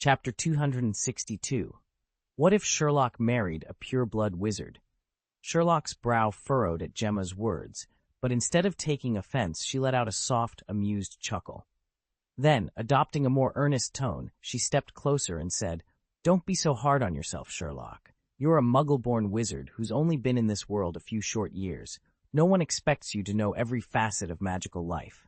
Chapter 262. What if Sherlock married a pure-blood wizard? Sherlock's brow furrowed at Gemma's words, but instead of taking offense, she let out a soft, amused chuckle. Then, adopting a more earnest tone, she stepped closer and said, "Don't be so hard on yourself, Sherlock. You're a muggle-born wizard who's only been in this world a few short years. No one expects you to know every facet of magical life.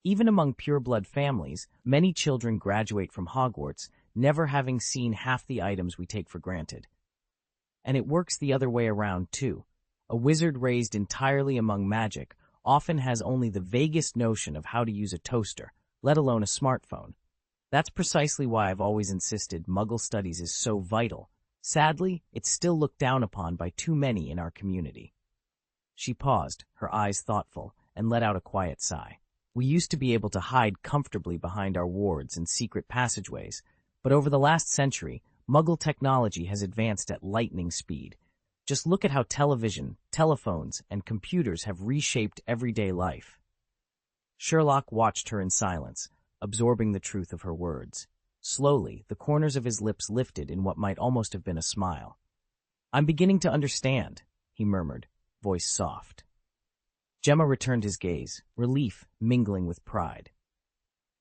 Even among pure-blood families, many children graduate from Hogwarts, never having seen half the items we take for granted. And it works the other way around, too. A wizard raised entirely among magic often has only the vaguest notion of how to use a toaster, let alone a smartphone. That's precisely why I've always insisted Muggle studies is so vital. Sadly, it's still looked down upon by too many in our community." She paused, her eyes thoughtful, and let out a quiet sigh. "We used to be able to hide comfortably behind our wards and secret passageways, but over the last century, Muggle technology has advanced at lightning speed. Just look at how television, telephones, and computers have reshaped everyday life." Sherlock watched her in silence, absorbing the truth of her words. Slowly, the corners of his lips lifted in what might almost have been a smile. "I'm beginning to understand," he murmured, voice soft. Gemma returned his gaze, relief mingling with pride.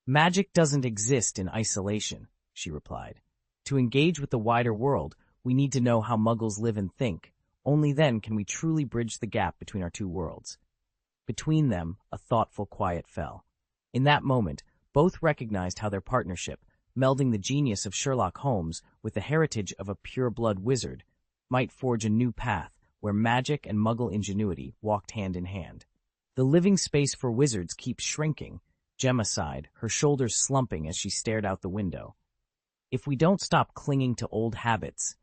"Magic doesn't exist in isolation," she replied. "To engage with the wider world, we need to know how Muggles live and think. Only then can we truly bridge the gap between our two worlds." Between them, a thoughtful quiet fell. In that moment, both recognized how their partnership, melding the genius of Sherlock Holmes with the heritage of a pure-blood wizard, might forge a new path where magic and Muggle ingenuity walked hand in hand. "The living space for wizards keeps shrinking," Gemma sighed, her shoulders slumping as she stared out the window. "If we don't stop clinging to old habits."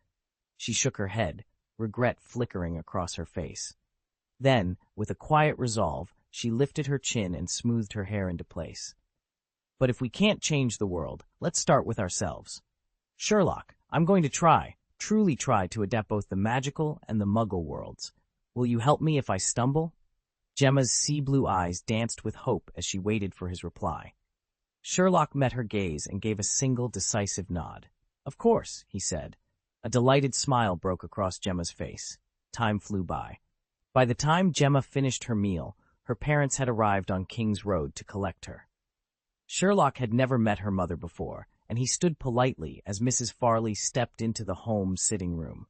She shook her head, regret flickering across her face. Then, with a quiet resolve, she lifted her chin and smoothed her hair into place. "But if we can't change the world, let's start with ourselves. Sherlock, I'm going to truly try to adapt both the magical and the Muggle worlds. Will you help me if I stumble?" Gemma's sea-blue eyes danced with hope as she waited for his reply. Sherlock met her gaze and gave a single decisive nod. "Of course," he said. A delighted smile broke across Gemma's face. Time flew by. By the time Gemma finished her meal, her parents had arrived on King's Road to collect her. Sherlock had never met her mother before, and he stood politely as Mrs. Farley stepped into the home sitting room.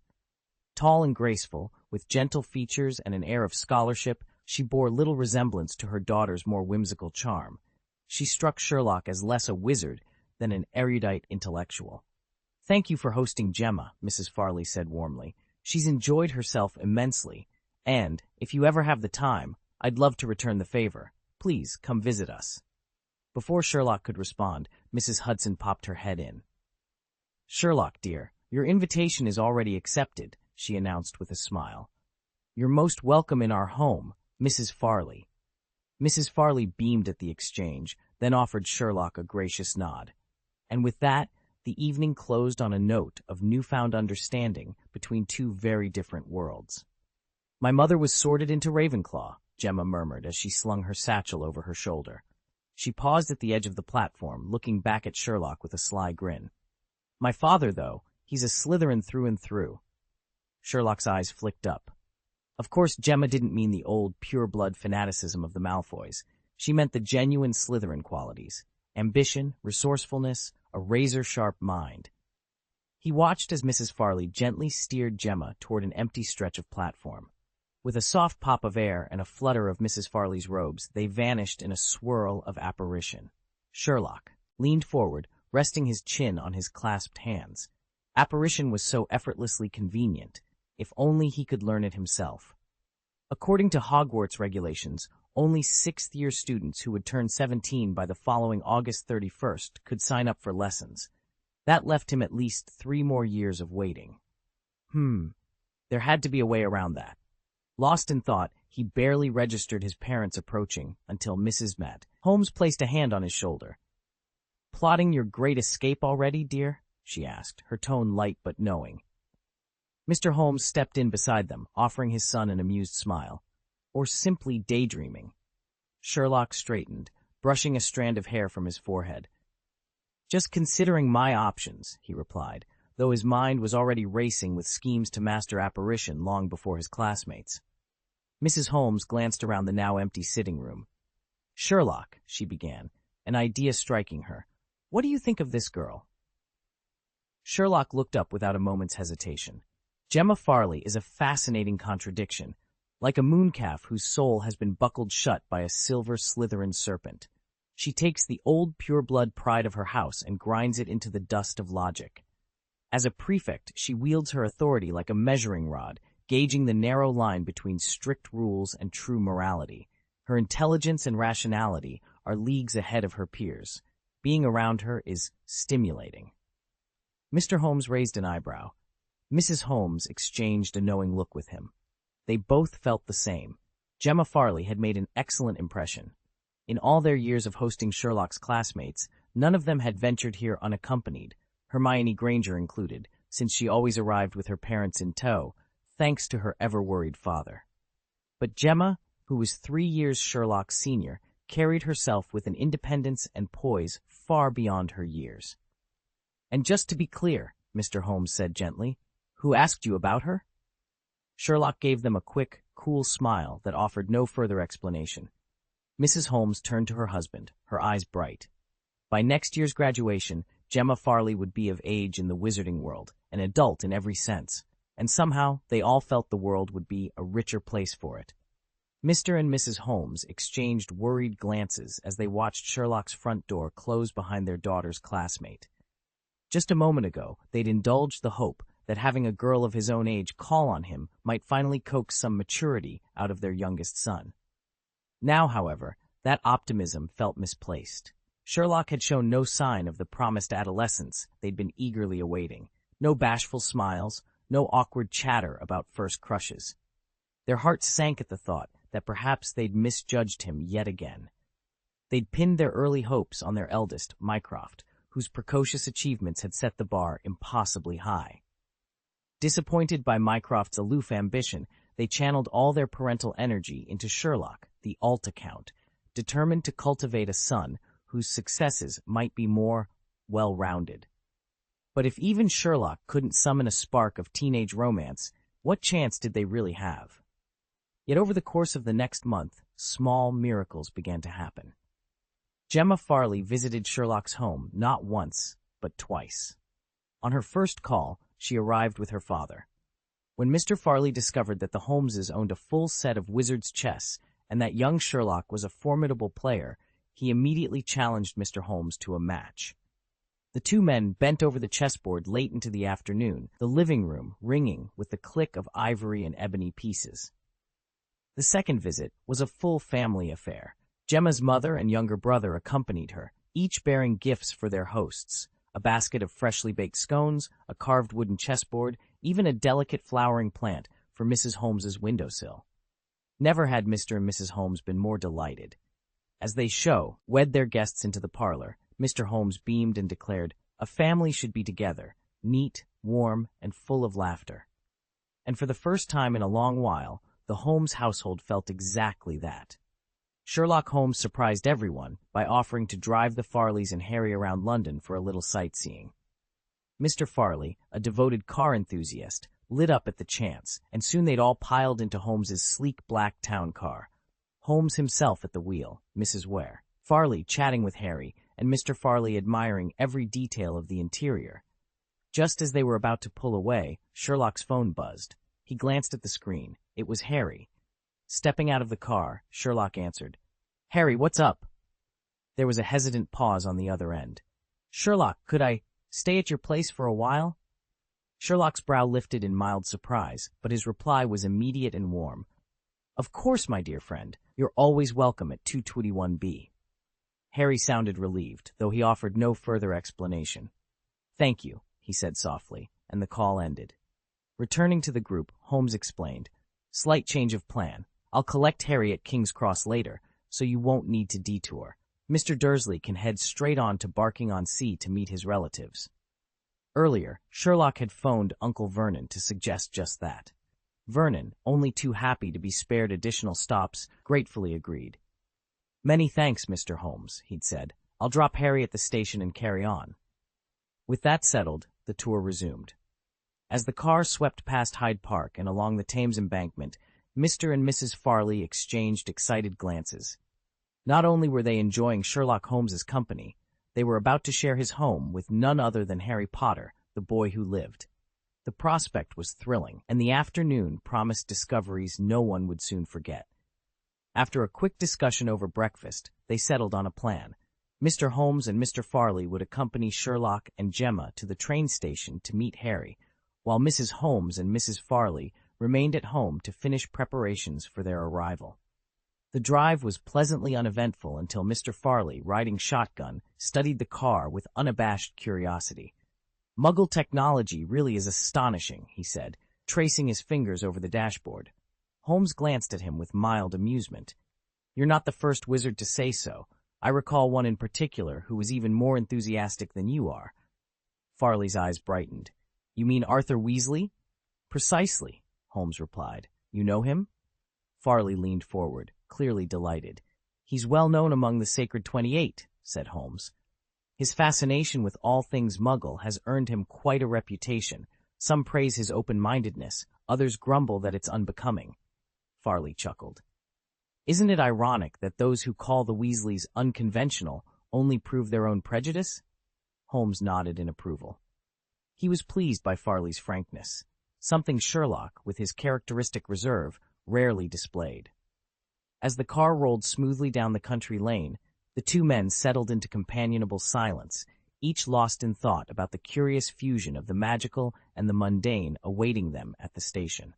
Tall and graceful, with gentle features and an air of scholarship, she bore little resemblance to her daughter's more whimsical charm. She struck Sherlock as less a wizard than an erudite intellectual. "Thank you for hosting Gemma," Mrs. Farley said warmly. "She's enjoyed herself immensely, and, if you ever have the time, I'd love to return the favor. Please, come visit us." Before Sherlock could respond, Mrs. Hudson popped her head in. "Sherlock, dear, your invitation is already accepted," she announced with a smile. "You're most welcome in our home, Mrs. Farley." Mrs. Farley beamed at the exchange, then offered Sherlock a gracious nod. And with that, the evening closed on a note of newfound understanding between two very different worlds. "My mother was sorted into Ravenclaw," Gemma murmured as she slung her satchel over her shoulder. She paused at the edge of the platform, looking back at Sherlock with a sly grin. "My father, though, he's a Slytherin through and through." Sherlock's eyes flicked up. Of course, Gemma didn't mean the old, pure-blood fanaticism of the Malfoys. She meant the genuine Slytherin qualities: ambition, resourcefulness, a razor-sharp mind. He watched as Mrs. Farley gently steered Gemma toward an empty stretch of platform. With a soft pop of air and a flutter of Mrs. Farley's robes, they vanished in a swirl of apparition. Sherlock leaned forward, resting his chin on his clasped hands. Apparition was so effortlessly convenient. If only he could learn it himself. According to Hogwarts regulations, only sixth-year students who would turn 17 by the following August 31st could sign up for lessons. That left him at least 3 more years of waiting. There had to be a way around that. Lost in thought, he barely registered his parents approaching until Mrs. Holmes placed a hand on his shoulder. "Plotting your great escape already, dear?" she asked, her tone light but knowing. Mr. Holmes stepped in beside them, offering his son an amused smile. "Or simply daydreaming?" Sherlock straightened, brushing a strand of hair from his forehead. Just considering my options, he replied, though his mind was already racing with schemes to master apparition long before his classmates. Mrs. Holmes glanced around the now empty sitting room. Sherlock, she began, an idea striking her. What do you think of this girl? Sherlock looked up without a moment's hesitation. Gemma Farley is a fascinating contradiction, like a mooncalf whose soul has been buckled shut by a silver Slytherin serpent. She takes the old pure-blood pride of her house and grinds it into the dust of logic. As a prefect, she wields her authority like a measuring rod, gauging the narrow line between strict rules and true morality. Her intelligence and rationality are leagues ahead of her peers. Being around her is stimulating. Mr. Holmes raised an eyebrow. Mrs. Holmes exchanged a knowing look with him. They both felt the same. Gemma Farley had made an excellent impression. In all their years of hosting Sherlock's classmates, none of them had ventured here unaccompanied, Hermione Granger included, since she always arrived with her parents in tow, thanks to her ever-worried father. But Gemma, who was 3 years Sherlock's senior, carried herself with an independence and poise far beyond her years. "And just to be clear," Mr. Holmes said gently, "who asked you about her?" Sherlock gave them a quick, cool smile that offered no further explanation. Mrs. Holmes turned to her husband, her eyes bright. By next year's graduation, Gemma Farley would be of age in the wizarding world, an adult in every sense, and somehow they all felt the world would be a richer place for it. Mr. and Mrs. Holmes exchanged worried glances as they watched Sherlock's front door close behind their daughter's classmate. Just a moment ago, they'd indulged the hope that having a girl of his own age call on him might finally coax some maturity out of their youngest son. Now, however, that optimism felt misplaced. Sherlock had shown no sign of the promised adolescence they'd been eagerly awaiting. No bashful smiles, no awkward chatter about first crushes. Their hearts sank at the thought that perhaps they'd misjudged him yet again. They'd pinned their early hopes on their eldest, Mycroft, whose precocious achievements had set the bar impossibly high. Disappointed by Mycroft's aloof ambition, they channeled all their parental energy into Sherlock, the alt-account, determined to cultivate a son whose successes might be more well-rounded. But if even Sherlock couldn't summon a spark of teenage romance, what chance did they really have? Yet over the course of the next month, small miracles began to happen. Gemma Farley visited Sherlock's home not once, but twice. On her first call, she arrived with her father. When Mr. Farley discovered that the Holmeses owned a full set of wizard's chess and that young Sherlock was a formidable player, he immediately challenged Mr. Holmes to a match. The two men bent over the chessboard late into the afternoon, the living room ringing with the click of ivory and ebony pieces. The second visit was a full family affair. Gemma's mother and younger brother accompanied her, each bearing gifts for their hosts, a basket of freshly baked scones, a carved wooden chessboard, even a delicate flowering plant for Mrs. Holmes's windowsill. Never had Mr. and Mrs. Holmes been more delighted. As they wed their guests into the parlor, Mr. Holmes beamed and declared, a family should be together, neat, warm, and full of laughter. And for the first time in a long while, the Holmes household felt exactly that. Sherlock Holmes surprised everyone by offering to drive the Farleys and Harry around London for a little sightseeing. Mr. Farley, a devoted car enthusiast, lit up at the chance, and soon they'd all piled into Holmes's sleek black town car. Holmes himself at the wheel, Mrs. Ware, Farley chatting with Harry, and Mr. Farley admiring every detail of the interior. Just as they were about to pull away, Sherlock's phone buzzed. He glanced at the screen. It was Harry. Stepping out of the car, Sherlock answered, "Harry, what's up?" There was a hesitant pause on the other end. "Sherlock, could I stay at your place for a while?" Sherlock's brow lifted in mild surprise, but his reply was immediate and warm. "Of course, my dear friend. You're always welcome at 221B. Harry sounded relieved, though he offered no further explanation. "Thank you," he said softly, and the call ended. Returning to the group, Holmes explained, "Slight change of plan. I'll collect Harry at King's Cross later, so you won't need to detour. Mr. Dursley can head straight on to Barking-on-Sea to meet his relatives." Earlier, Sherlock had phoned Uncle Vernon to suggest just that. Vernon, only too happy to be spared additional stops, gratefully agreed. "Many thanks, Mr. Holmes," he'd said. I'll drop Harry at the station and carry on." With that settled, the tour resumed. As the car swept past Hyde Park and along the Thames embankment, Mr. and Mrs. Farley exchanged excited glances. Not only were they enjoying Sherlock Holmes's company, they were about to share his home with none other than Harry Potter, the boy who lived. The prospect was thrilling, and the afternoon promised discoveries no one would soon forget. After a quick discussion over breakfast, they settled on a plan. Mr. Holmes and Mr. Farley would accompany Sherlock and Gemma to the train station to meet Harry, while Mrs. Holmes and Mrs. Farley remained at home to finish preparations for their arrival. The drive was pleasantly uneventful until Mr. Farley, riding shotgun, studied the car with unabashed curiosity. "Muggle technology really is astonishing," he said, tracing his fingers over the dashboard. Holmes glanced at him with mild amusement. "You're not the first wizard to say so. I recall one in particular who was even more enthusiastic than you are." Farley's eyes brightened. "You mean Arthur Weasley?" "Precisely," Holmes replied. "You know him?" Farley leaned forward, clearly delighted. "He's well known among the Sacred 28, said Holmes. "His fascination with all things Muggle has earned him quite a reputation. Some praise his open-mindedness, others grumble that it's unbecoming." Farley chuckled. "Isn't it ironic that those who call the Weasleys unconventional only prove their own prejudice?" Holmes nodded in approval. He was pleased by Farley's frankness, something Sherlock, with his characteristic reserve, rarely displayed. As the car rolled smoothly down the country lane, the two men settled into companionable silence, each lost in thought about the curious fusion of the magical and the mundane awaiting them at the station.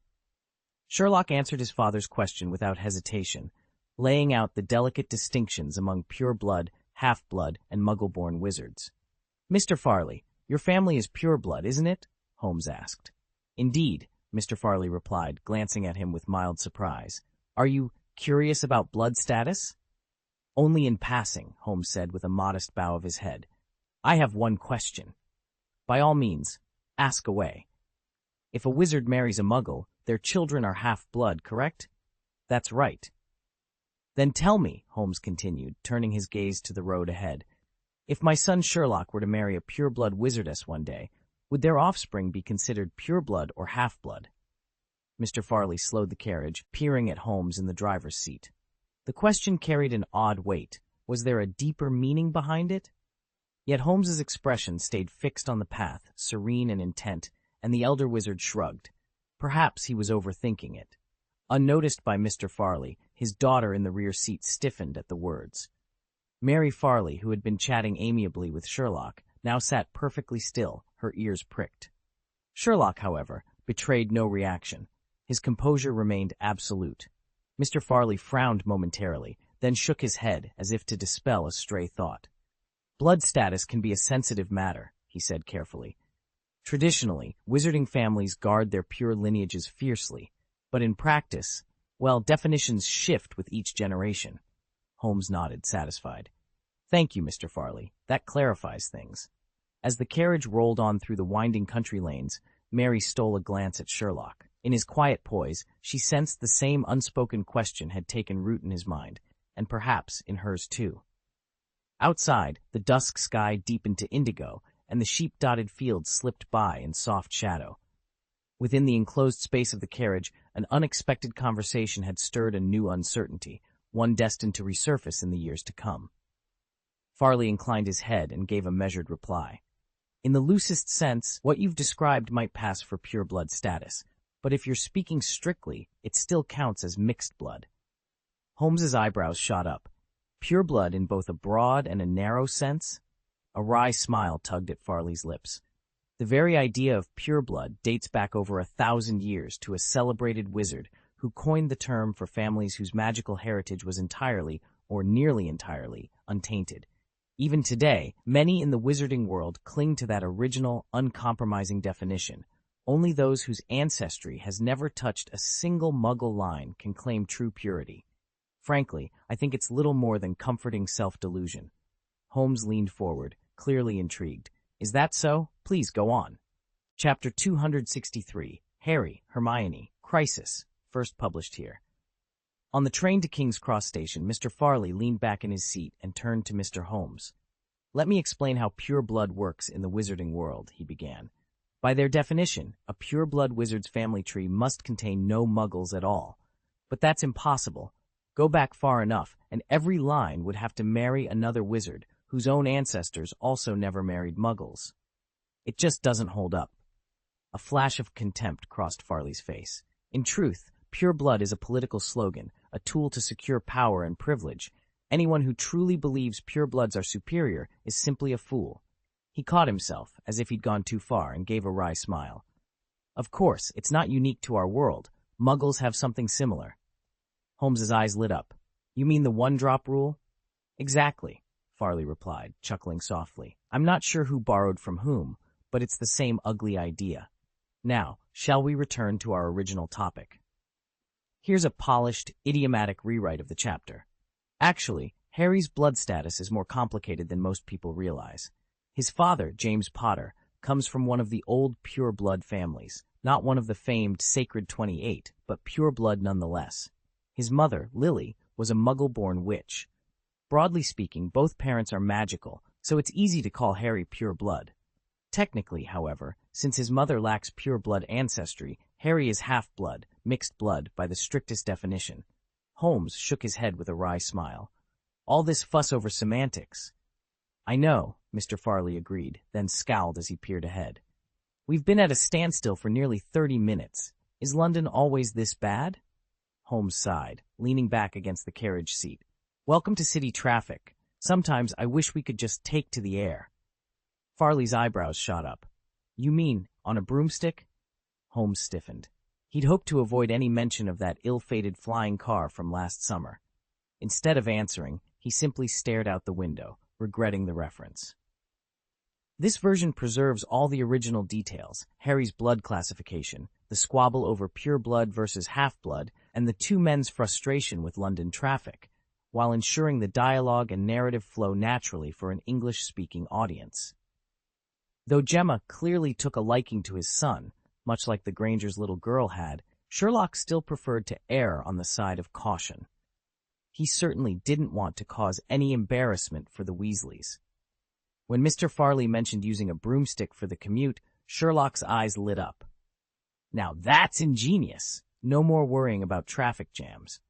Sherlock answered his father's question without hesitation, laying out the delicate distinctions among pure-blood, half-blood, and Muggle-born wizards. "Mr. Farley, your family is pure-blood, isn't it?" Holmes asked. "Indeed," Mr. Farley replied, glancing at him with mild surprise. "Are you curious about blood status?" "Only in passing," Holmes said with a modest bow of his head. "I have one question." "By all means, ask away." "If a wizard marries a Muggle, their children are half-blood, correct?" "That's right." "Then tell me," Holmes continued, turning his gaze to the road ahead, "if my son Sherlock were to marry a pure-blood wizardess one day, would their offspring be considered pure-blood or half-blood?" Mr. Farley slowed the carriage, peering at Holmes in the driver's seat. The question carried an odd weight. Was there a deeper meaning behind it? Yet Holmes's expression stayed fixed on the path, serene and intent, and the elder wizard shrugged. Perhaps he was overthinking it. Unnoticed by Mr. Farley, his daughter in the rear seat stiffened at the words. Mary Farley, who had been chatting amiably with Sherlock, now sat perfectly still, her ears pricked. Sherlock, however, betrayed no reaction. His composure remained absolute. Mr. Farley frowned momentarily, then shook his head as if to dispel a stray thought. "Blood status can be a sensitive matter," he said carefully. "Traditionally, wizarding families guard their pure lineages fiercely, but in practice, well, definitions shift with each generation." Holmes nodded, satisfied. "Thank you, Mr. Farley. That clarifies things." As the carriage rolled on through the winding country lanes, Mary stole a glance at Sherlock. In his quiet poise, she sensed the same unspoken question had taken root in his mind, and perhaps in hers too. Outside, the dusk sky deepened to indigo, and the sheep-dotted fields slipped by in soft shadow. Within the enclosed space of the carriage, an unexpected conversation had stirred a new uncertainty, one destined to resurface in the years to come. Farley inclined his head and gave a measured reply. "In the loosest sense, what you've described might pass for pure-blood status, but if you're speaking strictly, it still counts as mixed blood." Holmes's eyebrows shot up. "Pure blood in both a broad and a narrow sense?" A wry smile tugged at Farley's lips. "The very idea of pure blood dates back over 1,000 years to a celebrated wizard who coined the term for families whose magical heritage was entirely, or nearly entirely, untainted. Even today, many in the wizarding world cling to that original, uncompromising definition. Only those whose ancestry has never touched a single Muggle line can claim true purity. Frankly, I think it's little more than comforting self-delusion." Holmes leaned forward, clearly intrigued. "Is that so? Please go on." Chapter 263, Harry, Hermione, Crisis, first published here. On the train to King's Cross Station, Mr. Farley leaned back in his seat and turned to Mr. Holmes. Let me explain how pure blood works in the wizarding world, he began. By their definition, a pure blood wizard's family tree must contain no muggles at all. But that's impossible. Go back far enough, and every line would have to marry another wizard whose own ancestors also never married muggles. It just doesn't hold up. A flash of contempt crossed Farley's face. In truth, pure blood is a political slogan, a tool to secure power and privilege. Anyone who truly believes purebloods are superior is simply a fool. He caught himself, as if he'd gone too far, and gave a wry smile. Of course, it's not unique to our world. Muggles have something similar. Holmes's eyes lit up. You mean the one-drop rule? Exactly, Farley replied, chuckling softly. I'm not sure who borrowed from whom, but it's the same ugly idea. Now, shall we return to our original topic? Here's a polished, idiomatic rewrite of the chapter. Actually, Harry's blood status is more complicated than most people realize. His father, James Potter, comes from one of the old pure blood families, not one of the famed Sacred 28, but pure blood nonetheless. His mother, Lily, was a Muggle-born witch. Broadly speaking, both parents are magical, so it's easy to call Harry pure blood. Technically, however, since his mother lacks pure blood ancestry, Harry is half-blood, mixed blood by the strictest definition. Holmes shook his head with a wry smile. All this fuss over semantics. I know, Mr. Farley agreed, then scowled as he peered ahead. We've been at a standstill for nearly 30 minutes. Is London always this bad? Holmes sighed, leaning back against the carriage seat. Welcome to city traffic. Sometimes I wish we could just take to the air. Farley's eyebrows shot up. You mean, on a broomstick? Holmes stiffened. He'd hoped to avoid any mention of that ill-fated flying car from last summer. Instead of answering, he simply stared out the window, regretting the reference. This version preserves all the original details, Harry's blood classification, the squabble over pure blood versus half-blood, and the two men's frustration with London traffic, while ensuring the dialogue and narrative flow naturally for an English-speaking audience. Though Gemma clearly took a liking to his son, much like the Granger's little girl had, Sherlock still preferred to err on the side of caution. He certainly didn't want to cause any embarrassment for the Weasleys. When Mr. Farley mentioned using a broomstick for the commute, Sherlock's eyes lit up. Now that's ingenious. No more worrying about traffic jams.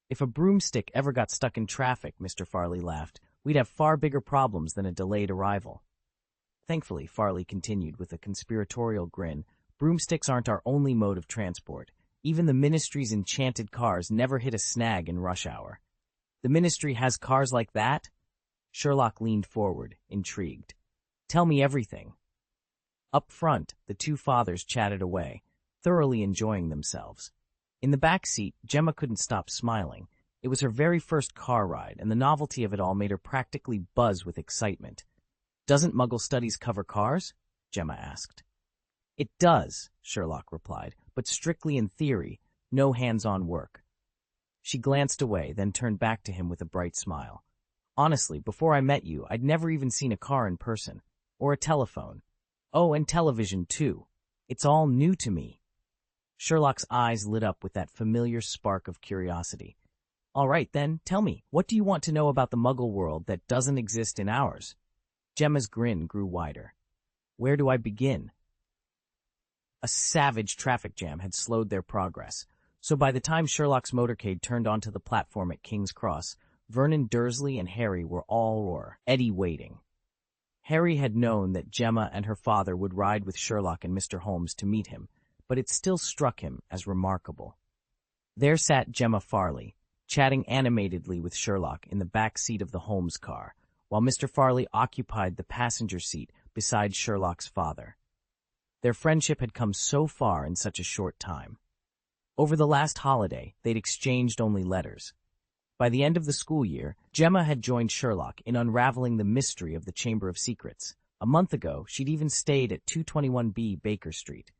If a broomstick ever got stuck in traffic, Mr. Farley laughed, we'd have far bigger problems than a delayed arrival. Thankfully, Farley continued with a conspiratorial grin, broomsticks aren't our only mode of transport. Even the Ministry's enchanted cars never hit a snag in rush hour. The Ministry has cars like that? Sherlock leaned forward, intrigued. Tell me everything. Up front, the two fathers chatted away, thoroughly enjoying themselves. In the back seat, Gemma couldn't stop smiling. It was her very first car ride, and the novelty of it all made her practically buzz with excitement. Doesn't Muggle Studies cover cars? Gemma asked. It does, Sherlock replied, but strictly in theory, no hands-on work. She glanced away, then turned back to him with a bright smile. Honestly, before I met you, I'd never even seen a car in person. Or a telephone. Oh, and television, too. It's all new to me. Sherlock's eyes lit up with that familiar spark of curiosity. All right, then, tell me, what do you want to know about the Muggle world that doesn't exist in ours? Gemma's grin grew wider. Where do I begin? A savage traffic jam had slowed their progress, so by the time Sherlock's motorcade turned onto the platform at King's Cross, Vernon Dursley and Harry were already waiting. Harry had known that Gemma and her father would ride with Sherlock and Mr. Holmes to meet him, but it still struck him as remarkable. There sat Gemma Farley, chatting animatedly with Sherlock in the back seat of the Holmes car, while Mr. Farley occupied the passenger seat beside Sherlock's father. Their friendship had come so far in such a short time. Over the last holiday, they'd exchanged only letters. By the end of the school year, Gemma had joined Sherlock in unraveling the mystery of the Chamber of Secrets. A month ago, she'd even stayed at 221B Baker Street.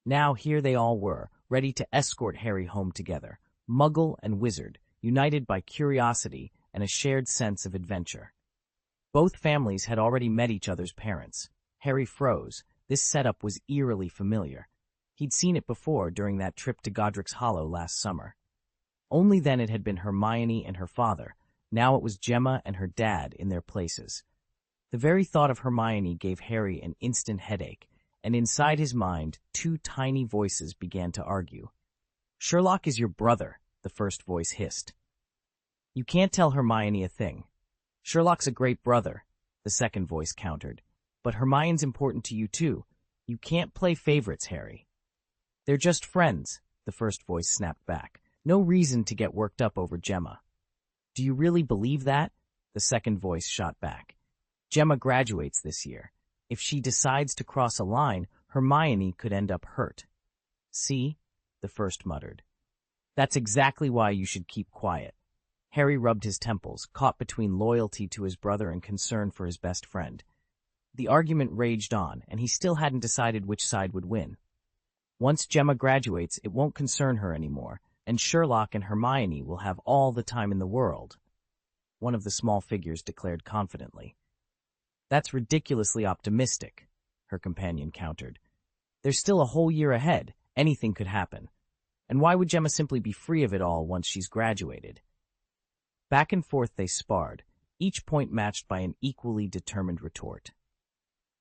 Now here they all were, ready to escort Harry home together, Muggle and Wizard, united by curiosity and a shared sense of adventure. Both families had already met each other's parents. Harry froze. This setup was eerily familiar. He'd seen it before during that trip to Godric's Hollow last summer. Only then it had been Hermione and her father. Now it was Gemma and her dad in their places. The very thought of Hermione gave Harry an instant headache, and inside his mind, two tiny voices began to argue. "Sherlock is your brother," the first voice hissed. "You can't tell Hermione a thing." "Sherlock's a great brother," the second voice countered. "But Hermione's important to you too. You can't play favorites, Harry." "They're just friends," the first voice snapped back. "No reason to get worked up over Gemma." "Do you really believe that?" the second voice shot back. "Gemma graduates this year. If she decides to cross a line, Hermione could end up hurt." "See?" the first muttered. "That's exactly why you should keep quiet." Harry rubbed his temples, caught between loyalty to his brother and concern for his best friend. The argument raged on, and he still hadn't decided which side would win. Once Gemma graduates, it won't concern her anymore, and Sherlock and Hermione will have all the time in the world, one of the small figures declared confidently. "That's ridiculously optimistic," her companion countered. "There's still a whole year ahead. Anything could happen. And why would Gemma simply be free of it all once she's graduated?" Back and forth they sparred, each point matched by an equally determined retort.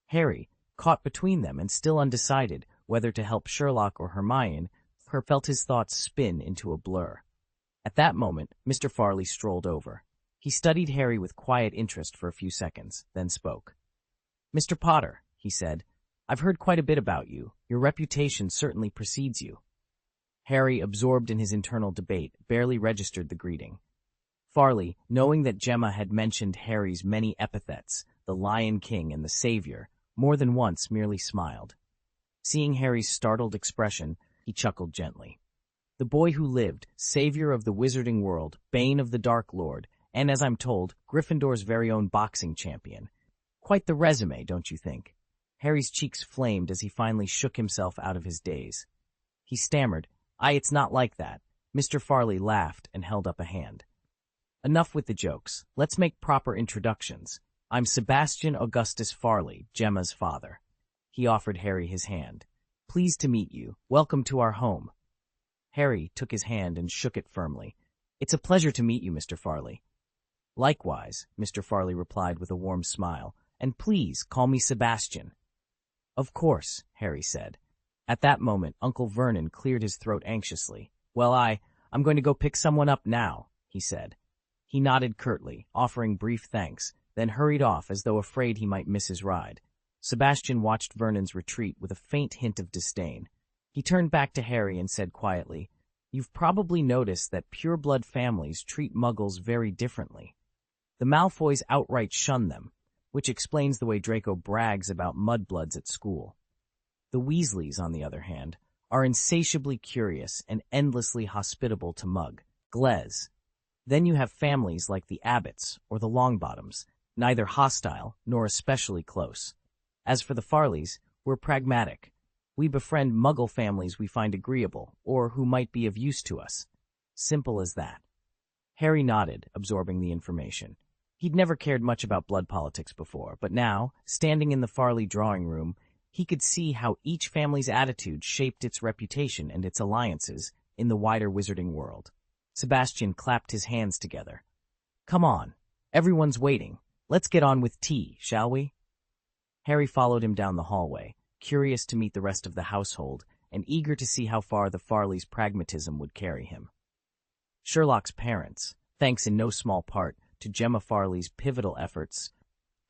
Harry, caught between them and still undecided whether to help Sherlock or Hermione, felt his thoughts spin into a blur. At that moment, Mr. Farley strolled over. He studied Harry with quiet interest for a few seconds, then spoke. "Mr. Potter," he said, "I've heard quite a bit about you. Your reputation certainly precedes you." Harry, absorbed in his internal debate, barely registered the greeting. Farley, knowing that Gemma had mentioned Harry's many epithets, the Lion King and the Savior, more than once merely smiled. Seeing Harry's startled expression, he chuckled gently. The boy who lived, savior of the wizarding world, bane of the Dark Lord, and, as I'm told, Gryffindor's very own boxing champion. Quite the resume, don't you think? Harry's cheeks flamed as he finally shook himself out of his daze. He stammered, It's not like that." Mr. Farley laughed and held up a hand. "Enough with the jokes. Let's make proper introductions. I'm Sebastian Augustus Farley, Gemma's father." He offered Harry his hand. "Pleased to meet you. Welcome to our home." Harry took his hand and shook it firmly. "It's a pleasure to meet you, Mr. Farley." "Likewise," Mr. Farley replied with a warm smile. "And please call me Sebastian." "Of course," Harry said. At that moment, Uncle Vernon cleared his throat anxiously. "Well, I'm going to go pick someone up now," he said. He nodded curtly, offering brief thanks, then hurried off as though afraid he might miss his ride. Sebastian watched Vernon's retreat with a faint hint of disdain. He turned back to Harry and said quietly, "You've probably noticed that pure-blood families treat Muggles very differently. The Malfoys outright shun them, which explains the way Draco brags about mudbloods at school. The Weasleys, on the other hand, are insatiably curious and endlessly hospitable to Mug, Glez. Then you have families like the Abbotts or the Longbottoms, neither hostile nor especially close. As for the Farleys, we're pragmatic. We befriend Muggle families we find agreeable or who might be of use to us. Simple as that." Harry nodded, absorbing the information. He'd never cared much about blood politics before, but now, standing in the Farley drawing room, he could see how each family's attitude shaped its reputation and its alliances in the wider wizarding world. Sebastian clapped his hands together. "Come on, everyone's waiting. Let's get on with tea, shall we?" Harry followed him down the hallway, curious to meet the rest of the household and eager to see how far the Farleys' pragmatism would carry him. Sherlock's parents, thanks in no small part to Gemma Farley's pivotal efforts,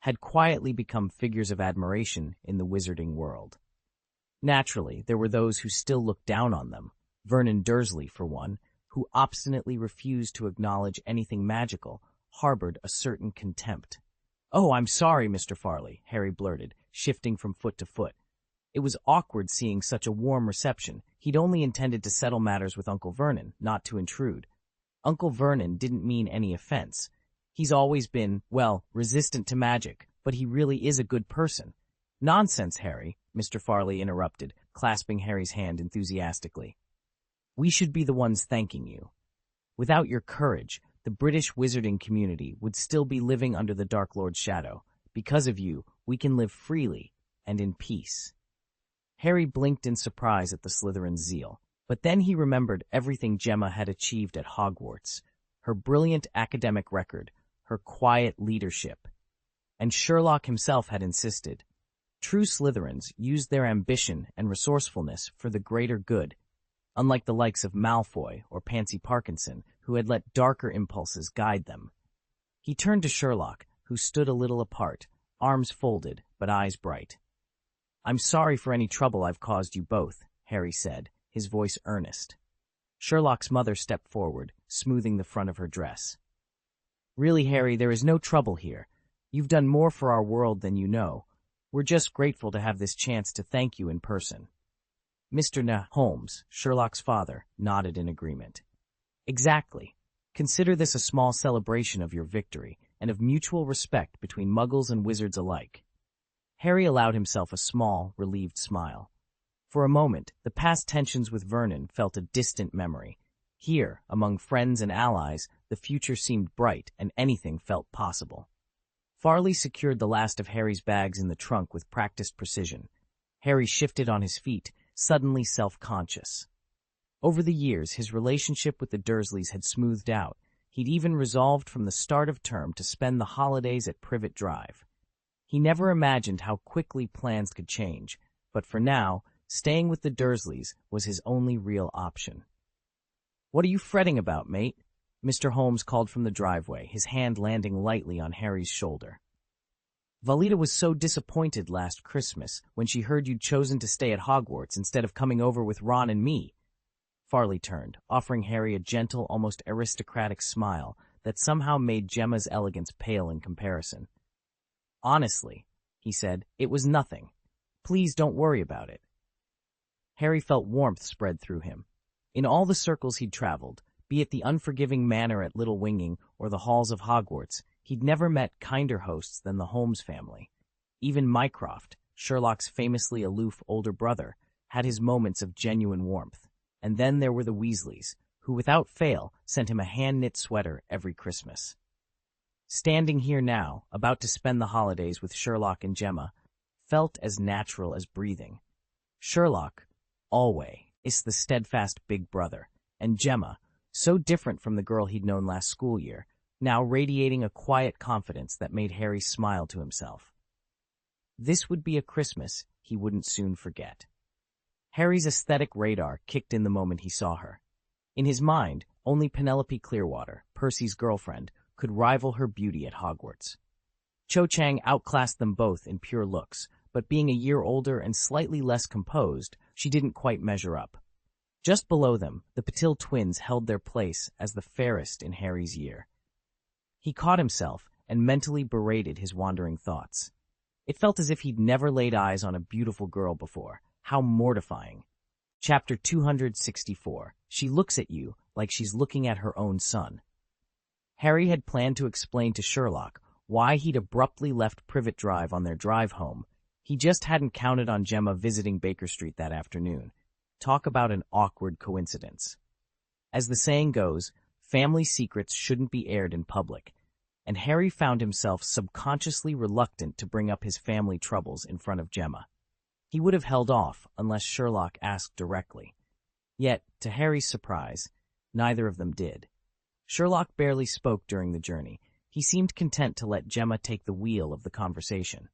had quietly become figures of admiration in the wizarding world. Naturally, there were those who still looked down on them, Vernon Dursley, for one, who obstinately refused to acknowledge anything magical, harbored a certain contempt. "Oh, I'm sorry, Mr. Farley," Harry blurted, shifting from foot to foot. It was awkward seeing such a warm reception. He'd only intended to settle matters with Uncle Vernon, not to intrude. Uncle Vernon didn't mean any offense. He's always been, well, resistant to magic, but he really is a good person. "Nonsense, Harry," Mr. Farley interrupted, clasping Harry's hand enthusiastically. "We should be the ones thanking you. Without your courage, the British wizarding community would still be living under the Dark Lord's shadow. Because of you, we can live freely and in peace." Harry blinked in surprise at the Slytherin's zeal, but then he remembered everything Gemma had achieved at Hogwarts, her brilliant academic record, her quiet leadership. and Sherlock himself had insisted. True Slytherins used their ambition and resourcefulness for the greater good, unlike the likes of Malfoy or Pansy Parkinson, who had let darker impulses guide them. He turned to Sherlock, who stood a little apart, arms folded, but eyes bright. "I'm sorry for any trouble I've caused you both," Harry said, his voice earnest. Sherlock's mother stepped forward, smoothing the front of her dress. "Really, Harry, there is no trouble here. You've done more for our world than you know. We're just grateful to have this chance to thank you in person." Mr. Holmes, Sherlock's father, nodded in agreement. "Exactly. Consider this a small celebration of your victory and of mutual respect between Muggles and wizards alike." Harry allowed himself a small, relieved smile. For a moment, the past tensions with Vernon felt a distant memory. Here, among friends and allies, the future seemed bright and anything felt possible. Farley secured the last of Harry's bags in the trunk with practiced precision. Harry shifted on his feet, suddenly self-conscious. Over the years, his relationship with the Dursleys had smoothed out. He'd even resolved from the start of term to spend the holidays at Privet Drive. He never imagined how quickly plans could change, but for now, staying with the Dursleys was his only real option. "What are you fretting about, mate?" Mr. Holmes called from the driveway, his hand landing lightly on Harry's shoulder. "Valita was so disappointed last Christmas when she heard you'd chosen to stay at Hogwarts instead of coming over with Ron and me." Farley turned, offering Harry a gentle, almost aristocratic smile that somehow made Gemma's elegance pale in comparison. "Honestly," he said, "it was nothing. Please don't worry about it." Harry felt warmth spread through him. In all the circles he'd traveled, be it the unforgiving manor at Little Winging or the halls of Hogwarts, he'd never met kinder hosts than the Holmes family. Even Mycroft, Sherlock's famously aloof older brother, had his moments of genuine warmth. And then there were the Weasleys, who without fail sent him a hand-knit sweater every Christmas. Standing here now, about to spend the holidays with Sherlock and Gemma, felt as natural as breathing. Sherlock, always, is the steadfast big brother, and Gemma, so different from the girl he'd known last school year, now radiating a quiet confidence that made Harry smile to himself. This would be a Christmas he wouldn't soon forget. Harry's aesthetic radar kicked in the moment he saw her. In his mind, only Penelope Clearwater, Percy's girlfriend, could rival her beauty at Hogwarts. Cho Chang outclassed them both in pure looks, but being a year older and slightly less composed, she didn't quite measure up. Just below them, the Patil twins held their place as the fairest in Harry's year. He caught himself and mentally berated his wandering thoughts. It felt as if he'd never laid eyes on a beautiful girl before. How mortifying. Chapter 264. She looks at you like she's looking at her own son. Harry had planned to explain to Sherlock why he'd abruptly left Privet Drive on their drive home. He just hadn't counted on Gemma visiting Baker Street that afternoon. Talk about an awkward coincidence. As the saying goes, family secrets shouldn't be aired in public, and Harry found himself subconsciously reluctant to bring up his family troubles in front of Gemma. He would have held off unless Sherlock asked directly. Yet, to Harry's surprise, neither of them did. Sherlock barely spoke during the journey. He seemed content to let Gemma take the wheel of the conversation.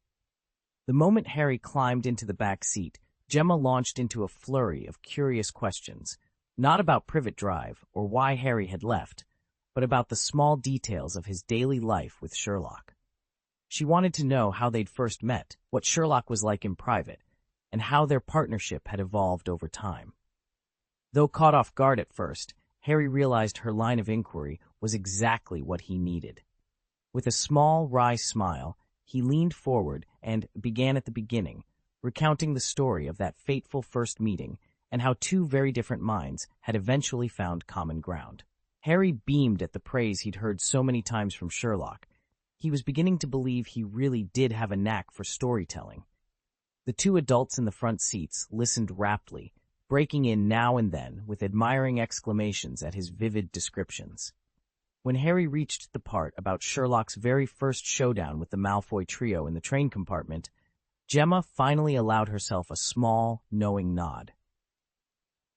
The moment Harry climbed into the back seat, Gemma launched into a flurry of curious questions, not about Privet Drive or why Harry had left, but about the small details of his daily life with Sherlock. She wanted to know how they'd first met, what Sherlock was like in private, and how their partnership had evolved over time. Though caught off guard at first, Harry realized her line of inquiry was exactly what he needed. With a small, wry smile, he leaned forward and began at the beginning, recounting the story of that fateful first meeting and how two very different minds had eventually found common ground. Harry beamed at the praise he'd heard so many times from Sherlock. He was beginning to believe he really did have a knack for storytelling. The two adults in the front seats listened raptly, breaking in now and then with admiring exclamations at his vivid descriptions. When Harry reached the part about Sherlock's very first showdown with the Malfoy trio in the train compartment, Gemma finally allowed herself a small, knowing nod.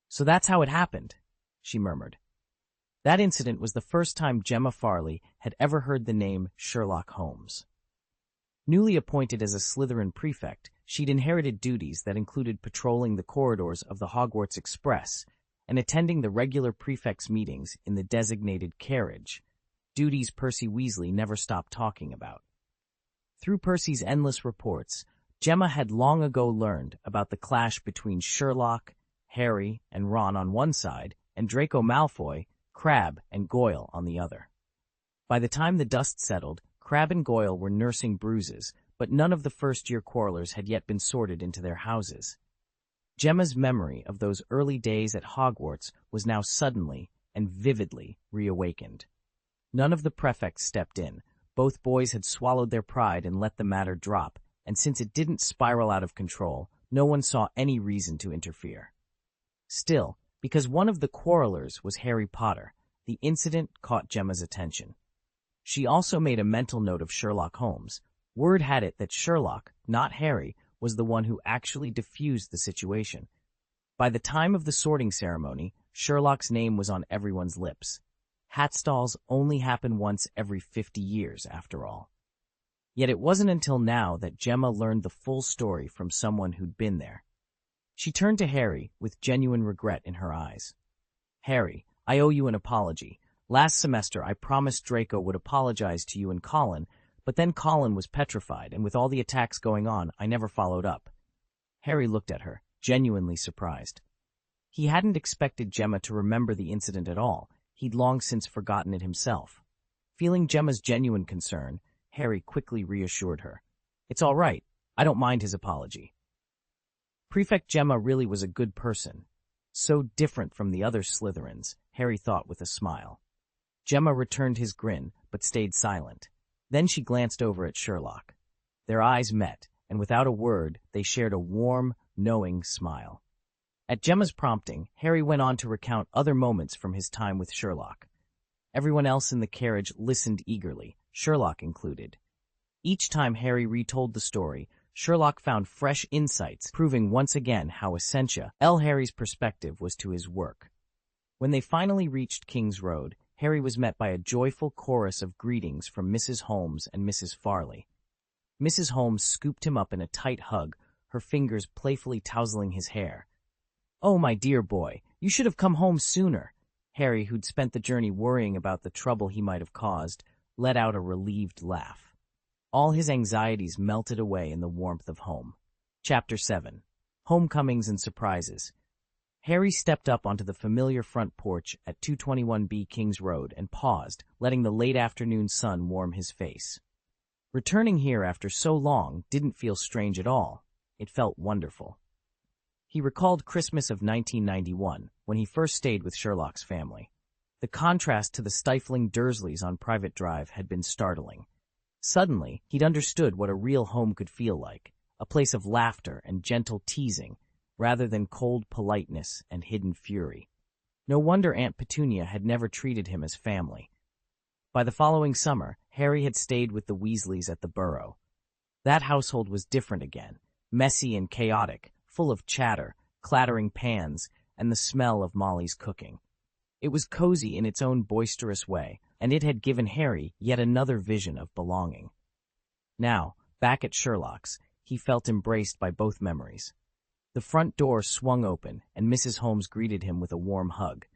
"So that's how it happened," she murmured. That incident was the first time Gemma Farley had ever heard the name Sherlock Holmes. Newly appointed as a Slytherin prefect, she'd inherited duties that included patrolling the corridors of the Hogwarts Express and attending the regular prefects' meetings in the designated carriage, duties Percy Weasley never stopped talking about. Through Percy's endless reports, Gemma had long ago learned about the clash between Sherlock, Harry, and Ron on one side, and Draco Malfoy, Crabbe, and Goyle on the other. By the time the dust settled, Crabbe and Goyle were nursing bruises, but none of the first-year quarrelers had yet been sorted into their houses. Gemma's memory of those early days at Hogwarts was now suddenly and vividly reawakened. None of the prefects stepped in. Both boys had swallowed their pride and let the matter drop, and since it didn't spiral out of control, no one saw any reason to interfere. Still, because one of the quarrelers was Harry Potter, the incident caught Gemma's attention. She also made a mental note of Sherlock Holmes. Word had it that Sherlock, not Harry, was the one who actually diffused the situation. By the time of the sorting ceremony, Sherlock's name was on everyone's lips. Hatstalls only happen once every 50 years, after all. Yet it wasn't until now that Gemma learned the full story from someone who'd been there. She turned to Harry with genuine regret in her eyes. "Harry, I owe you an apology. Last semester I promised Draco would apologize to you and Colin, but then Colin was petrified, and with all the attacks going on, I never followed up." Harry looked at her, genuinely surprised. He hadn't expected Gemma to remember the incident at all. He'd long since forgotten it himself. Feeling Gemma's genuine concern, Harry quickly reassured her. "It's all right. I don't mind his apology." Prefect Gemma really was a good person. So different from the other Slytherins, Harry thought with a smile. Gemma returned his grin, but stayed silent. Then she glanced over at Sherlock. Their eyes met, and without a word, they shared a warm, knowing smile. At Gemma's prompting, Harry went on to recount other moments from his time with Sherlock. Everyone else in the carriage listened eagerly, Sherlock included. Each time Harry retold the story, Sherlock found fresh insights, proving once again how essential Harry's perspective was to his work. When they finally reached King's Road, Harry was met by a joyful chorus of greetings from Mrs. Holmes and Mrs. Farley. Mrs. Holmes scooped him up in a tight hug, her fingers playfully tousling his hair. "Oh, my dear boy, you should have come home sooner." Harry, who'd spent the journey worrying about the trouble he might have caused, let out a relieved laugh. All his anxieties melted away in the warmth of home. Chapter 7. Homecomings and Surprises. Harry stepped up onto the familiar front porch at 221B King's Road and paused, letting the late afternoon sun warm his face. Returning here after so long didn't feel strange at all. It felt wonderful. He recalled Christmas of 1991, when he first stayed with Sherlock's family. The contrast to the stifling Dursleys on Private Drive had been startling. Suddenly, he'd understood what a real home could feel like, a place of laughter and gentle teasing, rather than cold politeness and hidden fury. No wonder Aunt Petunia had never treated him as family. By the following summer, Harry had stayed with the Weasleys at the Burrow. That household was different again, messy and chaotic, full of chatter, clattering pans, and the smell of Molly's cooking. It was cozy in its own boisterous way, and it had given Harry yet another vision of belonging. Now, back at Sherlock's, he felt embraced by both memories. The front door swung open, and Mrs. Holmes greeted him with a warm hug.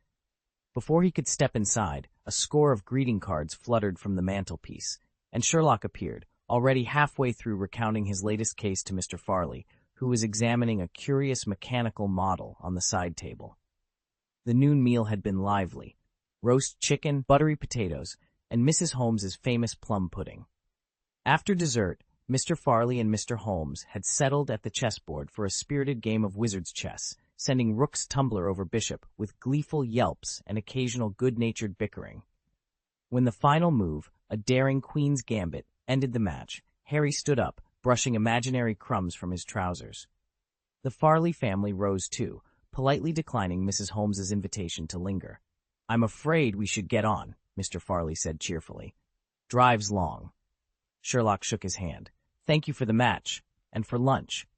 Before he could step inside, a score of greeting cards fluttered from the mantelpiece, and Sherlock appeared, already halfway through recounting his latest case to Mr. Farley, who was examining a curious mechanical model on the side table. The noon meal had been lively: roast chicken, buttery potatoes, and Mrs. Holmes's famous plum pudding. After dessert, Mr. Farley and Mr. Holmes had settled at the chessboard for a spirited game of wizard's chess, sending rook's tumbler over bishop with gleeful yelps and occasional good-natured bickering. When the final move, a daring queen's gambit, ended the match, Harry stood up, brushing imaginary crumbs from his trousers. The Farley family rose too, politely declining Mrs. Holmes's invitation to linger. "I'm afraid we should get on," Mr. Farley said cheerfully. "Drive's long." Sherlock shook his hand. "Thank you for the match, and for lunch."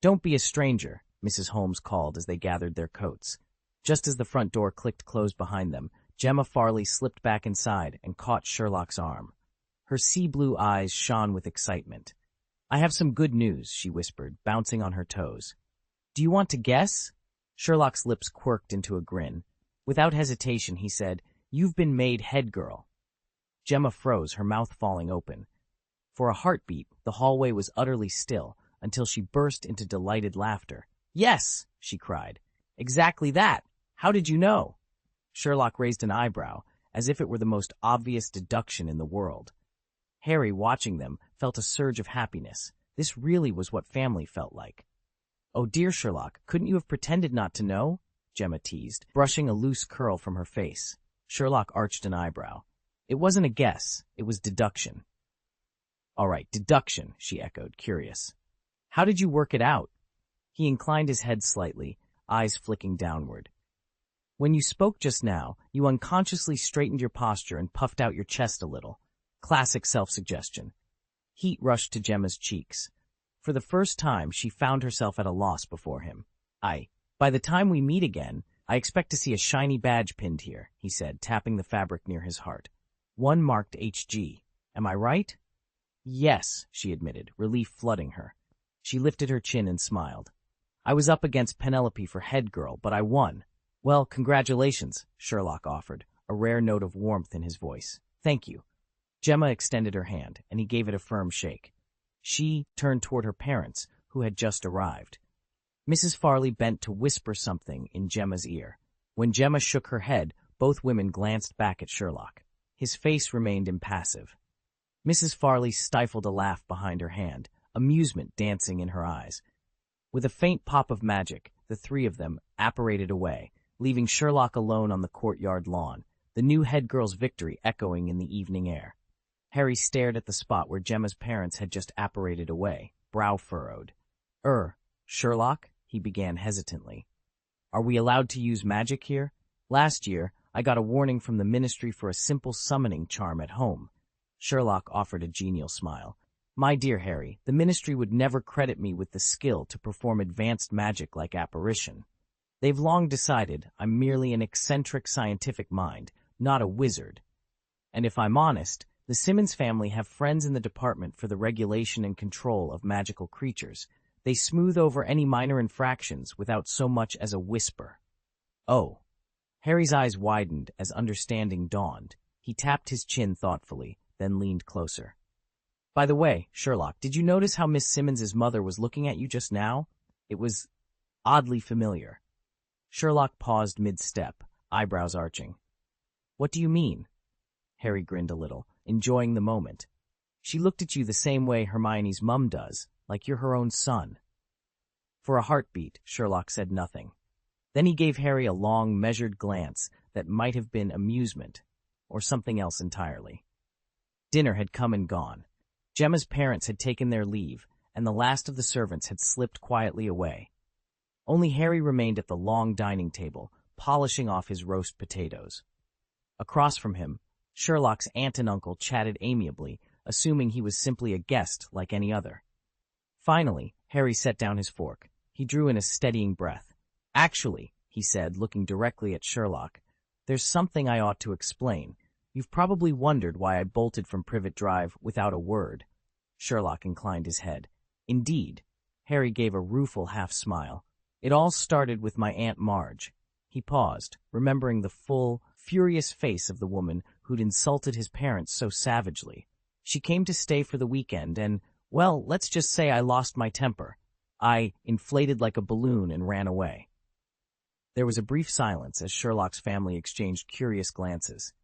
"Don't be a stranger," Mrs. Holmes called as they gathered their coats. Just as the front door clicked closed behind them, Gemma Farley slipped back inside and caught Sherlock's arm. Her sea-blue eyes shone with excitement. "I have some good news," she whispered, bouncing on her toes. "Do you want to guess?" Sherlock's lips quirked into a grin. Without hesitation, he said, "You've been made head girl." Gemma froze, her mouth falling open. For a heartbeat, the hallway was utterly still, until she burst into delighted laughter. "Yes!" she cried. "Exactly that! How did you know?" Sherlock raised an eyebrow, as if it were the most obvious deduction in the world. Harry, watching them, felt a surge of happiness. This really was what family felt like. "Oh dear, Sherlock, couldn't you have pretended not to know?" Gemma teased, brushing a loose curl from her face. Sherlock arched an eyebrow. "It wasn't a guess, it was deduction." "All right, deduction," she echoed, curious. "How did you work it out?" He inclined his head slightly, eyes flicking downward. "When you spoke just now, you unconsciously straightened your posture and puffed out your chest a little. Classic self-suggestion." Heat rushed to Gemma's cheeks. For the first time, she found herself at a loss before him. By the time we meet again, I expect to see a shiny badge pinned here," he said, tapping the fabric near his heart. "One marked HG. Am I right?" "Yes," she admitted, relief flooding her. She lifted her chin and smiled. "I was up against Penelope for head girl, but I won." "Well, congratulations," Sherlock offered, a rare note of warmth in his voice. "Thank you." Gemma extended her hand, and he gave it a firm shake. She turned toward her parents, who had just arrived. Mrs. Farley bent to whisper something in Gemma's ear. When Gemma shook her head, both women glanced back at Sherlock. His face remained impassive. Mrs. Farley stifled a laugh behind her hand, amusement dancing in her eyes. With a faint pop of magic, the three of them apparated away, leaving Sherlock alone on the courtyard lawn, the new head girl's victory echoing in the evening air. Harry stared at the spot where Gemma's parents had just apparated away, brow furrowed. Sherlock?" he began hesitantly. "Are we allowed to use magic here? Last year, I got a warning from the Ministry for a simple summoning charm at home." Sherlock offered a genial smile. "My dear Harry, the Ministry would never credit me with the skill to perform advanced magic like apparition. They've long decided I'm merely an eccentric scientific mind, not a wizard. And if I'm honest, the Simmons family have friends in the Department for the Regulation and Control of Magical Creatures. They smooth over any minor infractions without so much as a whisper." "Oh." Harry's eyes widened as understanding dawned. He tapped his chin thoughtfully, then leaned closer. "By the way, Sherlock, did you notice how Miss Simmons's mother was looking at you just now? It was oddly familiar." Sherlock paused mid-step, eyebrows arching. "What do you mean?" Harry grinned a little, enjoying the moment. "She looked at you the same way Hermione's mum does, like you're her own son." For a heartbeat, Sherlock said nothing. Then he gave Harry a long, measured glance that might have been amusement, or something else entirely. Dinner had come and gone. Gemma's parents had taken their leave, and the last of the servants had slipped quietly away. Only Harry remained at the long dining table, polishing off his roast potatoes. Across from him, Sherlock's aunt and uncle chatted amiably, assuming he was simply a guest like any other. Finally, Harry set down his fork. He drew in a steadying breath. "Actually," he said, looking directly at Sherlock, "there's something I ought to explain. You've probably wondered why I bolted from Privet Drive without a word." Sherlock inclined his head. "Indeed." Harry gave a rueful half-smile. "It all started with my Aunt Marge." He paused, remembering the full, furious face of the woman who'd insulted his parents so savagely. "She came to stay for the weekend and, well, let's just say I lost my temper. I inflated like a balloon and ran away." There was a brief silence as Sherlock's family exchanged curious glances.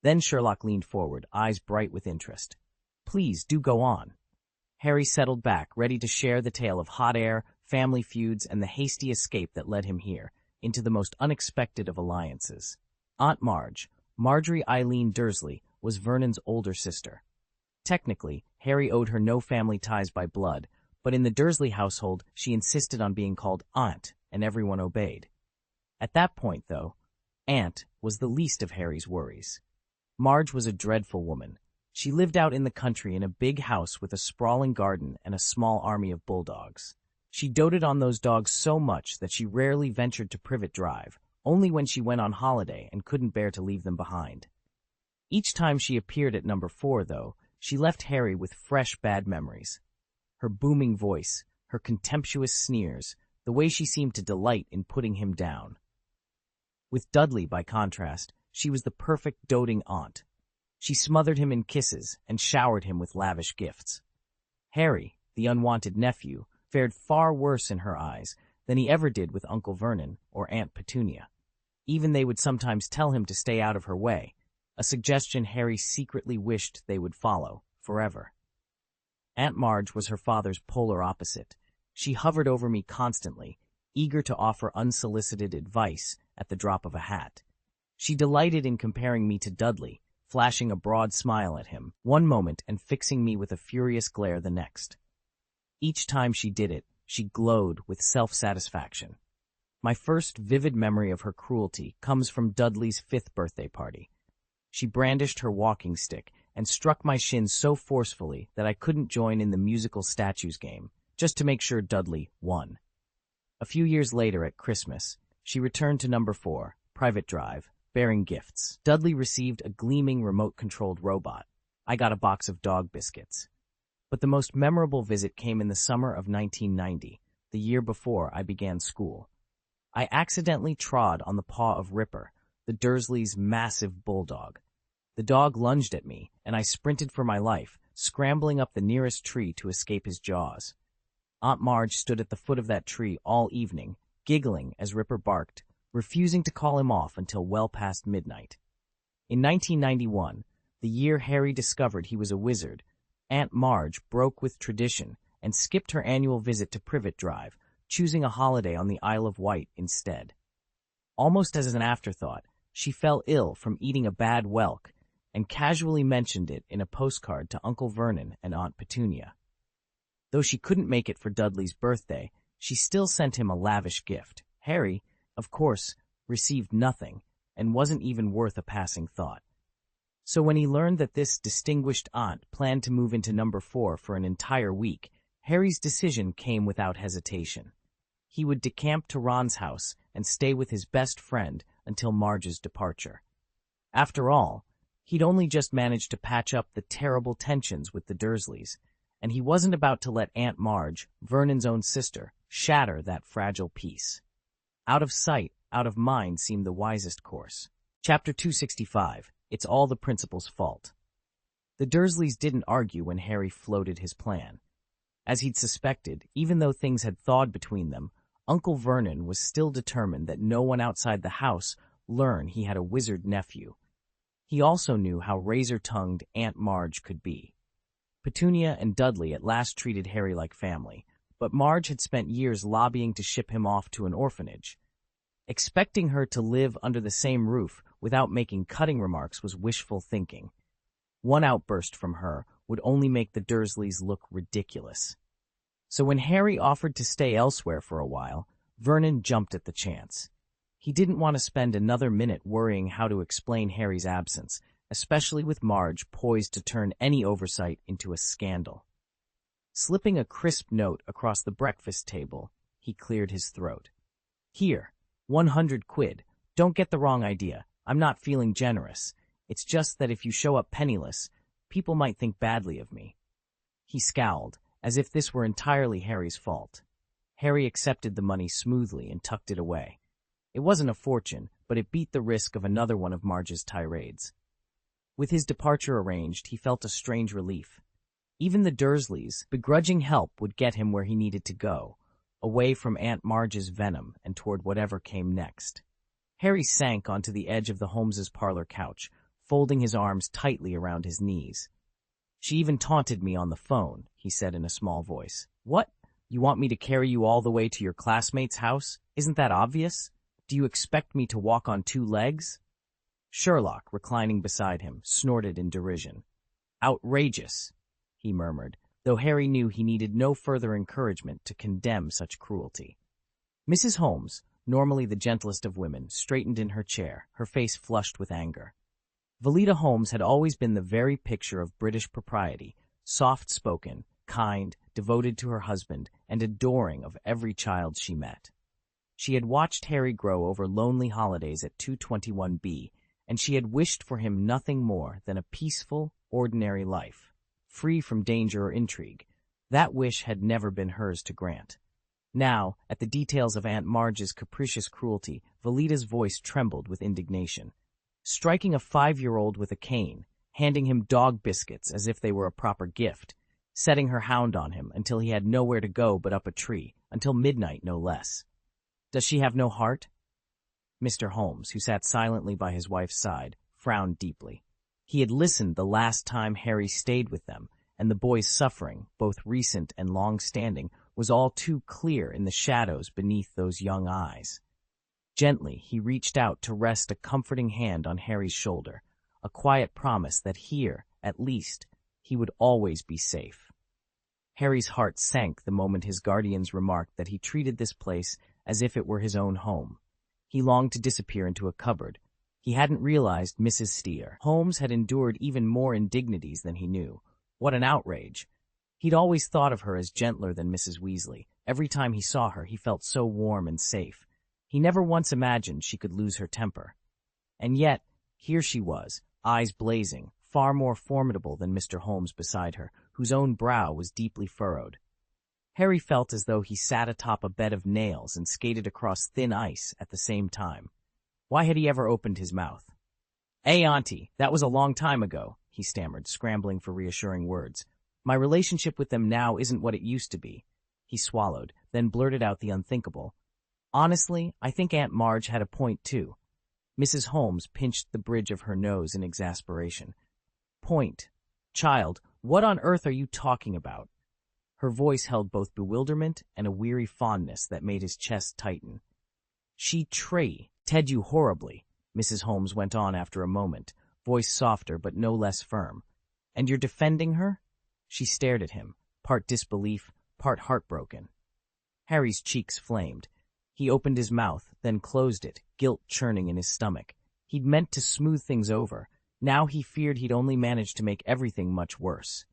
Then Sherlock leaned forward, eyes bright with interest. "Please, do go on." Harry settled back, ready to share the tale of hot air, family feuds, and the hasty escape that led him here, into the most unexpected of alliances. Aunt Marge, Marjorie Eileen Dursley, was Vernon's older sister. Technically, Harry owed her no family ties by blood, but in the Dursley household, she insisted on being called Aunt, and everyone obeyed. At that point, though, Aunt was the least of Harry's worries. Marge was a dreadful woman. She lived out in the country in a big house with a sprawling garden and a small army of bulldogs. She doted on those dogs so much that she rarely ventured to Privet Drive, only when she went on holiday and couldn't bear to leave them behind. Each time she appeared at number 4, though, she left Harry with fresh bad memories. Her booming voice, her contemptuous sneers, the way she seemed to delight in putting him down. With Dudley, by contrast, she was the perfect doting aunt. She smothered him in kisses and showered him with lavish gifts. Harry, the unwanted nephew, fared far worse in her eyes than he ever did with Uncle Vernon or Aunt Petunia. Even they would sometimes tell him to stay out of her way, a suggestion Harry secretly wished they would follow forever. Aunt Marge was her father's polar opposite. She hovered over me constantly, eager to offer unsolicited advice at the drop of a hat. She delighted in comparing me to Dudley, flashing a broad smile at him one moment and fixing me with a furious glare the next. Each time she did it, she glowed with self-satisfaction. My first vivid memory of her cruelty comes from Dudley's 5th birthday party. She brandished her walking stick and struck my shins so forcefully that I couldn't join in the musical statues game, just to make sure Dudley won. A few years later at Christmas, she returned to number 4, Private Drive, bearing gifts. Dudley received a gleaming remote-controlled robot. I got a box of dog biscuits. But the most memorable visit came in the summer of 1990, the year before I began school. I accidentally trod on the paw of Ripper, the Dursleys' massive bulldog. The dog lunged at me, and I sprinted for my life, scrambling up the nearest tree to escape his jaws. Aunt Marge stood at the foot of that tree all evening, giggling as Ripper barked, refusing to call him off until well past midnight. In 1991, the year Harry discovered he was a wizard, Aunt Marge broke with tradition and skipped her annual visit to Privet Drive, choosing a holiday on the Isle of Wight instead. Almost as an afterthought, she fell ill from eating a bad whelk and casually mentioned it in a postcard to Uncle Vernon and Aunt Petunia. Though she couldn't make it for Dudley's birthday, she still sent him a lavish gift. Harry, of course, received nothing and wasn't even worth a passing thought. So when he learned that this distinguished aunt planned to move into number 4 for an entire week, Harry's decision came without hesitation. He would decamp to Ron's house and stay with his best friend until Marge's departure. After all, he'd only just managed to patch up the terrible tensions with the Dursleys, and he wasn't about to let Aunt Marge, Vernon's own sister, shatter that fragile peace. Out of sight, out of mind seemed the wisest course. Chapter 265. It's all the principal's fault. The Dursleys didn't argue when Harry floated his plan. As he'd suspected, even though things had thawed between them, Uncle Vernon was still determined that no one outside the house learn he had a wizard nephew. He also knew how razor-tongued Aunt Marge could be. Petunia and Dudley at last treated Harry like family, but Marge had spent years lobbying to ship him off to an orphanage. Expecting her to live under the same roof without making cutting remarks was wishful thinking. One outburst from her would only make the Dursleys look ridiculous. So when Harry offered to stay elsewhere for a while, Vernon jumped at the chance. He didn't want to spend another minute worrying how to explain Harry's absence, especially with Marge poised to turn any oversight into a scandal. Slipping a crisp note across the breakfast table, he cleared his throat. "Here, 100 quid. Don't get the wrong idea. I'm not feeling generous. It's just that if you show up penniless, people might think badly of me." He scowled, as if this were entirely Harry's fault. Harry accepted the money smoothly and tucked it away. It wasn't a fortune, but it beat the risk of another one of Marge's tirades. With his departure arranged, he felt a strange relief. Even the Dursleys' begrudging help would get him where he needed to go, away from Aunt Marge's venom and toward whatever came next. Harry sank onto the edge of the Holmeses' parlor couch, folding his arms tightly around his knees. "She even taunted me on the phone," he said in a small voice. "What? You want me to carry you all the way to your classmate's house? Isn't that obvious? Do you expect me to walk on 2 legs? Sherlock, reclining beside him, snorted in derision. "Outrageous," he murmured, though Harry knew he needed no further encouragement to condemn such cruelty. Mrs. Holmes, normally the gentlest of women, straightened in her chair, her face flushed with anger. Valida Holmes had always been the very picture of British propriety, soft-spoken, kind, devoted to her husband, and adoring of every child she met. She had watched Harry grow over lonely holidays at 221B, and she had wished for him nothing more than a peaceful, ordinary life. free from danger or intrigue. That wish had never been hers to grant. Now, at the details of Aunt Marge's capricious cruelty, Valita's voice trembled with indignation. Striking a 5-year-old with a cane, handing him dog biscuits as if they were a proper gift, setting her hound on him until he had nowhere to go but up a tree, until midnight no less. Does she have no heart? Mr. Holmes, who sat silently by his wife's side, frowned deeply. He had listened the last time Harry stayed with them, and the boy's suffering, both recent and long-standing, was all too clear in the shadows beneath those young eyes. Gently, he reached out to rest a comforting hand on Harry's shoulder, a quiet promise that here, at least, he would always be safe. Harry's heart sank the moment his guardians remarked that he treated this place as if it were his own home. He longed to disappear into a cupboard. He hadn't realized Mrs. Steer. Holmes had endured even more indignities than he knew. What an outrage! He'd always thought of her as gentler than Mrs. Weasley. Every time he saw her, he felt so warm and safe. He never once imagined she could lose her temper. And yet, here she was, eyes blazing, far more formidable than Mr. Holmes beside her, whose own brow was deeply furrowed. Harry felt as though he sat atop a bed of nails and skated across thin ice at the same time. Why had he ever opened his mouth? Auntie, that was a long time ago," he stammered, scrambling for reassuring words. "My relationship with them now isn't what it used to be." He swallowed, then blurted out the unthinkable. "Honestly, I think Aunt Marge had a point, too." Mrs. Holmes pinched the bridge of her nose in exasperation. "Point? Child, what on earth are you talking about?" Her voice held both bewilderment and a weary fondness that made his chest tighten. "She treated you horribly," Mrs. Holmes went on after a moment, voice softer but no less firm. "And you're defending her?" She stared at him, part disbelief, part heartbroken. Harry's cheeks flamed. He opened his mouth, then closed it, guilt churning in his stomach. He'd meant to smooth things over. Now he feared he'd only managed to make everything much worse.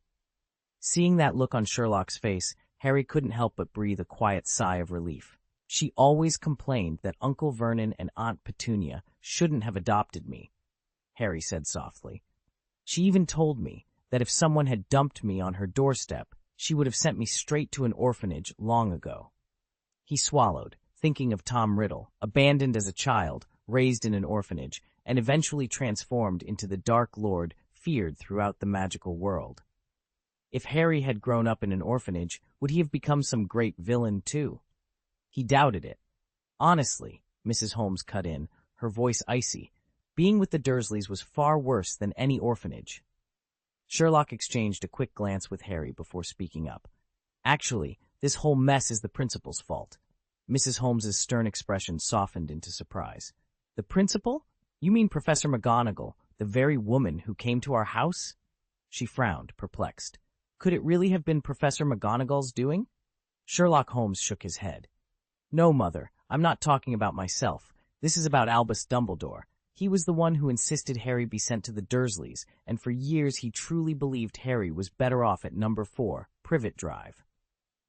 Seeing that look on Sherlock's face, Harry couldn't help but breathe a quiet sigh of relief. She always complained that Uncle Vernon and Aunt Petunia shouldn't have adopted me, Harry said softly. She even told me that if someone had dumped me on her doorstep, she would have sent me straight to an orphanage long ago. He swallowed, thinking of Tom Riddle, abandoned as a child, raised in an orphanage, and eventually transformed into the Dark Lord feared throughout the magical world. If Harry had grown up in an orphanage, would he have become some great villain, too? He doubted it. Honestly, Mrs. Holmes cut in, her voice icy, being with the Dursleys was far worse than any orphanage. Sherlock exchanged a quick glance with Harry before speaking up. Actually, this whole mess is the principal's fault. Mrs. Holmes's stern expression softened into surprise. The principal? You mean Professor McGonagall, the very woman who came to our house? She frowned, perplexed. Could it really have been Professor McGonagall's doing? Sherlock Holmes shook his head. No, Mother, I'm not talking about myself. This is about Albus Dumbledore. He was the one who insisted Harry be sent to the Dursleys, and for years he truly believed Harry was better off at number 4, Privet Drive.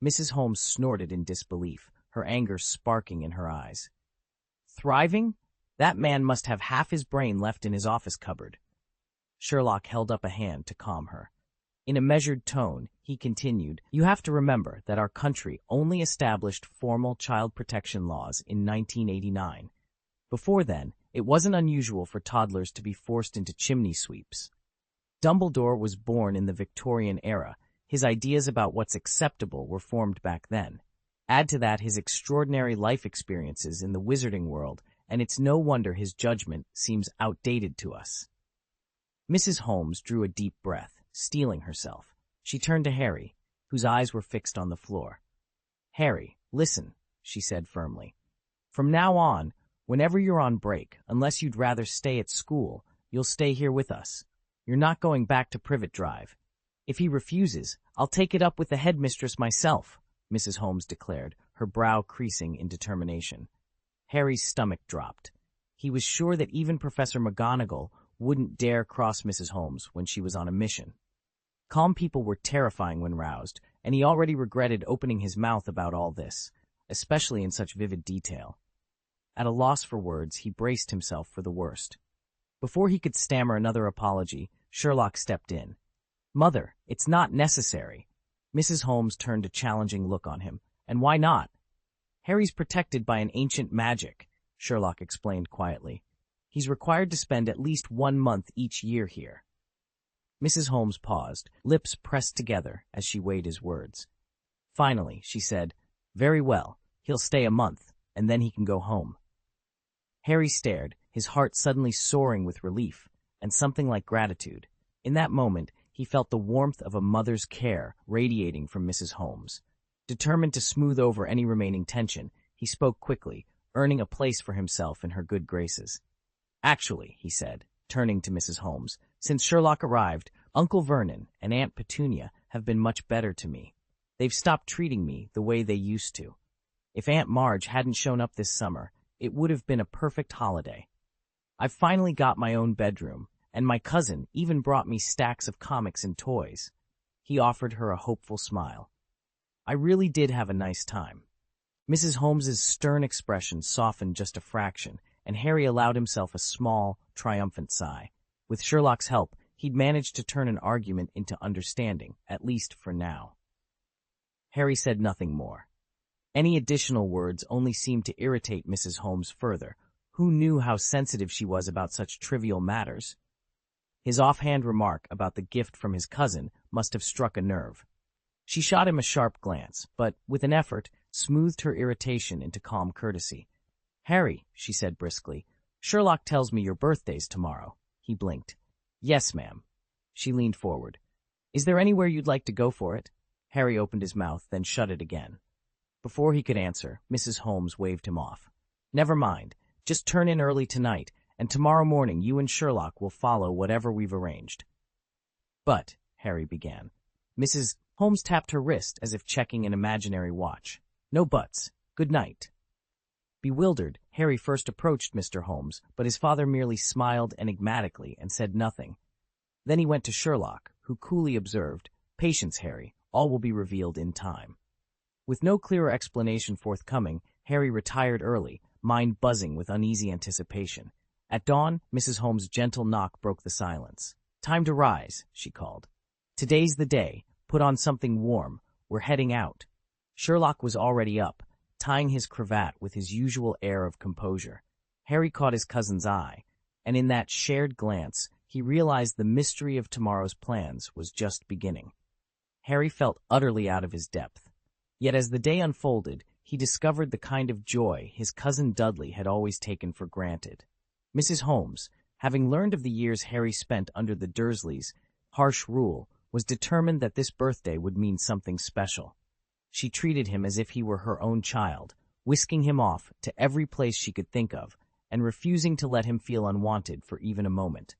Mrs. Holmes snorted in disbelief, her anger sparking in her eyes. Thriving? That man must have half his brain left in his office cupboard. Sherlock held up a hand to calm her. In a measured tone, he continued, You have to remember that our country only established formal child protection laws in 1989. Before then, it wasn't unusual for toddlers to be forced into chimney sweeps. Dumbledore was born in the Victorian era. His ideas about what's acceptable were formed back then. Add to that his extraordinary life experiences in the wizarding world, and it's no wonder his judgment seems outdated to us. Mrs. Holmes drew a deep breath, steeling herself. She turned to Harry, whose eyes were fixed on the floor. Harry, listen, she said firmly. From now on, whenever you're on break, unless you'd rather stay at school, you'll stay here with us. You're not going back to Privet Drive. If he refuses, I'll take it up with the headmistress myself, Mrs. Holmes declared, her brow creasing in determination. Harry's stomach dropped. He was sure that even Professor McGonagall wouldn't dare cross Mrs. Holmes when she was on a mission. Calm people were terrifying when roused, and he already regretted opening his mouth about all this, especially in such vivid detail. At a loss for words, he braced himself for the worst. Before he could stammer another apology, Sherlock stepped in. Mother, it's not necessary. Mrs. Holmes turned a challenging look on him. And why not? Harry's protected by an ancient magic, Sherlock explained quietly. He's required to spend at least 1 month each year here. Mrs. Holmes paused, lips pressed together as she weighed his words. Finally, she said, "Very well, he'll stay a month, and then he can go home." Harry stared, his heart suddenly soaring with relief and something like gratitude. In that moment, he felt the warmth of a mother's care radiating from Mrs. Holmes. Determined to smooth over any remaining tension, he spoke quickly, earning a place for himself in her good graces. "Actually," he said, turning to Mrs. Holmes, "since Sherlock arrived, Uncle Vernon and Aunt Petunia have been much better to me. They've stopped treating me the way they used to. If Aunt Marge hadn't shown up this summer, it would have been a perfect holiday. I've finally got my own bedroom, and my cousin even brought me stacks of comics and toys." He offered her a hopeful smile. "I really did have a nice time." Mrs. Holmes's stern expression softened just a fraction, and Harry allowed himself a small, triumphant sigh. With Sherlock's help, he'd managed to turn an argument into understanding, at least for now. Harry said nothing more. Any additional words only seemed to irritate Mrs. Holmes further. Who knew how sensitive she was about such trivial matters? His offhand remark about the gift from his cousin must have struck a nerve. She shot him a sharp glance, but, with an effort, smoothed her irritation into calm courtesy. "Harry," she said briskly, "Sherlock tells me your birthday's tomorrow." He blinked. "Yes, ma'am." She leaned forward. "Is there anywhere you'd like to go for it?" Harry opened his mouth, then shut it again. Before he could answer, Mrs. Holmes waved him off. "Never mind. Just turn in early tonight, and tomorrow morning you and Sherlock will follow whatever we've arranged." "But," Harry began. Mrs. Holmes tapped her wrist as if checking an imaginary watch. "No buts. Good night." Bewildered, Harry first approached Mr. Holmes, but his father merely smiled enigmatically and said nothing. Then he went to Sherlock, who coolly observed, "Patience, Harry. All will be revealed in time." With no clearer explanation forthcoming, Harry retired early, mind buzzing with uneasy anticipation. At dawn, Mrs. Holmes' gentle knock broke the silence. "Time to rise," she called. "Today's the day. Put on something warm. We're heading out." Sherlock was already up, tying his cravat with his usual air of composure. Harry caught his cousin's eye, and in that shared glance, he realized the mystery of tomorrow's plans was just beginning. Harry felt utterly out of his depth. Yet as the day unfolded, he discovered the kind of joy his cousin Dudley had always taken for granted. Mrs. Holmes, having learned of the years Harry spent under the Dursleys' harsh rule, was determined that this birthday would mean something special. She treated him as if he were her own child, whisking him off to every place she could think of, and refusing to let him feel unwanted for even a moment.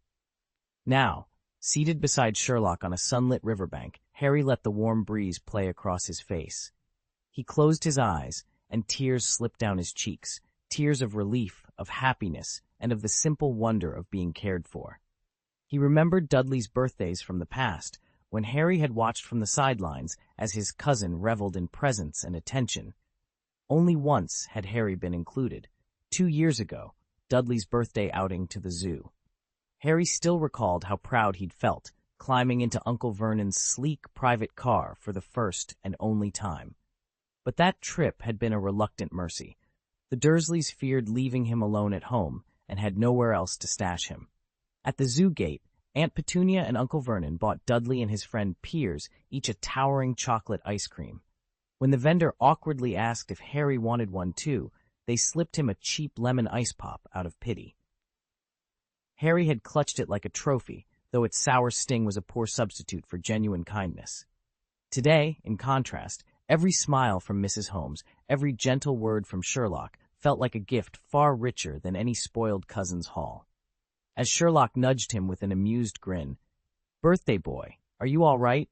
Now, seated beside Sherlock on a sunlit riverbank, Harry let the warm breeze play across his face. He closed his eyes, and tears slipped down his cheeks, tears of relief, of happiness, and of the simple wonder of being cared for. He remembered Dudley's birthdays from the past, when Harry had watched from the sidelines as his cousin reveled in presents and attention. Only once had Harry been included, 2 years ago, Dudley's birthday outing to the zoo. Harry still recalled how proud he'd felt, climbing into Uncle Vernon's sleek private car for the first and only time. But that trip had been a reluctant mercy. The Dursleys feared leaving him alone at home and had nowhere else to stash him. At the zoo gate, Aunt Petunia and Uncle Vernon bought Dudley and his friend Piers each a towering chocolate ice cream. When the vendor awkwardly asked if Harry wanted one too, they slipped him a cheap lemon ice pop out of pity. Harry had clutched it like a trophy, though its sour sting was a poor substitute for genuine kindness. Today, in contrast, every smile from Mrs. Holmes, every gentle word from Sherlock, felt like a gift far richer than any spoiled cousin's haul. As Sherlock nudged him with an amused grin, "Birthday boy, are you all right?"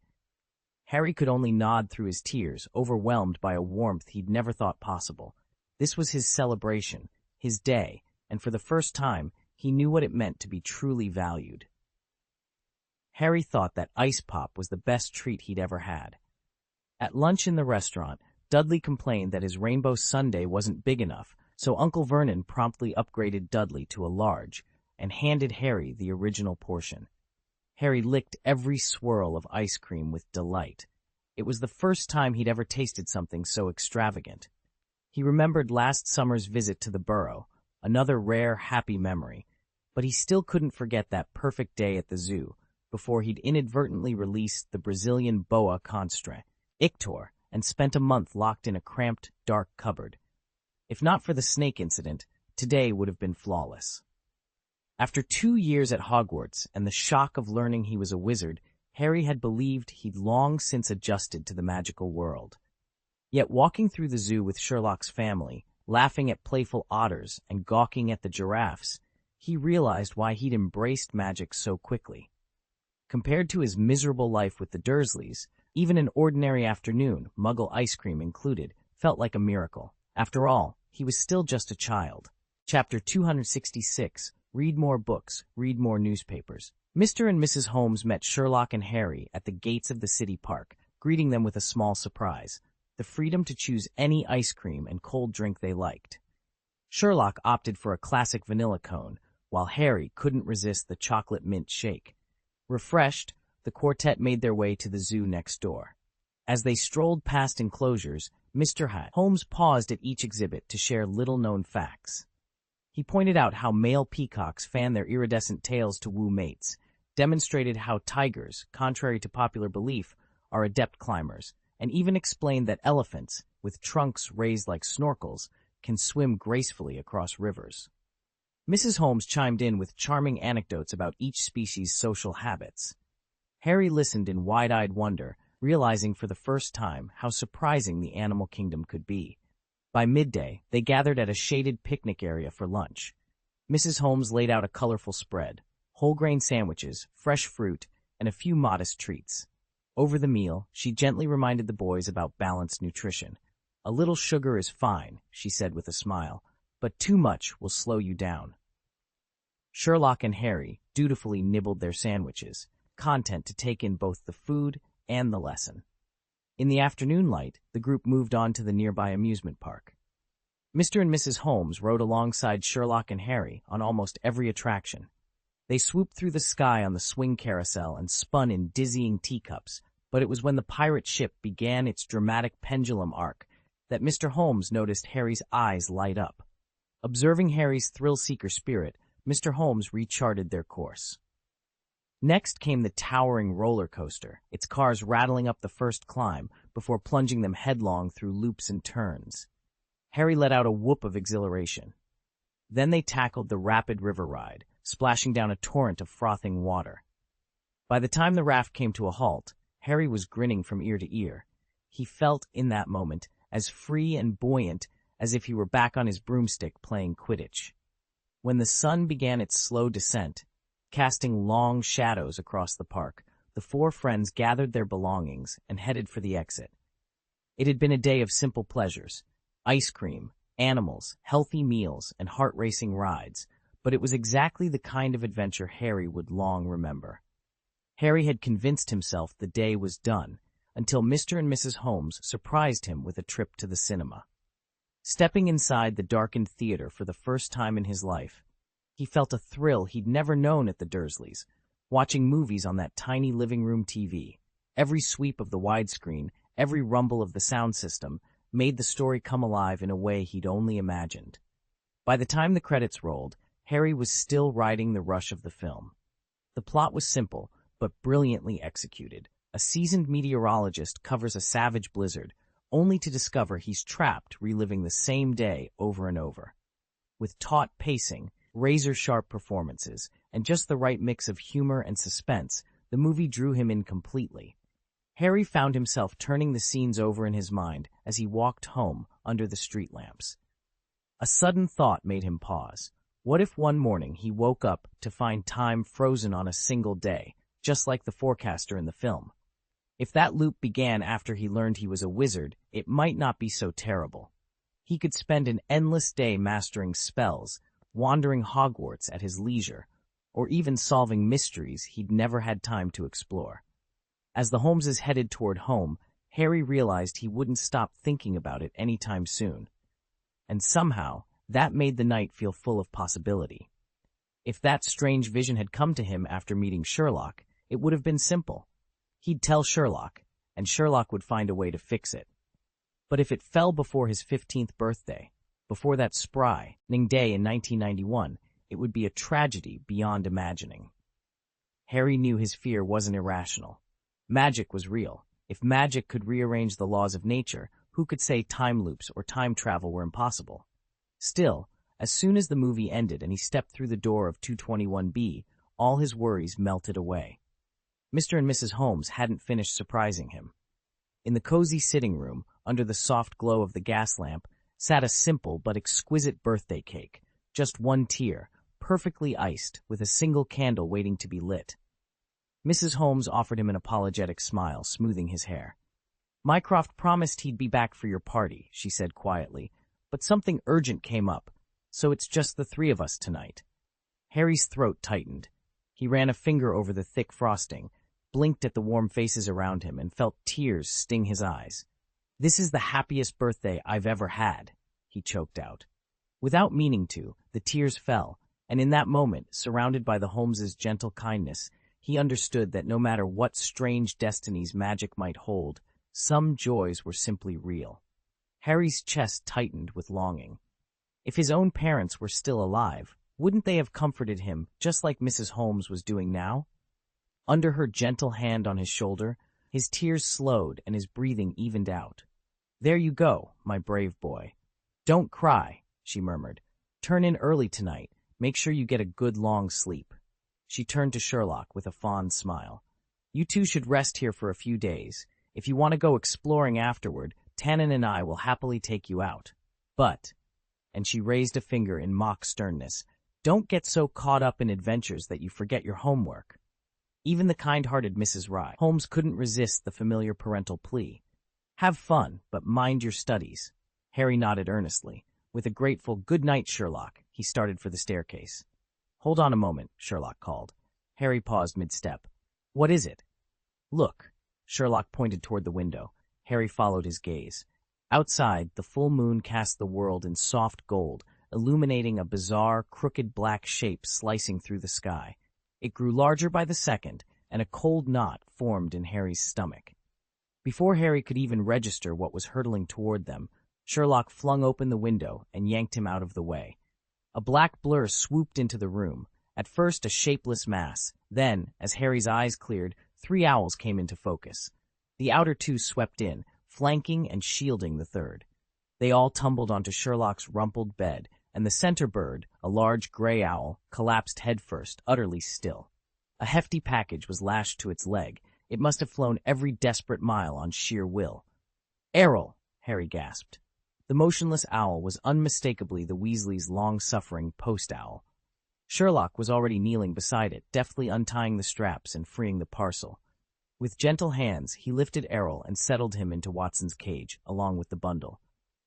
Harry could only nod through his tears, overwhelmed by a warmth he'd never thought possible. This was his celebration, his day, and for the first time, he knew what it meant to be truly valued. Harry thought that ice pop was the best treat he'd ever had. At lunch in the restaurant, Dudley complained that his rainbow sundae wasn't big enough, so Uncle Vernon promptly upgraded Dudley to a large and handed Harry the original portion. Harry licked every swirl of ice cream with delight. It was the first time he'd ever tasted something so extravagant. He remembered last summer's visit to the Burrow, another rare, happy memory, but he still couldn't forget that perfect day at the zoo before he'd inadvertently released the Brazilian boa constrictor, Ictor, and spent a month locked in a cramped, dark cupboard. If not for the snake incident, today would have been flawless. After 2 years at Hogwarts and the shock of learning he was a wizard, Harry had believed he'd long since adjusted to the magical world. Yet walking through the zoo with Sherlock's family, laughing at playful otters and gawking at the giraffes, he realized why he'd embraced magic so quickly. Compared to his miserable life with the Dursleys, even an ordinary afternoon, Muggle ice cream included, felt like a miracle. After all, he was still just a child. Chapter 266, Read More Books, Read More Newspapers. Mr. and Mrs. Holmes met Sherlock and Harry at the gates of the city park, greeting them with a small surprise: the freedom to choose any ice cream and cold drink they liked. Sherlock opted for a classic vanilla cone, while Harry couldn't resist the chocolate mint shake. Refreshed, the quartet made their way to the zoo next door. As they strolled past enclosures, Mr. Holmes paused at each exhibit to share little-known facts. He pointed out how male peacocks fan their iridescent tails to woo mates, demonstrated how tigers, contrary to popular belief, are adept climbers, and even explained that elephants, with trunks raised like snorkels, can swim gracefully across rivers. Mrs. Holmes chimed in with charming anecdotes about each species' social habits. Harry listened in wide-eyed wonder, realizing for the first time how surprising the animal kingdom could be. By midday, they gathered at a shaded picnic area for lunch. Mrs. Holmes laid out a colorful spread: whole-grain sandwiches, fresh fruit, and a few modest treats. Over the meal, she gently reminded the boys about balanced nutrition. "A little sugar is fine," she said with a smile, "but too much will slow you down." Sherlock and Harry dutifully nibbled their sandwiches, content to take in both the food and the lesson. In the afternoon light, the group moved on to the nearby amusement park. Mr. and Mrs. Holmes rode alongside Sherlock and Harry on almost every attraction. They swooped through the sky on the swing carousel and spun in dizzying teacups, but it was when the pirate ship began its dramatic pendulum arc that Mr. Holmes noticed Harry's eyes light up. Observing Harry's thrill-seeker spirit, Mr. Holmes recharted their course. Next came the towering roller coaster, its cars rattling up the first climb before plunging them headlong through loops and turns. Harry let out a whoop of exhilaration. Then they tackled the rapid river ride, splashing down a torrent of frothing water. By the time the raft came to a halt, Harry was grinning from ear to ear. He felt, in that moment, as free and buoyant as if he were back on his broomstick playing Quidditch. When the sun began its slow descent, casting long shadows across the park, the four friends gathered their belongings and headed for the exit. It had been a day of simple pleasures: ice cream, animals, healthy meals, and heart-racing rides, but it was exactly the kind of adventure Harry would long remember. Harry had convinced himself the day was done, until Mr. and Mrs. Holmes surprised him with a trip to the cinema. Stepping inside the darkened theater for the first time in his life, he felt a thrill he'd never known at the Dursleys, watching movies on that tiny living room TV. Every sweep of the widescreen, every rumble of the sound system, made the story come alive in a way he'd only imagined. By the time the credits rolled, Harry was still riding the rush of the film. The plot was simple, but brilliantly executed. A seasoned meteorologist covers a savage blizzard, only to discover he's trapped reliving the same day over and over. With taut pacing, razor-sharp performances, and just the right mix of humor and suspense, the movie drew him in completely. Harry found himself turning the scenes over in his mind as he walked home under the street lamps. A sudden thought made him pause. What if one morning he woke up to find time frozen on a single day, just like the forecaster in the film? If that loop began after he learned he was a wizard, it might not be so terrible. He could spend an endless day mastering spells, wandering Hogwarts at his leisure, or even solving mysteries he'd never had time to explore. As the Holmeses headed toward home, Harry realized he wouldn't stop thinking about it anytime soon. And somehow, that made the night feel full of possibility. If that strange vision had come to him after meeting Sherlock, It would have been simple. He'd tell Sherlock, and Sherlock would find a way to fix it. But if it fell before his 15th birthday, before that spry day in 1991, it would be a tragedy beyond imagining. Harry knew his fear wasn't irrational. Magic was real. If magic could rearrange the laws of nature, who could say time loops or time travel were impossible? Still, as soon as the movie ended and he stepped through the door of 221B, all his worries melted away. Mr. and Mrs. Holmes hadn't finished surprising him. In the cozy sitting room, under the soft glow of the gas lamp, sat a simple but exquisite birthday cake, just one tier, perfectly iced, with a single candle waiting to be lit. Mrs. Holmes offered him an apologetic smile, smoothing his hair. "Mycroft promised he'd be back for your party," she said quietly, "but something urgent came up, so it's just the three of us tonight." Harry's throat tightened. He ran a finger over the thick frosting, blinked at the warm faces around him, and felt tears sting his eyes. "This is the happiest birthday I've ever had," he choked out. Without meaning to, the tears fell, and in that moment, surrounded by the Holmeses' gentle kindness, he understood that no matter what strange destinies magic might hold, some joys were simply real. Harry's chest tightened with longing. If his own parents were still alive, wouldn't they have comforted him just like Mrs. Holmes was doing now? Under her gentle hand on his shoulder, his tears slowed and his breathing evened out. "There you go, my brave boy. Don't cry," she murmured. "Turn in early tonight. Make sure you get a good long sleep." She turned to Sherlock with a fond smile. "You two should rest here for a few days. If you want to go exploring afterward, Tannen and I will happily take you out. But," and she raised a finger in mock sternness, "don't get so caught up in adventures that you forget your homework." Even the kind-hearted Mrs. Holmes couldn't resist the familiar parental plea. "Have fun, but mind your studies." Harry nodded earnestly. With a grateful "Good night, Sherlock," he started for the staircase. "Hold on a moment," Sherlock called. Harry paused mid-step. "What is it?" "Look." Sherlock pointed toward the window. Harry followed his gaze. Outside, the full moon cast the world in soft gold, illuminating a bizarre, crooked black shape slicing through the sky. It grew larger by the second, and a cold knot formed in Harry's stomach. Before Harry could even register what was hurtling toward them, Sherlock flung open the window and yanked him out of the way. A black blur swooped into the room, at first a shapeless mass. Then, as Harry's eyes cleared, 3 owls came into focus. The outer 2 swept in, flanking and shielding the third. They all tumbled onto Sherlock's rumpled bed, and the center bird, a large gray owl, collapsed headfirst, utterly still. A hefty package was lashed to its leg. It must have flown every desperate mile on sheer will. "Errol!" Harry gasped. The motionless owl was unmistakably the Weasleys' long-suffering post-owl. Sherlock was already kneeling beside it, deftly untying the straps and freeing the parcel. With gentle hands, he lifted Errol and settled him into Watson's cage, along with the bundle.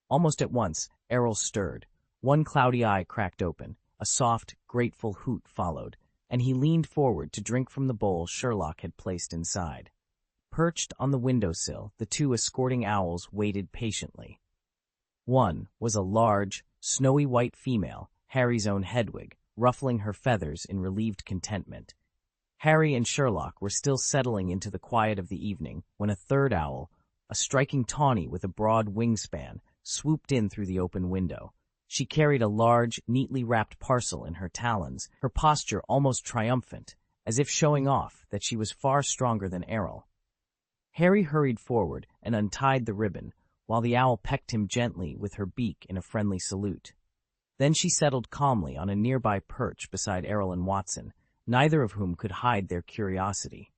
Almost at once, Errol stirred. One cloudy eye cracked open. A soft, grateful hoot followed, and he leaned forward to drink from the bowl Sherlock had placed inside. Perched on the windowsill, the 2 escorting owls waited patiently. One was a large, snowy white female, Harry's own Hedwig, ruffling her feathers in relieved contentment. Harry and Sherlock were still settling into the quiet of the evening when a third owl, a striking tawny with a broad wingspan, swooped in through the open window. She carried a large, neatly wrapped parcel in her talons, her posture almost triumphant, as if showing off that she was far stronger than Errol. Harry hurried forward and untied the ribbon, while the owl pecked him gently with her beak in a friendly salute. Then she settled calmly on a nearby perch beside Errol and Watson, neither of whom could hide their curiosity.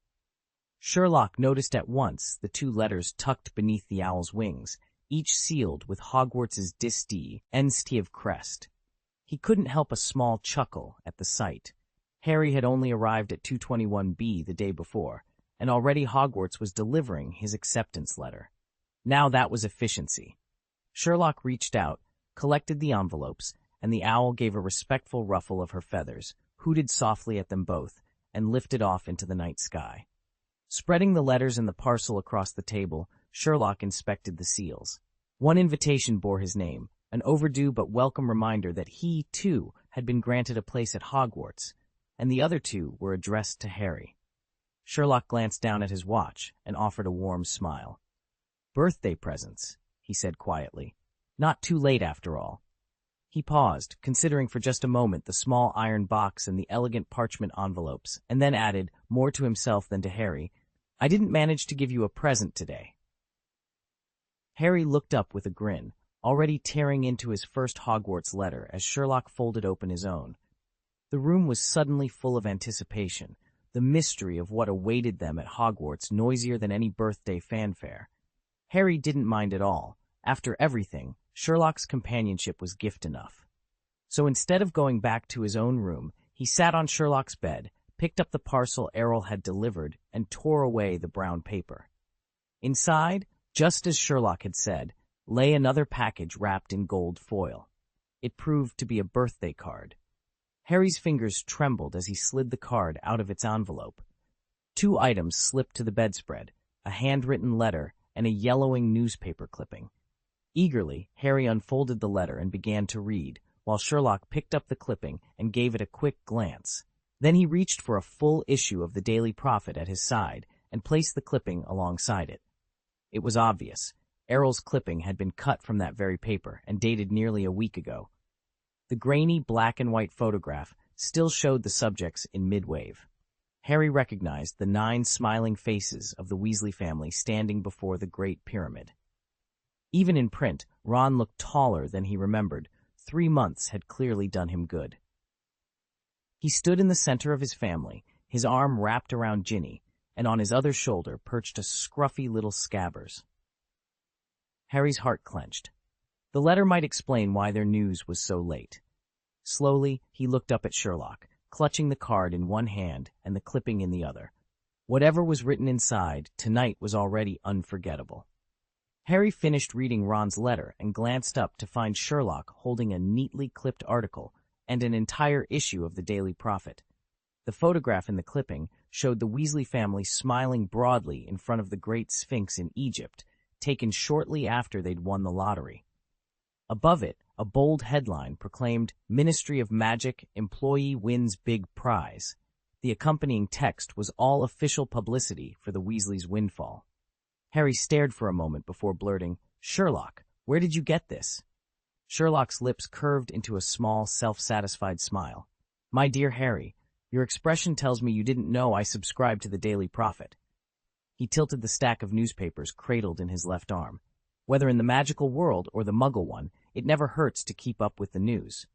Sherlock noticed at once the 2 letters tucked beneath the owl's wings, each sealed with Hogwarts' dis-D, Ensteve crest. He couldn't help a small chuckle at the sight. Harry had only arrived at 221B the day before, and already Hogwarts was delivering his acceptance letter. Now that was efficiency. Sherlock reached out, collected the envelopes, and the owl gave a respectful ruffle of her feathers, hooted softly at them both, and lifted off into the night sky. Spreading the letters and the parcel across the table, Sherlock inspected the seals. One invitation bore his name, an overdue but welcome reminder that he, too, had been granted a place at Hogwarts, and the other 2 were addressed to Harry. Sherlock glanced down at his watch and offered a warm smile. "Birthday presents," he said quietly. "Not too late after all." He paused, considering for just a moment the small iron box and the elegant parchment envelopes, and then added, more to himself than to Harry, "I didn't manage to give you a present today." Harry looked up with a grin, already tearing into his first Hogwarts letter as Sherlock folded open his own. The room was suddenly full of anticipation, the mystery of what awaited them at Hogwarts noisier than any birthday fanfare. Harry didn't mind at all. After everything, Sherlock's companionship was gift enough. So instead of going back to his own room, he sat on Sherlock's bed, picked up the parcel Errol had delivered, and tore away the brown paper. Inside, just as Sherlock had said, lay another package wrapped in gold foil. It proved to be a birthday card. Harry's fingers trembled as he slid the card out of its envelope. 2 items slipped to the bedspread, a handwritten letter and a yellowing newspaper clipping. Eagerly, Harry unfolded the letter and began to read, while Sherlock picked up the clipping and gave it a quick glance. Then he reached for a full issue of the Daily Prophet at his side and placed the clipping alongside it. It was obvious. Errol's clipping had been cut from that very paper and dated nearly a week ago. The grainy black-and-white photograph still showed the subjects in midwave. Harry recognized the 9 smiling faces of the Weasley family standing before the Great Pyramid. Even in print, Ron looked taller than he remembered. 3 months had clearly done him good. He stood in the center of his family, his arm wrapped around Ginny, and on his other shoulder perched a scruffy little Scabbers. Harry's heart clenched. The letter might explain why their news was so late. Slowly, he looked up at Sherlock, clutching the card in one hand and the clipping in the other. Whatever was written inside, tonight was already unforgettable. Harry finished reading Ron's letter and glanced up to find Sherlock holding a neatly clipped article and an entire issue of the Daily Prophet. The photograph in the clipping showed the Weasley family smiling broadly in front of the Great Sphinx in Egypt, taken shortly after they'd won the lottery. Above it, a bold headline proclaimed, "Ministry of Magic, Employee Wins Big Prize." The accompanying text was all official publicity for the Weasleys' windfall. Harry stared for a moment before blurting, "Sherlock, where did you get this?" Sherlock's lips curved into a small, self-satisfied smile. "My dear Harry, your expression tells me you didn't know I subscribed to the Daily Prophet." He tilted the stack of newspapers cradled in his left arm. Whether in the magical world or the Muggle one, it never hurts to keep up with the news.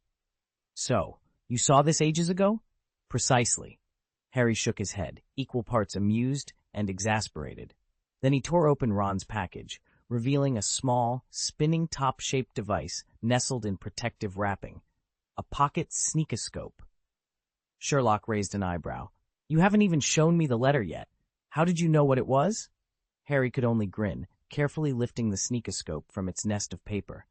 "So, you saw this ages ago?" "Precisely." Harry shook his head, equal parts amused and exasperated. Then he tore open Ron's package, revealing a small, spinning top-shaped device nestled in protective wrapping. A pocket sneakoscope. Sherlock raised an eyebrow. "You haven't even shown me the letter yet. How did you know what it was?" Harry could only grin, carefully lifting the sneakoscope from its nest of paper.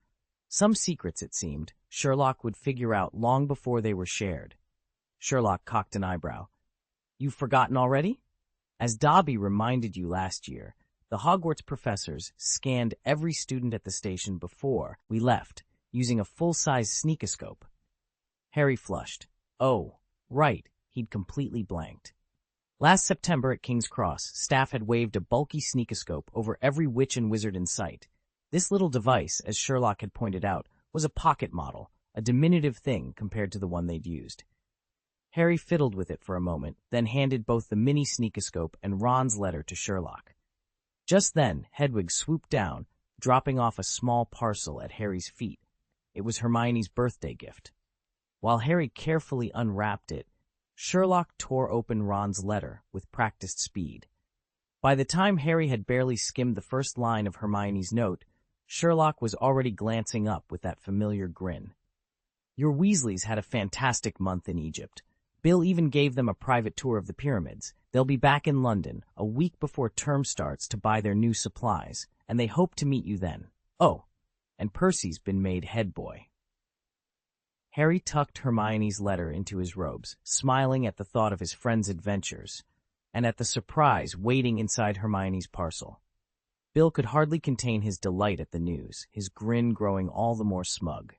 Some secrets, it seemed, Sherlock would figure out long before they were shared. Sherlock cocked an eyebrow. "You've forgotten already?" "As Dobby reminded you last year, the Hogwarts professors scanned every student at the station before we left, using a full-size sneakoscope." Harry flushed. Oh, right, he'd completely blanked. Last September at King's Cross, staff had waved a bulky sneakoscope over every witch and wizard in sight. This little device, as Sherlock had pointed out, was a pocket model, a diminutive thing compared to the one they'd used. Harry fiddled with it for a moment, then handed both the mini sneakoscope and Ron's letter to Sherlock. Just then, Hedwig swooped down, dropping off a small parcel at Harry's feet. It was Hermione's birthday gift. While Harry carefully unwrapped it, Sherlock tore open Ron's letter with practiced speed. By the time Harry had barely skimmed the first line of Hermione's note, Sherlock was already glancing up with that familiar grin. "Your Weasleys had a fantastic month in Egypt. Bill even gave them a private tour of the pyramids. They'll be back in London a week before term starts to buy their new supplies, and they hope to meet you then. Oh, and Percy's been made head boy." Harry tucked Hermione's letter into his robes, smiling at the thought of his friend's adventures, and at the surprise waiting inside Hermione's parcel. Bill could hardly contain his delight at the news, his grin growing all the more smug.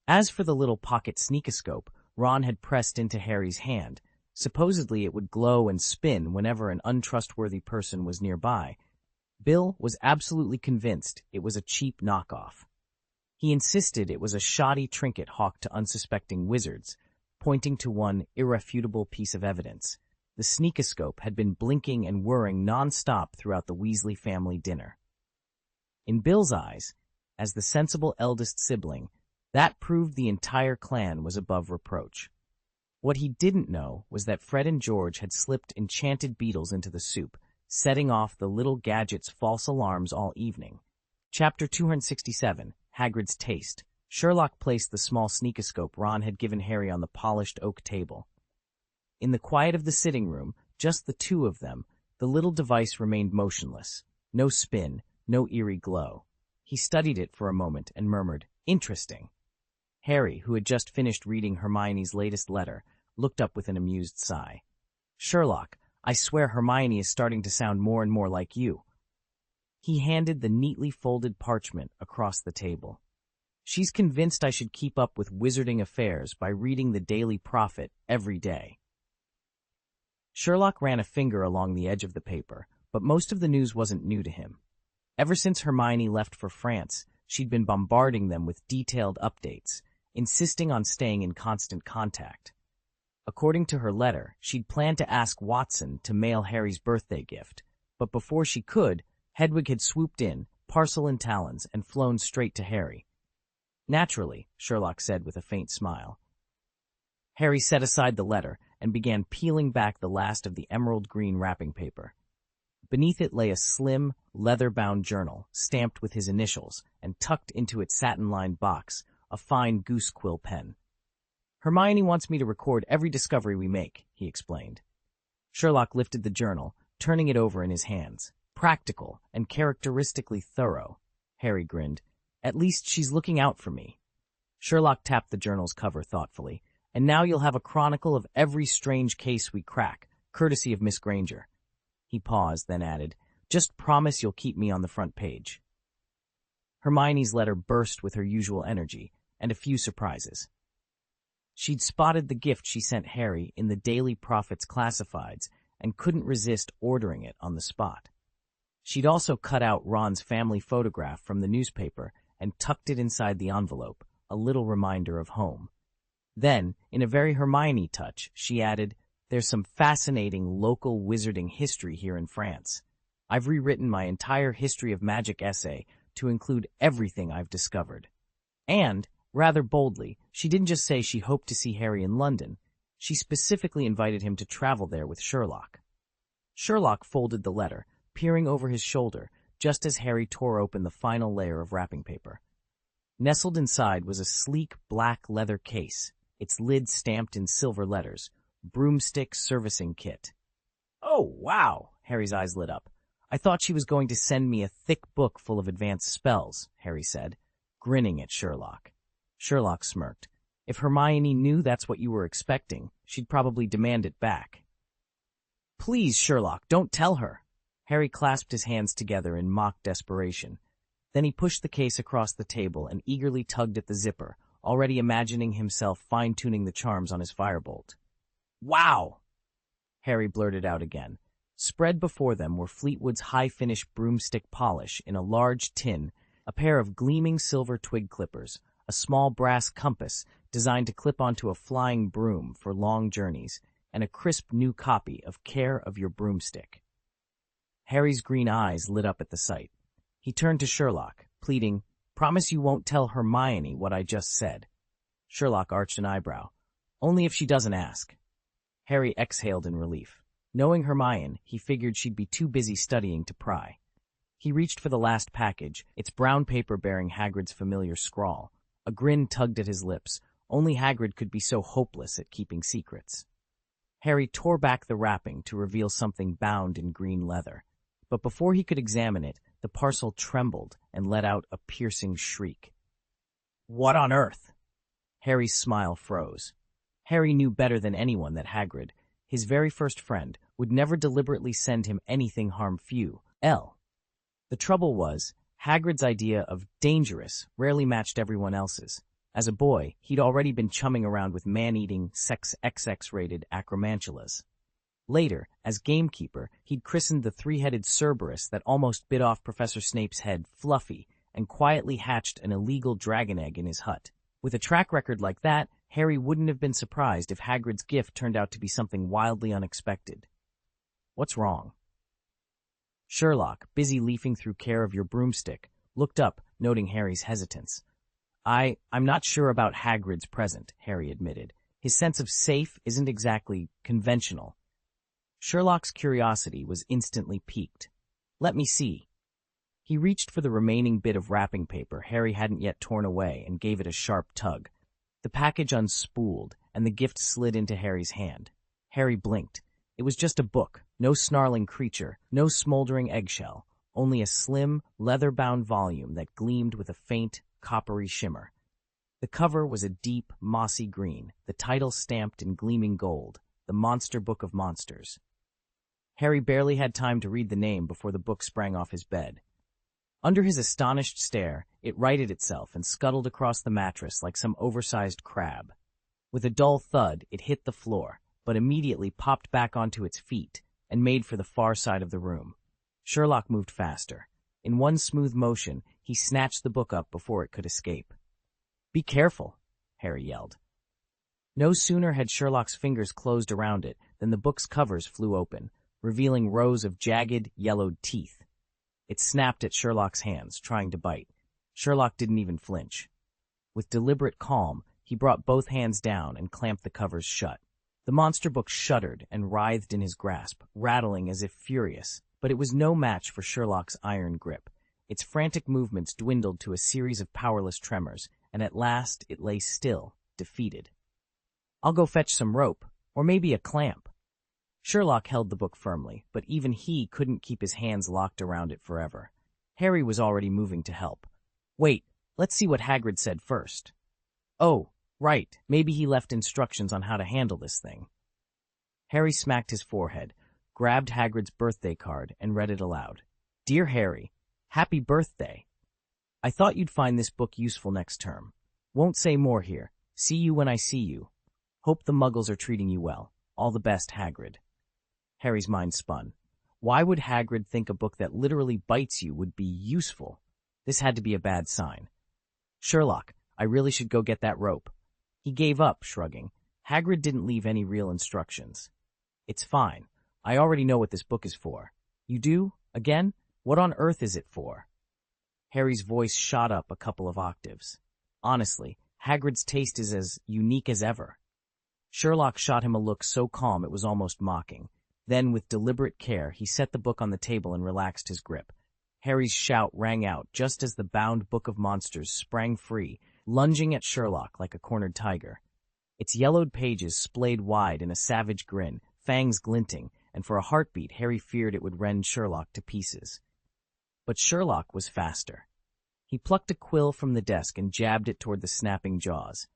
As for the little pocket sneakoscope Ron had pressed into Harry's hand, Supposedly it would glow and spin whenever an untrustworthy person was nearby. Bill was absolutely convinced it was a cheap knockoff. He insisted it was a shoddy trinket hawked to unsuspecting wizards, pointing to one irrefutable piece of evidence. The sneakoscope had been blinking and whirring non-stop throughout the Weasley family dinner. In Bill's eyes, as the sensible eldest sibling, that proved the entire clan was above reproach. What he didn't know was that Fred and George had slipped enchanted beetles into the soup, setting off the little gadget's false alarms all evening. Chapter 267, Hagrid's Taste. Sherlock placed the small sneakoscope Ron had given Harry on the polished oak table. In the quiet of the sitting room, just the two of them, the little device remained motionless. No spin, no eerie glow. He studied it for a moment and murmured, "Interesting." Harry, who had just finished reading Hermione's latest letter, looked up with an amused sigh. "Sherlock, I swear Hermione is starting to sound more and more like you." He handed the neatly folded parchment across the table. "She's convinced I should keep up with wizarding affairs by reading the Daily Prophet every day." Sherlock ran a finger along the edge of the paper, but most of the news wasn't new to him. Ever since Hermione left for France, she'd been bombarding them with detailed updates, insisting on staying in constant contact. According to her letter, she'd planned to ask Watson to mail Harry's birthday gift, but before she could, Hedwig had swooped in, parcel in talons, and flown straight to Harry. "Naturally," Sherlock said with a faint smile. Harry set aside the letter and began peeling back the last of the emerald-green wrapping paper. Beneath it lay a slim, leather-bound journal, stamped with his initials, and tucked into its satin-lined box, a fine goose-quill pen. "Hermione wants me to record every discovery we make," he explained. Sherlock lifted the journal, turning it over in his hands. "Practical and characteristically thorough." Harry grinned. "At least she's looking out for me." Sherlock tapped the journal's cover thoughtfully. "And now you'll have a chronicle of every strange case we crack, courtesy of Miss Granger." He paused, then added, "Just promise you'll keep me on the front page." Hermione's letter burst with her usual energy, and a few surprises. She'd spotted the gift she sent Harry in the Daily Prophet's classifieds and couldn't resist ordering it on the spot. She'd also cut out Ron's family photograph from the newspaper and tucked it inside the envelope, a little reminder of home. Then, in a very Hermione touch, she added, "There's some fascinating local wizarding history here in France. I've rewritten my entire history of magic essay to include everything I've discovered." And, rather boldly, she didn't just say she hoped to see Harry in London. She specifically invited him to travel there with Sherlock. Sherlock folded the letter, peering over his shoulder, just as Harry tore open the final layer of wrapping paper. Nestled inside was a sleek black leather case, its lid stamped in silver letters, "Broomstick Servicing Kit." "Oh, wow!" Harry's eyes lit up. "I thought she was going to send me a thick book full of advanced spells," Harry said, grinning at Sherlock. Sherlock smirked. "If Hermione knew that's what you were expecting, she'd probably demand it back." "Please, Sherlock, don't tell her." Harry clasped his hands together in mock desperation. Then he pushed the case across the table and eagerly tugged at the zipper, already imagining himself fine-tuning the charms on his firebolt. "Wow!" Harry blurted out again. Spread before them were Fleetwood's high-finish broomstick polish in a large tin, a pair of gleaming silver twig clippers, a small brass compass designed to clip onto a flying broom for long journeys, and a crisp new copy of Care of Your Broomstick. Harry's green eyes lit up at the sight. He turned to Sherlock, pleading, "Promise you won't tell Hermione what I just said." Sherlock arched an eyebrow. "Only if she doesn't ask." Harry exhaled in relief. Knowing Hermione, he figured she'd be too busy studying to pry. He reached for the last package, its brown paper bearing Hagrid's familiar scrawl. A grin tugged at his lips. Only Hagrid could be so hopeless at keeping secrets. Harry tore back the wrapping to reveal something bound in green leather. But before he could examine it, the parcel trembled and let out a piercing shriek. "What on earth?" Harry's smile froze. Harry knew better than anyone that Hagrid, his very first friend, would never deliberately send him anything harmful. The trouble was, Hagrid's idea of dangerous rarely matched everyone else's. As a boy, he'd already been chumming around with man-eating, sex XX-rated acromantulas. Later, as gamekeeper, he'd christened the three-headed Cerberus that almost bit off Professor Snape's head Fluffy and quietly hatched an illegal dragon egg in his hut. With a track record like that, Harry wouldn't have been surprised if Hagrid's gift turned out to be something wildly unexpected. What's wrong? Sherlock, busy leafing through Care of Your Broomstick, looked up, noting Harry's hesitance. I'm not sure about Hagrid's present, Harry admitted. His sense of safe isn't exactly conventional. Sherlock's curiosity was instantly piqued. Let me see. He reached for the remaining bit of wrapping paper Harry hadn't yet torn away and gave it a sharp tug. The package unspooled, and the gift slid into Harry's hand. Harry blinked. It was just a book, no snarling creature, no smoldering eggshell, only a slim, leather-bound volume that gleamed with a faint, coppery shimmer. The cover was a deep, mossy green, the title stamped in gleaming gold, The Monster Book of Monsters. Harry barely had time to read the name before the book sprang off his bed. Under his astonished stare, it righted itself and scuttled across the mattress like some oversized crab. With a dull thud, it hit the floor, but immediately popped back onto its feet and made for the far side of the room. Sherlock moved faster. In one smooth motion, he snatched the book up before it could escape. "Be careful," Harry yelled. No sooner had Sherlock's fingers closed around it than the book's covers flew open, revealing rows of jagged, yellowed teeth. It snapped at Sherlock's hands, trying to bite. Sherlock didn't even flinch. With deliberate calm, he brought both hands down and clamped the covers shut. The monster book shuddered and writhed in his grasp, rattling as if furious, but it was no match for Sherlock's iron grip. Its frantic movements dwindled to a series of powerless tremors, and at last it lay still, defeated. "I'll go fetch some rope, or maybe a clamp." Sherlock held the book firmly, but even he couldn't keep his hands locked around it forever. Harry was already moving to help. "Wait, let's see what Hagrid said first." "Oh, right, maybe he left instructions on how to handle this thing." Harry smacked his forehead, grabbed Hagrid's birthday card, and read it aloud. "Dear Harry, happy birthday. I thought you'd find this book useful next term. Won't say more here. See you when I see you. Hope the Muggles are treating you well. All the best, Hagrid." Harry's mind spun. Why would Hagrid think a book that literally bites you would be useful? This had to be a bad sign. "Sherlock, I really should go get that rope." He gave up, shrugging. Hagrid didn't leave any real instructions. "It's fine. I already know what this book is for." "You do? Again? What on earth is it for?" Harry's voice shot up a couple of octaves. "Honestly, Hagrid's taste is as unique as ever." Sherlock shot him a look so calm it was almost mocking. Then, with deliberate care, he set the book on the table and relaxed his grip. Harry's shout rang out just as the bound Book of Monsters sprang free, lunging at Sherlock like a cornered tiger. Its yellowed pages splayed wide in a savage grin, fangs glinting, and for a heartbeat Harry feared it would rend Sherlock to pieces. But Sherlock was faster. He plucked a quill from the desk and jabbed it toward the snapping jaws.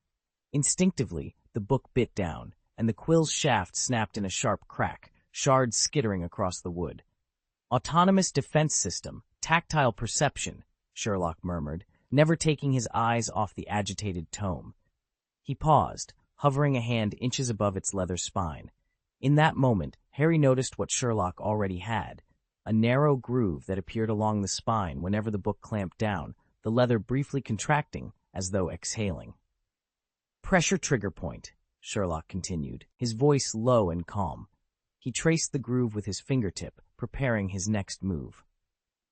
Instinctively, the book bit down, and the quill's shaft snapped in a sharp crack, shards skittering across the wood. "Autonomous defense system, tactile perception," Sherlock murmured, never taking his eyes off the agitated tome. He paused, hovering a hand inches above its leather spine. In that moment, Harry noticed what Sherlock already had, a narrow groove that appeared along the spine whenever the book clamped down, the leather briefly contracting as though exhaling. "Pressure trigger point," Sherlock continued, his voice low and calm. He traced the groove with his fingertip, preparing his next move.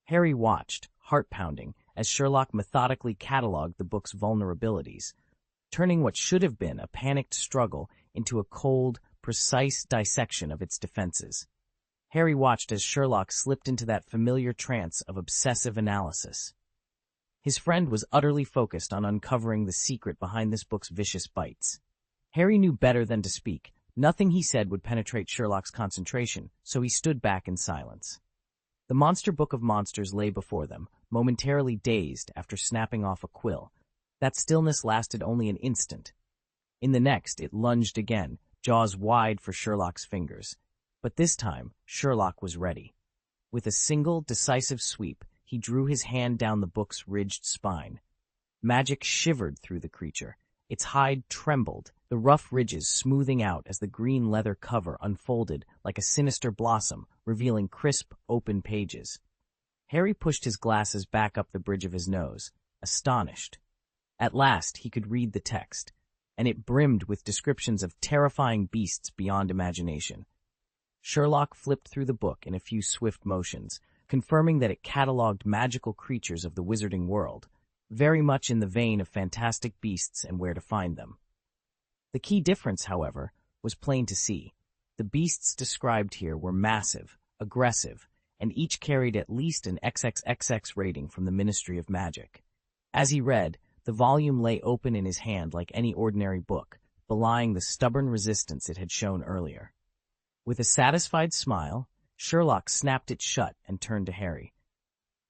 Harry watched, heart-pounding, as Sherlock methodically catalogued the book's vulnerabilities, turning what should have been a panicked struggle into a cold, precise dissection of its defenses. Harry watched as Sherlock slipped into that familiar trance of obsessive analysis. His friend was utterly focused on uncovering the secret behind this book's vicious bites. Harry knew better than to speak. Nothing he said would penetrate Sherlock's concentration, so he stood back in silence. The Monster Book of Monsters lay before them, momentarily dazed after snapping off a quill. That stillness lasted only an instant. In the next, it lunged again, jaws wide for Sherlock's fingers. But this time, Sherlock was ready. With a single, decisive sweep, he drew his hand down the book's ridged spine. Magic shivered through the creature. Its hide trembled, the rough ridges smoothing out as the green leather cover unfolded like a sinister blossom, revealing crisp, open pages. Harry pushed his glasses back up the bridge of his nose, astonished. At last he could read the text, and it brimmed with descriptions of terrifying beasts beyond imagination. Sherlock flipped through the book in a few swift motions, confirming that it catalogued magical creatures of the wizarding world, very much in the vein of fantastic beasts and where to find them. The key difference, however, was plain to see. The beasts described here were massive, aggressive, and each carried at least an XXXX rating from the Ministry of Magic. As he read, the volume lay open in his hand like any ordinary book, belying the stubborn resistance it had shown earlier. With a satisfied smile, Sherlock snapped it shut and turned to Harry.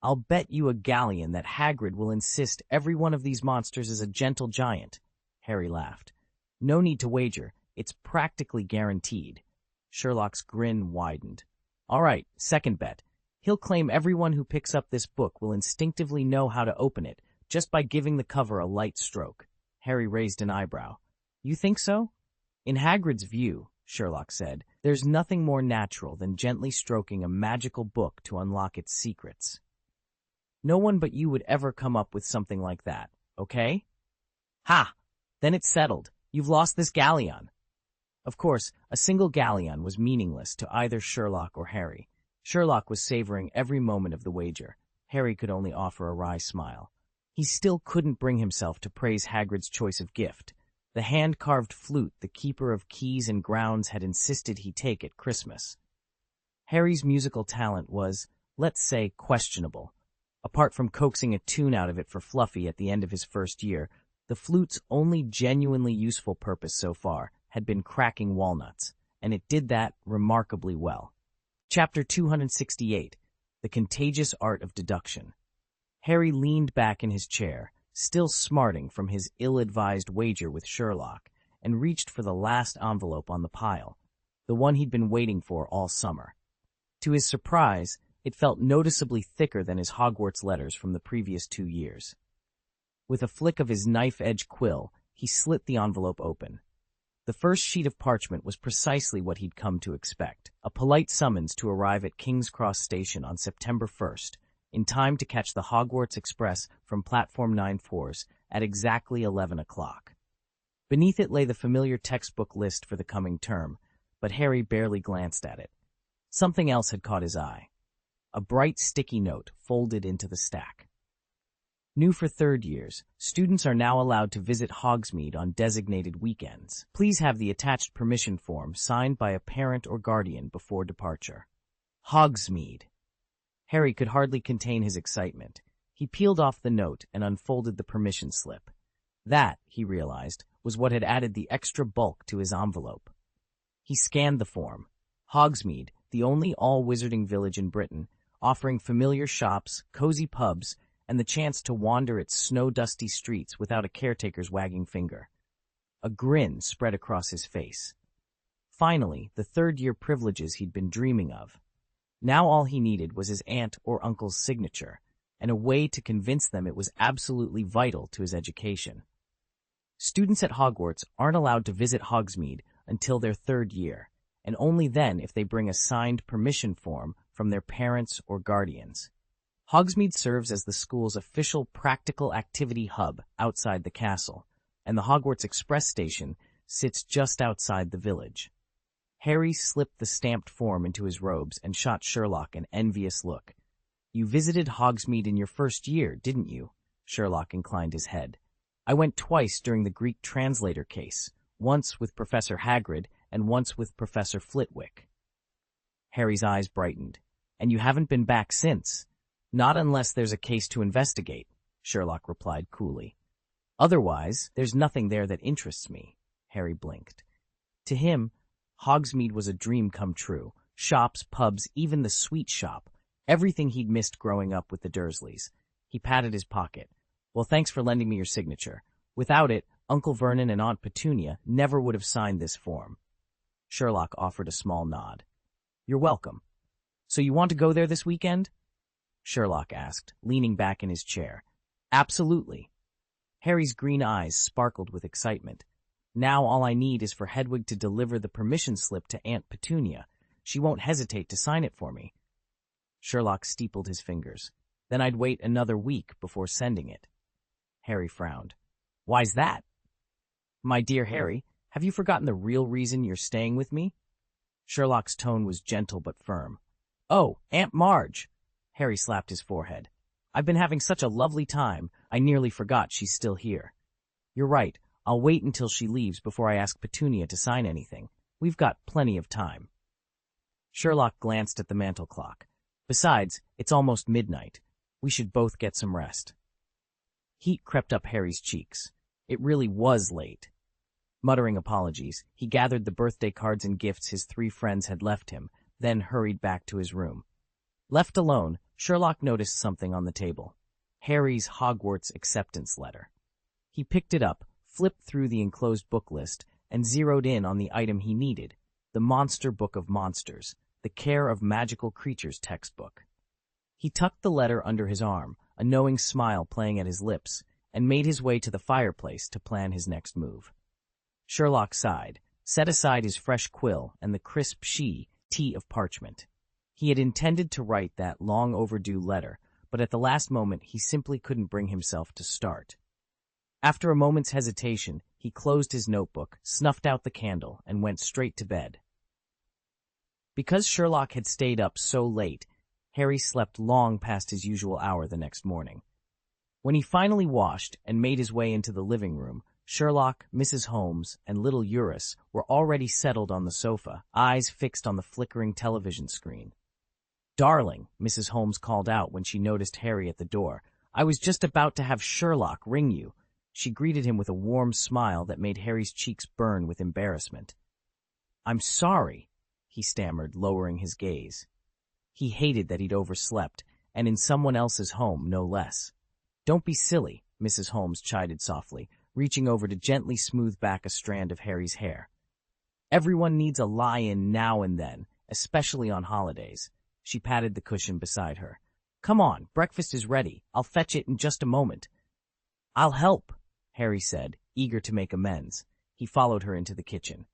"I'll bet you a galleon that Hagrid will insist every one of these monsters is a gentle giant." Harry laughed. "No need to wager. It's practically guaranteed." Sherlock's grin widened. "All right, second bet. He'll claim everyone who picks up this book will instinctively know how to open it, just by giving the cover a light stroke." Harry raised an eyebrow. "You think so?" "In Hagrid's view," Sherlock said, "there's nothing more natural than gently stroking a magical book to unlock its secrets. No one but you would ever come up with something like that, okay?" "Ha! Then it's settled. You've lost this galleon." Of course, a single galleon was meaningless to either Sherlock or Harry. Sherlock was savoring every moment of the wager. Harry could only offer a wry smile. He still couldn't bring himself to praise Hagrid's choice of gift, the hand-carved flute the keeper of keys and grounds had insisted he take at Christmas. Harry's musical talent was, let's say, questionable. Apart from coaxing a tune out of it for Fluffy at the end of his first year, the flute's only genuinely useful purpose so far had been cracking walnuts, and it did that remarkably well. Chapter 268, The Contagious Art of Deduction. Harry leaned back in his chair, still smarting from his ill-advised wager with Sherlock, and reached for the last envelope on the pile, the one he'd been waiting for all summer. To his surprise, it felt noticeably thicker than his Hogwarts letters from the previous 2 years. With a flick of his knife-edge quill, he slit the envelope open. The first sheet of parchment was precisely what he'd come to expect, a polite summons to arrive at King's Cross Station on September 1st, in time to catch the Hogwarts Express from Platform 9-4s at exactly 11 o'clock. Beneath it lay the familiar textbook list for the coming term, but Harry barely glanced at it. Something else had caught his eye. A bright sticky note folded into the stack. New for third years, students are now allowed to visit Hogsmeade on designated weekends. Please have the attached permission form signed by a parent or guardian before departure. Hogsmeade. Harry could hardly contain his excitement. He peeled off the note and unfolded the permission slip. That, he realized, was what had added the extra bulk to his envelope. He scanned the form. Hogsmeade, the only all-wizarding village in Britain, offering familiar shops, cozy pubs, and the chance to wander its snow-dusty streets without a caretaker's wagging finger. A grin spread across his face. Finally, the third-year privileges he'd been dreaming of. Now all he needed was his aunt or uncle's signature, and a way to convince them it was absolutely vital to his education. Students at Hogwarts aren't allowed to visit Hogsmeade until their third year, and only then if they bring a signed permission form from their parents or guardians. Hogsmeade serves as the school's official practical activity hub outside the castle, and the Hogwarts Express station sits just outside the village. Harry slipped the stamped form into his robes and shot Sherlock an envious look. "You visited Hogsmeade in your first year, didn't you?" Sherlock inclined his head. "I went twice during the Greek translator case, once with Professor Hagrid and once with Professor Flitwick." Harry's eyes brightened. "And you haven't been back since?" "Not unless there's a case to investigate," Sherlock replied coolly. "Otherwise, there's nothing there that interests me." Harry blinked. To him, Hogsmeade was a dream come true. Shops, pubs, even the sweet shop. Everything he'd missed growing up with the Dursleys. He patted his pocket. "Well, thanks for lending me your signature. Without it, Uncle Vernon and Aunt Petunia never would have signed this form." Sherlock offered a small nod. "You're welcome. So you want to go there this weekend?" Sherlock asked, leaning back in his chair. "Absolutely." Harry's green eyes sparkled with excitement. Now all I need is for Hedwig to deliver the permission slip to Aunt Petunia. She won't hesitate to sign it for me. Sherlock steepled his fingers. Then I'd wait another week before sending it. Harry frowned. Why's that? My dear Harry, have you forgotten the real reason you're staying with me? Sherlock's tone was gentle but firm. Oh, Aunt Marge! Harry slapped his forehead. I've been having such a lovely time, I nearly forgot she's still here. You're right, I'll wait until she leaves before I ask Petunia to sign anything. We've got plenty of time. Sherlock glanced at the mantel clock. Besides, it's almost midnight. We should both get some rest. Heat crept up Harry's cheeks. It really was late. Muttering apologies, he gathered the birthday cards and gifts his 3 friends had left him, then hurried back to his room. Left alone, Sherlock noticed something on the table. Harry's Hogwarts acceptance letter. He picked it up, flipped through the enclosed book list, and zeroed in on the item he needed, the Monster Book of Monsters, the Care of Magical Creatures textbook. He tucked the letter under his arm, a knowing smile playing at his lips, and made his way to the fireplace to plan his next move. Sherlock sighed, set aside his fresh quill and the crisp sheet of parchment. He had intended to write that long-overdue letter, but at the last moment he simply couldn't bring himself to start. After a moment's hesitation, he closed his notebook, snuffed out the candle, and went straight to bed. Because Sherlock had stayed up so late, Harry slept long past his usual hour the next morning. When he finally washed and made his way into the living room, Sherlock, Mrs. Holmes, and little Eurus were already settled on the sofa, eyes fixed on the flickering television screen. "Darling," Mrs. Holmes called out when she noticed Harry at the door, "I was just about to have Sherlock ring you." She greeted him with a warm smile that made Harry's cheeks burn with embarrassment. "I'm sorry," he stammered, lowering his gaze. He hated that he'd overslept, and in someone else's home, no less. "Don't be silly," Mrs. Holmes chided softly, reaching over to gently smooth back a strand of Harry's hair. "Everyone needs a lie-in now and then, especially on holidays." She patted the cushion beside her. "Come on, breakfast is ready. I'll fetch it in just a moment." "I'll help," Harry said, eager to make amends. He followed her into the kitchen.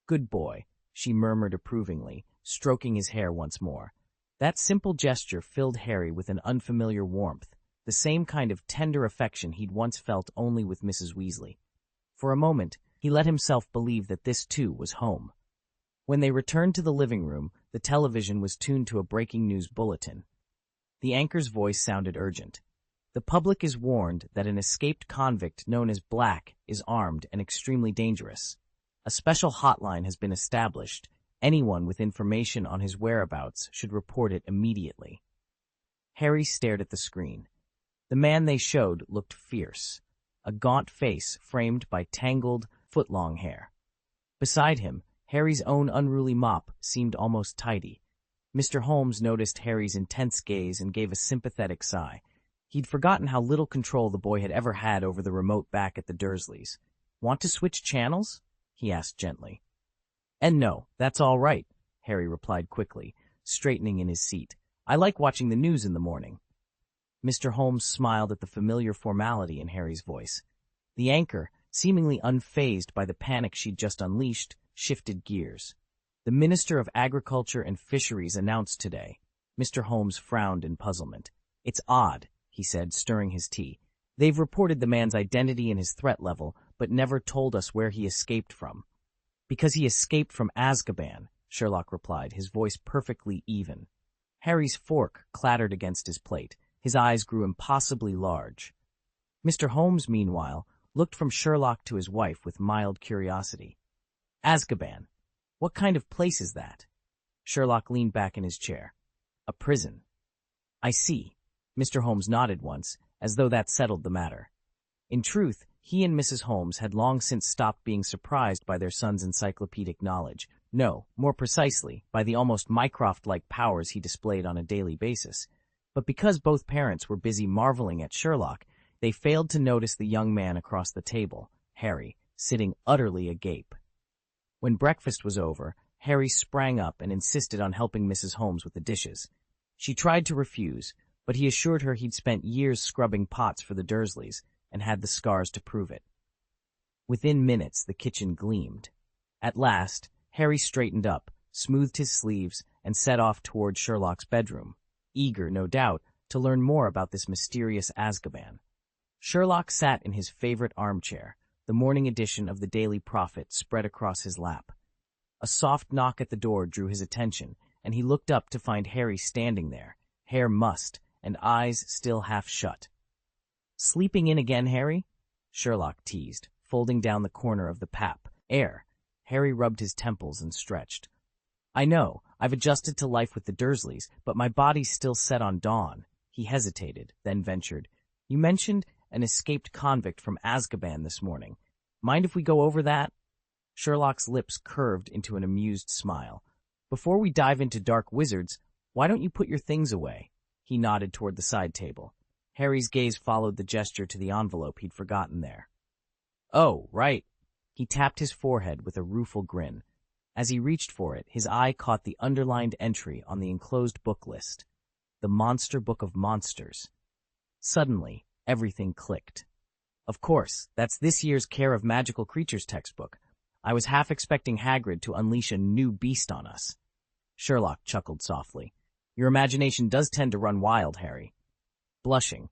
"Good boy," she murmured approvingly, stroking his hair once more. That simple gesture filled Harry with an unfamiliar warmth, the same kind of tender affection he'd once felt only with Mrs. Weasley. For a moment, he let himself believe that this too was home. When they returned to the living room, the television was tuned to a breaking news bulletin. The anchor's voice sounded urgent. "The public is warned that an escaped convict known as Black is armed and extremely dangerous. A special hotline has been established. Anyone with information on his whereabouts should report it immediately." Harry stared at the screen. The man they showed looked fierce, a gaunt face framed by tangled, foot-long hair. Beside him, Harry's own unruly mop seemed almost tidy. Mr. Holmes noticed Harry's intense gaze and gave a sympathetic sigh. He'd forgotten how little control the boy had ever had over the remote back at the Dursleys. "Want to switch channels?" he asked gently. "And no, that's all right," Harry replied quickly, straightening in his seat. "I like watching the news in the morning." Mr. Holmes smiled at the familiar formality in Harry's voice. The anchor, seemingly unfazed by the panic she'd just unleashed, shifted gears. "The Minister of Agriculture and Fisheries announced today." Mr. Holmes frowned in puzzlement. "It's odd," he said, stirring his tea. "They've reported the man's identity and his threat level, but never told us where he escaped from." "Because he escaped from Azkaban," Sherlock replied, his voice perfectly even. Harry's fork clattered against his plate. His eyes grew impossibly large. Mr. Holmes, meanwhile, looked from Sherlock to his wife with mild curiosity. "Azkaban? What kind of place is that?" Sherlock leaned back in his chair. "A prison." "I see." Mr. Holmes nodded once, as though that settled the matter. In truth, he and Mrs. Holmes had long since stopped being surprised by their son's encyclopedic knowledge. No, more precisely, by the almost Mycroft-like powers he displayed on a daily basis. But because both parents were busy marveling at Sherlock, they failed to notice the young man across the table, Harry, sitting utterly agape. When breakfast was over, Harry sprang up and insisted on helping Mrs. Holmes with the dishes. She tried to refuse, but he assured her he'd spent years scrubbing pots for the Dursleys, and had the scars to prove it. Within minutes, the kitchen gleamed. At last, Harry straightened up, smoothed his sleeves, and set off toward Sherlock's bedroom, eager, no doubt, to learn more about this mysterious Azkaban. Sherlock sat in his favorite armchair, the morning edition of the Daily Prophet spread across his lap. A soft knock at the door drew his attention, and he looked up to find Harry standing there, hair mussed and eyes still half shut. "Sleeping in again, Harry?" Sherlock teased, folding down the corner of the pap. "Air." Harry rubbed his temples and stretched. "I know, I've adjusted to life with the Dursleys, but my body's still set on dawn." He hesitated, then ventured, "You mentioned an escaped convict from Azkaban this morning. Mind if we go over that?" Sherlock's lips curved into an amused smile. "Before we dive into dark wizards, why don't you put your things away?" He nodded toward the side table. Harry's gaze followed the gesture to the envelope he'd forgotten there. "Oh, right." He tapped his forehead with a rueful grin. As he reached for it, his eye caught the underlined entry on the enclosed book list. The Monster Book of Monsters. Suddenly, everything clicked. Of course, that's this year's Care of Magical Creatures textbook. I was half expecting Hagrid to unleash a new beast on us. Sherlock chuckled softly. "Your imagination does tend to run wild, Harry." Blushing,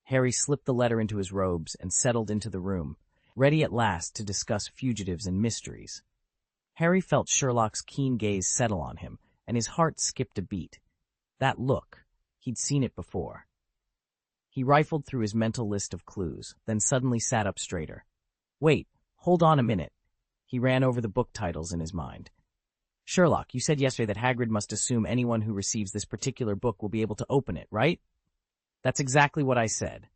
Harry slipped the letter into his robes and settled into the room, ready at last to discuss fugitives and mysteries. Harry felt Sherlock's keen gaze settle on him, and his heart skipped a beat. That look, he'd seen it before. He rifled through his mental list of clues, then suddenly sat up straighter. "Wait, hold on a minute." He ran over the book titles in his mind. "Sherlock, you said yesterday that Hagrid must assume anyone who receives this particular book will be able to open it, right?" "That's exactly what I said."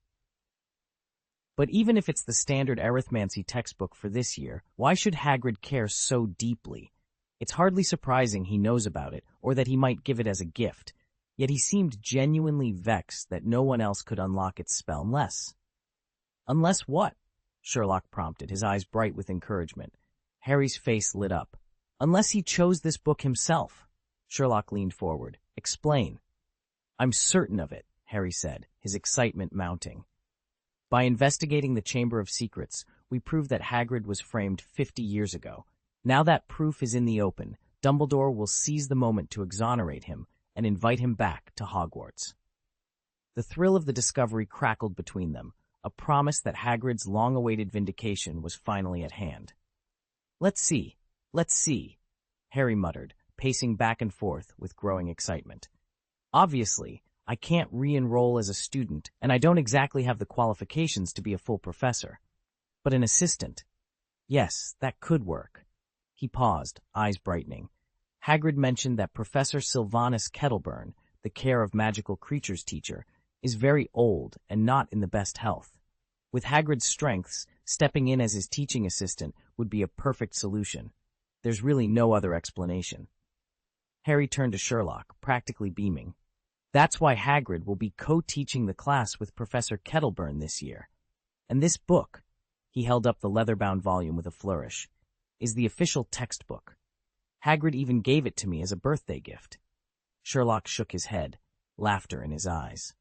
"But even if it's the standard arithmancy textbook for this year, why should Hagrid care so deeply? It's hardly surprising he knows about it, or that he might give it as a gift. Yet he seemed genuinely vexed that no one else could unlock its spell unless... "Unless what?" Sherlock prompted, his eyes bright with encouragement. Harry's face lit up. "Unless he chose this book himself." Sherlock leaned forward. "Explain." "I'm certain of it," Harry said, his excitement mounting. "By investigating the Chamber of Secrets, we proved that Hagrid was framed 50 years ago. Now that proof is in the open, Dumbledore will seize the moment to exonerate him and invite him back to Hogwarts." The thrill of the discovery crackled between them, a promise that Hagrid's long-awaited vindication was finally at hand. Let's see," Harry muttered, pacing back and forth with growing excitement. "Obviously, I can't re-enroll as a student, and I don't exactly have the qualifications to be a full professor. But an assistant. Yes, that could work." He paused, eyes brightening. Hagrid mentioned that Professor Sylvanus Kettleburn, the Care of Magical Creatures teacher, is very old and not in the best health. With Hagrid's strengths, stepping in as his teaching assistant would be a perfect solution. There's really no other explanation. Harry turned to Sherlock, practically beaming. "That's why Hagrid will be co-teaching the class with Professor Kettleburn this year. And this book," he held up the leather-bound volume with a flourish, "is the official textbook. Hagrid even gave it to me as a birthday gift." Sherlock shook his head, laughter in his eyes.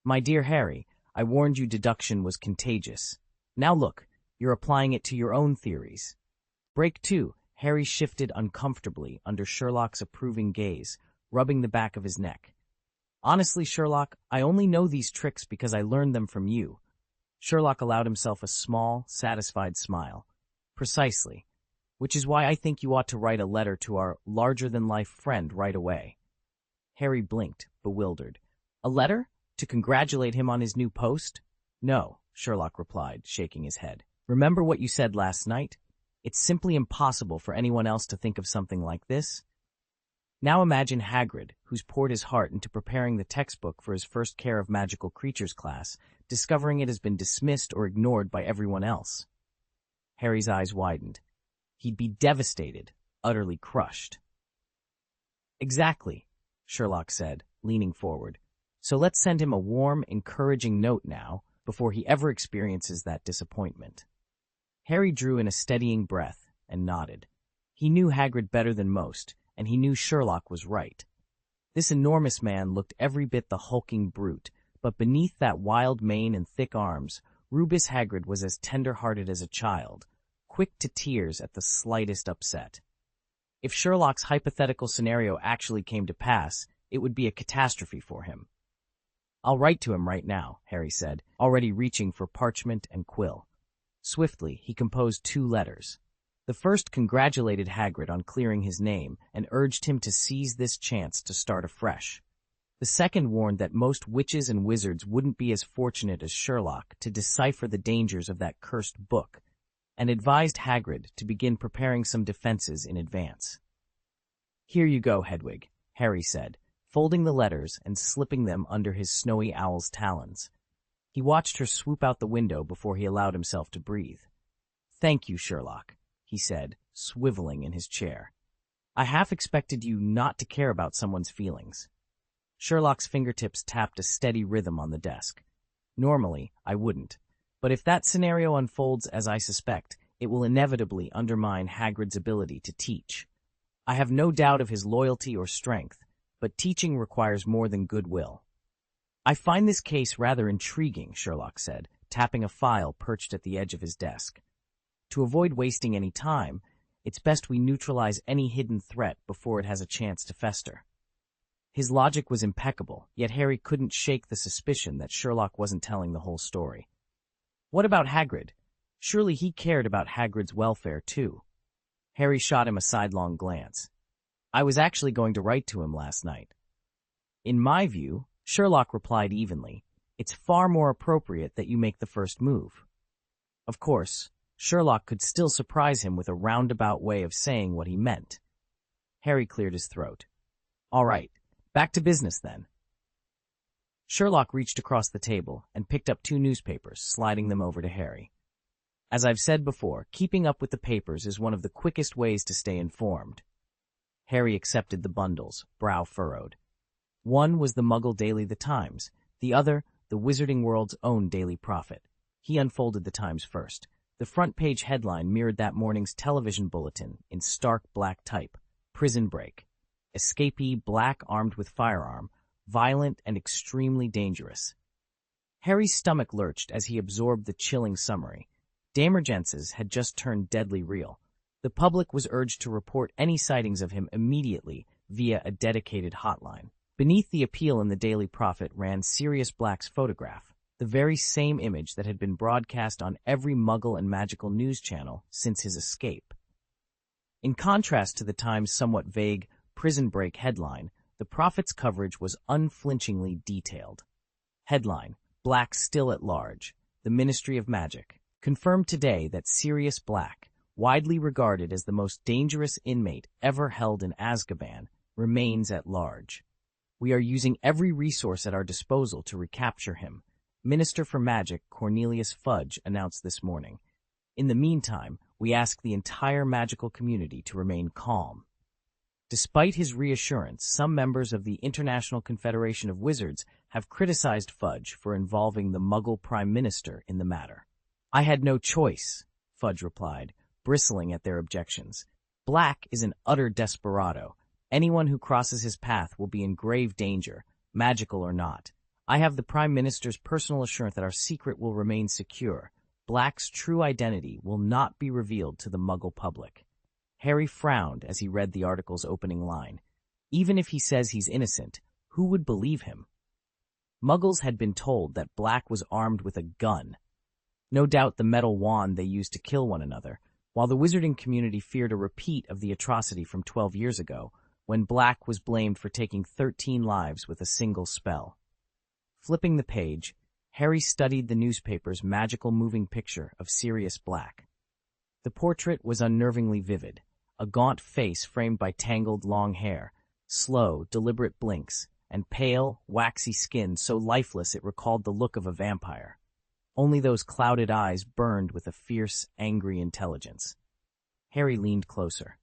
"My dear Harry, I warned you deduction was contagious. Now look, you're applying it to your own theories." Break 2. Harry shifted uncomfortably under Sherlock's approving gaze, rubbing the back of his neck. "Honestly, Sherlock, I only know these tricks because I learned them from you." Sherlock allowed himself a small, satisfied smile. "Precisely. Which is why I think you ought to write a letter to our larger-than-life friend right away." Harry blinked, bewildered. "A letter? To congratulate him on his new post?" "No," Sherlock replied, shaking his head. "Remember what you said last night? It's simply impossible for anyone else to think of something like this. Now imagine Hagrid, who's poured his heart into preparing the textbook for his first Care of Magical Creatures class, discovering it has been dismissed or ignored by everyone else." Harry's eyes widened. He'd be devastated, utterly crushed. "Exactly," Sherlock said, leaning forward. "So let's send him a warm, encouraging note now, before he ever experiences that disappointment." Harry drew in a steadying breath and nodded. He knew Hagrid better than most, and he knew Sherlock was right. This enormous man looked every bit the hulking brute, but beneath that wild mane and thick arms, Rubus Hagrid was as tender-hearted as a child, quick to tears at the slightest upset. If Sherlock's hypothetical scenario actually came to pass, it would be a catastrophe for him. "I'll write to him right now," Harry said, already reaching for parchment and quill. Swiftly, he composed 2 letters. The first congratulated Hagrid on clearing his name and urged him to seize this chance to start afresh. The second warned that most witches and wizards wouldn't be as fortunate as Sherlock to decipher the dangers of that cursed book, and advised Hagrid to begin preparing some defenses in advance. "Here you go, Hedwig," Harry said, folding the letters and slipping them under his snowy owl's talons. He watched her swoop out the window before he allowed himself to breathe. "Thank you, Sherlock," he said, swiveling in his chair. "I half expected you not to care about someone's feelings." Sherlock's fingertips tapped a steady rhythm on the desk. "Normally, I wouldn't. But if that scenario unfolds as I suspect, it will inevitably undermine Hagrid's ability to teach. I have no doubt of his loyalty or strength, but teaching requires more than goodwill." "I find this case rather intriguing," Sherlock said, tapping a file perched at the edge of his desk. "To avoid wasting any time, it's best we neutralize any hidden threat before it has a chance to fester." His logic was impeccable, yet Harry couldn't shake the suspicion that Sherlock wasn't telling the whole story. "What about Hagrid? Surely he cared about Hagrid's welfare, too." Harry shot him a sidelong glance. "I was actually going to write to him last night." "In my view," Sherlock replied evenly, "it's far more appropriate that you make the first move." Of course, Sherlock could still surprise him with a roundabout way of saying what he meant. Harry cleared his throat. "All right, back to business then." Sherlock reached across the table and picked up 2 newspapers, sliding them over to Harry. "As I've said before, keeping up with the papers is one of the quickest ways to stay informed." Harry accepted the bundles, brow furrowed. One was the Muggle daily The Times, the other, the Wizarding World's own Daily Prophet. He unfolded the Times first. The front-page headline mirrored that morning's television bulletin in stark black type: "Prison Break. Escapee black armed with firearm, violent and extremely dangerous." Harry's stomach lurched as he absorbed the chilling summary. Damergences had just turned deadly real. The public was urged to report any sightings of him immediately via a dedicated hotline. Beneath the appeal in the Daily Prophet ran Sirius Black's photograph, the very same image that had been broadcast on every Muggle and magical news channel since his escape. In contrast to the Times' somewhat vague "Prison Break" headline, the Prophet's coverage was unflinchingly detailed. Headline: "Black still at large. The Ministry of Magic confirmed today that Sirius Black, widely regarded as the most dangerous inmate ever held in Azkaban, remains at large. We are using every resource at our disposal to recapture him," Minister for Magic Cornelius Fudge announced this morning. "In the meantime, we ask the entire magical community to remain calm." Despite his reassurance, some members of the International Confederation of Wizards have criticized Fudge for involving the Muggle Prime Minister in the matter. "I had no choice," Fudge replied, bristling at their objections. "Black is an utter desperado. Anyone who crosses his path will be in grave danger, magical or not. I have the Prime Minister's personal assurance that our secret will remain secure. Black's true identity will not be revealed to the Muggle public." Harry frowned as he read the article's opening line. Even if he says he's innocent, who would believe him? Muggles had been told that Black was armed with a gun. No doubt the metal wand they used to kill one another, while the wizarding community feared a repeat of the atrocity from 12 years ago, when Black was blamed for taking 13 lives with a single spell. Flipping the page, Harry studied the newspaper's magical moving picture of Sirius Black. The portrait was unnervingly vivid, a gaunt face framed by tangled long hair, slow, deliberate blinks, and pale, waxy skin so lifeless it recalled the look of a vampire. Only those clouded eyes burned with a fierce, angry intelligence. Harry leaned closer.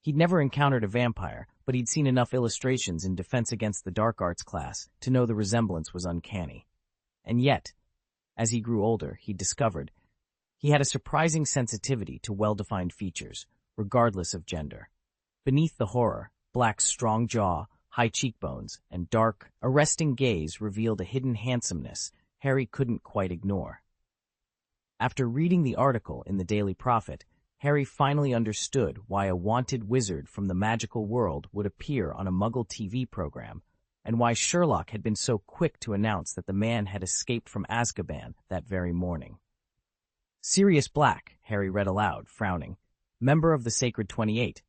He'd never encountered a vampire, but he'd seen enough illustrations in Defense Against the Dark Arts class to know the resemblance was uncanny. And yet, as he grew older, he discovered he had a surprising sensitivity to well-defined features, regardless of gender. Beneath the horror, Black's strong jaw, high cheekbones, and dark, arresting gaze revealed a hidden handsomeness Harry couldn't quite ignore. After reading the article in the Daily Prophet, Harry finally understood why a wanted wizard from the magical world would appear on a Muggle TV program, and why Sherlock had been so quick to announce that the man had escaped from Azkaban that very morning. "Sirius Black," Harry read aloud, frowning. "Member of the Sacred 28.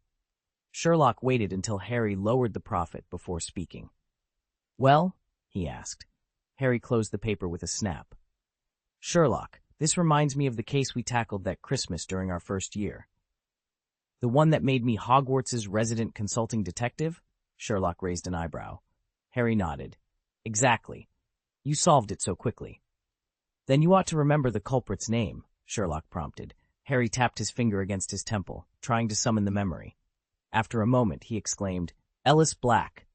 Sherlock waited until Harry lowered the prophet before speaking. "Well?" he asked. Harry closed the paper with a snap. "Sherlock, this reminds me of the case we tackled that Christmas during our first year." "The one that made me Hogwarts' resident consulting detective?" Sherlock raised an eyebrow. Harry nodded. "Exactly. You solved it so quickly." "Then you ought to remember the culprit's name," Sherlock prompted. Harry tapped his finger against his temple, trying to summon the memory. After a moment, he exclaimed, "Ellis Black,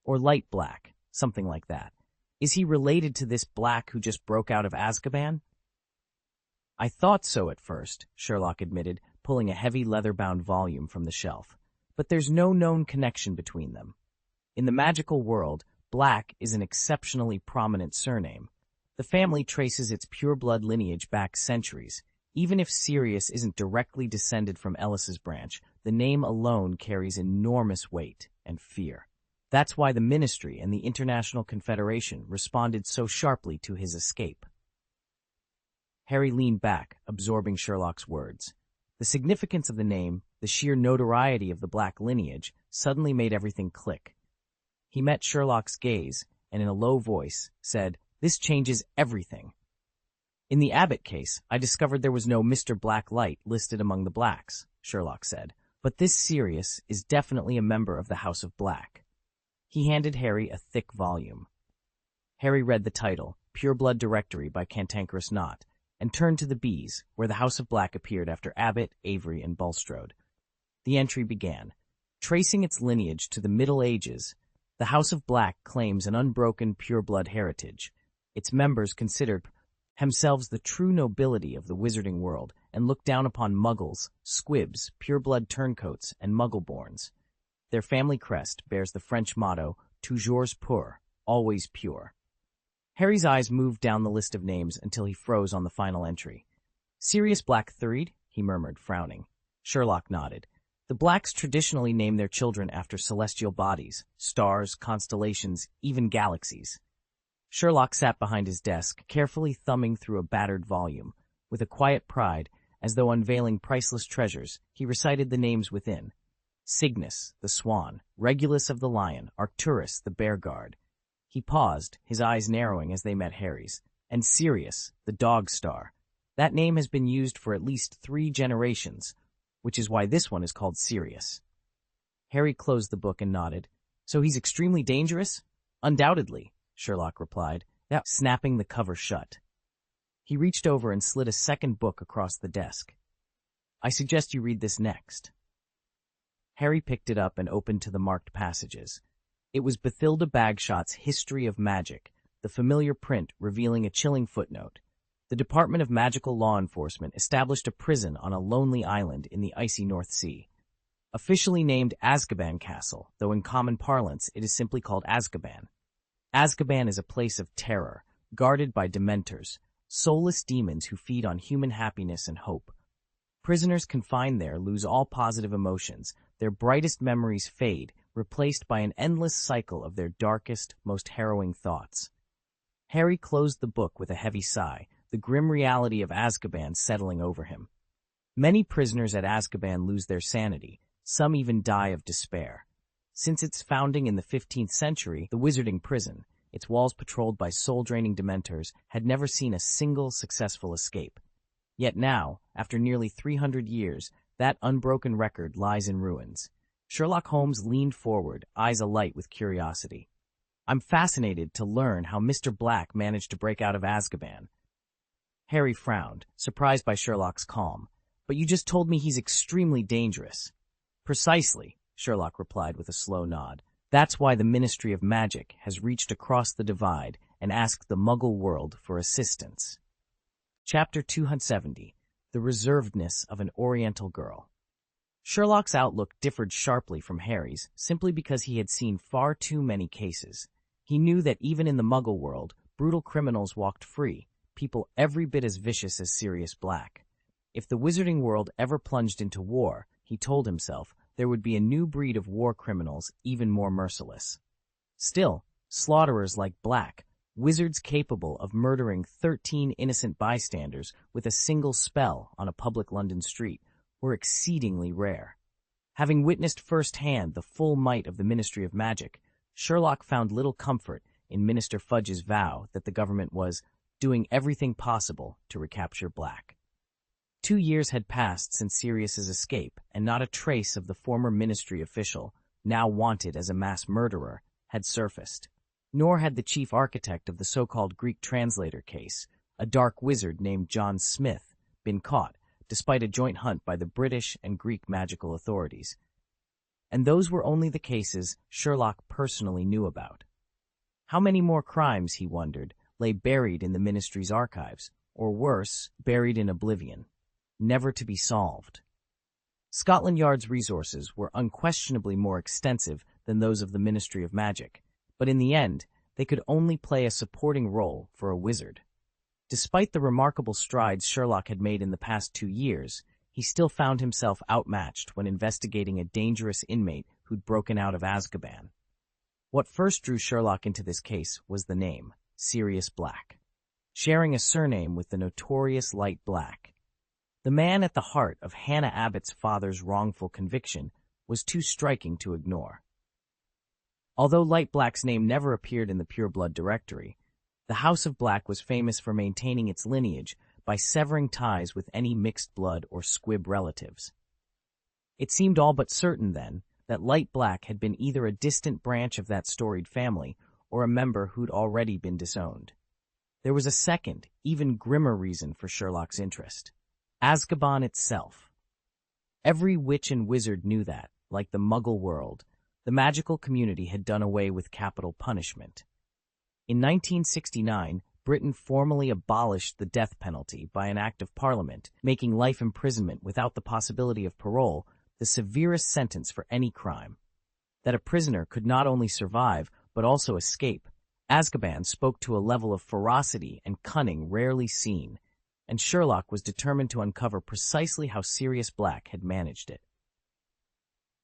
or Light Black, something like that. Is he related to this Black who just broke out of Azkaban?" "I thought so at first," Sherlock admitted, pulling a heavy leather-bound volume from the shelf. "But there's no known connection between them. In the magical world, Black is an exceptionally prominent surname. The family traces its pure-blood lineage back centuries. Even if Sirius isn't directly descended from Ellis's branch, the name alone carries enormous weight and fear. That's why the Ministry and the International Confederation responded so sharply to his escape." Harry leaned back, absorbing Sherlock's words. The significance of the name, the sheer notoriety of the Black lineage, suddenly made everything click. He met Sherlock's gaze, and in a low voice, said, "This changes everything. In the Abbott case, I discovered there was no Mr. Blacklight listed among the Blacks," Sherlock said. "But this Sirius is definitely a member of the House of Black." He handed Harry a thick volume. Harry read the title, Pure-Blood Directory by Cantankerous Knot, and turned to the B's, where the House of Black appeared after Abbott, Avery, and Bulstrode. The entry began. Tracing its lineage to the Middle Ages, the House of Black claims an unbroken pure-blood heritage. Its members considered themselves the true nobility of the wizarding world and look down upon muggles, squibs, pure-blood turncoats, and muggleborns. Their family crest bears the French motto, toujours pur, always pure. Harry's eyes moved down the list of names until he froze on the final entry. "Sirius Black III?" he murmured, frowning. Sherlock nodded. "The Blacks traditionally name their children after celestial bodies, stars, constellations, even galaxies." Sherlock sat behind his desk, carefully thumbing through a battered volume. With a quiet pride, as though unveiling priceless treasures, he recited the names within. Cygnus, the swan, Regulus of the lion, Arcturus, the bear guard. He paused, his eyes narrowing as they met Harry's. And Sirius, the dog star. That name has been used for at least 3 generations, which is why this one is called Sirius. Harry closed the book and nodded. "So he's extremely dangerous?" "Undoubtedly," Sherlock replied, snapping the cover shut. He reached over and slid a second book across the desk. "I suggest you read this next." Harry picked it up and opened to the marked passages. It was Bathilda Bagshot's History of Magic, the familiar print revealing a chilling footnote. The Department of Magical Law Enforcement established a prison on a lonely island in the icy North Sea. Officially named Azkaban Castle, though in common parlance it is simply called Azkaban. Azkaban is a place of terror, guarded by dementors, soulless demons who feed on human happiness and hope. Prisoners confined there lose all positive emotions, their brightest memories fade, replaced by an endless cycle of their darkest, most harrowing thoughts. Harry closed the book with a heavy sigh, the grim reality of Azkaban settling over him. Many prisoners at Azkaban lose their sanity, some even die of despair. Since its founding in the 15th century, the wizarding prison, its walls patrolled by soul-draining dementors, had never seen a single successful escape. Yet now, after nearly 300 years, that unbroken record lies in ruins. Sherlock Holmes leaned forward, eyes alight with curiosity. "I'm fascinated to learn how Mr. Black managed to break out of Azkaban." Harry frowned, surprised by Sherlock's calm. "But you just told me he's extremely dangerous." "Precisely," Sherlock replied with a slow nod. "That's why the Ministry of Magic has reached across the divide and asked the Muggle world for assistance." Chapter 270. The Reservedness of an Oriental Girl. Sherlock's outlook differed sharply from Harry's, simply because he had seen far too many cases. He knew that even in the Muggle world, brutal criminals walked free, people every bit as vicious as Sirius Black. If the wizarding world ever plunged into war, he told himself, there would be a new breed of war criminals even more merciless. Still, slaughterers like Black, wizards capable of murdering 13 innocent bystanders with a single spell on a public London street, were exceedingly rare. Having witnessed firsthand the full might of the Ministry of Magic, Sherlock found little comfort in Minister Fudge's vow that the government was doing everything possible to recapture Black. 2 years had passed since Sirius's escape, and not a trace of the former ministry official, now wanted as a mass murderer, had surfaced. Nor had the chief architect of the so-called Greek translator case, a dark wizard named John Smith, been caught, despite a joint hunt by the British and Greek magical authorities. And those were only the cases Sherlock personally knew about. How many more crimes, he wondered, lay buried in the ministry's archives, or worse, buried in oblivion, never to be solved? Scotland Yard's resources were unquestionably more extensive than those of the Ministry of Magic, but in the end, they could only play a supporting role for a wizard. Despite the remarkable strides Sherlock had made in the past 2 years, he still found himself outmatched when investigating a dangerous inmate who'd broken out of Azkaban. What first drew Sherlock into this case was the name, Sirius Black, sharing a surname with the notorious Light Black. The man at the heart of Hannah Abbott's father's wrongful conviction was too striking to ignore. Although Light Black's name never appeared in the pureblood directory, the House of Black was famous for maintaining its lineage by severing ties with any mixed blood or squib relatives. It seemed all but certain, then, that Light Black had been either a distant branch of that storied family or a member who'd already been disowned. There was a second, even grimmer reason for Sherlock's interest: Azkaban itself. Every witch and wizard knew that, like the Muggle world, the magical community had done away with capital punishment. In 1969, Britain formally abolished the death penalty by an act of Parliament, making life imprisonment without the possibility of parole the severest sentence for any crime. That a prisoner could not only survive, but also escape, Azkaban spoke to a level of ferocity and cunning rarely seen, and Sherlock was determined to uncover precisely how Sirius Black had managed it.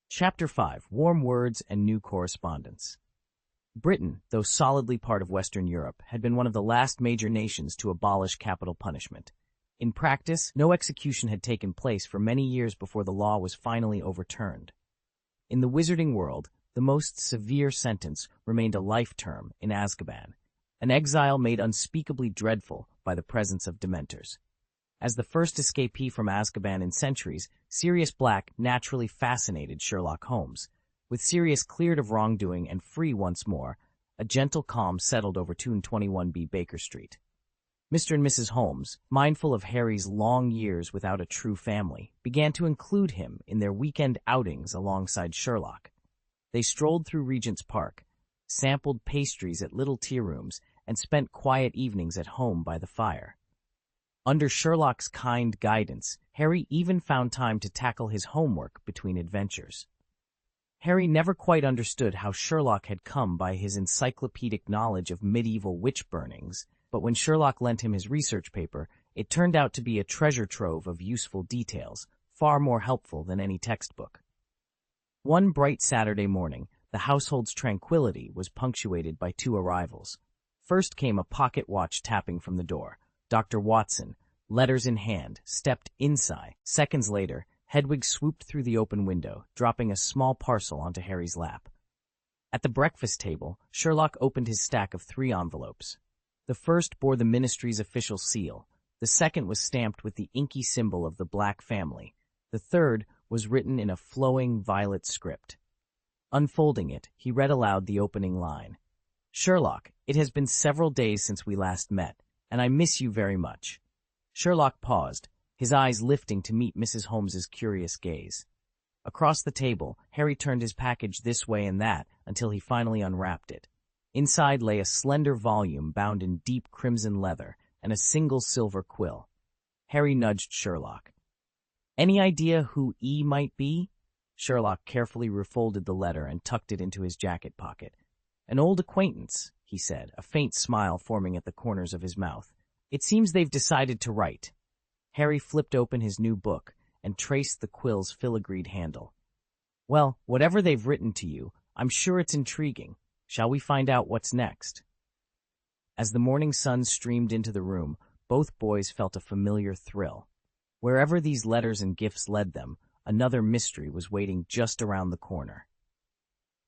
Chapter 5: Warm Words and New Correspondence. Britain, though solidly part of Western Europe, had been one of the last major nations to abolish capital punishment. In practice, no execution had taken place for many years before the law was finally overturned. In the wizarding world, the most severe sentence remained a life term in Azkaban, an exile made unspeakably dreadful by the presence of Dementors. As the first escapee from Azkaban in centuries, Sirius Black naturally fascinated Sherlock Holmes. With Sirius cleared of wrongdoing and free once more, a gentle calm settled over 221B Baker Street. Mr. and Mrs. Holmes, mindful of Harry's long years without a true family, began to include him in their weekend outings alongside Sherlock. They strolled through Regent's Park, sampled pastries at little tea rooms, and spent quiet evenings at home by the fire. Under Sherlock's kind guidance, Harry even found time to tackle his homework between adventures. Harry never quite understood how Sherlock had come by his encyclopedic knowledge of medieval witch burnings, but when Sherlock lent him his research paper, it turned out to be a treasure trove of useful details, far more helpful than any textbook. One bright Saturday morning, the household's tranquility was punctuated by 2 arrivals. First came a pocket watch tapping from the door. Dr. Watson, letters in hand, stepped inside. Seconds later, Hedwig swooped through the open window, dropping a small parcel onto Harry's lap. At the breakfast table, Sherlock opened his stack of 3 envelopes. The first bore the ministry's official seal. The second was stamped with the inky symbol of the Black family. The third was written in a flowing violet script. Unfolding it, he read aloud the opening line. "Sherlock, it has been several days since we last met, and I miss you very much." Sherlock paused, his eyes lifting to meet Mrs. Holmes's curious gaze. Across the table, Harry turned his package this way and that until he finally unwrapped it. Inside lay a slender volume bound in deep crimson leather and a single silver quill. Harry nudged Sherlock. "Any idea who E might be?" Sherlock carefully refolded the letter and tucked it into his jacket pocket. "An old acquaintance," he said, a faint smile forming at the corners of his mouth. It seems they've decided to write. Harry flipped open his new book and traced the quill's filigreed handle. Well, whatever they've written to you, I'm sure it's intriguing. Shall we find out what's next? As the morning sun streamed into the room, both boys felt a familiar thrill. Wherever these letters and gifts led them, another mystery was waiting just around the corner.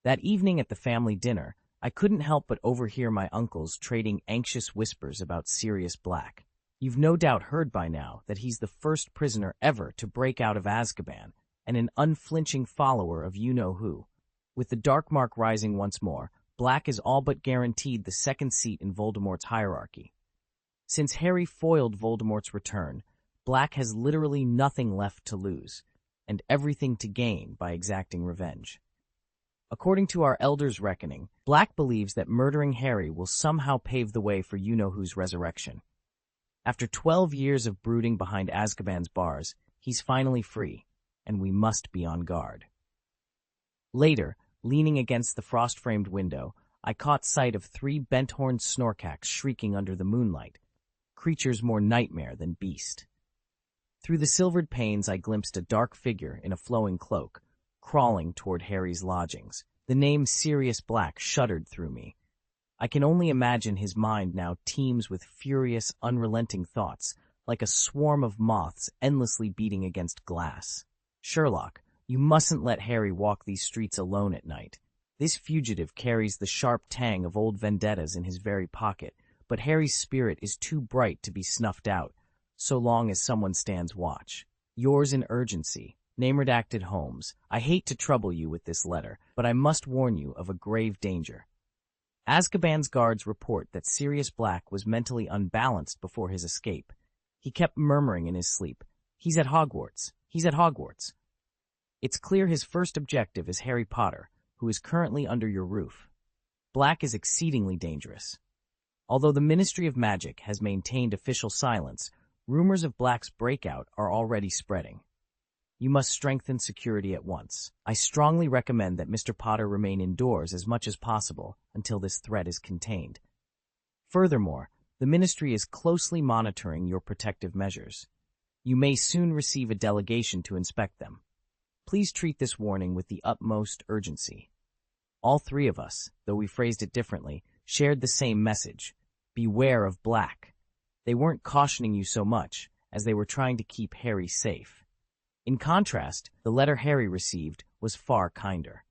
That evening at the family dinner, I couldn't help but overhear my uncles trading anxious whispers about Sirius Black. You've no doubt heard by now that he's the first prisoner ever to break out of Azkaban and an unflinching follower of you-know-who. With the dark mark rising once more, Black is all but guaranteed the second seat in Voldemort's hierarchy. Since Harry foiled Voldemort's return, Black has literally nothing left to lose, and everything to gain by exacting revenge. According to our elders' reckoning, Black believes that murdering Harry will somehow pave the way for you-know-who's resurrection. After 12 years of brooding behind Azkaban's bars, he's finally free, and we must be on guard. Later, leaning against the frost-framed window, I caught sight of 3 bent-horned snorkacks shrieking under the moonlight, creatures more nightmare than beast. Through the silvered panes I glimpsed a dark figure in a flowing cloak, crawling toward Harry's lodgings. The name Sirius Black shuddered through me. I can only imagine his mind now teems with furious, unrelenting thoughts, like a swarm of moths endlessly beating against glass. Sherlock, you mustn't let Harry walk these streets alone at night. This fugitive carries the sharp tang of old vendettas in his very pocket, but Harry's spirit is too bright to be snuffed out, so long as someone stands watch. Yours in urgency, Name redacted Holmes. I hate to trouble you with this letter, but I must warn you of a grave danger. Azkaban's guards report that Sirius Black was mentally unbalanced before his escape. He kept murmuring in his sleep, "He's at Hogwarts. He's at Hogwarts." It's clear his first objective is Harry Potter, who is currently under your roof. Black is exceedingly dangerous. Although the Ministry of Magic has maintained official silence, rumors of Black's breakout are already spreading. You must strengthen security at once. I strongly recommend that Mr. Potter remain indoors as much as possible until this threat is contained. Furthermore, the Ministry is closely monitoring your protective measures. You may soon receive a delegation to inspect them. Please treat this warning with the utmost urgency. All 3 of us, though we phrased it differently, shared the same message. Beware of Black. They weren't cautioning you so much as they were trying to keep Harry safe. In contrast, the letter Harry received was far kinder.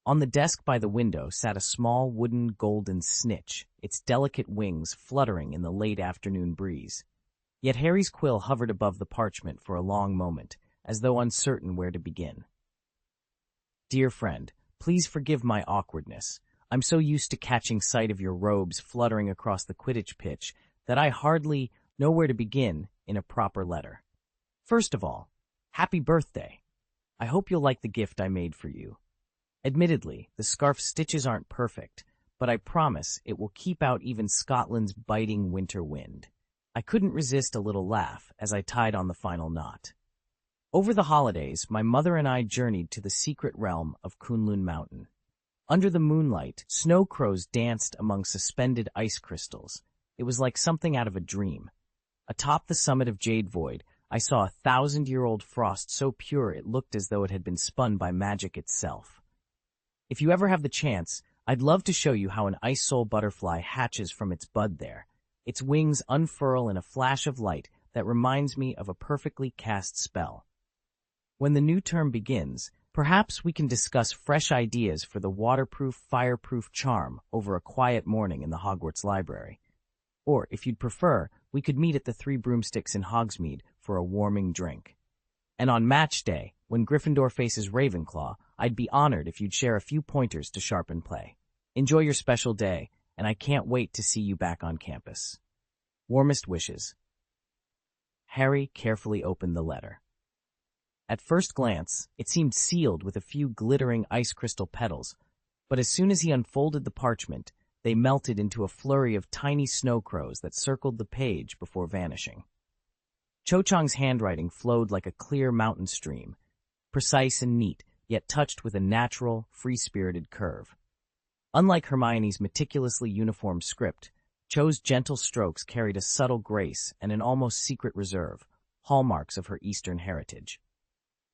On the desk by the window sat a small wooden golden snitch, its delicate wings fluttering in the late afternoon breeze. Yet Harry's quill hovered above the parchment for a long moment, as though uncertain where to begin. Dear friend, please forgive my awkwardness. I'm so used to catching sight of your robes fluttering across the Quidditch pitch that I hardly know where to begin in a proper letter. First of all, happy birthday. I hope you'll like the gift I made for you. Admittedly, the scarf stitches aren't perfect, but I promise it will keep out even Scotland's biting winter wind. I couldn't resist a little laugh as I tied on the final knot. Over the holidays, my mother and I journeyed to the secret realm of Kunlun Mountain. Under the moonlight, snow crows danced among suspended ice crystals. It was like something out of a dream. Atop the summit of Jade Void, I saw a 1,000-year-old frost so pure it looked as though it had been spun by magic itself. If you ever have the chance, I'd love to show you how an ice soul butterfly hatches from its bud there. Its wings unfurl in a flash of light that reminds me of a perfectly cast spell. When the new term begins, perhaps we can discuss fresh ideas for the waterproof, fireproof charm over a quiet morning in the Hogwarts library. Or, if you'd prefer, we could meet at the 3 Broomsticks in Hogsmeade for a warming drink. And on match day, when Gryffindor faces Ravenclaw, I'd be honored if you'd share a few pointers to sharpen play. Enjoy your special day, and I can't wait to see you back on campus. Warmest wishes. Harry carefully opened the letter. At first glance, it seemed sealed with a few glittering ice crystal petals, but as soon as he unfolded the parchment, they melted into a flurry of tiny snow crows that circled the page before vanishing. Cho Chang's handwriting flowed like a clear mountain stream, precise and neat, yet touched with a natural, free-spirited curve. Unlike Hermione's meticulously uniform script, Cho's gentle strokes carried a subtle grace and an almost secret reserve, hallmarks of her Eastern heritage.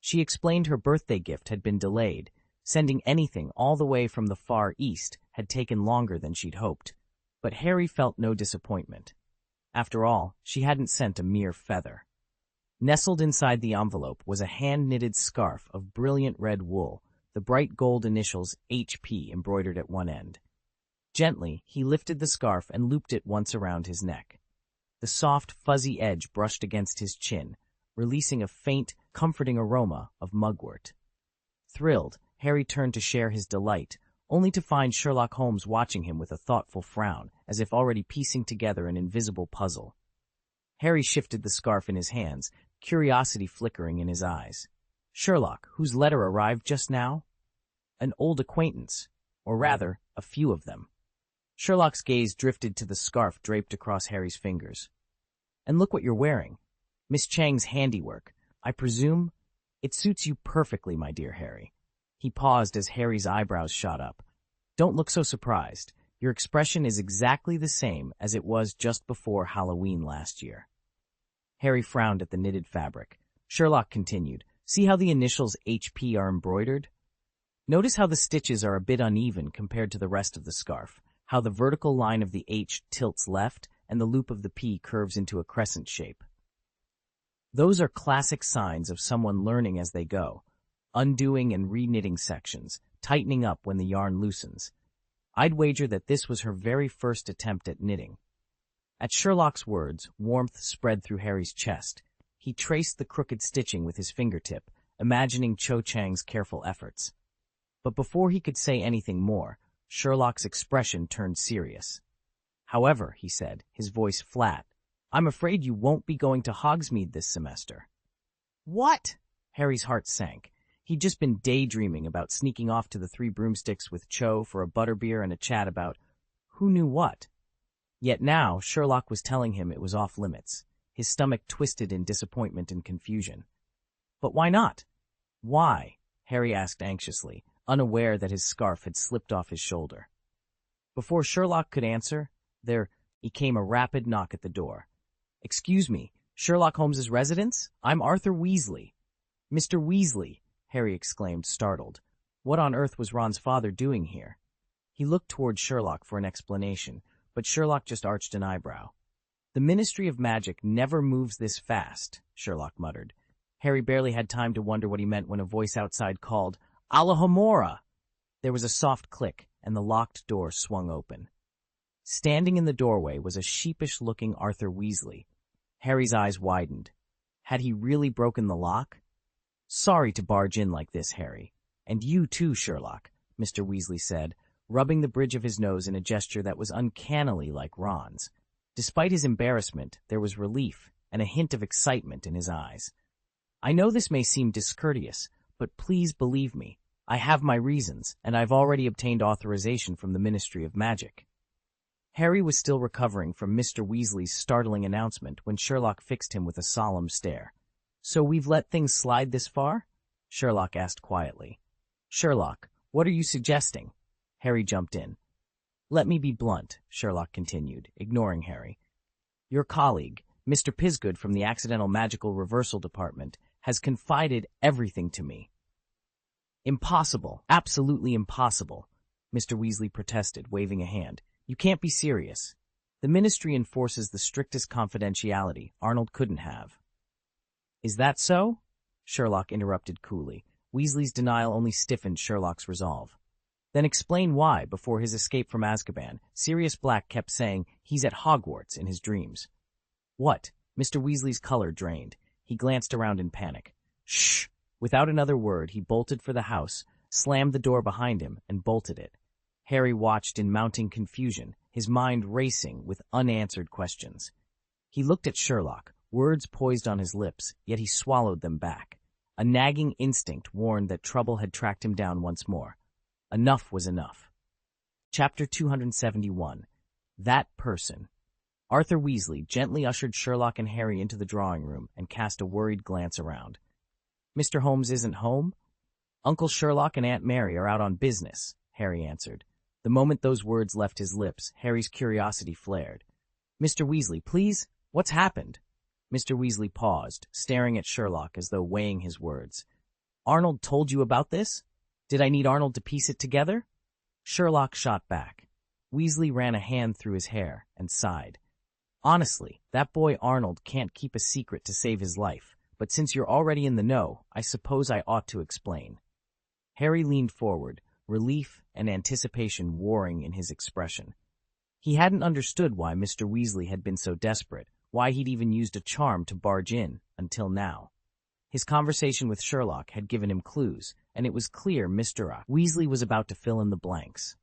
She explained her birthday gift had been delayed. Sending anything all the way from the Far East had taken longer than she'd hoped, but Harry felt no disappointment. After all, she hadn't sent a mere feather. Nestled inside the envelope was a hand-knitted scarf of brilliant red wool, the bright gold initials HP embroidered at one end. Gently, he lifted the scarf and looped it once around his neck. The soft, fuzzy edge brushed against his chin, releasing a faint, comforting aroma of mugwort. Thrilled, Harry turned to share his delight, only to find Sherlock Holmes watching him with a thoughtful frown, as if already piecing together an invisible puzzle. Harry shifted the scarf in his hands, curiosity flickering in his eyes. Sherlock, whose letter arrived just now? An old acquaintance, or rather, a few of them. Sherlock's gaze drifted to the scarf draped across Harry's fingers. And look what you're wearing. Miss Chang's handiwork. I presume it suits you perfectly, my dear Harry. He paused as Harry's eyebrows shot up. Don't look so surprised. Your expression is exactly the same as it was just before Halloween last year. Harry frowned at the knitted fabric. Sherlock continued, see how the initials HP are embroidered? Notice how the stitches are a bit uneven compared to the rest of the scarf, how the vertical line of the H tilts left and the loop of the P curves into a crescent shape. Those are classic signs of someone learning as they go, undoing and re-knitting sections, tightening up when the yarn loosens. I'd wager that this was her very first attempt at knitting. At Sherlock's words, warmth spread through Harry's chest. He traced the crooked stitching with his fingertip, imagining Cho Chang's careful efforts. But before he could say anything more, Sherlock's expression turned serious. However, he said, his voice flat, I'm afraid you won't be going to Hogsmeade this semester. What? Harry's heart sank. He'd just been daydreaming about sneaking off to the Three Broomsticks with Cho for a butterbeer and a chat about who knew what. Yet now Sherlock was telling him it was off limits. His stomach twisted in disappointment and confusion. But why not? Why? Harry asked anxiously, unaware that his scarf had slipped off his shoulder. Before Sherlock could answer, there came a rapid knock at the door. Excuse me, Sherlock Holmes's residence? I'm Arthur Weasley. Mr. Weasley, Harry exclaimed, startled. What on earth was Ron's father doing here? He looked toward Sherlock for an explanation, but Sherlock just arched an eyebrow. The Ministry of Magic never moves this fast, Sherlock muttered. Harry barely had time to wonder what he meant when a voice outside called, Alohomora! There was a soft click, and the locked door swung open. Standing in the doorway was a sheepish-looking Arthur Weasley. Harry's eyes widened. Had he really broken the lock? Sorry to barge in like this, Harry. And you too, Sherlock, Mr. Weasley said, rubbing the bridge of his nose in a gesture that was uncannily like Ron's. Despite his embarrassment, there was relief and a hint of excitement in his eyes. I know this may seem discourteous, but please believe me, I have my reasons, and I've already obtained authorization from the Ministry of Magic. Harry was still recovering from Mr. Weasley's startling announcement when Sherlock fixed him with a solemn stare. So we've let things slide this far? Sherlock asked quietly. Sherlock, what are you suggesting? Harry jumped in. Let me be blunt, Sherlock continued, ignoring Harry. Your colleague, Mr. Pisgood from the Accidental Magical Reversal Department, has confided everything to me. Impossible, absolutely impossible, Mr. Weasley protested, waving a hand. You can't be serious. The Ministry enforces the strictest confidentiality Arnold couldn't have. Is that so? Sherlock interrupted coolly. Weasley's denial only stiffened Sherlock's resolve. Then explain why, before his escape from Azkaban, Sirius Black kept saying he's at Hogwarts in his dreams. What? Mr. Weasley's color drained. He glanced around in panic. Shh! Without another word, he bolted for the house, slammed the door behind him, and bolted it. Harry watched in mounting confusion, his mind racing with unanswered questions. He looked at Sherlock, words poised on his lips, yet he swallowed them back. A nagging instinct warned that trouble had tracked him down once more. Enough was enough. Chapter 271. That Person. Arthur Weasley gently ushered Sherlock and Harry into the drawing room and cast a worried glance around. Mr. Holmes isn't home? Uncle Sherlock and Aunt Mary are out on business, Harry answered. The moment those words left his lips, Harry's curiosity flared. "Mr. Weasley, please? What's happened?" Mr. Weasley paused, staring at Sherlock as though weighing his words. "Arnold told you about this? Did I need Arnold to piece it together?" Sherlock shot back. Weasley ran a hand through his hair and sighed. "Honestly, that boy Arnold can't keep a secret to save his life, but since you're already in the know, I suppose I ought to explain." Harry leaned forward, relief and anticipation warring in his expression. He hadn't understood why Mr. Weasley had been so desperate, why he'd even used a charm to barge in, until now. His conversation with Sherlock had given him clues, and it was clear Mr. Weasley was about to fill in the blanks.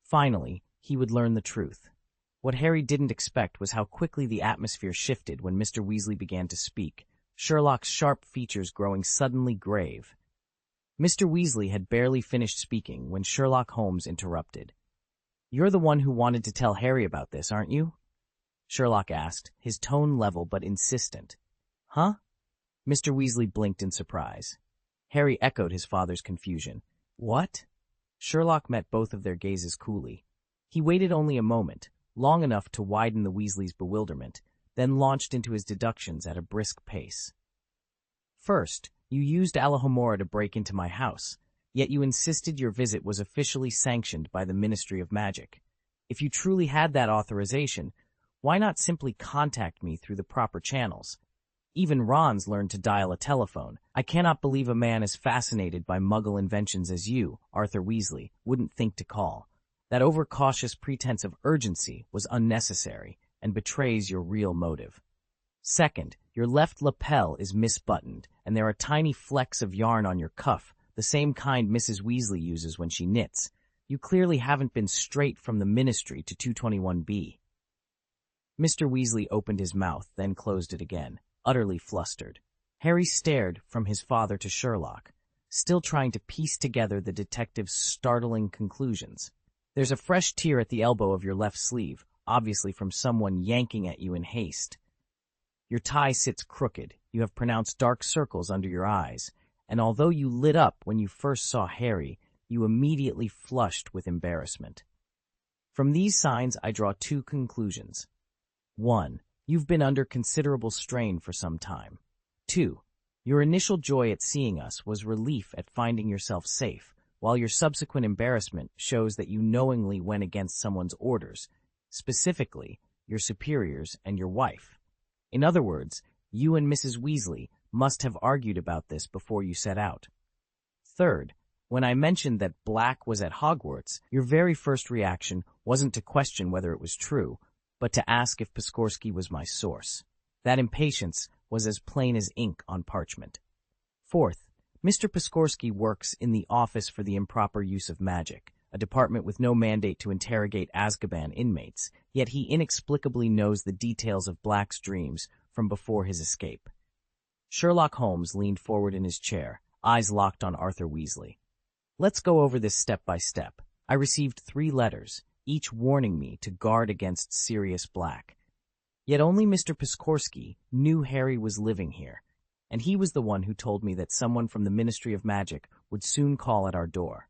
Finally, he would learn the truth. What Harry didn't expect was how quickly the atmosphere shifted when Mr. Weasley began to speak, Sherlock's sharp features growing suddenly grave. Mr. Weasley had barely finished speaking when Sherlock Holmes interrupted. "You're the one who wanted to tell Harry about this, aren't you?" Sherlock asked, his tone level but insistent. "Huh?" Mr. Weasley blinked in surprise. Harry echoed his father's confusion. "What?" Sherlock met both of their gazes coolly. He waited only a moment, long enough to widen the Weasleys' bewilderment, then launched into his deductions at a brisk pace. "First, you used Alohomora to break into my house, yet you insisted your visit was officially sanctioned by the Ministry of Magic. If you truly had that authorization, why not simply contact me through the proper channels? Even Ron's learned to dial a telephone. I cannot believe a man as fascinated by Muggle inventions as you, Arthur Weasley, wouldn't think to call. That overcautious pretense of urgency was unnecessary and betrays your real motive. Second, your left lapel is misbuttoned, and there are tiny flecks of yarn on your cuff, the same kind Mrs. Weasley uses when she knits. You clearly haven't been straight from the Ministry to 221B. Mr. Weasley opened his mouth, then closed it again, utterly flustered. Harry stared from his father to Sherlock, still trying to piece together the detective's startling conclusions. There's a fresh tear at the elbow of your left sleeve, obviously from someone yanking at you in haste. Your tie sits crooked, you have pronounced dark circles under your eyes, and although you lit up when you first saw Harry, you immediately flushed with embarrassment. From these signs I draw two conclusions. 1. You've been under considerable strain for some time. 2. Your initial joy at seeing us was relief at finding yourself safe, while your subsequent embarrassment shows that you knowingly went against someone's orders, specifically your superiors and your wife. In other words, you and Mrs. Weasley must have argued about this before you set out. Third, when I mentioned that Black was at Hogwarts, your very first reaction wasn't to question whether it was true, but to ask if Piskorski was my source. That impatience was as plain as ink on parchment. Fourth, Mr. Piskorski works in the Office for the Improper Use of Magic, a department with no mandate to interrogate Azkaban inmates, yet he inexplicably knows the details of Black's dreams from before his escape. Sherlock Holmes leaned forward in his chair, eyes locked on Arthur Weasley. Let's go over this step by step. I received 3 letters, each warning me to guard against Sirius Black. Yet only Mr. Piskorski knew Harry was living here, and he was the one who told me that someone from the Ministry of Magic would soon call at our door.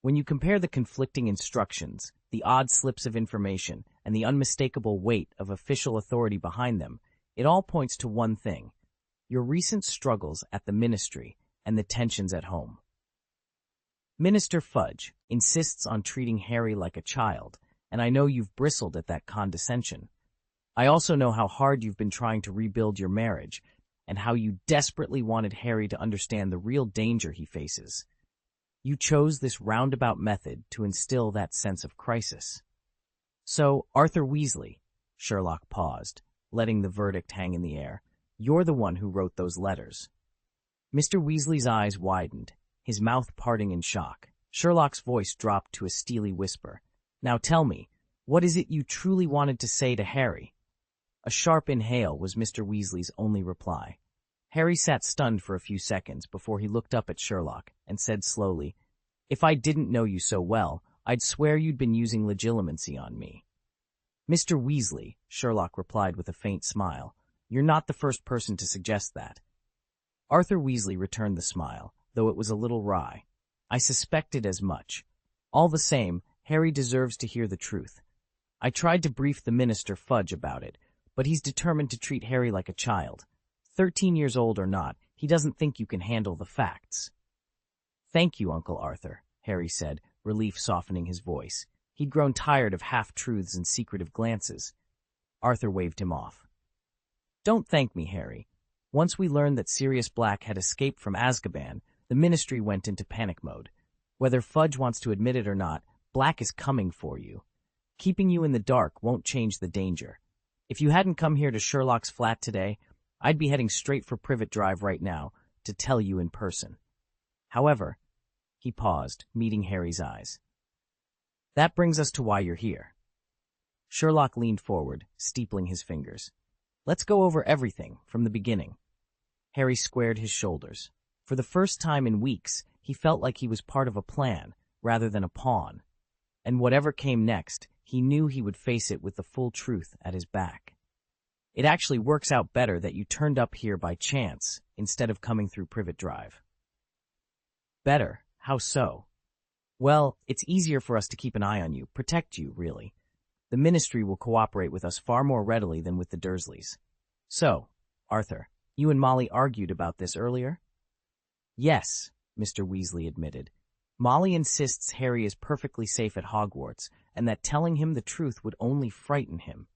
When you compare the conflicting instructions, the odd slips of information, and the unmistakable weight of official authority behind them, it all points to one thing: your recent struggles at the Ministry and the tensions at home. Minister Fudge insists on treating Harry like a child, and I know you've bristled at that condescension. I also know how hard you've been trying to rebuild your marriage, and how you desperately wanted Harry to understand the real danger he faces. You chose this roundabout method to instill that sense of crisis. So, Arthur Weasley, Sherlock paused, letting the verdict hang in the air, you're the one who wrote those letters. Mr. Weasley's eyes widened, his mouth parting in shock. Sherlock's voice dropped to a steely whisper. Now tell me, what is it you truly wanted to say to Harry? A sharp inhale was Mr. Weasley's only reply. Harry sat stunned for a few seconds before he looked up at Sherlock and said slowly, If I didn't know you so well, I'd swear you'd been using legilimency on me. Mr. Weasley, Sherlock replied with a faint smile, you're not the first person to suggest that. Arthur Weasley returned the smile, though it was a little wry. I suspected as much. All the same, Harry deserves to hear the truth. I tried to brief the Minister Fudge about it, but he's determined to treat Harry like a child. 13 years old or not, he doesn't think you can handle the facts. Thank you, Uncle Arthur, Harry said, relief softening his voice. He'd grown tired of half-truths and secretive glances. Arthur waved him off. Don't thank me, Harry. Once we learned that Sirius Black had escaped from Azkaban, the Ministry went into panic mode. Whether Fudge wants to admit it or not, Black is coming for you. Keeping you in the dark won't change the danger. If you hadn't come here to Sherlock's flat today, I'd be heading straight for Privet Drive right now to tell you in person. However, he paused, meeting Harry's eyes. That brings us to why you're here. Sherlock leaned forward, steepling his fingers. Let's go over everything from the beginning. Harry squared his shoulders. For the first time in weeks, he felt like he was part of a plan, rather than a pawn. And whatever came next, he knew he would face it with the full truth at his back. It actually works out better that you turned up here by chance, instead of coming through Privet Drive. Better? How so? Well, it's easier for us to keep an eye on you, protect you, really. The Ministry will cooperate with us far more readily than with the Dursleys. So, Arthur, you and Molly argued about this earlier? Yes, Mr. Weasley admitted. Molly insists Harry is perfectly safe at Hogwarts, and that telling him the truth would only frighten him.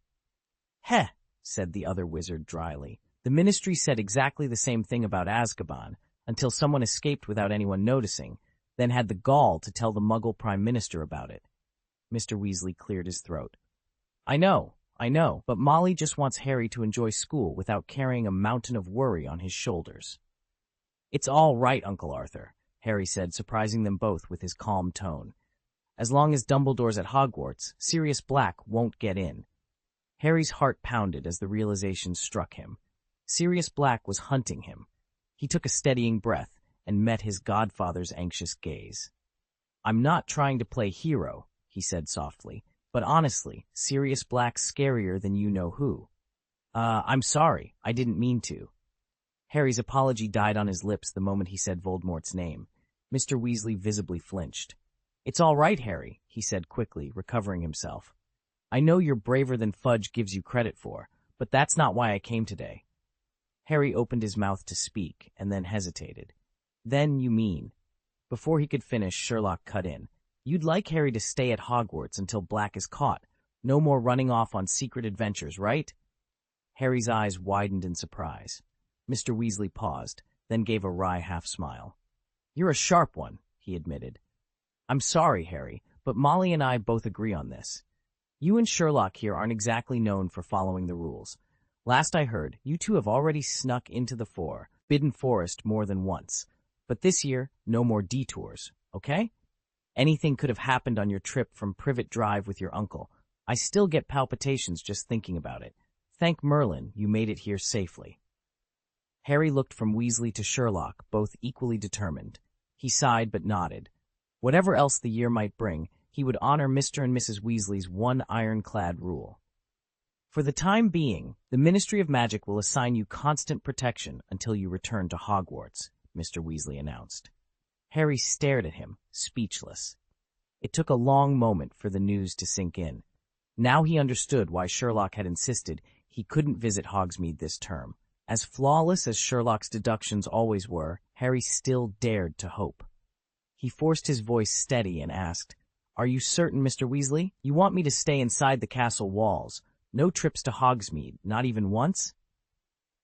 Heh, said the other wizard dryly. The Ministry said exactly the same thing about Azkaban, until someone escaped without anyone noticing, then had the gall to tell the Muggle Prime Minister about it. Mr. Weasley cleared his throat. I know, but Molly just wants Harry to enjoy school without carrying a mountain of worry on his shoulders. It's all right, Uncle Arthur, Harry said, surprising them both with his calm tone. As long as Dumbledore's at Hogwarts, Sirius Black won't get in. Harry's heart pounded as the realization struck him. Sirius Black was hunting him. He took a steadying breath and met his godfather's anxious gaze. I'm not trying to play hero, he said softly, but honestly, Sirius Black's scarier than you-know-who. I'm sorry, I didn't mean to. Harry's apology died on his lips the moment he said Voldemort's name. Mr. Weasley visibly flinched. It's all right, Harry, he said quickly, recovering himself. I know you're braver than Fudge gives you credit for, but that's not why I came today. Harry opened his mouth to speak, and then hesitated. Then you mean... Before he could finish, Sherlock cut in. You'd like Harry to stay at Hogwarts until Black is caught. No more running off on secret adventures, right? Harry's eyes widened in surprise. Mr. Weasley paused, then gave a wry half-smile. You're a sharp one, he admitted. I'm sorry, Harry, but Molly and I both agree on this. You and Sherlock here aren't exactly known for following the rules. Last I heard, you two have already snuck into the Forbidden Forest more than once. But this year, no more detours, okay? Anything could have happened on your trip from Privet Drive with your uncle. I still get palpitations just thinking about it. Thank Merlin, you made it here safely. Harry looked from Weasley to Sherlock, both equally determined. He sighed but nodded. Whatever else the year might bring, he would honor Mr. and Mrs. Weasley's one ironclad rule. For the time being, the Ministry of Magic will assign you constant protection until you return to Hogwarts, Mr. Weasley announced. Harry stared at him, speechless. It took a long moment for the news to sink in. Now he understood why Sherlock had insisted he couldn't visit Hogsmeade this term. As flawless as Sherlock's deductions always were, Harry still dared to hope. He forced his voice steady and asked, Are you certain, Mr. Weasley? You want me to stay inside the castle walls? No trips to Hogsmeade, not even once?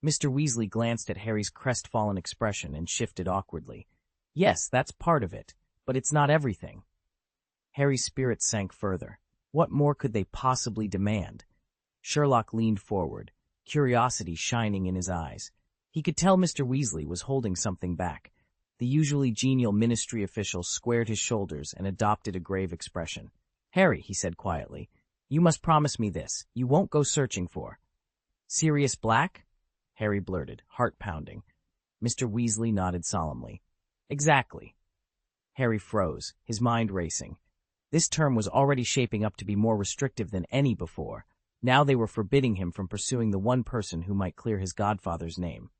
Mr. Weasley glanced at Harry's crestfallen expression and shifted awkwardly. Yes, that's part of it, but it's not everything. Harry's spirits sank further. What more could they possibly demand? Sherlock leaned forward, curiosity shining in his eyes. He could tell Mr. Weasley was holding something back. The usually genial ministry official squared his shoulders and adopted a grave expression. Harry, he said quietly, you must promise me this. You won't go searching for Sirius Black? Harry blurted, heart pounding. Mr. Weasley nodded solemnly. Exactly. Harry froze, his mind racing. This term was already shaping up to be more restrictive than any before. Now they were forbidding him from pursuing the one person who might clear his godfather's name.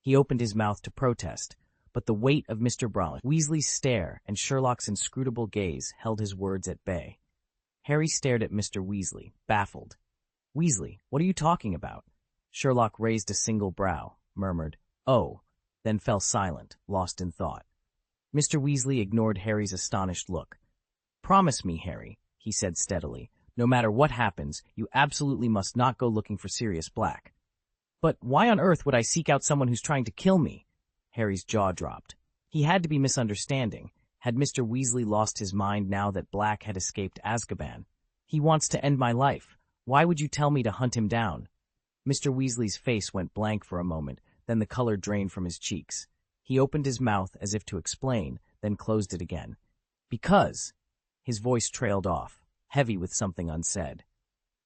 He opened his mouth to protest, but the weight of Mr. Weasley's stare and Sherlock's inscrutable gaze held his words at bay. Harry stared at Mr. Weasley, baffled. "Weasley, what are you talking about?" Sherlock raised a single brow, murmured, "Oh," then fell silent, lost in thought. Mr. Weasley ignored Harry's astonished look. "Promise me, Harry," he said steadily, "no matter what happens, you absolutely must not go looking for Sirius Black." "But why on earth would I seek out someone who's trying to kill me?" Harry's jaw dropped. He had to be misunderstanding. Had Mr. Weasley lost his mind now that Black had escaped Azkaban? "He wants to end my life. Why would you tell me to hunt him down?" Mr. Weasley's face went blank for a moment, then the color drained from his cheeks. He opened his mouth as if to explain, then closed it again. "Because—" His voice trailed off, heavy with something unsaid.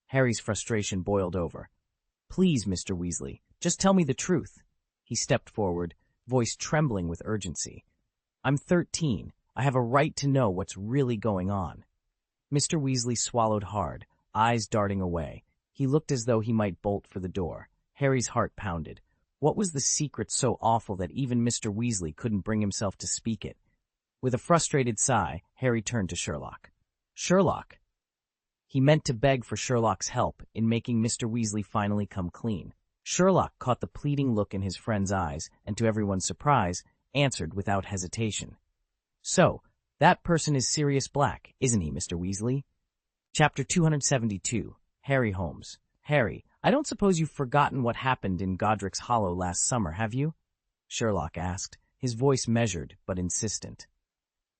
Harry's frustration boiled over. "Please, Mr. Weasley, just tell me the truth." He stepped forward, voice trembling with urgency. "I'm 13. I have a right to know what's really going on." Mr. Weasley swallowed hard, eyes darting away. He looked as though he might bolt for the door. Harry's heart pounded. What was the secret so awful that even Mr. Weasley couldn't bring himself to speak it? With a frustrated sigh, Harry turned to Sherlock. "Sherlock!" He meant to beg for Sherlock's help in making Mr. Weasley finally come clean. Sherlock caught the pleading look in his friend's eyes and, to everyone's surprise, answered without hesitation. "So, that person is Sirius Black, isn't he, Mr. Weasley?" Chapter 272. Harry Holmes. "Harry, I don't suppose you've forgotten what happened in Godric's Hollow last summer, have you?" Sherlock asked, his voice measured but insistent.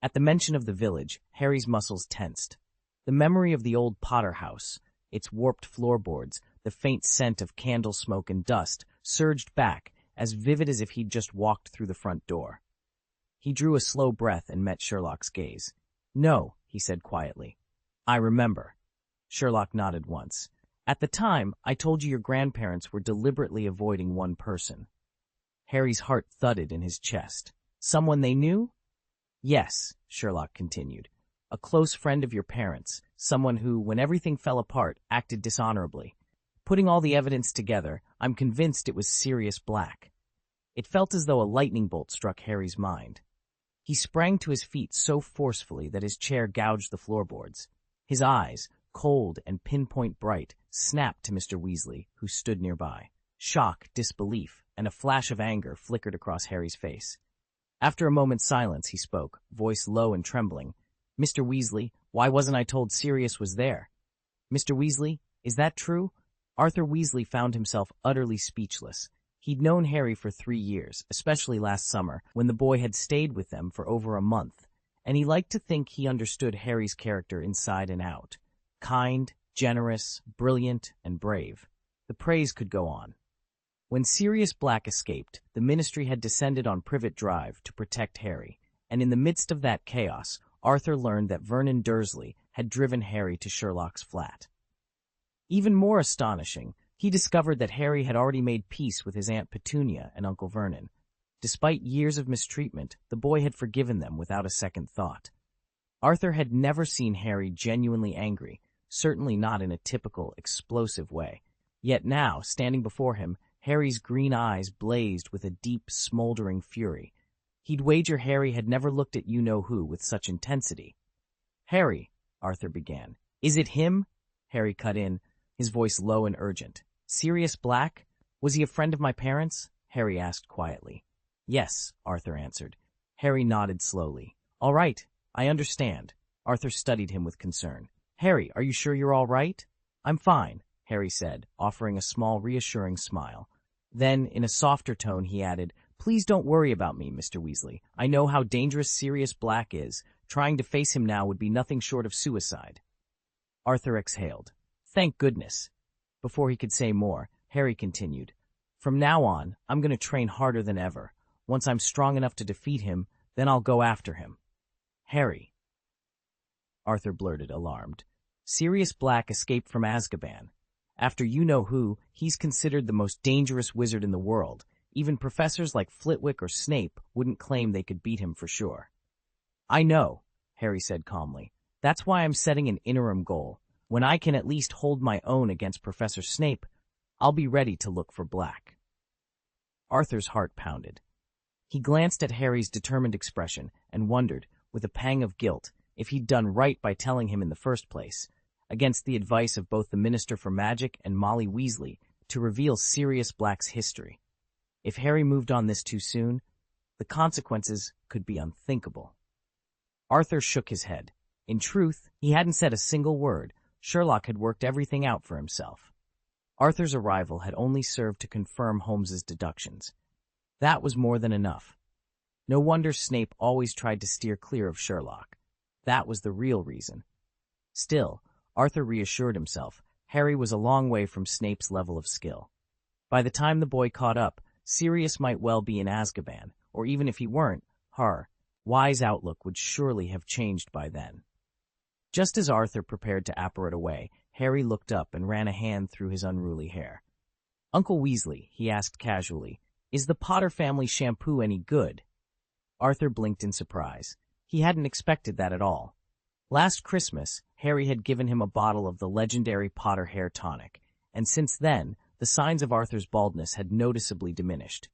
At the mention of the village, Harry's muscles tensed. The memory of the old Potter house, its warped floorboards, the faint scent of candle smoke and dust, surged back, as vivid as if he'd just walked through the front door. He drew a slow breath and met Sherlock's gaze. "No," he said quietly. "I remember." Sherlock nodded once. "At the time, I told you your grandparents were deliberately avoiding one person." Harry's heart thudded in his chest. "Someone they knew?" "Yes," Sherlock continued. "A close friend of your parents, someone who, when everything fell apart, acted dishonorably. Putting all the evidence together, I'm convinced it was Sirius Black." It felt as though a lightning bolt struck Harry's mind. He sprang to his feet so forcefully that his chair gouged the floorboards. His eyes, cold and pinpoint bright, snapped to Mr. Weasley, who stood nearby. Shock, disbelief, and a flash of anger flickered across Harry's face. After a moment's silence, he spoke, voice low and trembling. "Mr. Weasley, why wasn't I told Sirius was there?" "Mr. Weasley, is that true?" Arthur Weasley found himself utterly speechless. He'd known Harry for 3 years, especially last summer, when the boy had stayed with them for over a month, and he liked to think he understood Harry's character inside and out. Kind, generous, brilliant, and brave. The praise could go on. When Sirius Black escaped, the Ministry had descended on Privet Drive to protect Harry, and in the midst of that chaos, Arthur learned that Vernon Dursley had driven Harry to Sherlock's flat. Even more astonishing, he discovered that Harry had already made peace with his Aunt Petunia and Uncle Vernon. Despite years of mistreatment, the boy had forgiven them without a second thought. Arthur had never seen Harry genuinely angry, certainly not in a typical, explosive way. Yet now, standing before him, Harry's green eyes blazed with a deep, smoldering fury. He'd wager Harry had never looked at you-know-who with such intensity. "Harry," Arthur began. "Is it him?" Harry cut in, his voice low and urgent. "Sirius Black? Was he a friend of my parents?" Harry asked quietly. "Yes," Arthur answered. Harry nodded slowly. "All right, I understand." Arthur studied him with concern. "Harry, are you sure you're all right?" "I'm fine," Harry said, offering a small, reassuring smile. Then, in a softer tone, he added, "Please don't worry about me, Mr. Weasley. I know how dangerous Sirius Black is. Trying to face him now would be nothing short of suicide." Arthur exhaled. "Thank goodness." Before he could say more, Harry continued, "From now on, I'm going to train harder than ever. Once I'm strong enough to defeat him, then I'll go after him." "Harry," Arthur blurted, alarmed. "Sirius Black escaped from Azkaban. After you-know-who, he's considered the most dangerous wizard in the world. Even professors like Flitwick or Snape wouldn't claim they could beat him for sure." "I know," Harry said calmly. "That's why I'm setting an interim goal. When I can at least hold my own against Professor Snape, I'll be ready to look for Black." Arthur's heart pounded. He glanced at Harry's determined expression and wondered, with a pang of guilt, if he'd done right by telling him in the first place. against the advice of both the Minister for Magic and Molly Weasley, to reveal Sirius Black's history. If Harry moved on this too soon, the consequences could be unthinkable. Arthur shook his head. In truth, he hadn't said a single word. Sherlock had worked everything out for himself. Arthur's arrival had only served to confirm Holmes's deductions. That was more than enough. No wonder Snape always tried to steer clear of Sherlock. That was the real reason. Still, Arthur reassured himself, Harry was a long way from Snape's level of skill. By the time the boy caught up, Sirius might well be in Azkaban, or even if he weren't, her wise outlook would surely have changed by then. Just as Arthur prepared to apparate away, Harry looked up and ran a hand through his unruly hair. "Uncle Weasley," he asked casually, "is the Potter family shampoo any good?" Arthur blinked in surprise. He hadn't expected that at all. Last Christmas, Harry had given him a bottle of the legendary Potter hair tonic, and since then, the signs of Arthur's baldness had noticeably diminished.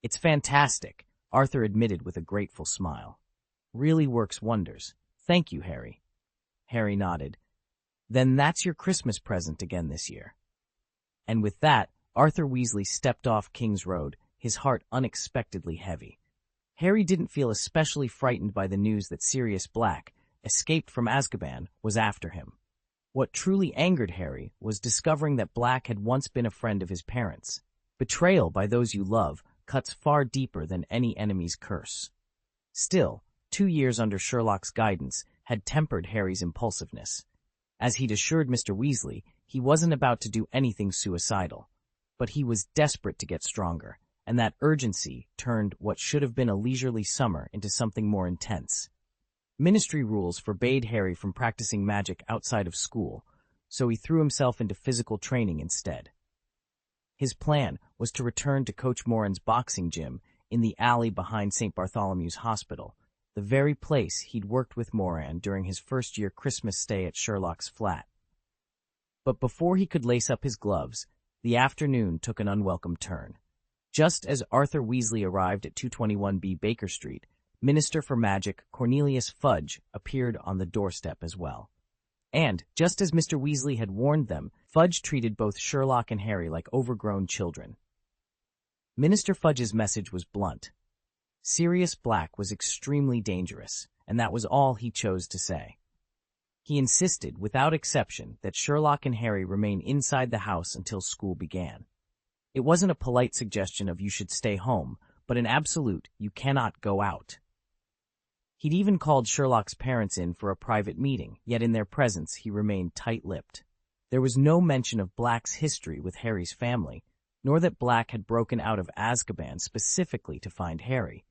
"It's fantastic," Arthur admitted with a grateful smile. "Really works wonders. Thank you, Harry." Harry nodded. "Then that's your Christmas present again this year." And with that, Arthur Weasley stepped off King's Road, his heart unexpectedly heavy. Harry didn't feel especially frightened by the news that Sirius Black, escaped from Azkaban, was after him. What truly angered Harry was discovering that Black had once been a friend of his parents. Betrayal by those you love cuts far deeper than any enemy's curse. Still, 2 years under Sherlock's guidance had tempered Harry's impulsiveness. As he'd assured Mr. Weasley, he wasn't about to do anything suicidal. But he was desperate to get stronger, and that urgency turned what should have been a leisurely summer into something more intense. Ministry rules forbade Harry from practicing magic outside of school, so he threw himself into physical training instead. His plan was to return to Coach Moran's boxing gym in the alley behind St. Bartholomew's Hospital, the very place he'd worked with Moran during his first-year Christmas stay at Sherlock's flat. But before he could lace up his gloves, the afternoon took an unwelcome turn. Just as Arthur Weasley arrived at 221B Baker Street, Minister for Magic Cornelius Fudge appeared on the doorstep as well. And, just as Mr. Weasley had warned them, Fudge treated both Sherlock and Harry like overgrown children. Minister Fudge's message was blunt. Sirius Black was extremely dangerous, and that was all he chose to say. He insisted, without exception, that Sherlock and Harry remain inside the house until school began. It wasn't a polite suggestion of you should stay home, but an absolute you cannot go out. He'd even called Sherlock's parents in for a private meeting, yet in their presence he remained tight-lipped. There was no mention of Black's history with Harry's family, nor that Black had broken out of Azkaban specifically to find Harry.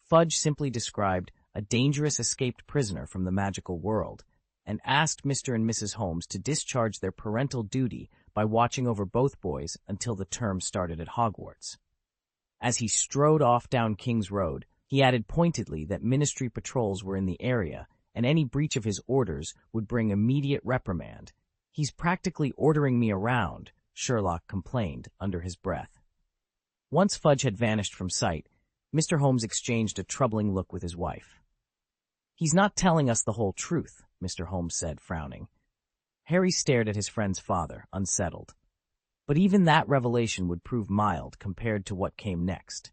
Fudge simply described a dangerous escaped prisoner from the magical world, and asked Mr. and Mrs. Holmes to discharge their parental duty by watching over both boys until the term started at Hogwarts. As he strode off down King's Road, he added pointedly that ministry patrols were in the area, and any breach of his orders would bring immediate reprimand. "He's practically ordering me around," Sherlock complained under his breath. Once Fudge had vanished from sight, Mr. Holmes exchanged a troubling look with his wife. "He's not telling us the whole truth," Mr. Holmes said, frowning. Harry stared at his friend's father, unsettled. But even that revelation would prove mild compared to what came next.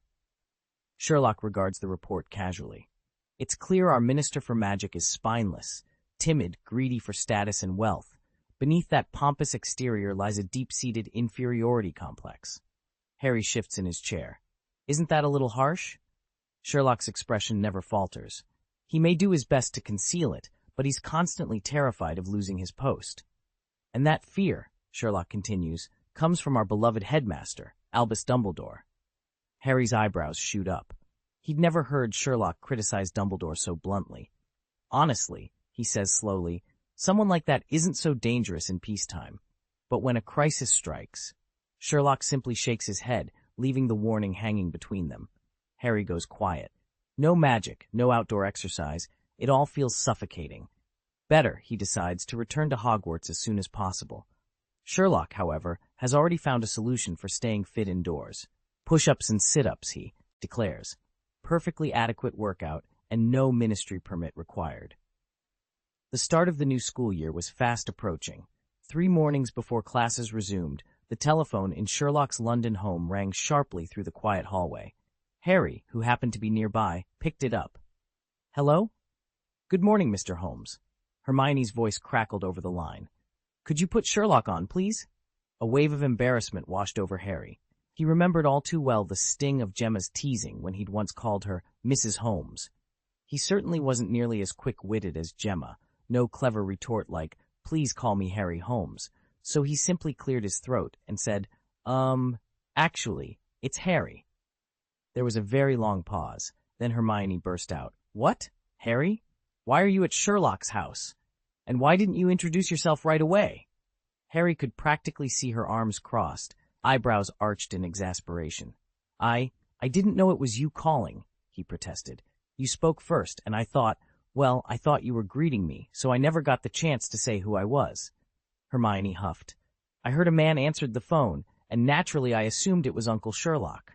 Sherlock regards the report casually. "It's clear our Minister for Magic is spineless, timid, greedy for status and wealth. Beneath that pompous exterior lies a deep-seated inferiority complex." Harry shifts in his chair. "Isn't that a little harsh?" Sherlock's expression never falters. He may do his best to conceal it, but he's constantly terrified of losing his post. "And that fear," Sherlock continues, "comes from our beloved headmaster, Albus Dumbledore." Harry's eyebrows shoot up. He'd never heard Sherlock criticize Dumbledore so bluntly. "Honestly," he says slowly, "someone like that isn't so dangerous in peacetime. But when a crisis strikes..." Sherlock simply shakes his head, leaving the warning hanging between them. Harry goes quiet. No magic, no outdoor exercise. It all feels suffocating. Better, he decides, to return to Hogwarts as soon as possible. Sherlock, however, has already found a solution for staying fit indoors. Push-ups and sit-ups, he declares. Perfectly adequate workout and no ministry permit required. The start of the new school year was fast approaching. 3 mornings before classes resumed, the telephone in Sherlock's London home rang sharply through the quiet hallway. Harry, who happened to be nearby, picked it up. "Hello?" "Good morning, Mr. Holmes." Hermione's voice crackled over the line. "Could you put Sherlock on, please?" A wave of embarrassment washed over Harry. He remembered all too well the sting of Gemma's teasing when he'd once called her Mrs. Holmes. He certainly wasn't nearly as quick-witted as Gemma, no clever retort like, "Please call me Harry Holmes," so he simply cleared his throat and said, Actually, it's Harry." There was a very long pause. Then Hermione burst out, "What? Harry? Why are you at Sherlock's house? And why didn't you introduce yourself right away?" Harry could practically see her arms crossed, eyebrows arched in exasperation. I didn't know it was you calling," he protested. "You spoke first, and I thought you were greeting me, so I never got the chance to say who I was." Hermione huffed. "I heard a man answered the phone, and naturally I assumed it was Uncle Sherlock."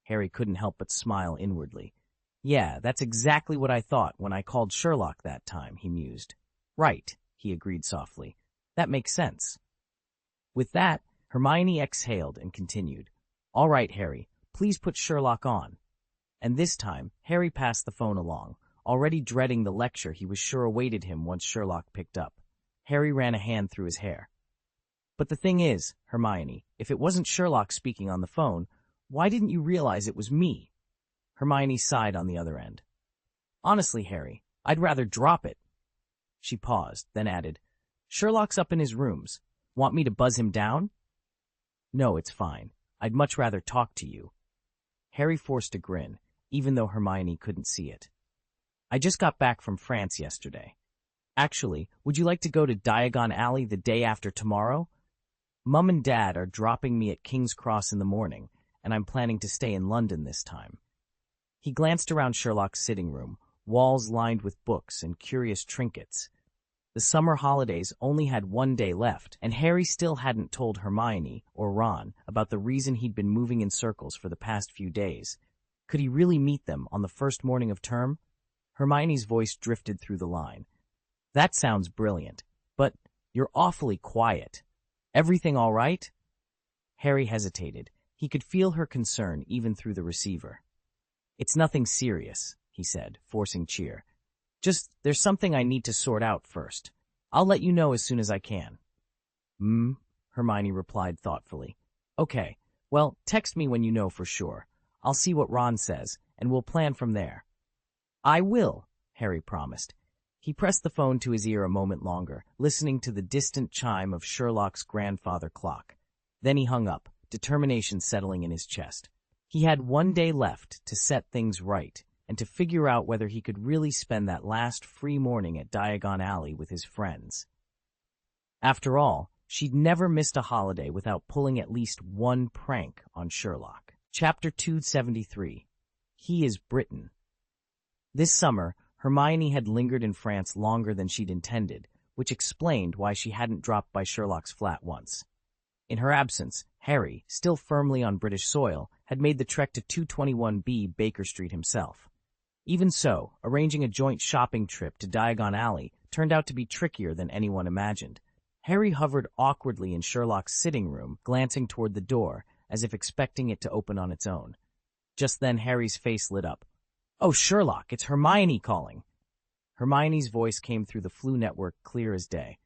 Harry couldn't help but smile inwardly. "Yeah, that's exactly what I thought when I called Sherlock that time," he mused. "Right," he agreed softly. "That makes sense." With that, Hermione exhaled and continued, "All right, Harry, please put Sherlock on." And this time, Harry passed the phone along, already dreading the lecture he was sure awaited him once Sherlock picked up. Harry ran a hand through his hair. "But the thing is, Hermione, if it wasn't Sherlock speaking on the phone, why didn't you realize it was me?" Hermione sighed on the other end. "Honestly, Harry, I'd rather drop it." She paused, then added, "Sherlock's up in his rooms. Want me to buzz him down?" "No, it's fine. I'd much rather talk to you." Harry forced a grin, even though Hermione couldn't see it. "I just got back from France yesterday. Actually, would you like to go to Diagon Alley the day after tomorrow? Mum and Dad are dropping me at King's Cross in the morning, and I'm planning to stay in London this time." He glanced around Sherlock's sitting room, walls lined with books and curious trinkets. The summer holidays only had 1 day left, and Harry still hadn't told Hermione or Ron about the reason he'd been moving in circles for the past few days. Could he really meet them on the first morning of term? Hermione's voice drifted through the line. "That sounds brilliant, but you're awfully quiet. Everything all right?" Harry hesitated. He could feel her concern even through the receiver. "It's nothing serious," he said, forcing cheer. "Just, there's something I need to sort out first. I'll let you know as soon as I can." Hermione replied thoughtfully. "Okay, well, text me when you know for sure. I'll see what Ron says, and we'll plan from there." "I will," Harry promised. He pressed the phone to his ear a moment longer, listening to the distant chime of Sherlock's grandfather clock. Then he hung up, determination settling in his chest. He had 1 day left to set things right and to figure out whether he could really spend that last free morning at Diagon Alley with his friends. After all, she'd never missed a holiday without pulling at least one prank on Sherlock. Chapter 273. He is Britain. This summer, Hermione had lingered in France longer than she'd intended, which explained why she hadn't dropped by Sherlock's flat once. In her absence, Harry, still firmly on British soil, had made the trek to 221B Baker Street himself. Even so, arranging a joint shopping trip to Diagon Alley turned out to be trickier than anyone imagined. Harry hovered awkwardly in Sherlock's sitting room, glancing toward the door, as if expecting it to open on its own. Just then Harry's face lit up. "Oh, Sherlock, it's Hermione calling." Hermione's voice came through the Flu network clear as day.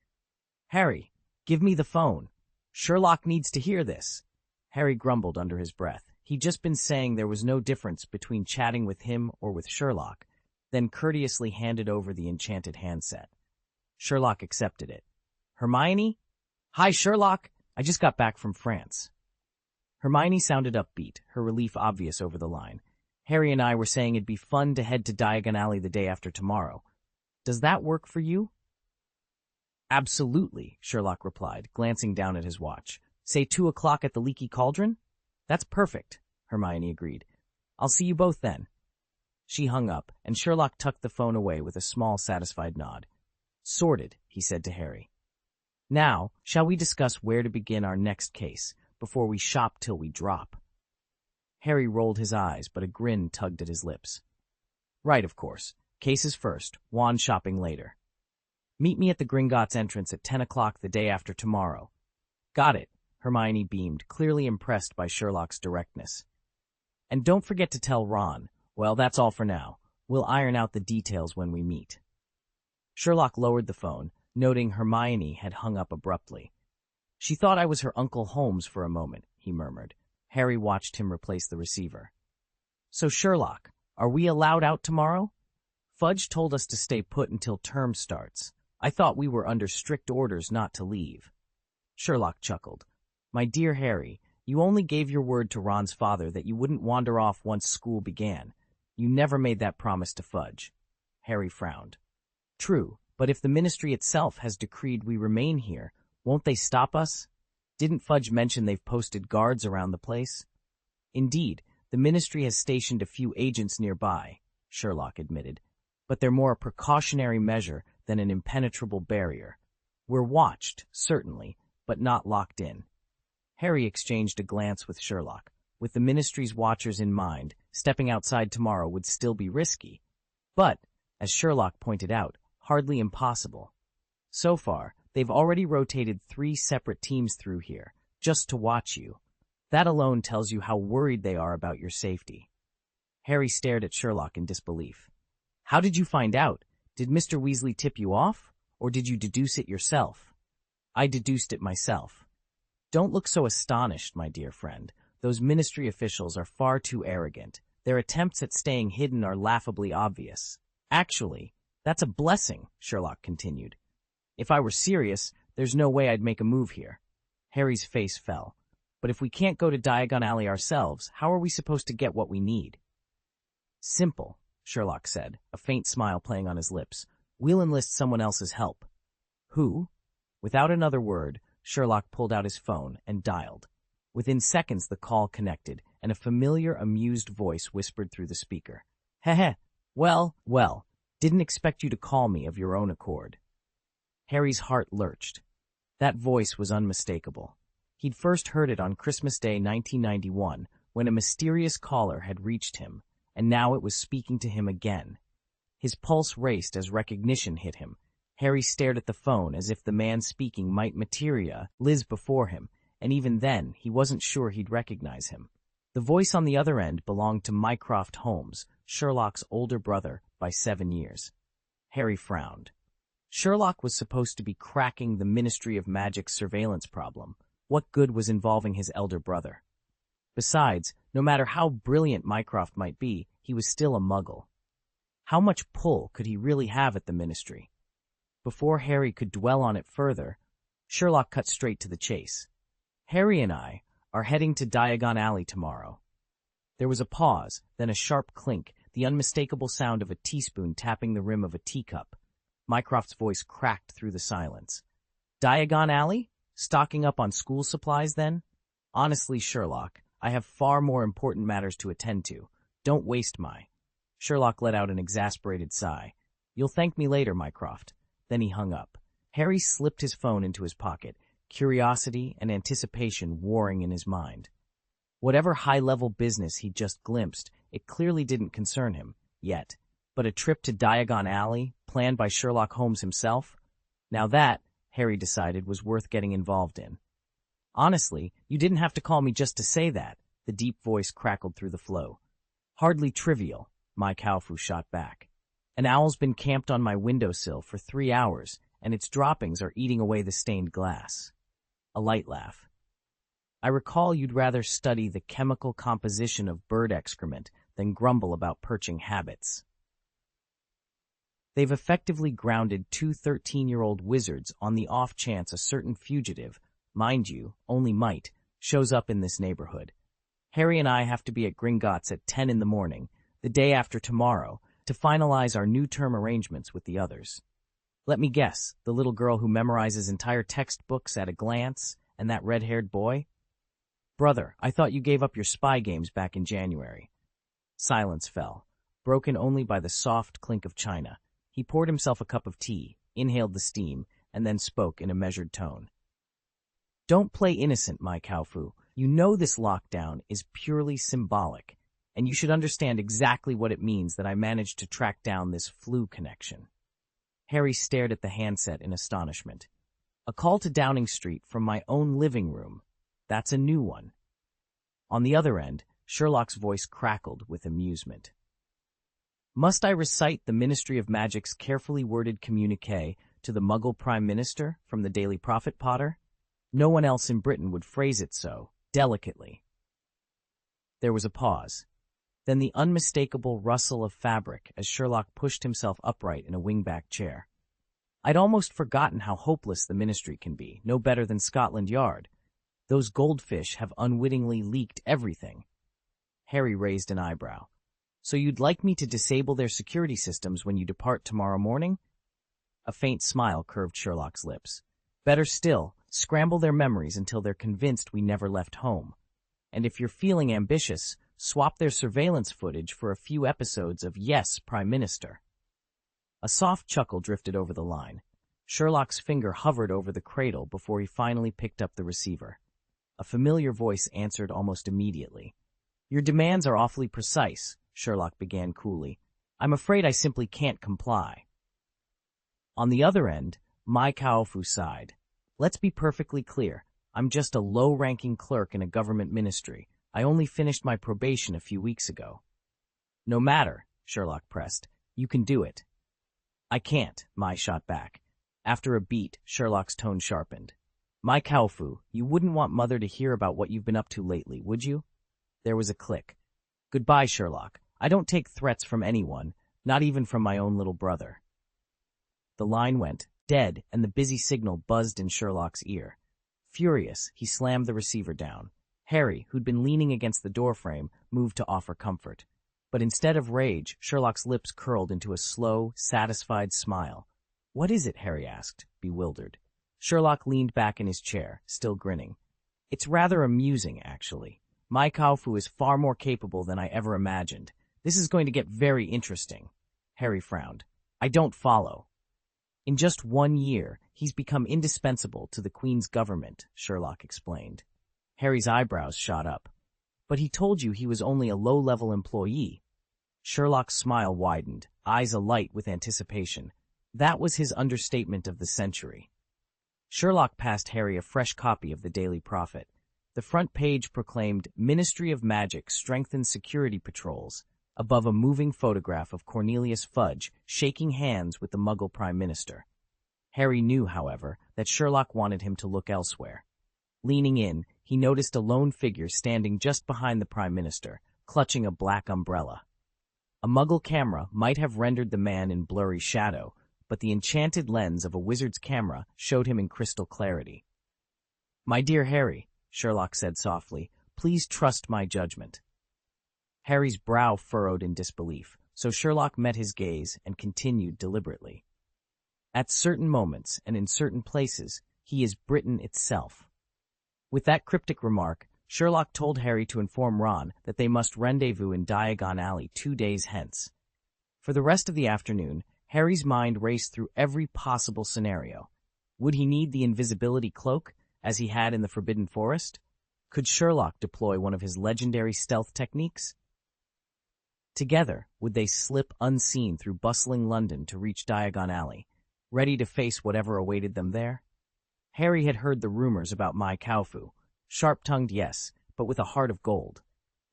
"Harry, give me the phone. Sherlock needs to hear this." Harry grumbled under his breath. He'd just been saying there was no difference between chatting with him or with Sherlock, then courteously handed over the enchanted handset. Sherlock accepted it. "Hermione? Hi, Sherlock. I just got back from France." Hermione sounded upbeat, her relief obvious over the line. "Harry and I were saying it'd be fun to head to Diagon Alley the day after tomorrow. Does that work for you?" "Absolutely," Sherlock replied, glancing down at his watch. "Say 2 o'clock at the Leaky Cauldron?" "That's perfect," Hermione agreed. "I'll see you both then." She hung up, and Sherlock tucked the phone away with a small, satisfied nod. "Sorted," he said to Harry. "Now, shall we discuss where to begin our next case, before we shop till we drop?" Harry rolled his eyes, but a grin tugged at his lips. "Right, of course. Cases first, wand shopping later." Meet me at the Gringotts entrance at 10 o'clock the day after tomorrow. Got it, Hermione beamed, clearly impressed by Sherlock's directness. And don't forget to tell Ron. Well, that's all for now. We'll iron out the details when we meet. Sherlock lowered the phone, noting Hermione had hung up abruptly. She thought I was her Uncle Holmes for a moment, he murmured. Harry watched him replace the receiver. So Sherlock, are we allowed out tomorrow? Fudge told us to stay put until term starts. I thought we were under strict orders not to leave. Sherlock chuckled. My dear Harry, you only gave your word to Ron's father that you wouldn't wander off once school began. You never made that promise to Fudge. Harry frowned. True, but if the Ministry itself has decreed we remain here, won't they stop us? Didn't Fudge mention they've posted guards around the place? Indeed, the Ministry has stationed a few agents nearby, Sherlock admitted, but they're more a precautionary measure than an impenetrable barrier. We're watched, certainly, but not locked in. Harry exchanged a glance with Sherlock. With the Ministry's watchers in mind, stepping outside tomorrow would still be risky, but, as Sherlock pointed out, hardly impossible. So far, they've already rotated 3 separate teams through here, just to watch you. That alone tells you how worried they are about your safety. Harry stared at Sherlock in disbelief. How did you find out? Did Mr. Weasley tip you off, or did you deduce it yourself? I deduced it myself. Don't look so astonished, my dear friend. Those Ministry officials are far too arrogant. Their attempts at staying hidden are laughably obvious. Actually, that's a blessing, Sherlock continued. If I were serious, there's no way I'd make a move here. Harry's face fell. But if we can't go to Diagon Alley ourselves, how are we supposed to get what we need? Simple, Sherlock said, a faint smile playing on his lips. We'll enlist someone else's help. Who? Without another word, Sherlock pulled out his phone and dialed. Within seconds, the call connected, and a familiar, amused voice whispered through the speaker. Heh. Well, didn't expect you to call me of your own accord. Harry's heart lurched. That voice was unmistakable. He'd first heard it on Christmas Day 1991, when a mysterious caller had reached him, and now it was speaking to him again. His pulse raced as recognition hit him. Harry stared at the phone as if the man speaking might materialize before him, and even then, he wasn't sure he'd recognize him. The voice on the other end belonged to Mycroft Holmes, Sherlock's older brother by 7 years. Harry frowned. Sherlock was supposed to be cracking the Ministry of Magic's surveillance problem. What good was involving his elder brother? Besides, no matter how brilliant Mycroft might be, he was still a muggle. How much pull could he really have at the Ministry? Before Harry could dwell on it further, Sherlock cut straight to the chase. Harry and I are heading to Diagon Alley tomorrow. There was a pause, then a sharp clink, the unmistakable sound of a teaspoon tapping the rim of a teacup. Mycroft's voice cracked through the silence. Diagon Alley? Stocking up on school supplies, then? Honestly, Sherlock, I have far more important matters to attend to. Don't waste my... Sherlock let out an exasperated sigh. You'll thank me later, Mycroft. Then he hung up. Harry slipped his phone into his pocket, curiosity and anticipation warring in his mind. Whatever high-level business he'd just glimpsed, it clearly didn't concern him, yet. But a trip to Diagon Alley, planned by Sherlock Holmes himself? Now that, Harry decided, was worth getting involved in. Honestly, you didn't have to call me just to say that, the deep voice crackled through the flow. Hardly trivial, my Cowfu shot back. An owl's been camped on my windowsill for 3 hours, and its droppings are eating away the stained glass. A light laugh. I recall you'd rather study the chemical composition of bird excrement than grumble about perching habits. They've effectively grounded 2 13-year-old wizards on the off chance a certain fugitive, mind you, only might, shows up in this neighborhood. Harry and I have to be at Gringotts at 10 in the morning, the day after tomorrow, to finalize our new term arrangements with the others. Let me guess, the little girl who memorizes entire textbooks at a glance, and that red-haired boy? Brother, I thought you gave up your spy games back in January. Silence fell, broken only by the soft clink of china. He poured himself a cup of tea, inhaled the steam, and then spoke in a measured tone. Don't play innocent, my Cowfu. You know this lockdown is purely symbolic, and you should understand exactly what it means that I managed to track down this flu connection. Harry stared at the handset in astonishment. A call to Downing Street from my own living room. That's a new one. On the other end, Sherlock's voice crackled with amusement. Must I recite the Ministry of Magic's carefully worded communiqué to the Muggle Prime Minister from the Daily Prophet, Potter? No one else in Britain would phrase it so delicately. There was a pause. Then the unmistakable rustle of fabric as Sherlock pushed himself upright in a wingback chair. I'd almost forgotten how hopeless the Ministry can be, no better than Scotland Yard. Those goldfish have unwittingly leaked everything. Harry raised an eyebrow. So you'd like me to disable their security systems when you depart tomorrow morning? A faint smile curved Sherlock's lips. Better still, scramble their memories until they're convinced we never left home. And if you're feeling ambitious, swap their surveillance footage for a few episodes of Yes, Prime Minister. A soft chuckle drifted over the line. Sherlock's finger hovered over the cradle before he finally picked up the receiver. A familiar voice answered almost immediately. Your demands are awfully precise, Sherlock began coolly. I'm afraid I simply can't comply. On the other end, Mai Kaofu sighed. Let's be perfectly clear. I'm just a low-ranking clerk in a government ministry. I only finished my probation a few weeks ago. No matter, Sherlock pressed. You can do it. I can't, Mai shot back. After a beat, Sherlock's tone sharpened. Mai Kaofu, you wouldn't want Mother to hear about what you've been up to lately, would you? There was a click. Goodbye, Sherlock. I don't take threats from anyone, not even from my own little brother. The line went dead, and the busy signal buzzed in Sherlock's ear. Furious, he slammed the receiver down. Harry, who'd been leaning against the doorframe, moved to offer comfort. But instead of rage, Sherlock's lips curled into a slow, satisfied smile. What is it? Harry asked, bewildered. Sherlock leaned back in his chair, still grinning. It's rather amusing, actually. Mai Kaofu is far more capable than I ever imagined. This is going to get very interesting. Harry frowned. I don't follow. In just 1 year, he's become indispensable to the Queen's government, Sherlock explained. Harry's eyebrows shot up. But he told you he was only a low-level employee. Sherlock's smile widened, eyes alight with anticipation. That was his understatement of the century. Sherlock passed Harry a fresh copy of the Daily Prophet. The front page proclaimed, Ministry of Magic strengthens security patrols, above a moving photograph of Cornelius Fudge shaking hands with the Muggle Prime Minister. Harry knew, however, that Sherlock wanted him to look elsewhere. Leaning in, he noticed a lone figure standing just behind the Prime Minister, clutching a black umbrella. A Muggle camera might have rendered the man in blurry shadow, but the enchanted lens of a wizard's camera showed him in crystal clarity. My dear Harry, Sherlock said softly, please trust my judgment. Harry's brow furrowed in disbelief, so Sherlock met his gaze and continued deliberately. At certain moments and in certain places, he is Britain itself. With that cryptic remark, Sherlock told Harry to inform Ron that they must rendezvous in Diagon Alley 2 days hence. For the rest of the afternoon, Harry's mind raced through every possible scenario. Would he need the invisibility cloak, as he had in the Forbidden Forest? Could Sherlock deploy one of his legendary stealth techniques? Together, would they slip unseen through bustling London to reach Diagon Alley, ready to face whatever awaited them there? Harry had heard the rumors about Mai Kaofu. Sharp-tongued, yes, but with a heart of gold.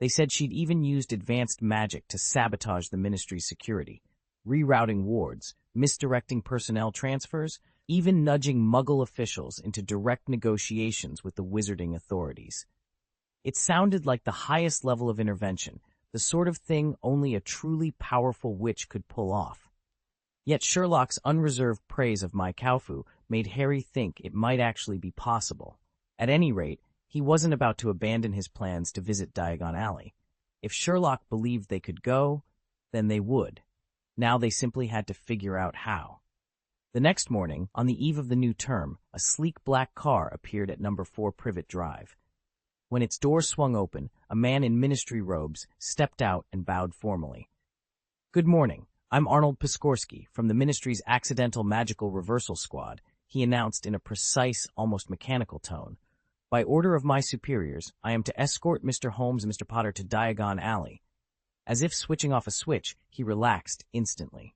They said she'd even used advanced magic to sabotage the ministry's security, rerouting wards, misdirecting personnel transfers, even nudging Muggle officials into direct negotiations with the wizarding authorities. It sounded like the highest level of intervention, the sort of thing only a truly powerful witch could pull off. Yet Sherlock's unreserved praise of Mai Kaofu made Harry think it might actually be possible. At any rate, he wasn't about to abandon his plans to visit Diagon Alley. If Sherlock believed they could go, then they would. Now they simply had to figure out how. The next morning, on the eve of the new term, a sleek black car appeared at number 4 Privet Drive. When its door swung open, a man in ministry robes stepped out and bowed formally. Good morning. I'm Arnold Piskorski from the ministry's Accidental Magical Reversal Squad, he announced in a precise, almost mechanical tone. By order of my superiors, I am to escort Mr. Holmes and Mr. Potter to Diagon Alley. As if switching off a switch, he relaxed instantly.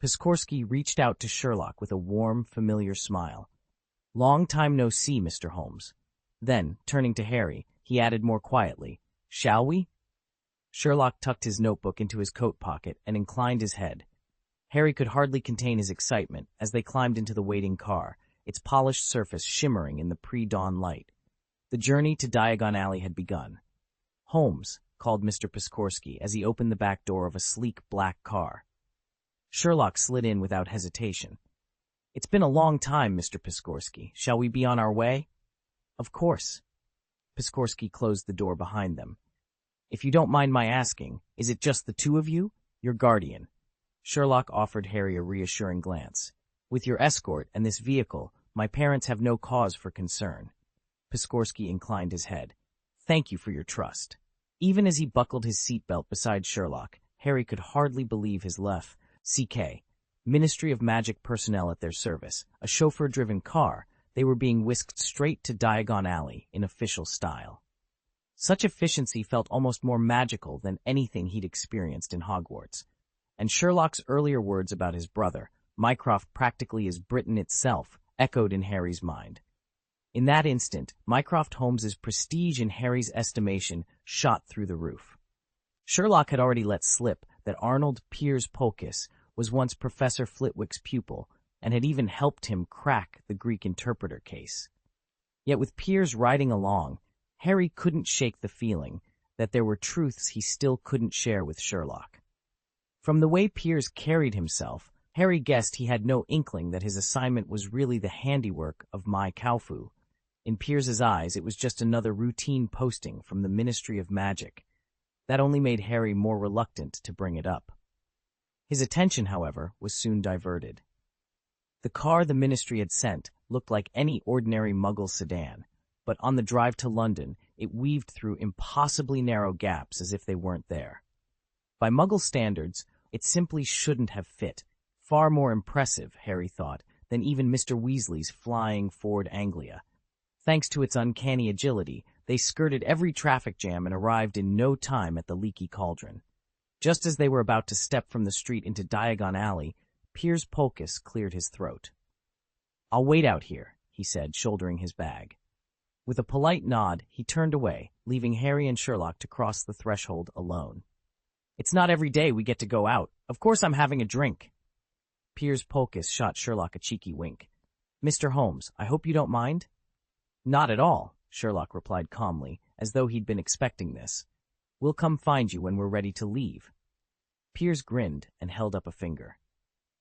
Piskorski reached out to Sherlock with a warm, familiar smile. "Long time no see, Mr. Holmes." Then, turning to Harry, he added more quietly, "Shall we?" Sherlock tucked his notebook into his coat pocket and inclined his head. Harry could hardly contain his excitement as they climbed into the waiting car, its polished surface shimmering in the pre-dawn light. The journey to Diagon Alley had begun. "Holmes," called Mr. Piskorski as he opened the back door of a sleek black car. Sherlock slid in without hesitation. "It's been a long time, Mr. Piskorski. Shall we be on our way?" "Of course." Piskorski closed the door behind them. "If you don't mind my asking, is it just the two of you? Your guardian?" Sherlock offered Harry a reassuring glance. "With your escort and this vehicle, my parents have no cause for concern." Piskorski inclined his head. "Thank you for your trust." Even as he buckled his seatbelt beside Sherlock, Harry could hardly believe his left. CK, Ministry of Magic personnel at their service, a chauffeur-driven car, they were being whisked straight to Diagon Alley in official style. Such efficiency felt almost more magical than anything he'd experienced in Hogwarts. And Sherlock's earlier words about his brother, Mycroft practically as Britain itself, echoed in Harry's mind. In that instant, Mycroft Holmes's prestige in Harry's estimation shot through the roof. Sherlock had already let slip that Arnold Piers Polkiss was once Professor Flitwick's pupil and had even helped him crack the Greek interpreter case. Yet with Piers riding along, Harry couldn't shake the feeling that there were truths he still couldn't share with Sherlock. From the way Piers carried himself, Harry guessed he had no inkling that his assignment was really the handiwork of Mai Kaufu. In Piers's eyes, it was just another routine posting from the Ministry of Magic. That only made Harry more reluctant to bring it up. His attention, however, was soon diverted. The car the Ministry had sent looked like any ordinary Muggle sedan, but on the drive to London, it weaved through impossibly narrow gaps as if they weren't there. By Muggle standards, it simply shouldn't have fit. Far more impressive, Harry thought, than even Mr. Weasley's flying Ford Anglia. Thanks to its uncanny agility, they skirted every traffic jam and arrived in no time at the leaky cauldron. Just as they were about to step from the street into Diagon Alley, Piers Polkiss cleared his throat. "I'll wait out here," he said, shouldering his bag. With a polite nod, he turned away, leaving Harry and Sherlock to cross the threshold alone. "It's not every day we get to go out. Of course I'm having a drink." Piers Polkiss shot Sherlock a cheeky wink. "Mr. Holmes, I hope you don't mind?" "Not at all," Sherlock replied calmly, as though he'd been expecting this. "We'll come find you when we're ready to leave." Piers grinned and held up a finger.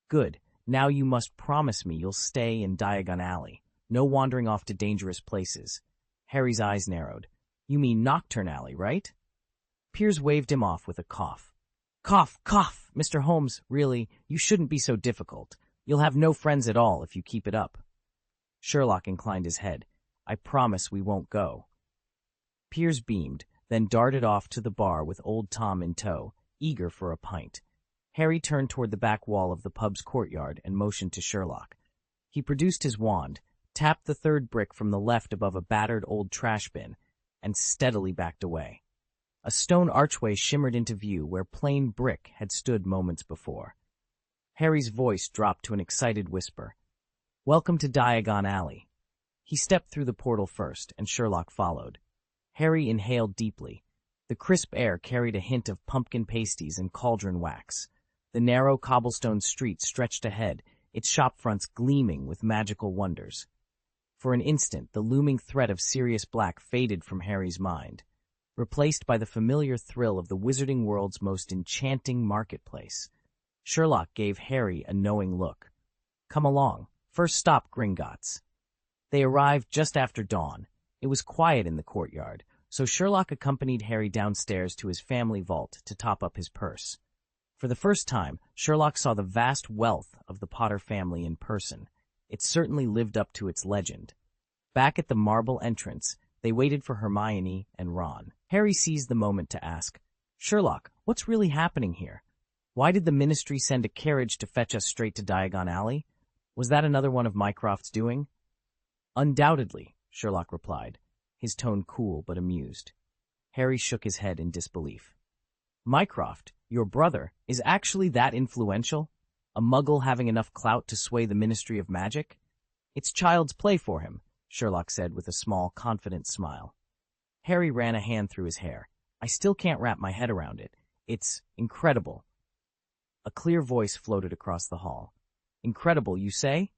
"Good. Now you must promise me you'll stay in Diagon Alley. No wandering off to dangerous places." Harry's eyes narrowed. "You mean Nocturne Alley, right?" Piers waved him off with a cough. "Cough, cough! Mr. Holmes, really, you shouldn't be so difficult. You'll have no friends at all if you keep it up." Sherlock inclined his head. "I promise we won't go." Piers beamed, then darted off to the bar with old Tom in tow, eager for a pint. Harry turned toward the back wall of the pub's courtyard and motioned to Sherlock. He produced his wand, tapped the third brick from the left above a battered old trash bin, and steadily backed away. A stone archway shimmered into view where plain brick had stood moments before. Harry's voice dropped to an excited whisper. "Welcome to Diagon Alley." He stepped through the portal first, and Sherlock followed. Harry inhaled deeply. The crisp air carried a hint of pumpkin pasties and cauldron wax. The narrow cobblestone street stretched ahead, its shop fronts gleaming with magical wonders. For an instant, the looming threat of Sirius Black faded from Harry's mind, replaced by the familiar thrill of the wizarding world's most enchanting marketplace. Sherlock gave Harry a knowing look. "Come along. First stop, Gringotts." They arrived just after dawn. It was quiet in the courtyard, so Sherlock accompanied Harry downstairs to his family vault to top up his purse. For the first time, Sherlock saw the vast wealth of the Potter family in person. It certainly lived up to its legend. Back at the marble entrance, they waited for Hermione and Ron. Harry seized the moment to ask, "Sherlock, what's really happening here? Why did the Ministry send a carriage to fetch us straight to Diagon Alley? Was that another one of Mycroft's doing?" "Undoubtedly," Sherlock replied, his tone cool but amused. Harry shook his head in disbelief. "Mycroft, your brother, is actually that influential?" A muggle having enough clout to sway the Ministry of Magic? It's child's play for him, Sherlock said with a small, confident smile. Harry ran a hand through his hair. I still can't wrap my head around it. It's incredible. A clear voice floated across the hall. Incredible, you say?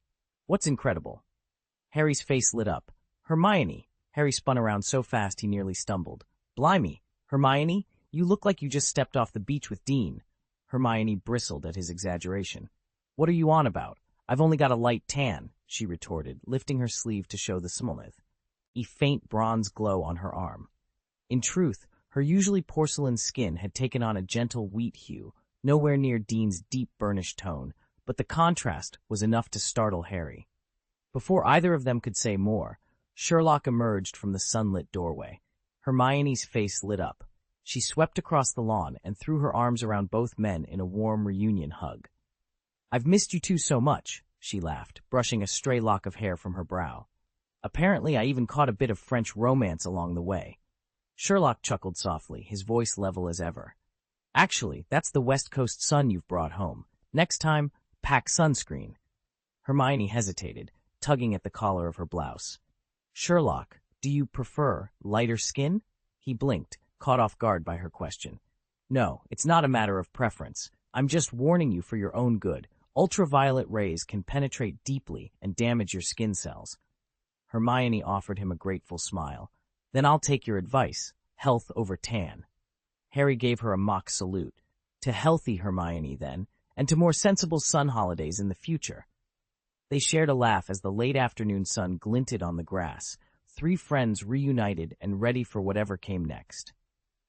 What's incredible? Harry's face lit up. Hermione. Harry spun around so fast he nearly stumbled. Blimey, Hermione, you look like you just stepped off the beach with Dean. Hermione bristled at his exaggeration. What are you on about? I've only got a light tan, she retorted, lifting her sleeve to show the smooth, faint bronze glow on her arm. In truth, her usually porcelain skin had taken on a gentle wheat hue, nowhere near Dean's deep burnished tone, but the contrast was enough to startle Harry. Before either of them could say more, Sherlock emerged from the sunlit doorway. Hermione's face lit up. She swept across the lawn and threw her arms around both men in a warm reunion hug. I've missed you two so much, she laughed, brushing a stray lock of hair from her brow. Apparently, I even caught a bit of French romance along the way. Sherlock chuckled softly, his voice level as ever. Actually, that's the West Coast sun you've brought home. Next time, pack sunscreen. Hermione hesitated, tugging at the collar of her blouse. Sherlock, do you prefer lighter skin? He blinked, caught off guard by her question. No, it's not a matter of preference. I'm just warning you for your own good. Ultraviolet rays can penetrate deeply and damage your skin cells. Hermione offered him a grateful smile. Then I'll take your advice. Health over tan. Harry gave her a mock salute. To healthy Hermione, then, and to more sensible sun holidays in the future. They shared a laugh as the late afternoon sun glinted on the grass, three friends reunited and ready for whatever came next.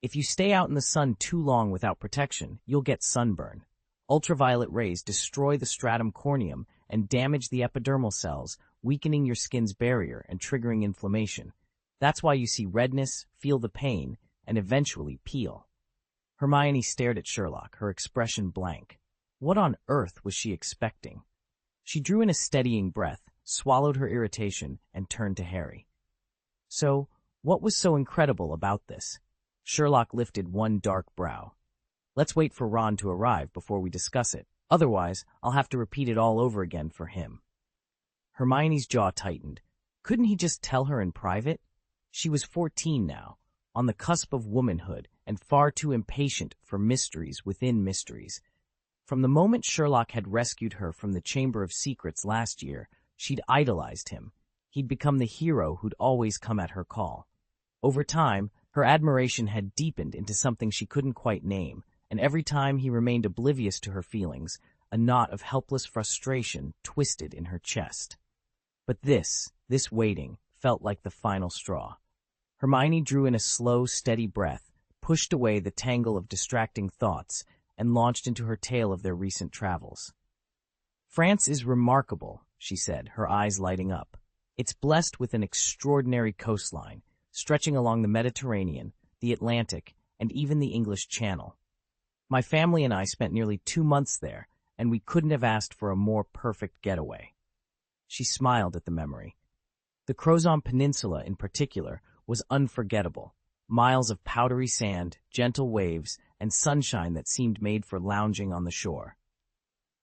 If you stay out in the sun too long without protection, you'll get sunburn. Ultraviolet rays destroy the stratum corneum and damage the epidermal cells, weakening your skin's barrier and triggering inflammation. That's why you see redness, feel the pain, and eventually peel. Hermione stared at Sherlock, her expression blank. What on earth was she expecting? She drew in a steadying breath, swallowed her irritation, and turned to Harry. So, what was so incredible about this? Sherlock lifted one dark brow. Let's wait for Ron to arrive before we discuss it. Otherwise, I'll have to repeat it all over again for him. Hermione's jaw tightened. Couldn't he just tell her in private? She was 14 now, on the cusp of womanhood, and far too impatient for mysteries within mysteries. From the moment Sherlock had rescued her from the Chamber of Secrets last year, she'd idolized him. He'd become the hero who'd always come at her call. Over time, her admiration had deepened into something she couldn't quite name, and every time he remained oblivious to her feelings, a knot of helpless frustration twisted in her chest. But this waiting, felt like the final straw. Hermione drew in a slow, steady breath, pushed away the tangle of distracting thoughts, and launched into her tale of their recent travels. France is remarkable, she said, her eyes lighting up. It's blessed with an extraordinary coastline, stretching along the Mediterranean, the Atlantic, and even the English Channel. My family and I spent nearly 2 months there, and we couldn't have asked for a more perfect getaway. She smiled at the memory. The Crozon Peninsula, in particular, was unforgettable. Miles of powdery sand, gentle waves, and sunshine that seemed made for lounging on the shore.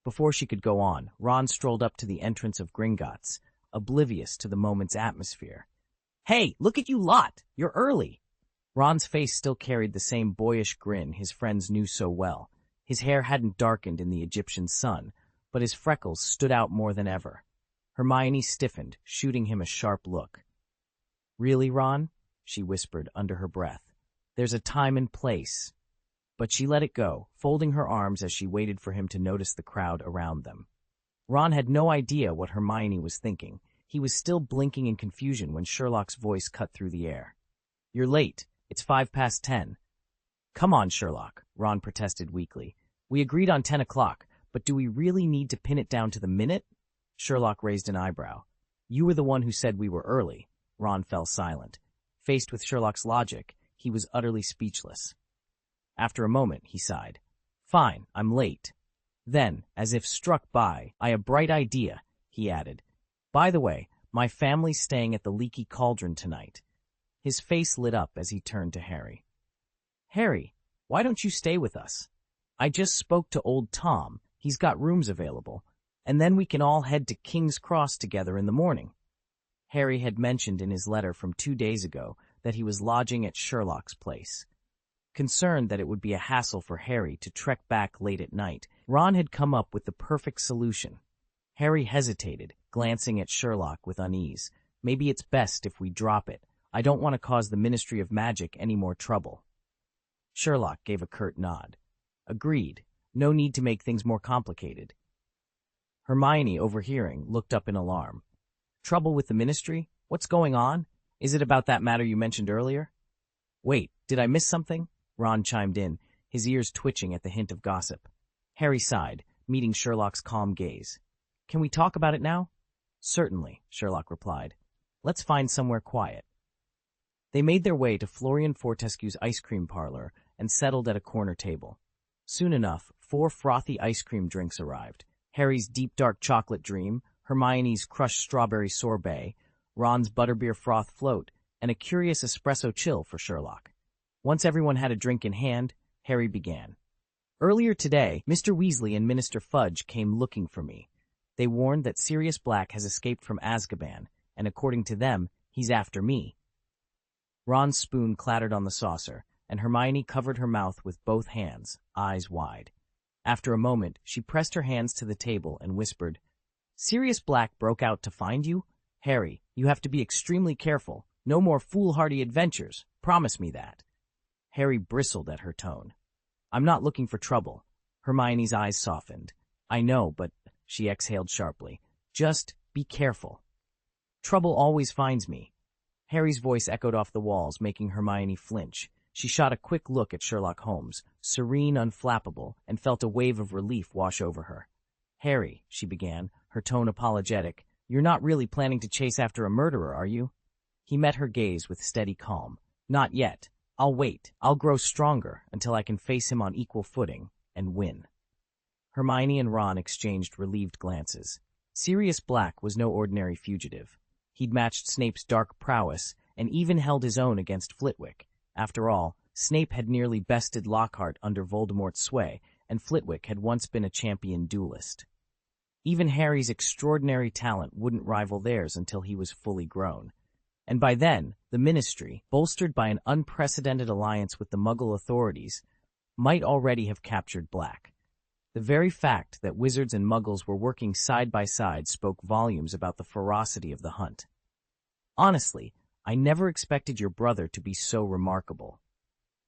Before she could go on, Ron strolled up to the entrance of Gringotts, oblivious to the moment's atmosphere. Hey, look at you lot! You're early! Ron's face still carried the same boyish grin his friends knew so well. His hair hadn't darkened in the Egyptian sun, but his freckles stood out more than ever. Hermione stiffened, shooting him a sharp look. Really, Ron? She whispered under her breath. There's a time and place. But she let it go, folding her arms as she waited for him to notice the crowd around them. Ron had no idea what Hermione was thinking. He was still blinking in confusion when Sherlock's voice cut through the air. You're late. It's 10:05. Come on, Sherlock, Ron protested weakly. We agreed on 10 o'clock, but do we really need to pin it down to the minute? Sherlock raised an eyebrow. You were the one who said we were early. Ron fell silent. Faced with Sherlock's logic, he was utterly speechless. After a moment, he sighed. Fine, I'm late. Then, as if struck by, I a bright idea, he added. By the way, my family's staying at the Leaky Cauldron tonight. His face lit up as he turned to Harry. Harry, why don't you stay with us? I just spoke to old Tom. He's got rooms available, and then we can all head to King's Cross together in the morning." Harry had mentioned in his letter from 2 days ago that he was lodging at Sherlock's place. Concerned that it would be a hassle for Harry to trek back late at night, Ron had come up with the perfect solution. Harry hesitated, glancing at Sherlock with unease. "Maybe it's best if we drop it. I don't want to cause the Ministry of Magic any more trouble." Sherlock gave a curt nod. "Agreed. No need to make things more complicated." Hermione, overhearing, looked up in alarm. "Trouble with the Ministry? What's going on? Is it about that matter you mentioned earlier?" "Wait, did I miss something?" Ron chimed in, his ears twitching at the hint of gossip. Harry sighed, meeting Sherlock's calm gaze. "Can we talk about it now?" "Certainly," Sherlock replied. "Let's find somewhere quiet." They made their way to Florian Fortescue's ice cream parlor and settled at a corner table. Soon enough, 4 frothy ice cream drinks arrived. Harry's deep dark chocolate dream, Hermione's crushed strawberry sorbet, Ron's butterbeer froth float, and a curious espresso chill for Sherlock. Once everyone had a drink in hand, Harry began. "Earlier today, Mr. Weasley and Minister Fudge came looking for me. They warned that Sirius Black has escaped from Azkaban, and according to them, he's after me." Ron's spoon clattered on the saucer, and Hermione covered her mouth with both hands, eyes wide. After a moment, she pressed her hands to the table and whispered, "Sirius Black broke out to find you? Harry, you have to be extremely careful. No more foolhardy adventures. Promise me that." Harry bristled at her tone. "I'm not looking for trouble." Hermione's eyes softened. "I know, but," she exhaled sharply, "just be careful. Trouble always finds me." Harry's voice echoed off the walls, making Hermione flinch. She shot a quick look at Sherlock Holmes, serene, unflappable, and felt a wave of relief wash over her. "Harry," she began, her tone apologetic, "you're not really planning to chase after a murderer, are you?" He met her gaze with steady calm. "Not yet. I'll wait. I'll grow stronger until I can face him on equal footing and win." Hermione and Ron exchanged relieved glances. Sirius Black was no ordinary fugitive. He'd matched Snape's dark prowess and even held his own against Flitwick. After all, Snape had nearly bested Lockhart under Voldemort's sway, and Flitwick had once been a champion duelist. Even Harry's extraordinary talent wouldn't rival theirs until he was fully grown. And by then, the Ministry, bolstered by an unprecedented alliance with the Muggle authorities, might already have captured Black. The very fact that wizards and Muggles were working side by side spoke volumes about the ferocity of the hunt. "Honestly, I never expected your brother to be so remarkable."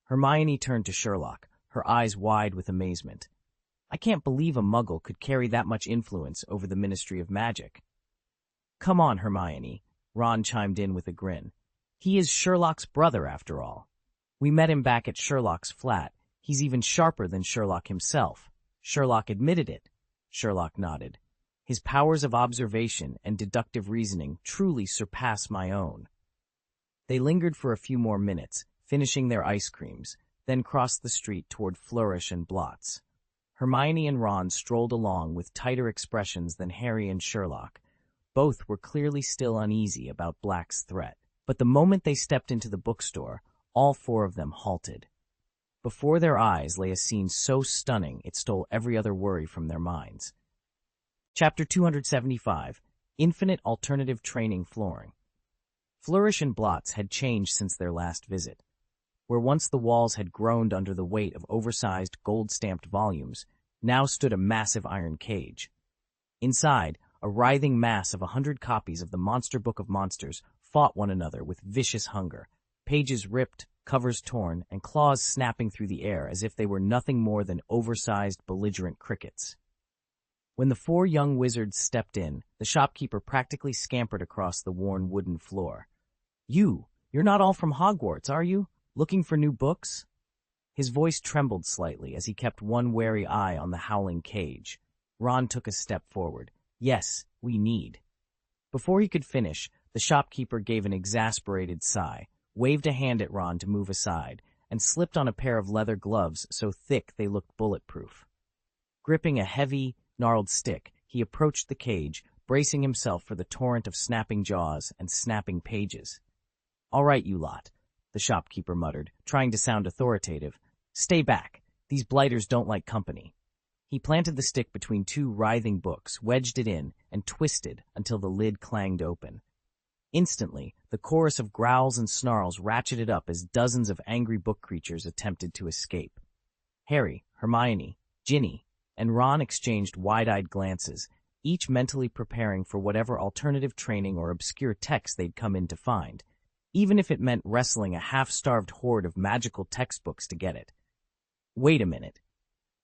Hermione turned to Sherlock, her eyes wide with amazement. "I can't believe a Muggle could carry that much influence over the Ministry of Magic." "Come on, Hermione," Ron chimed in with a grin. "He is Sherlock's brother, after all. We met him back at Sherlock's flat. He's even sharper than Sherlock himself." Sherlock admitted it. Sherlock nodded. "His powers of observation and deductive reasoning truly surpass my own." They lingered for a few more minutes, finishing their ice creams, then crossed the street toward Flourish and Blots. Hermione and Ron strolled along with tighter expressions than Harry and Sherlock. Both were clearly still uneasy about Black's threat. But the moment they stepped into the bookstore, all 4 of them halted. Before their eyes lay a scene so stunning it stole every other worry from their minds. Chapter 275, Infinite Alternative Training Flooring. Flourish and Blots had changed since their last visit. Where once the walls had groaned under the weight of oversized, gold-stamped volumes, now stood a massive iron cage. Inside, a writhing mass of 100 copies of the Monster Book of Monsters fought one another with vicious hunger, pages ripped, covers torn, and claws snapping through the air as if they were nothing more than oversized, belligerent crickets. When the 4 young wizards stepped in, the shopkeeper practically scampered across the worn wooden floor. You're not all from Hogwarts, are you? Looking for new books?" His voice trembled slightly as he kept one wary eye on the howling cage. Ron took a step forward. "Yes, we need." Before he could finish, the shopkeeper gave an exasperated sigh, waved a hand at Ron to move aside, and slipped on a pair of leather gloves so thick they looked bulletproof. Gripping a heavy, gnarled stick, he approached the cage, bracing himself for the torrent of snapping jaws and snapping pages. "All right, you lot," the shopkeeper muttered, trying to sound authoritative. "Stay back. These blighters don't like company." He planted the stick between two writhing books, wedged it in, and twisted until the lid clanged open. Instantly, the chorus of growls and snarls ratcheted up as dozens of angry book creatures attempted to escape. Harry, Hermione, Ginny, and Ron exchanged wide-eyed glances, each mentally preparing for whatever alternative training or obscure text they'd come in to find, even if it meant wrestling a half-starved horde of magical textbooks to get it. Wait a minute.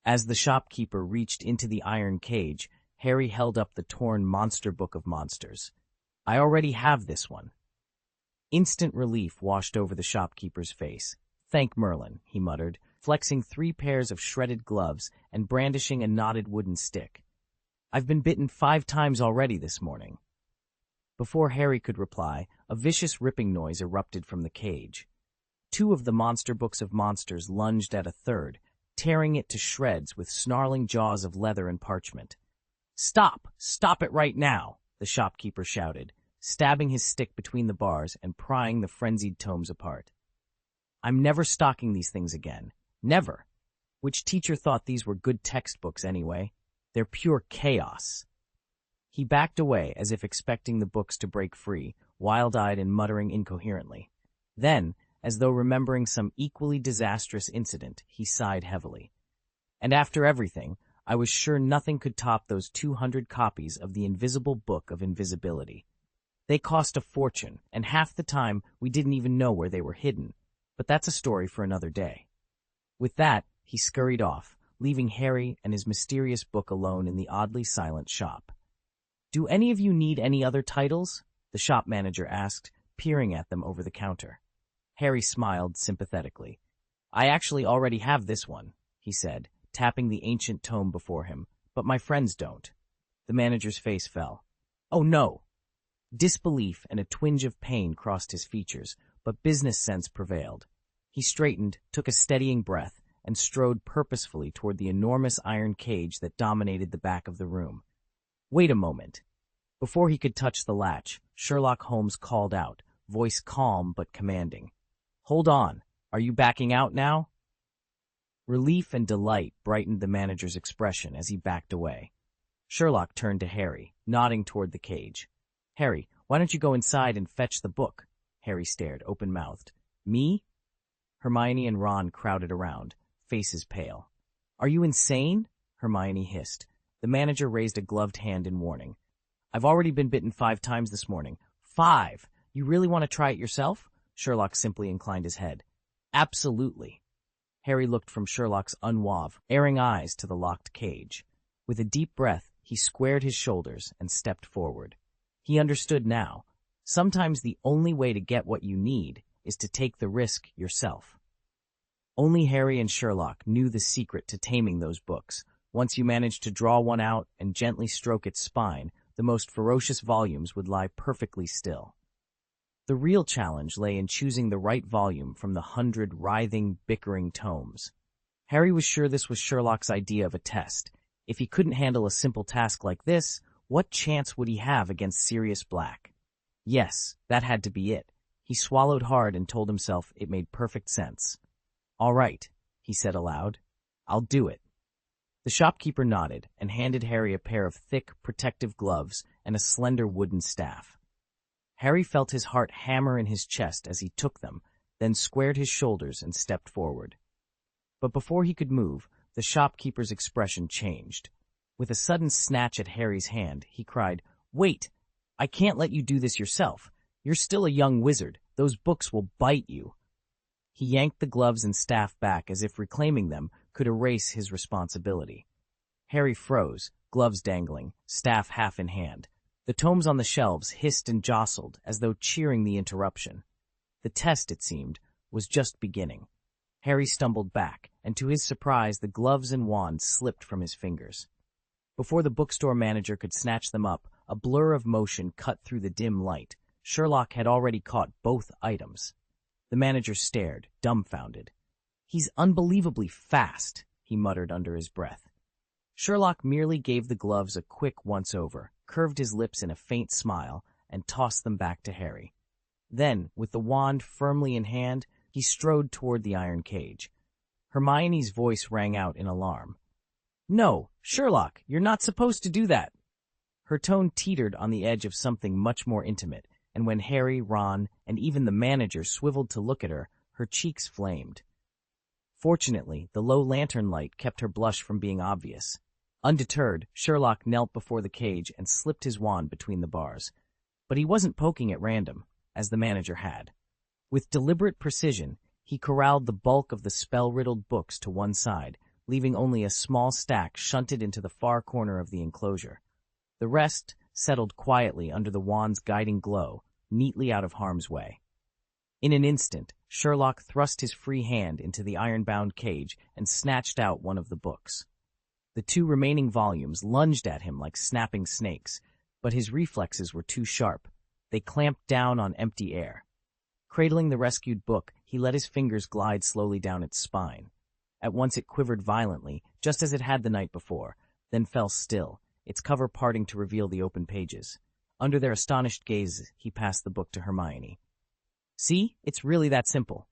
As the shopkeeper reached into the iron cage, Harry held up the torn Monster Book of Monsters. I already have this one. Instant relief washed over the shopkeeper's face. Thank Merlin, he muttered, flexing 3 pairs of shredded gloves and brandishing a knotted wooden stick. I've been bitten 5 times already this morning. Before Harry could reply, a vicious ripping noise erupted from the cage. 2 of the Monster Books of Monsters lunged at a third, tearing it to shreds with snarling jaws of leather and parchment. Stop! Stop it right now! The shopkeeper shouted, stabbing his stick between the bars and prying the frenzied tomes apart. I'm never stocking these things again. Never. Which teacher thought these were good textbooks anyway? They're pure chaos. He backed away as if expecting the books to break free, wild-eyed and muttering incoherently. Then, as though remembering some equally disastrous incident, he sighed heavily. And after everything, I was sure nothing could top those 200 copies of the Invisible Book of Invisibility. They cost a fortune, and half the time we didn't even know where they were hidden. But that's a story for another day. With that, he scurried off, leaving Harry and his mysterious book alone in the oddly silent shop. Do any of you need any other titles? The shop manager asked, peering at them over the counter. Harry smiled sympathetically. I actually already have this one, he said, tapping the ancient tome before him, but my friends don't. The manager's face fell. Oh no! Disbelief and a twinge of pain crossed his features, but business sense prevailed. He straightened, took a steadying breath, and strode purposefully toward the enormous iron cage that dominated the back of the room. Wait a moment. Before he could touch the latch, Sherlock Holmes called out, voice calm but commanding. Hold on. Are you backing out now? Relief and delight brightened the manager's expression as he backed away. Sherlock turned to Harry, nodding toward the cage. Harry, why don't you go inside and fetch the book? Harry stared, open-mouthed. Me? Hermione and Ron crowded around, faces pale. Are you insane? Hermione hissed. The manager raised a gloved hand in warning. I've already been bitten 5 times this morning. 5! You really want to try it yourself? Sherlock simply inclined his head. Absolutely. Harry looked from Sherlock's unwave-airing eyes to the locked cage. With a deep breath, he squared his shoulders and stepped forward. He understood now. Sometimes the only way to get what you need is to take the risk yourself. Only Harry and Sherlock knew the secret to taming those books. Once you managed to draw one out and gently stroke its spine, the most ferocious volumes would lie perfectly still. The real challenge lay in choosing the right volume from the 100 writhing, bickering tomes. Harry was sure this was Sherlock's idea of a test. If he couldn't handle a simple task like this, what chance would he have against Sirius Black? Yes, that had to be it. He swallowed hard and told himself it made perfect sense. All right, he said aloud. I'll do it. The shopkeeper nodded and handed Harry a pair of thick, protective gloves and a slender wooden staff. Harry felt his heart hammer in his chest as he took them, then squared his shoulders and stepped forward. But before he could move, the shopkeeper's expression changed. With a sudden snatch at Harry's hand, he cried, Wait! I can't let you do this yourself. You're still a young wizard. Those books will bite you. He yanked the gloves and staff back as if reclaiming them could erase his responsibility. Harry froze, gloves dangling, staff half in hand. The tomes on the shelves hissed and jostled as though cheering the interruption. The test, it seemed, was just beginning. Harry stumbled back, and to his surprise the gloves and wand slipped from his fingers. Before the bookstore manager could snatch them up, a blur of motion cut through the dim light. Sherlock had already caught both items. The manager stared, dumbfounded. He's unbelievably fast, he muttered under his breath. Sherlock merely gave the gloves a quick once-over, curved his lips in a faint smile, and tossed them back to Harry. Then, with the wand firmly in hand, he strode toward the iron cage. Hermione's voice rang out in alarm. No, Sherlock, you're not supposed to do that. Her tone teetered on the edge of something much more intimate, and when Harry, Ron, and even the manager swiveled to look at her, her cheeks flamed. Fortunately, the low lantern light kept her blush from being obvious. Undeterred, Sherlock knelt before the cage and slipped his wand between the bars. But he wasn't poking at random, as the manager had. With deliberate precision, he corralled the bulk of the spell-riddled books to one side, leaving only a small stack shunted into the far corner of the enclosure. The rest settled quietly under the wand's guiding glow, neatly out of harm's way. In an instant, Sherlock thrust his free hand into the iron-bound cage and snatched out one of the books. The two remaining volumes lunged at him like snapping snakes, but his reflexes were too sharp. They clamped down on empty air. Cradling the rescued book, he let his fingers glide slowly down its spine. At once it quivered violently, just as it had the night before, then fell still, its cover parting to reveal the open pages. Under their astonished gazes, he passed the book to Hermione. "See? It's really that simple."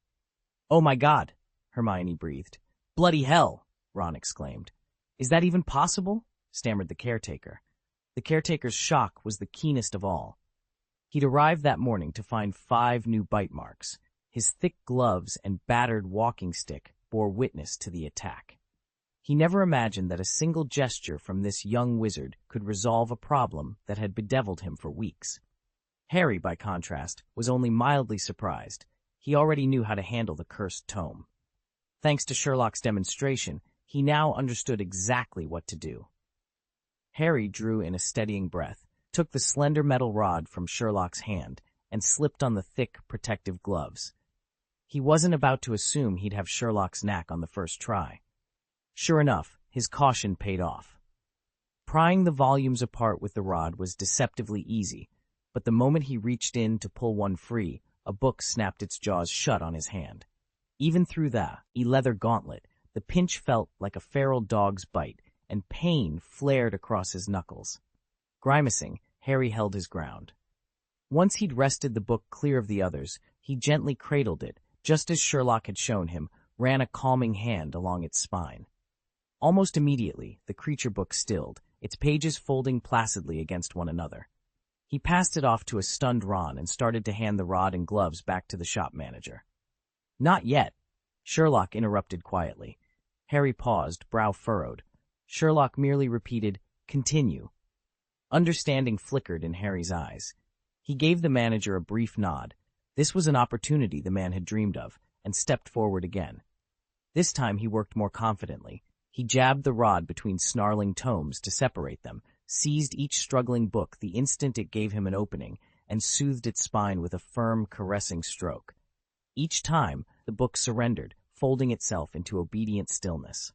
"Oh my God," Hermione breathed. "Bloody hell," Ron exclaimed. "Is that even possible?" stammered the caretaker. The caretaker's shock was the keenest of all. He'd arrived that morning to find 5 new bite marks. His thick gloves and battered walking stick bore witness to the attack. He never imagined that a single gesture from this young wizard could resolve a problem that had bedeviled him for weeks. Harry, by contrast, was only mildly surprised. He already knew how to handle the cursed tome. Thanks to Sherlock's demonstration, he now understood exactly what to do. Harry drew in a steadying breath, took the slender metal rod from Sherlock's hand, and slipped on the thick, protective gloves. He wasn't about to assume he'd have Sherlock's knack on the first try. Sure enough, his caution paid off. Prying the volumes apart with the rod was deceptively easy, but the moment he reached in to pull one free, a book snapped its jaws shut on his hand. Even through the leather gauntlet, the pinch felt like a feral dog's bite, and pain flared across his knuckles. Grimacing, Harry held his ground. Once he'd wrested the book clear of the others, he gently cradled it, just as Sherlock had shown him, ran a calming hand along its spine. Almost immediately, the creature book stilled, its pages folding placidly against one another. He passed it off to a stunned Ron and started to hand the rod and gloves back to the shop manager. "Not yet," Sherlock interrupted quietly. Harry paused, brow furrowed. Sherlock merely repeated, "Continue." Understanding flickered in Harry's eyes. He gave the manager a brief nod. This was an opportunity the man had dreamed of, and stepped forward again. This time he worked more confidently. He jabbed the rod between snarling tomes to separate them, seized each struggling book the instant it gave him an opening, and soothed its spine with a firm, caressing stroke. Each time, the book surrendered, folding itself into obedient stillness.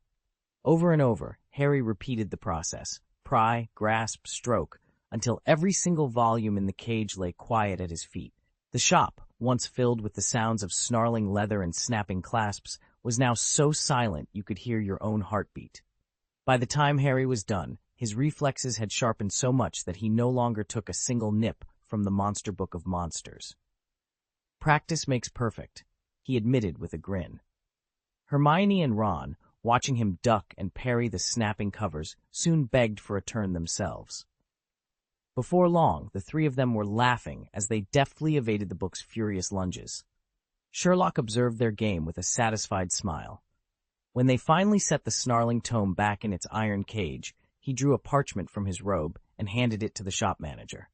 Over and over, Harry repeated the process, pry, grasp, stroke, until every single volume in the cage lay quiet at his feet. The shop, once filled with the sounds of snarling leather and snapping clasps, was now so silent you could hear your own heartbeat. By the time Harry was done, his reflexes had sharpened so much that he no longer took a single nip from the Monster Book of Monsters. "Practice makes perfect," he admitted with a grin. Hermione and Ron, watching him duck and parry the snapping covers, soon begged for a turn themselves. Before long, the three of them were laughing as they deftly evaded the book's furious lunges. Sherlock observed their game with a satisfied smile. When they finally set the snarling tome back in its iron cage, he drew a parchment from his robe and handed it to the shop manager.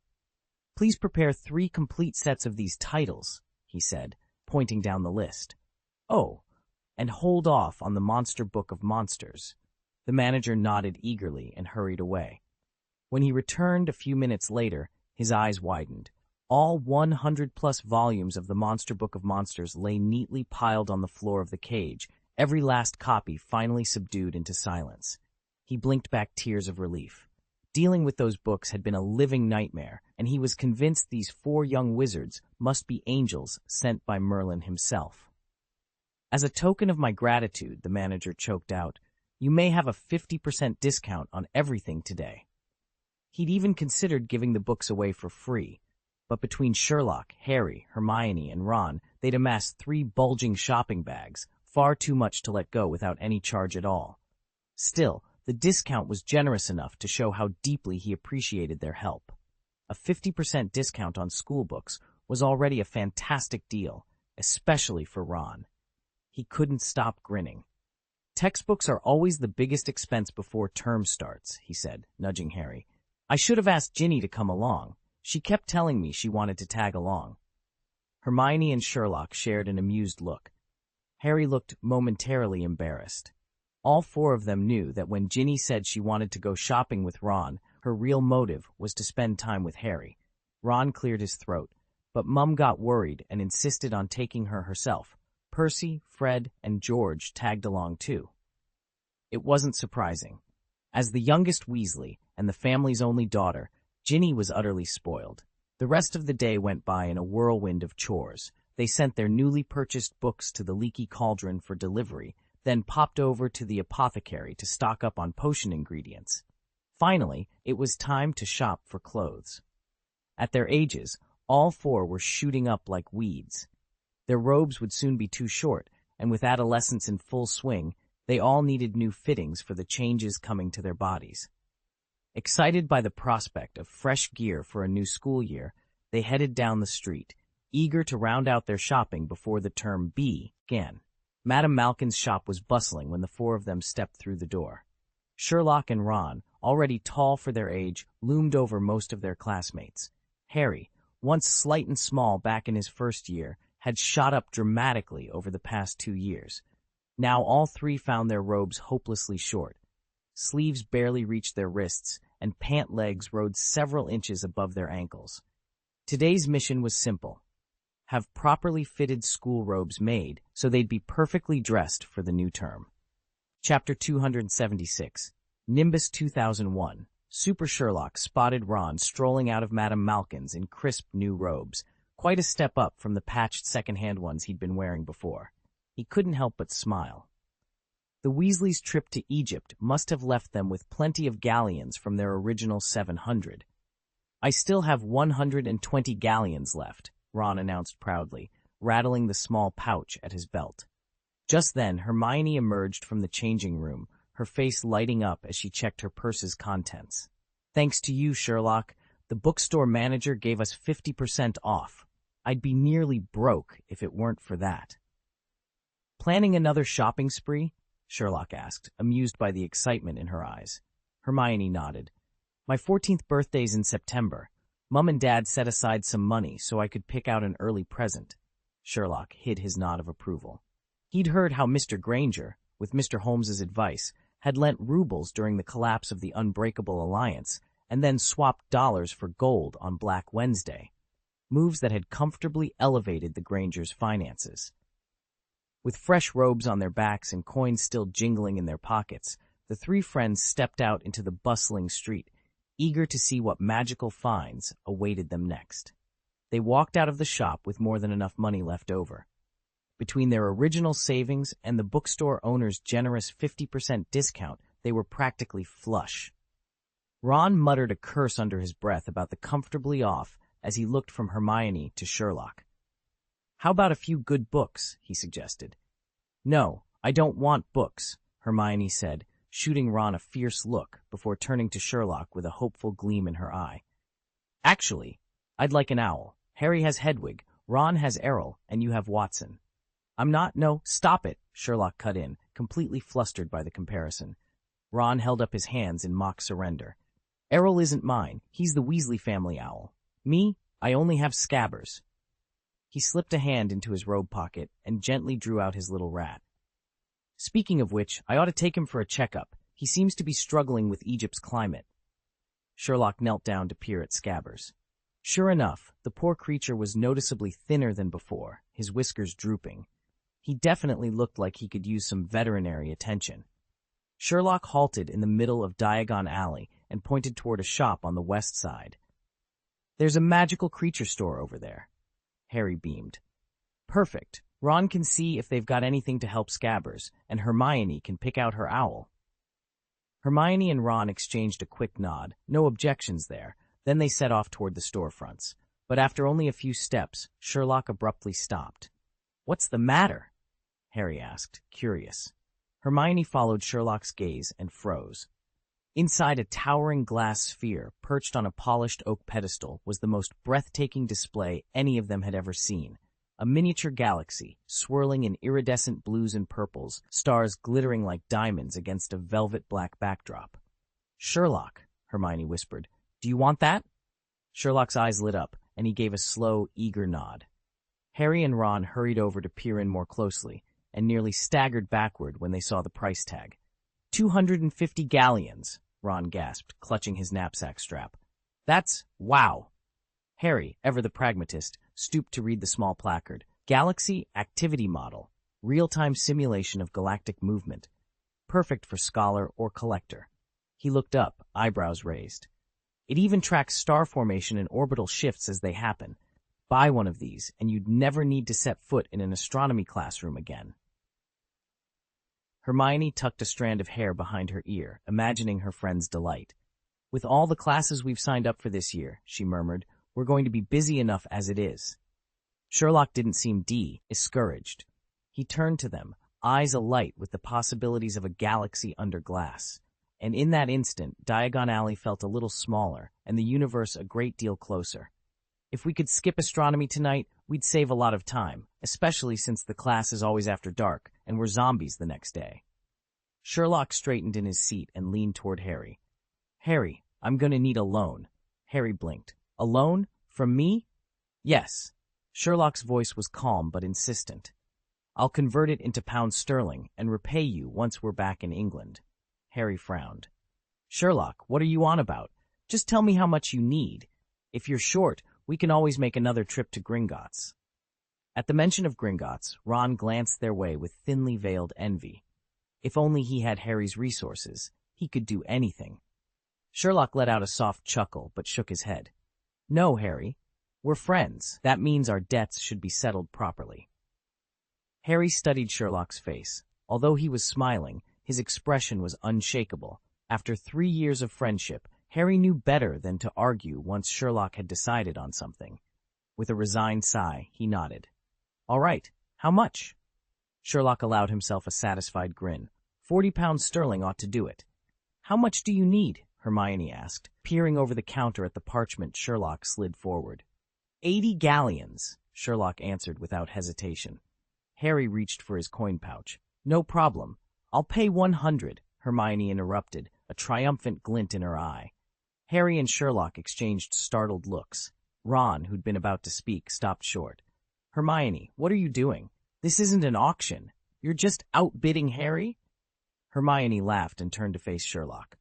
"Please prepare 3 complete sets of these titles," he said, pointing down the list. "Oh, and hold off on the Monster Book of Monsters." The manager nodded eagerly and hurried away. When he returned a few minutes later, his eyes widened. All 100-plus volumes of the Monster Book of Monsters lay neatly piled on the floor of the cage, every last copy finally subdued into silence. He blinked back tears of relief. Dealing with those books had been a living nightmare, and he was convinced these 4 young wizards must be angels sent by Merlin himself. "As a token of my gratitude," the manager choked out, "you may have a 50% discount on everything today." He'd even considered giving the books away for free, but between Sherlock, Harry, Hermione, and Ron, they'd amassed 3 bulging shopping bags, far too much to let go without any charge at all. Still, the discount was generous enough to show how deeply he appreciated their help. A 50% discount on school books was already a fantastic deal, especially for Ron. He couldn't stop grinning. "Textbooks are always the biggest expense before term starts," he said, nudging Harry. "I should have asked Ginny to come along. She kept telling me she wanted to tag along." Hermione and Sherlock shared an amused look. Harry looked momentarily embarrassed. All four of them knew that when Ginny said she wanted to go shopping with Ron, her real motive was to spend time with Harry. Ron cleared his throat, but Mum got worried and insisted on taking her herself. Percy, Fred, and George tagged along too. It wasn't surprising. As the youngest Weasley and the family's only daughter, Ginny was utterly spoiled. The rest of the day went by in a whirlwind of chores. They sent their newly purchased books to the Leaky Cauldron for delivery, then popped over to the apothecary to stock up on potion ingredients. Finally, it was time to shop for clothes. At their ages, all four were shooting up like weeds. Their robes would soon be too short, and with adolescence in full swing, they all needed new fittings for the changes coming to their bodies. Excited by the prospect of fresh gear for a new school year, they headed down the street, eager to round out their shopping before the term began. Madame Malkin's shop was bustling when the four of them stepped through the door. Sherlock and Ron, already tall for their age, loomed over most of their classmates. Harry, once slight and small back in his first year, had shot up dramatically over the past 2 years. Now all three found their robes hopelessly short. Sleeves barely reached their wrists, and pant legs rode several inches above their ankles. Today's mission was simple: have properly fitted school robes made so they'd be perfectly dressed for the new term. Chapter 276, Nimbus 2001. Super Sherlock spotted Ron strolling out of Madame Malkin's in crisp new robes, quite a step up from the patched second-hand ones he'd been wearing before. He couldn't help but smile. The Weasleys' trip to Egypt must have left them with plenty of galleons from their original 700. "I still have 120 galleons left," Ron announced proudly, rattling the small pouch at his belt. Just then, Hermione emerged from the changing room, her face lighting up as she checked her purse's contents. "Thanks to you, Sherlock, the bookstore manager gave us 50% off. I'd be nearly broke if it weren't for that." "Planning another shopping spree?" Sherlock asked, amused by the excitement in her eyes. Hermione nodded. "My 14th birthday's in September. Mum and Dad set aside some money so I could pick out an early present." Sherlock hid his nod of approval. He'd heard how Mr. Granger, with Mr. Holmes's advice, had lent rubles during the collapse of the Unbreakable Alliance and then swapped dollars for gold on Black Wednesday, moves that had comfortably elevated the Grangers' finances. With fresh robes on their backs and coins still jingling in their pockets, the three friends stepped out into the bustling street, eager to see what magical finds awaited them next. They walked out of the shop with more than enough money left over. Between their original savings and the bookstore owner's generous 50% discount, they were practically flush. Ron muttered a curse under his breath about the comfortably off as he looked from Hermione to Sherlock. "How about a few good books?" he suggested. "No, I don't want books," Hermione said, shooting Ron a fierce look before turning to Sherlock with a hopeful gleam in her eye. "Actually, I'd like an owl. Harry has Hedwig, Ron has Errol, and you have Watson." No, stop it," Sherlock cut in, completely flustered by the comparison. Ron held up his hands in mock surrender. "Errol isn't mine. He's the Weasley family owl. Me, I only have Scabbers." He slipped a hand into his robe pocket and gently drew out his little rat. "Speaking of which, I ought to take him for a checkup. He seems to be struggling with Egypt's climate." Sherlock knelt down to peer at Scabbers. Sure enough, the poor creature was noticeably thinner than before, his whiskers drooping. He definitely looked like he could use some veterinary attention. Sherlock halted in the middle of Diagon Alley and pointed toward a shop on the west side. "There's a magical creature store over there." Harry beamed. "Perfect. Ron can see if they've got anything to help Scabbers, and Hermione can pick out her owl." Hermione and Ron exchanged a quick nod, no objections there. Then they set off toward the storefronts. But after only a few steps, Sherlock abruptly stopped. "What's the matter?" Harry asked, curious. Hermione followed Sherlock's gaze and froze. Inside a towering glass sphere, perched on a polished oak pedestal, was the most breathtaking display any of them had ever seen. A miniature galaxy, swirling in iridescent blues and purples, stars glittering like diamonds against a velvet black backdrop. "Sherlock," Hermione whispered, "do you want that?" Sherlock's eyes lit up, and he gave a slow, eager nod. Harry and Ron hurried over to peer in more closely, and nearly staggered backward when they saw the price tag. 250 galleons, Ron gasped, clutching his knapsack strap. "That's wow!" Harry, ever the pragmatist, stooped to read the small placard. Galaxy Activity Model, real-time simulation of galactic movement. Perfect for scholar or collector. He looked up, eyebrows raised. It even tracks star formation and orbital shifts as they happen. Buy one of these, and you'd never need to set foot in an astronomy classroom again. Hermione tucked a strand of hair behind her ear, imagining her friend's delight. "With all the classes we've signed up for this year," she murmured, "we're going to be busy enough as it is." Sherlock didn't seem discouraged. He turned to them, eyes alight with the possibilities of a galaxy under glass. And in that instant, Diagon Alley felt a little smaller, and the universe a great deal closer. If we could skip astronomy tonight, we'd save a lot of time, especially since the class is always after dark, and we're zombies the next day. Sherlock straightened in his seat and leaned toward Harry. "Harry, I'm gonna need a loan." Harry blinked. "A loan? From me?" "Yes." Sherlock's voice was calm but insistent. "I'll convert it into pounds sterling and repay you once we're back in England." Harry frowned. "Sherlock, what are you on about? Just tell me how much you need. If you're short, we can always make another trip to Gringotts." At the mention of Gringotts, Ron glanced their way with thinly veiled envy. If only he had Harry's resources, he could do anything. Sherlock let out a soft chuckle, but shook his head. "No, Harry. We're friends. That means our debts should be settled properly." Harry studied Sherlock's face. Although he was smiling, his expression was unshakable. After 3 years of friendship, Harry knew better than to argue once Sherlock had decided on something. With a resigned sigh, he nodded. "All right. How much?" Sherlock allowed himself a satisfied grin. £40 sterling ought to do it." "How much do you need?" Hermione asked, peering over the counter at the parchment Sherlock slid forward. 80 galleons, Sherlock answered without hesitation. Harry reached for his coin pouch. "No problem. I'll pay 100, Hermione interrupted, a triumphant glint in her eye. Harry and Sherlock exchanged startled looks. Ron, who'd been about to speak, stopped short. "Hermione, what are you doing? This isn't an auction. You're just outbidding Harry?" Hermione laughed and turned to face Sherlock.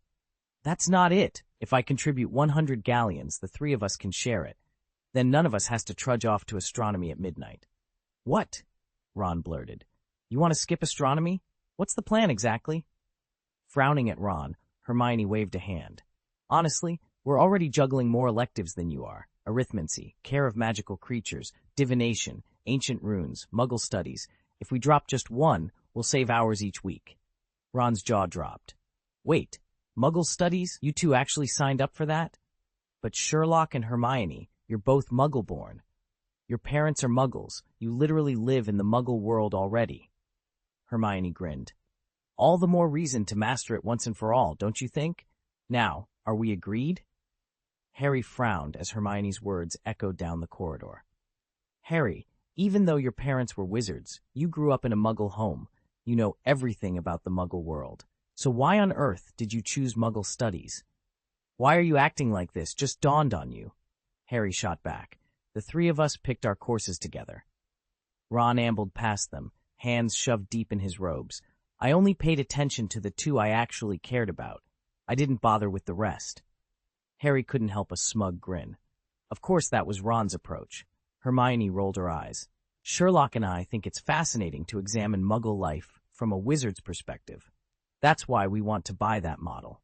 "That's not it. If I contribute 100 galleons, the 3 of us can share it. Then none of us has to trudge off to astronomy at midnight." "What?" Ron blurted. "You want to skip astronomy? What's the plan exactly?" Frowning at Ron, Hermione waved a hand. "Honestly, we're already juggling more electives than you are. Arithmancy, care of magical creatures, divination, ancient runes, muggle studies. If we drop just one, we'll save hours each week." Ron's jaw dropped. "Wait, muggle studies? You two actually signed up for that?" "But Sherlock and Hermione, you're both muggle-born. Your parents are muggles. You literally live in the muggle world already." Hermione grinned. "All the more reason to master it once and for all, don't you think? Now, are we agreed?" Harry frowned as Hermione's words echoed down the corridor. "Harry, even though your parents were wizards, you grew up in a muggle home. You know everything about the muggle world. So why on earth did you choose muggle studies? Why are you acting like this? Just dawned on you." Harry shot back. "The 3 of us picked our courses together." Ron ambled past them, hands shoved deep in his robes. "I only paid attention to the 2 I actually cared about. I didn't bother with the rest." Harry couldn't help a smug grin. Of course that was Ron's approach. Hermione rolled her eyes. "Sherlock and I think it's fascinating to examine muggle life from a wizard's perspective. That's why we want to buy that model."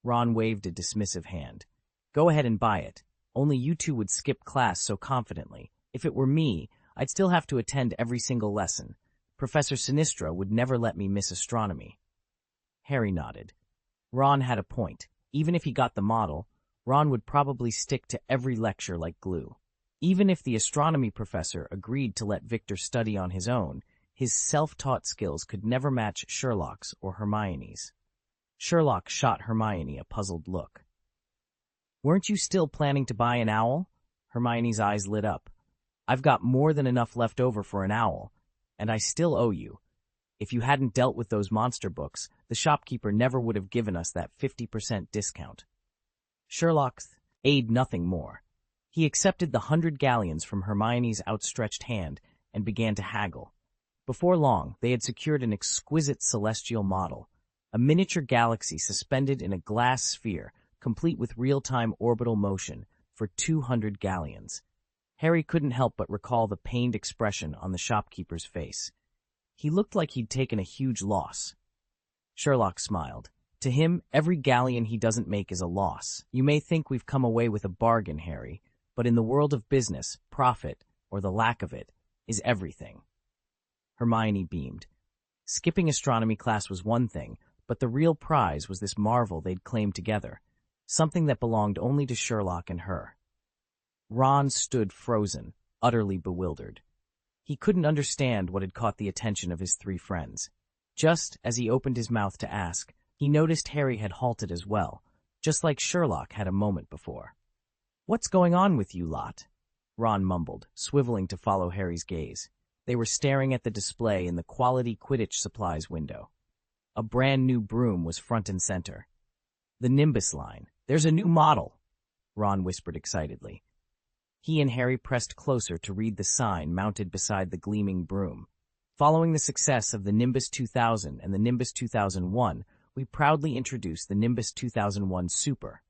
Ron waved a dismissive hand. "Go ahead and buy it. Only you 2 would skip class so confidently. If it were me, I'd still have to attend every single lesson. Professor Sinistra would never let me miss astronomy." Harry nodded. Ron had a point. Even if he got the model, Ron would probably stick to every lecture like glue. Even if the astronomy professor agreed to let Victor study on his own, His self-taught skills could never match Sherlock's or Hermione's. Sherlock shot Hermione a puzzled look. "Weren't you still planning to buy an owl?" Hermione's eyes lit up. "I've got more than enough left over for an owl, and I still owe you. If you hadn't dealt with those monster books, the shopkeeper never would have given us that 50% discount." Sherlock aid nothing more. He accepted the 100 galleons from Hermione's outstretched hand and began to haggle. Before long, they had secured an exquisite celestial model, a miniature galaxy suspended in a glass sphere, complete with real-time orbital motion, for 200 galleons. Harry couldn't help but recall the pained expression on the shopkeeper's face. He looked like he'd taken a huge loss. Sherlock smiled. To him, every galleon he doesn't make is a loss. "You may think we've come away with a bargain, Harry, but in the world of business, profit, or the lack of it, is everything." Hermione beamed. Skipping astronomy class was one thing, but the real prize was this marvel they'd claimed together, something that belonged only to Sherlock and her. Ron stood frozen, utterly bewildered. He couldn't understand what had caught the attention of his three friends. Just as he opened his mouth to ask, he noticed Harry had halted as well, just like Sherlock had a moment before. "What's going on with you lot?" Ron mumbled, swiveling to follow Harry's gaze. They were staring at the display in the quality Quidditch supplies window. A brand new broom was front and center. "The Nimbus line. There's a new model," Ron whispered excitedly. He and Harry pressed closer to read the sign mounted beside the gleaming broom. "Following the success of the Nimbus 2000 and the Nimbus 2001, we proudly introduce the Nimbus 2001 Super."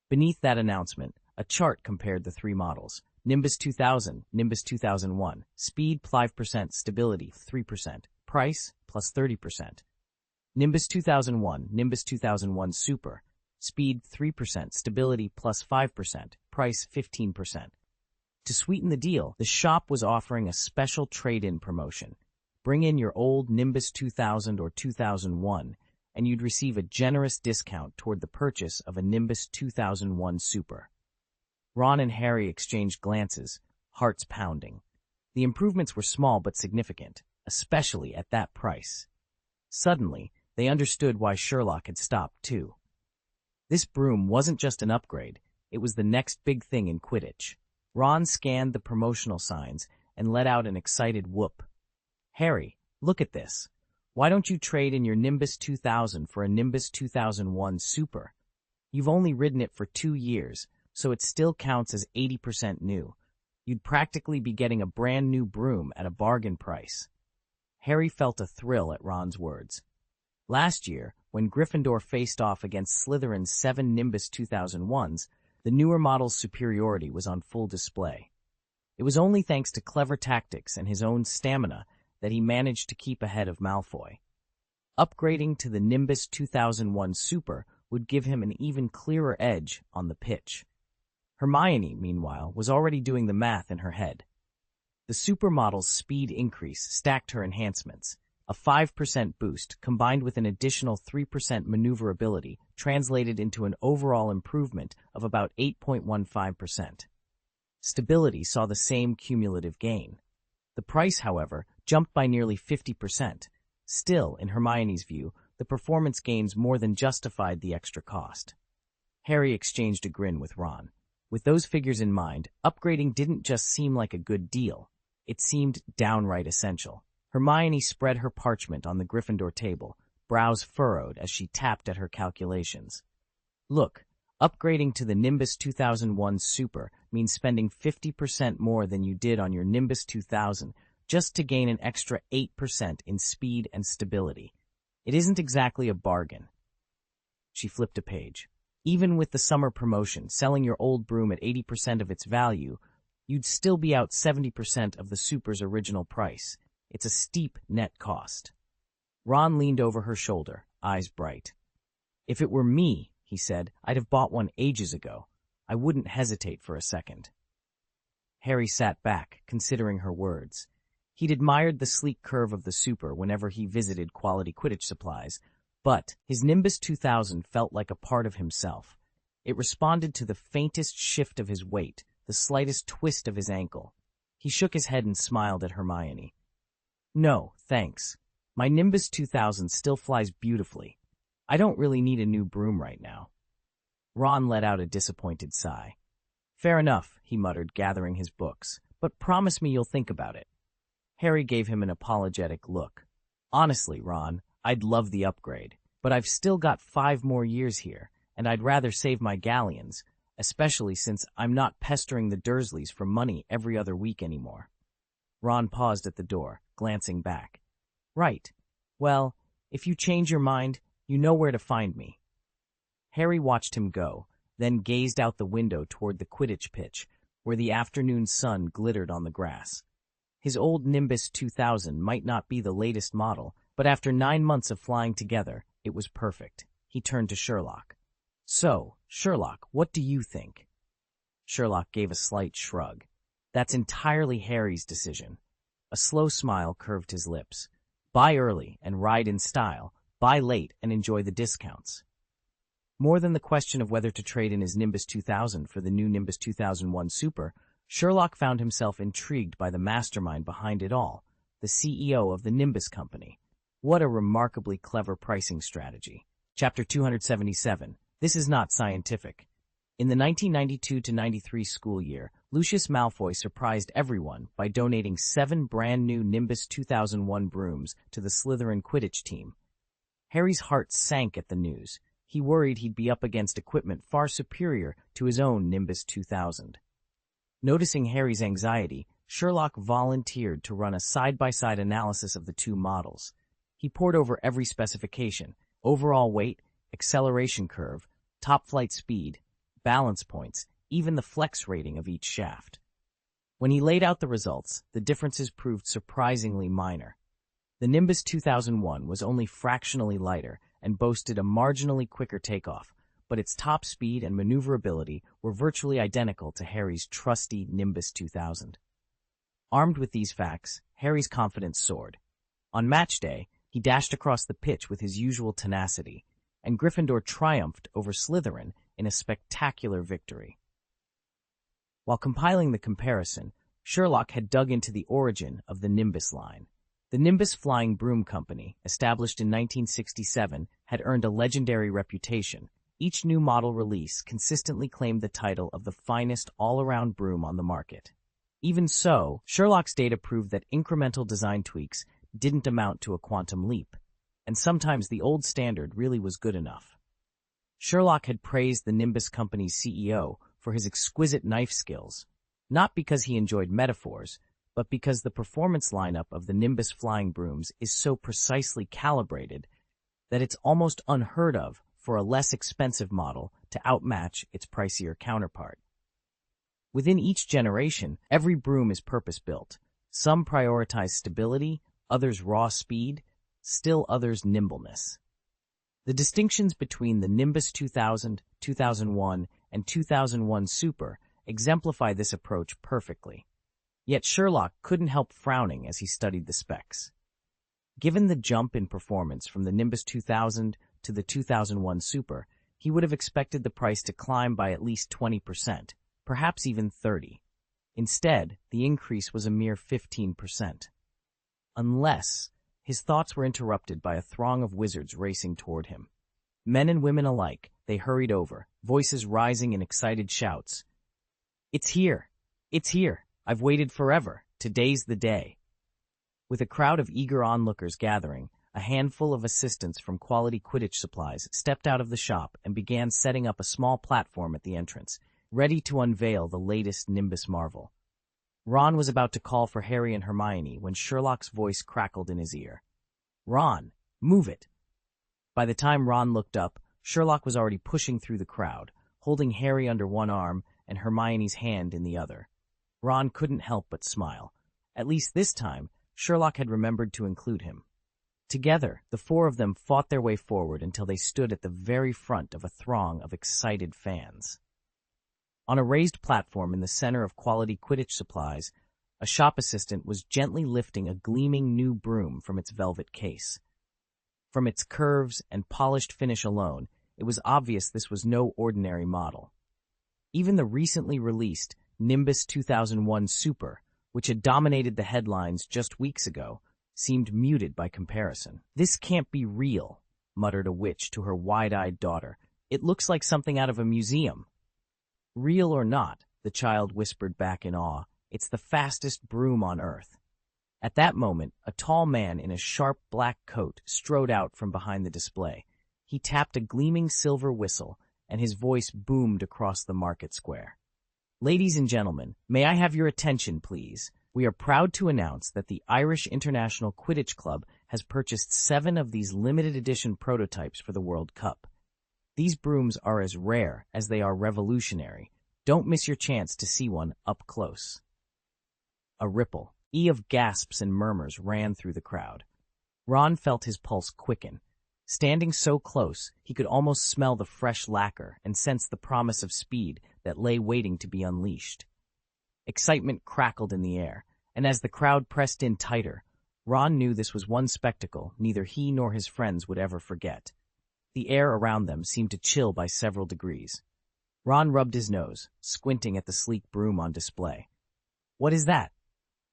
Beneath that announcement, a chart compared the three models. Nimbus 2000, Nimbus 2001, speed 5%, stability 3%, price plus 30%. Nimbus 2001, Nimbus 2001 Super, speed 3%, stability plus 5%, price 15%. To sweeten the deal, the shop was offering a special trade-in promotion. Bring in your old Nimbus 2000 or 2001, and you'd receive a generous discount toward the purchase of a Nimbus 2001 Super. Ron and Harry exchanged glances, hearts pounding. The improvements were small but significant, especially at that price. Suddenly, they understood why Sherlock had stopped, too. This broom wasn't just an upgrade, it was the next big thing in Quidditch. Ron scanned the promotional signs and let out an excited whoop. "Harry, look at this. Why don't you trade in your Nimbus 2000 for a Nimbus 2001 Super? You've only ridden it for 2 years, so it still counts as 80% new. You'd practically be getting a brand new broom at a bargain price." Harry felt a thrill at Ron's words. Last year, when Gryffindor faced off against Slytherin's 7 Nimbus 2001s, the newer model's superiority was on full display. It was only thanks to clever tactics and his own stamina that he managed to keep ahead of Malfoy. Upgrading to the Nimbus 2001 Super would give him an even clearer edge on the pitch. Hermione, meanwhile, was already doing the math in her head. The supermodel's speed increase stacked her enhancements. A 5% boost, combined with an additional 3% maneuverability, translated into an overall improvement of about 8.15%. Stability saw the same cumulative gain. The price, however, jumped by nearly 50%. Still, in Hermione's view, the performance gains more than justified the extra cost. Harry exchanged a grin with Ron. With those figures in mind, upgrading didn't just seem like a good deal. It seemed downright essential. Hermione spread her parchment on the Gryffindor table, brows furrowed as she tapped at her calculations. "Look, upgrading to the Nimbus 2001 Super means spending 50% more than you did on your Nimbus 2000 just to gain an extra 8% in speed and stability. It isn't exactly a bargain." She flipped a page. "Even with the summer promotion, selling your old broom at 80% of its value, you'd still be out 70% of the Super's original price. It's a steep net cost." Ron leaned over her shoulder, eyes bright. "If it were me," he said, "I'd have bought one ages ago. I wouldn't hesitate for a second." Harry sat back, considering her words. He'd admired the sleek curve of the Super whenever he visited quality Quidditch supplies, but his Nimbus 2000 felt like a part of himself. It responded to the faintest shift of his weight, the slightest twist of his ankle. He shook his head and smiled at Hermione. No, thanks. My Nimbus 2000 still flies beautifully. I don't really need a new broom right now. Ron let out a disappointed sigh. Fair enough, he muttered, gathering his books, but promise me you'll think about it. Harry gave him an apologetic look. Honestly, Ron, I'd love the upgrade, but I've still got 5 more years here, and I'd rather save my galleons, especially since I'm not pestering the Dursleys for money every other week anymore. Ron paused at the door, glancing back. Right. Well, if you change your mind, you know where to find me. Harry watched him go, then gazed out the window toward the Quidditch pitch, where the afternoon sun glittered on the grass. His old Nimbus 2000 might not be the latest model, but after 9 months of flying together, it was perfect. He turned to Sherlock. So, Sherlock, what do you think? Sherlock gave a slight shrug. That's entirely Harry's decision. A slow smile curved his lips. Buy early and ride in style. Buy late and enjoy the discounts. More than the question of whether to trade in his Nimbus 2000 for the new Nimbus 2001 Super, Sherlock found himself intrigued by the mastermind behind it all, the CEO of the Nimbus Company. What a remarkably clever pricing strategy. Chapter 277. This is not scientific. In the 1992-93 school year, Lucius Malfoy surprised everyone by donating 7 brand-new Nimbus 2001 brooms to the Slytherin Quidditch team. Harry's heart sank at the news. He worried he'd be up against equipment far superior to his own Nimbus 2000. Noticing Harry's anxiety, Sherlock volunteered to run a side-by-side analysis of the 2 models. He pored over every specification: overall weight, acceleration curve, top flight speed, balance points, even the flex rating of each shaft. When he laid out the results, the differences proved surprisingly minor. The Nimbus 2001 was only fractionally lighter and boasted a marginally quicker takeoff, but its top speed and maneuverability were virtually identical to Harry's trusty Nimbus 2000. Armed with these facts, Harry's confidence soared. On match day, he dashed across the pitch with his usual tenacity, and Gryffindor triumphed over Slytherin in a spectacular victory. While compiling the comparison, Sherlock had dug into the origin of the Nimbus line. The Nimbus Flying Broom Company, established in 1967, had earned a legendary reputation. Each new model release consistently claimed the title of the finest all-around broom on the market. Even so, Sherlock's data proved that incremental design tweaks didn't amount to a quantum leap, and sometimes the old standard really was good enough. Sherlock had praised the Nimbus Company's CEO for his exquisite knife skills, not because he enjoyed metaphors, but because the performance lineup of the Nimbus flying brooms is so precisely calibrated that it's almost unheard of for a less expensive model to outmatch its pricier counterpart. Within each generation, every broom is purpose-built. Some prioritize stability, others raw speed, still others nimbleness. The distinctions between the Nimbus 2000, 2001, and 2001 Super exemplify this approach perfectly. Yet Sherlock couldn't help frowning as he studied the specs. Given the jump in performance from the Nimbus 2000 to the 2001 Super, he would have expected the price to climb by at least 20%, perhaps even 30%. Instead, the increase was a mere 15%. Unless his thoughts were interrupted by a throng of wizards racing toward him. Men and women alike, they hurried over, voices rising in excited shouts. "It's here! It's here! I've waited forever! Today's the day!" With a crowd of eager onlookers gathering, a handful of assistants from Quality Quidditch Supplies stepped out of the shop and began setting up a small platform at the entrance, ready to unveil the latest Nimbus marvel. Ron was about to call for Harry and Hermione when Sherlock's voice crackled in his ear. "Ron, move it!" By the time Ron looked up, Sherlock was already pushing through the crowd, holding Harry under one arm and Hermione's hand in the other. Ron couldn't help but smile. At least this time, Sherlock had remembered to include him. Together, the 4 of them fought their way forward until they stood at the very front of a throng of excited fans. On a raised platform in the center of Quality Quidditch Supplies, a shop assistant was gently lifting a gleaming new broom from its velvet case. From its curves and polished finish alone, it was obvious this was no ordinary model. Even the recently released Nimbus 2001 Super, which had dominated the headlines just weeks ago, seemed muted by comparison. "This can't be real," muttered a witch to her wide-eyed daughter. "It looks like something out of a museum." "Real or not," the child whispered back in awe, "it's the fastest broom on earth." At that moment, a tall man in a sharp black coat strode out from behind the display. He tapped a gleaming silver whistle, and his voice boomed across the market square. "Ladies and gentlemen, may I have your attention, please? We are proud to announce that the Irish International Quidditch Club has purchased 7 of these limited edition prototypes for the World Cup. These brooms are as rare as they are revolutionary. Don't miss your chance to see one up close." A ripple of gasps and murmurs ran through the crowd. Ron felt his pulse quicken. Standing so close, he could almost smell the fresh lacquer and sense the promise of speed that lay waiting to be unleashed. Excitement crackled in the air, and as the crowd pressed in tighter, Ron knew this was one spectacle neither he nor his friends would ever forget. The air around them seemed to chill by several degrees. Ron rubbed his nose, squinting at the sleek broom on display. "What is that?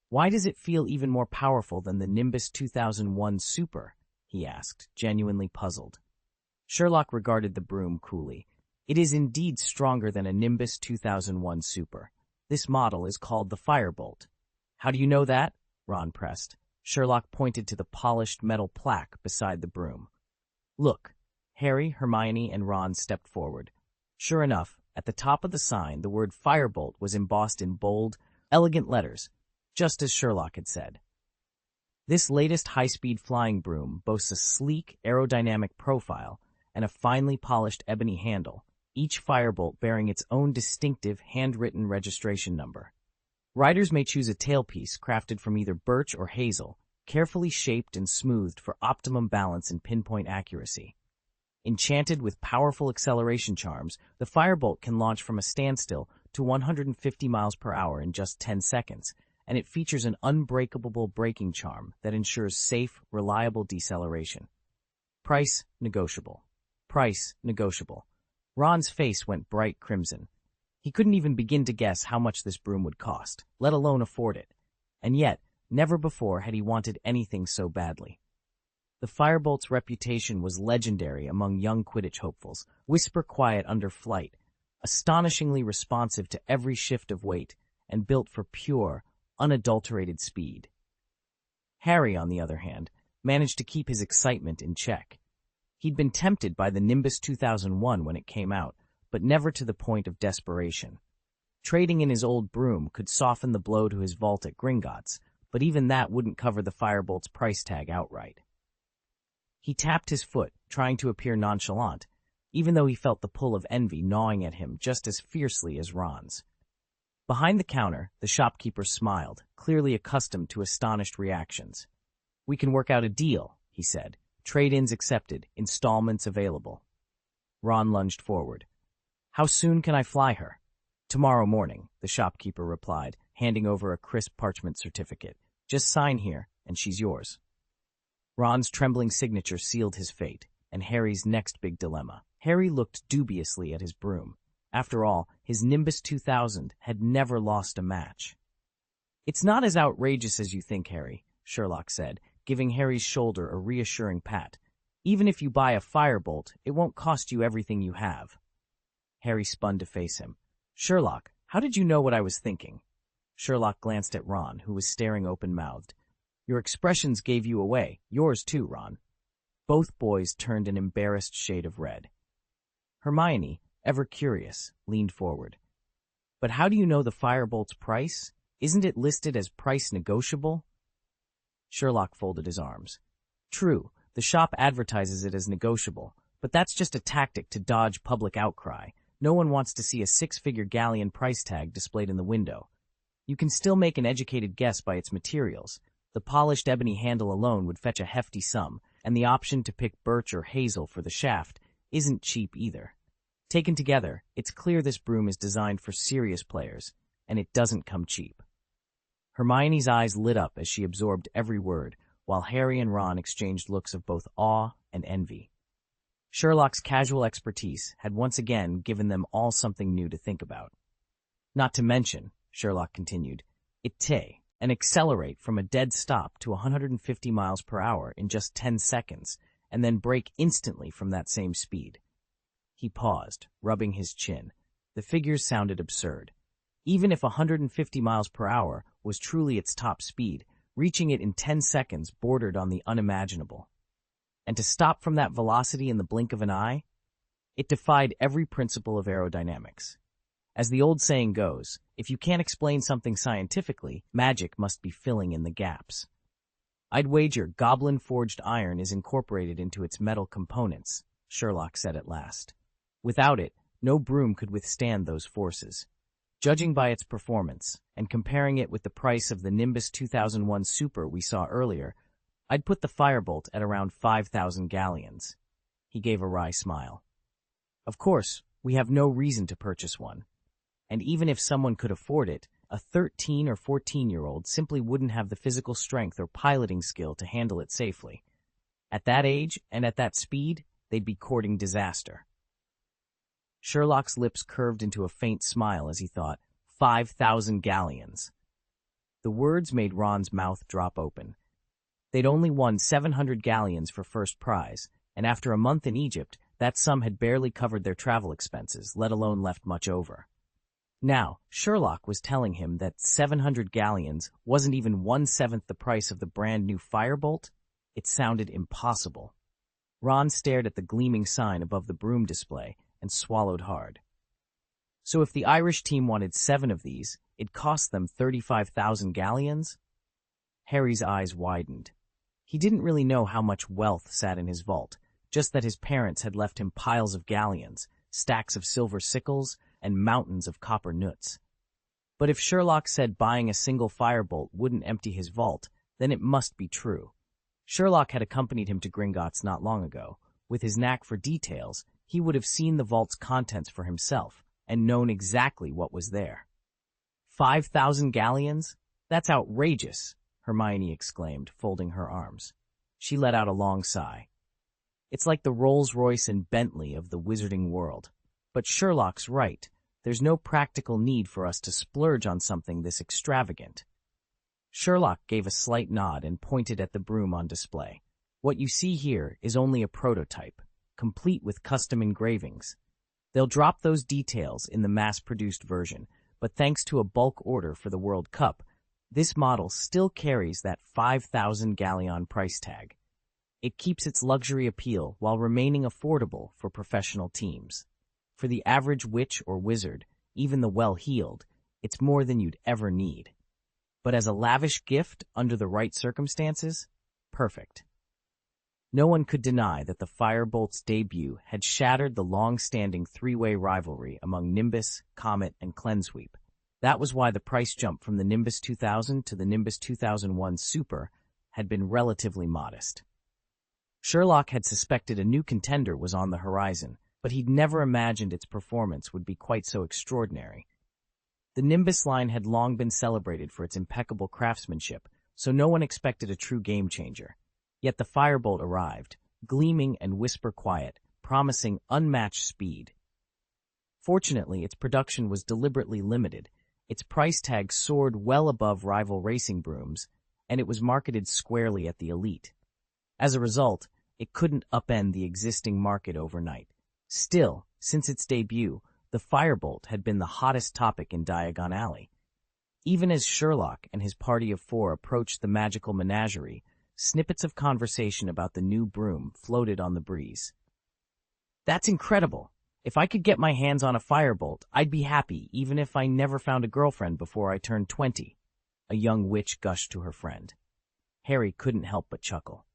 Why does it feel even more powerful than the Nimbus 2001 Super?" he asked, genuinely puzzled. Sherlock regarded the broom coolly. "It is indeed stronger than a Nimbus 2001 Super. This model is called the Firebolt." "How do you know that?" Ron pressed. Sherlock pointed to the polished metal plaque beside the broom. "Look." Harry, Hermione, and Ron stepped forward. Sure enough, at the top of the sign, the word Firebolt was embossed in bold, elegant letters, just as Sherlock had said. This latest high-speed flying broom boasts a sleek, aerodynamic profile and a finely polished ebony handle, each firebolt bearing its own distinctive handwritten registration number. Riders may choose a tailpiece crafted from either birch or hazel, carefully shaped and smoothed for optimum balance and pinpoint accuracy. Enchanted with powerful acceleration charms, the Firebolt can launch from a standstill to 150 miles per hour in just 10 seconds, and it features an unbreakable braking charm that ensures safe, reliable deceleration. Price negotiable. Price negotiable. Ron's face went bright crimson. He couldn't even begin to guess how much this broom would cost, let alone afford it. And yet, never before had he wanted anything so badly. The Firebolt's reputation was legendary among young Quidditch hopefuls, whisper quiet under flight, astonishingly responsive to every shift of weight, and built for pure, unadulterated speed. Harry, on the other hand, managed to keep his excitement in check. He'd been tempted by the Nimbus 2001 when it came out, but never to the point of desperation. Trading in his old broom could soften the blow to his vault at Gringotts, but even that wouldn't cover the Firebolt's price tag outright. He tapped his foot, trying to appear nonchalant, even though he felt the pull of envy gnawing at him just as fiercely as Ron's. Behind the counter, the shopkeeper smiled, clearly accustomed to astonished reactions. "We can work out a deal," he said. "Trade-ins accepted, installments available." Ron lunged forward. "How soon can I fly her?" "Tomorrow morning," the shopkeeper replied, handing over a crisp parchment certificate. "Just sign here, and she's yours." Ron's trembling signature sealed his fate, and Harry's next big dilemma. Harry looked dubiously at his broom. After all, his Nimbus 2000 had never lost a match. "It's not as outrageous as you think, Harry," Sherlock said, giving Harry's shoulder a reassuring pat. "Even if you buy a Firebolt, it won't cost you everything you have." Harry spun to face him. "Sherlock, how did you know what I was thinking?" Sherlock glanced at Ron, who was staring open-mouthed. "Your expressions gave you away. Yours too, Ron." Both boys turned an embarrassed shade of red. Hermione, ever curious, leaned forward. "But how do you know the Firebolt's price? Isn't it listed as price negotiable?" Sherlock folded his arms. "True, the shop advertises it as negotiable, but that's just a tactic to dodge public outcry. No one wants to see a 6-figure galleon price tag displayed in the window. You can still make an educated guess by its materials. The polished ebony handle alone would fetch a hefty sum, and the option to pick birch or hazel for the shaft isn't cheap either. Taken together, it's clear this broom is designed for serious players, and it doesn't come cheap." Hermione's eyes lit up as she absorbed every word, while Harry and Ron exchanged looks of both awe and envy. Sherlock's casual expertise had once again given them all something new to think about. "Not to mention," Sherlock continued, and accelerate from a dead stop to 150 miles per hour in just 10 seconds, and then brake instantly from that same speed. He paused, rubbing his chin. The figures sounded absurd. Even if 150 miles per hour was truly its top speed, reaching it in 10 seconds bordered on the unimaginable. And to stop from that velocity in the blink of an eye? It defied every principle of aerodynamics. As the old saying goes, if you can't explain something scientifically, magic must be filling in the gaps. I'd wager goblin-forged iron is incorporated into its metal components, Sherlock said at last. Without it, no broom could withstand those forces. Judging by its performance, and comparing it with the price of the Nimbus 2001 Super we saw earlier, I'd put the firebolt at around 5,000 galleons. He gave a wry smile. Of course, we have no reason to purchase one. And even if someone could afford it, a 13 or 14-year-old simply wouldn't have the physical strength or piloting skill to handle it safely. At that age and at that speed, they'd be courting disaster. Sherlock's lips curved into a faint smile as he thought, 5,000 galleons. The words made Ron's mouth drop open. They'd only won 700 galleons for first prize, and after a month in Egypt, that sum had barely covered their travel expenses, let alone left much over. Now, Sherlock was telling him that 700 galleons wasn't even 1/7 the price of the brand-new firebolt. It sounded impossible. Ron stared at the gleaming sign above the broom display and swallowed hard. So if the Irish team wanted 7 of these, it cost them 35,000 galleons? Harry's eyes widened. He didn't really know how much wealth sat in his vault, just that his parents had left him piles of galleons, stacks of silver sickles, and mountains of copper nuts. But if Sherlock said buying a single firebolt wouldn't empty his vault, then it must be true. Sherlock had accompanied him to Gringotts not long ago. With his knack for details, he would have seen the vault's contents for himself and known exactly what was there. 5,000 galleons? That's outrageous, Hermione exclaimed, folding her arms. She let out a long sigh. It's like the Rolls-Royce and Bentley of the wizarding world. But Sherlock's right. There's no practical need for us to splurge on something this extravagant. Sherlock gave a slight nod and pointed at the broom on display. What you see here is only a prototype, complete with custom engravings. They'll drop those details in the mass-produced version, but thanks to a bulk order for the World Cup, this model still carries that 5,000 galleon price tag. It keeps its luxury appeal while remaining affordable for professional teams. For the average witch or wizard, even the well-heeled, it's more than you'd ever need. But as a lavish gift under the right circumstances, perfect. No one could deny that the Firebolt's debut had shattered the long-standing three-way rivalry among Nimbus, Comet, and Cleansweep. That was why the price jump from the Nimbus 2000 to the Nimbus 2001 Super had been relatively modest. Sherlock had suspected a new contender was on the horizon, but he'd never imagined its performance would be quite so extraordinary. The Nimbus line had long been celebrated for its impeccable craftsmanship, so no one expected a true game-changer. Yet the Firebolt arrived, gleaming and whisper-quiet, promising unmatched speed. Fortunately, its production was deliberately limited. Its price tag soared well above rival racing brooms, and it was marketed squarely at the elite. As a result, it couldn't upend the existing market overnight. Still, since its debut, the Firebolt had been the hottest topic in Diagon Alley. Even as Sherlock and his party of 4 approached the magical menagerie, snippets of conversation about the new broom floated on the breeze. That's incredible. If I could get my hands on a Firebolt, I'd be happy even if I never found a girlfriend before I turned 20, a young witch gushed to her friend. Harry couldn't help but chuckle.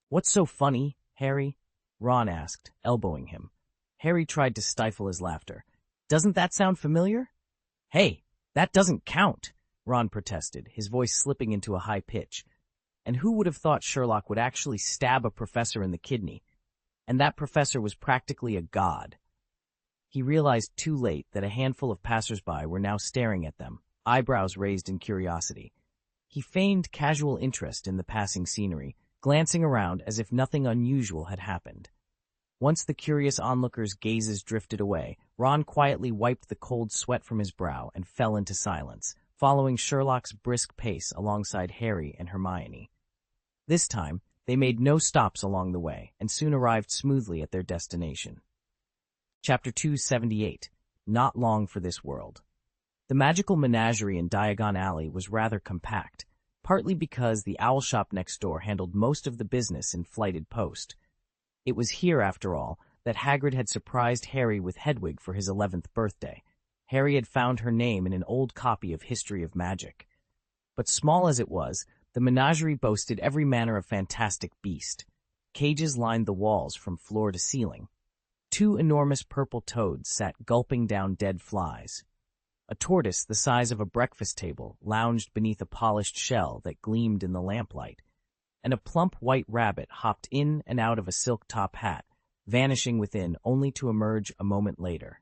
What's so funny, Harry? Ron asked, elbowing him. Harry tried to stifle his laughter. Doesn't that sound familiar? Hey, that doesn't count, Ron protested, his voice slipping into a high pitch. And who would have thought Sherlock would actually stab a professor in the kidney? And that professor was practically a god. He realized too late that a handful of passers-by were now staring at them, eyebrows raised in curiosity. He feigned casual interest in the passing scenery, glancing around as if nothing unusual had happened. Once the curious onlookers' gazes drifted away, Ron quietly wiped the cold sweat from his brow and fell into silence, following Sherlock's brisk pace alongside Harry and Hermione. This time, they made no stops along the way and soon arrived smoothly at their destination. Chapter 278. Not Long for This World. The magical menagerie in Diagon Alley was rather compact, partly because the owl shop next door handled most of the business in flighted post. It was here, after all, that Hagrid had surprised Harry with Hedwig for his 11th birthday. Harry had found her name in an old copy of History of Magic. But small as it was, the menagerie boasted every manner of fantastic beast. Cages lined the walls from floor to ceiling. 2 enormous purple toads sat gulping down dead flies. A tortoise the size of a breakfast table lounged beneath a polished shell that gleamed in the lamplight, and a plump white rabbit hopped in and out of a silk top hat, vanishing within only to emerge a moment later.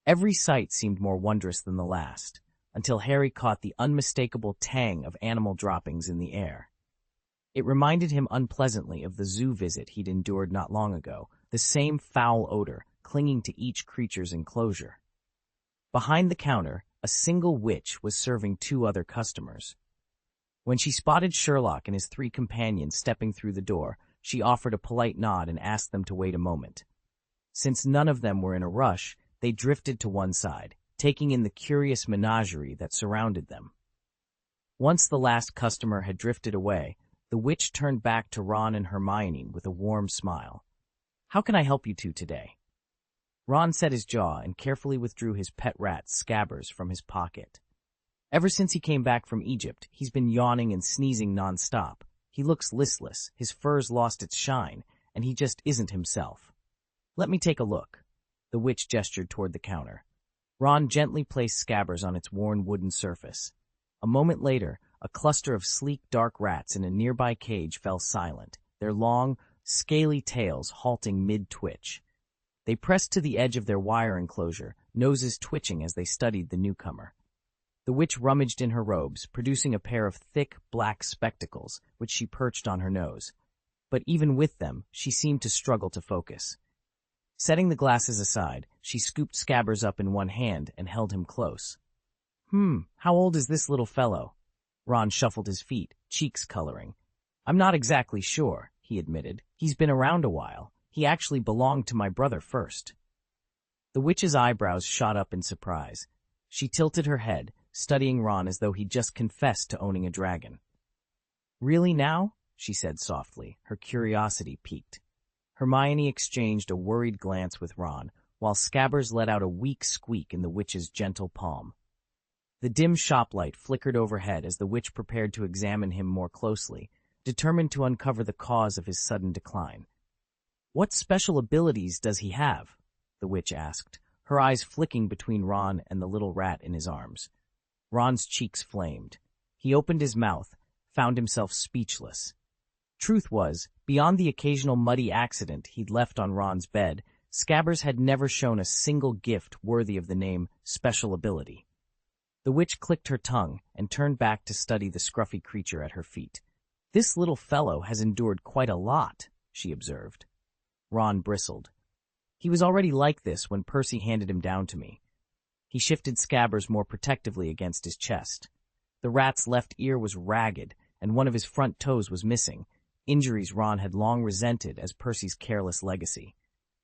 Every sight seemed more wondrous than the last, until Harry caught the unmistakable tang of animal droppings in the air. It reminded him unpleasantly of the zoo visit he'd endured not long ago, the same foul odor clinging to each creature's enclosure. Behind the counter, a single witch was serving 2 other customers. When she spotted Sherlock and his 3 companions stepping through the door, she offered a polite nod and asked them to wait a moment. Since none of them were in a rush, they drifted to one side, taking in the curious menagerie that surrounded them. Once the last customer had drifted away, the witch turned back to Ron and Hermione with a warm smile. "How can I help you 2 today?" Ron set his jaw and carefully withdrew his pet rat, Scabbers, from his pocket. Ever since he came back from Egypt, he's been yawning and sneezing nonstop. He looks listless, his fur's lost its shine, and he just isn't himself. "Let me take a look." The witch gestured toward the counter. Ron gently placed Scabbers on its worn wooden surface. A moment later, a cluster of sleek dark rats in a nearby cage fell silent, their long, scaly tails halting mid-twitch. They pressed to the edge of their wire enclosure, noses twitching as they studied the newcomer. The witch rummaged in her robes, producing a pair of thick, black spectacles, which she perched on her nose. But even with them, she seemed to struggle to focus. Setting the glasses aside, she scooped Scabbers up in one hand and held him close. How old is this little fellow?" Ron shuffled his feet, cheeks coloring. "I'm not exactly sure," he admitted. "He's been around a while. He actually belonged to my brother first." The witch's eyebrows shot up in surprise. She tilted her head, studying Ron as though he'd just confessed to owning a dragon. "Really now?" she said softly, her curiosity piqued. Hermione exchanged a worried glance with Ron, while Scabbers let out a weak squeak in the witch's gentle palm. The dim shoplight flickered overhead as the witch prepared to examine him more closely, determined to uncover the cause of his sudden decline. "What special abilities does he have?" the witch asked, her eyes flicking between Ron and the little rat in his arms. Ron's cheeks flamed. He opened his mouth, found himself speechless. Truth was, beyond the occasional muddy accident he'd left on Ron's bed, Scabbers had never shown a single gift worthy of the name special ability. The witch clicked her tongue and turned back to study the scruffy creature at her feet. "This little fellow has endured quite a lot," she observed. Ron bristled. "He was already like this when Percy handed him down to me." He shifted Scabbers more protectively against his chest. The rat's left ear was ragged, and one of his front toes was missing, injuries Ron had long resented as Percy's careless legacy.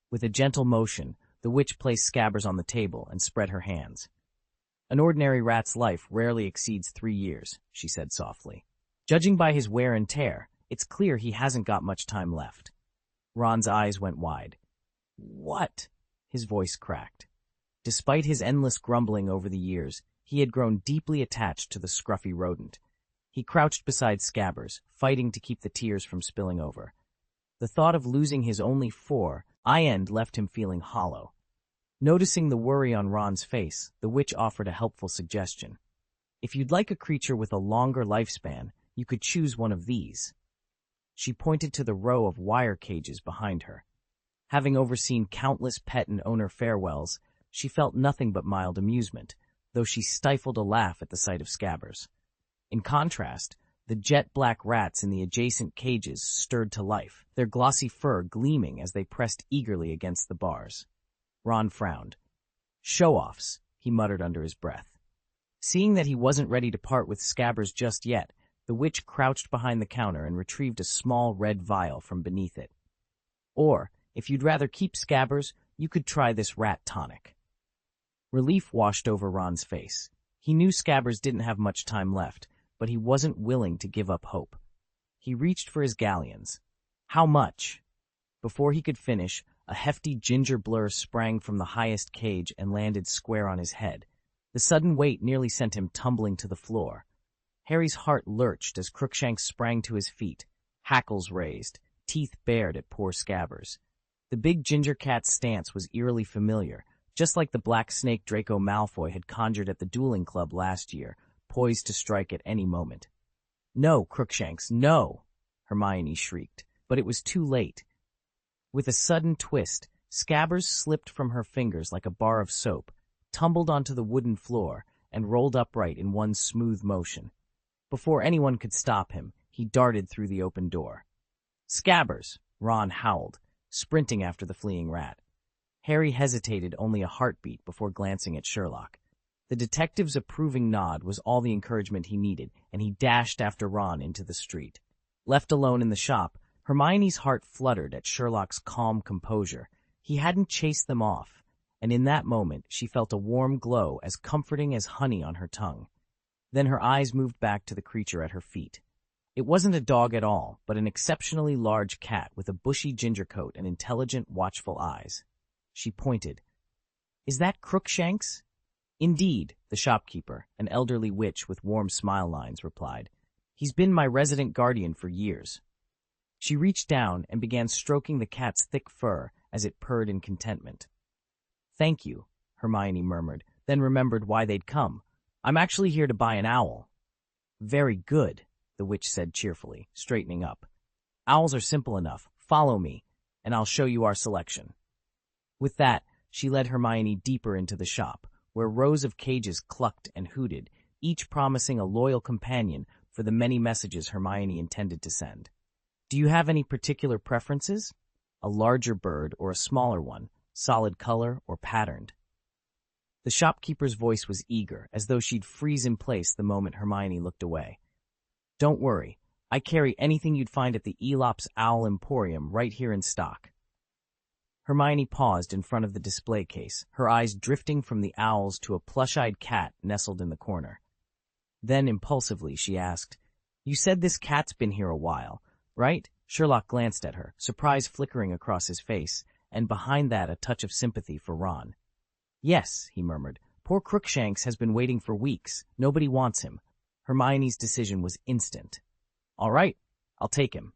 With a gentle motion, the witch placed Scabbers on the table and spread her hands. "An ordinary rat's life rarely exceeds 3 years," she said softly. "Judging by his wear and tear, it's clear he hasn't got much time left." Ron's eyes went wide. "What?" His voice cracked. Despite his endless grumbling over the years, he had grown deeply attached to the scruffy rodent. He crouched beside Scabbers, fighting to keep the tears from spilling over. The thought of losing his only 4 end left him feeling hollow. Noticing the worry on Ron's face, the witch offered a helpful suggestion. "If you'd like a creature with a longer lifespan, you could choose one of these." She pointed to the row of wire cages behind her. Having overseen countless pet and owner farewells, she felt nothing but mild amusement, though she stifled a laugh at the sight of Scabbers. In contrast, the jet-black rats in the adjacent cages stirred to life, their glossy fur gleaming as they pressed eagerly against the bars. Ron frowned. "Show-offs," he muttered under his breath. Seeing that he wasn't ready to part with Scabbers just yet, the witch crouched behind the counter and retrieved a small red vial from beneath it. Or, if you'd rather keep Scabbers, you could try this rat tonic. Relief washed over Ron's face. He knew Scabbers didn't have much time left, but he wasn't willing to give up hope. He reached for his galleons. How much? Before he could finish, a hefty ginger blur sprang from the highest cage and landed square on his head. The sudden weight nearly sent him tumbling to the floor. Harry's heart lurched as Crookshanks sprang to his feet, hackles raised, teeth bared at poor Scabbers. The big ginger cat's stance was eerily familiar, just like the black snake Draco Malfoy had conjured at the dueling club last year, poised to strike at any moment. "No, Crookshanks, no!" Hermione shrieked, but it was too late. With a sudden twist, Scabbers slipped from her fingers like a bar of soap, tumbled onto the wooden floor, and rolled upright in one smooth motion. Before anyone could stop him, he darted through the open door. "Scabbers!" Ron howled, sprinting after the fleeing rat. Harry hesitated only a heartbeat before glancing at Sherlock. The detective's approving nod was all the encouragement he needed, and he dashed after Ron into the street. Left alone in the shop, Hermione's heart fluttered at Sherlock's calm composure. He hadn't chased them off, and in that moment she felt a warm glow as comforting as honey on her tongue. Then her eyes moved back to the creature at her feet. It wasn't a dog at all, but an exceptionally large cat with a bushy ginger coat and intelligent, watchful eyes. She pointed. "Is that Crookshanks?" "Indeed," the shopkeeper, an elderly witch with warm smile lines, replied. "He's been my resident guardian for years." She reached down and began stroking the cat's thick fur as it purred in contentment. "Thank you," Hermione murmured, then remembered why they'd come. "I'm actually here to buy an owl." "Very good," the witch said cheerfully, straightening up. "Owls are simple enough. Follow me, and I'll show you our selection." With that, she led Hermione deeper into the shop, where rows of cages clucked and hooted, each promising a loyal companion for the many messages Hermione intended to send. "Do you have any particular preferences? A larger bird or a smaller one, solid color or patterned?" The shopkeeper's voice was eager, as though she'd freeze in place the moment Hermione looked away. "Don't worry, I carry anything you'd find at the Elop's Owl Emporium right here in stock." Hermione paused in front of the display case, her eyes drifting from the owls to a plush-eyed cat nestled in the corner. Then, impulsively, she asked, "You said this cat's been here a while, right?" Sherlock glanced at her, surprise flickering across his face, and behind that a touch of sympathy for Ron. "Yes," he murmured. "Poor Crookshanks has been waiting for weeks. Nobody wants him." Hermione's decision was instant. "All right, I'll take him."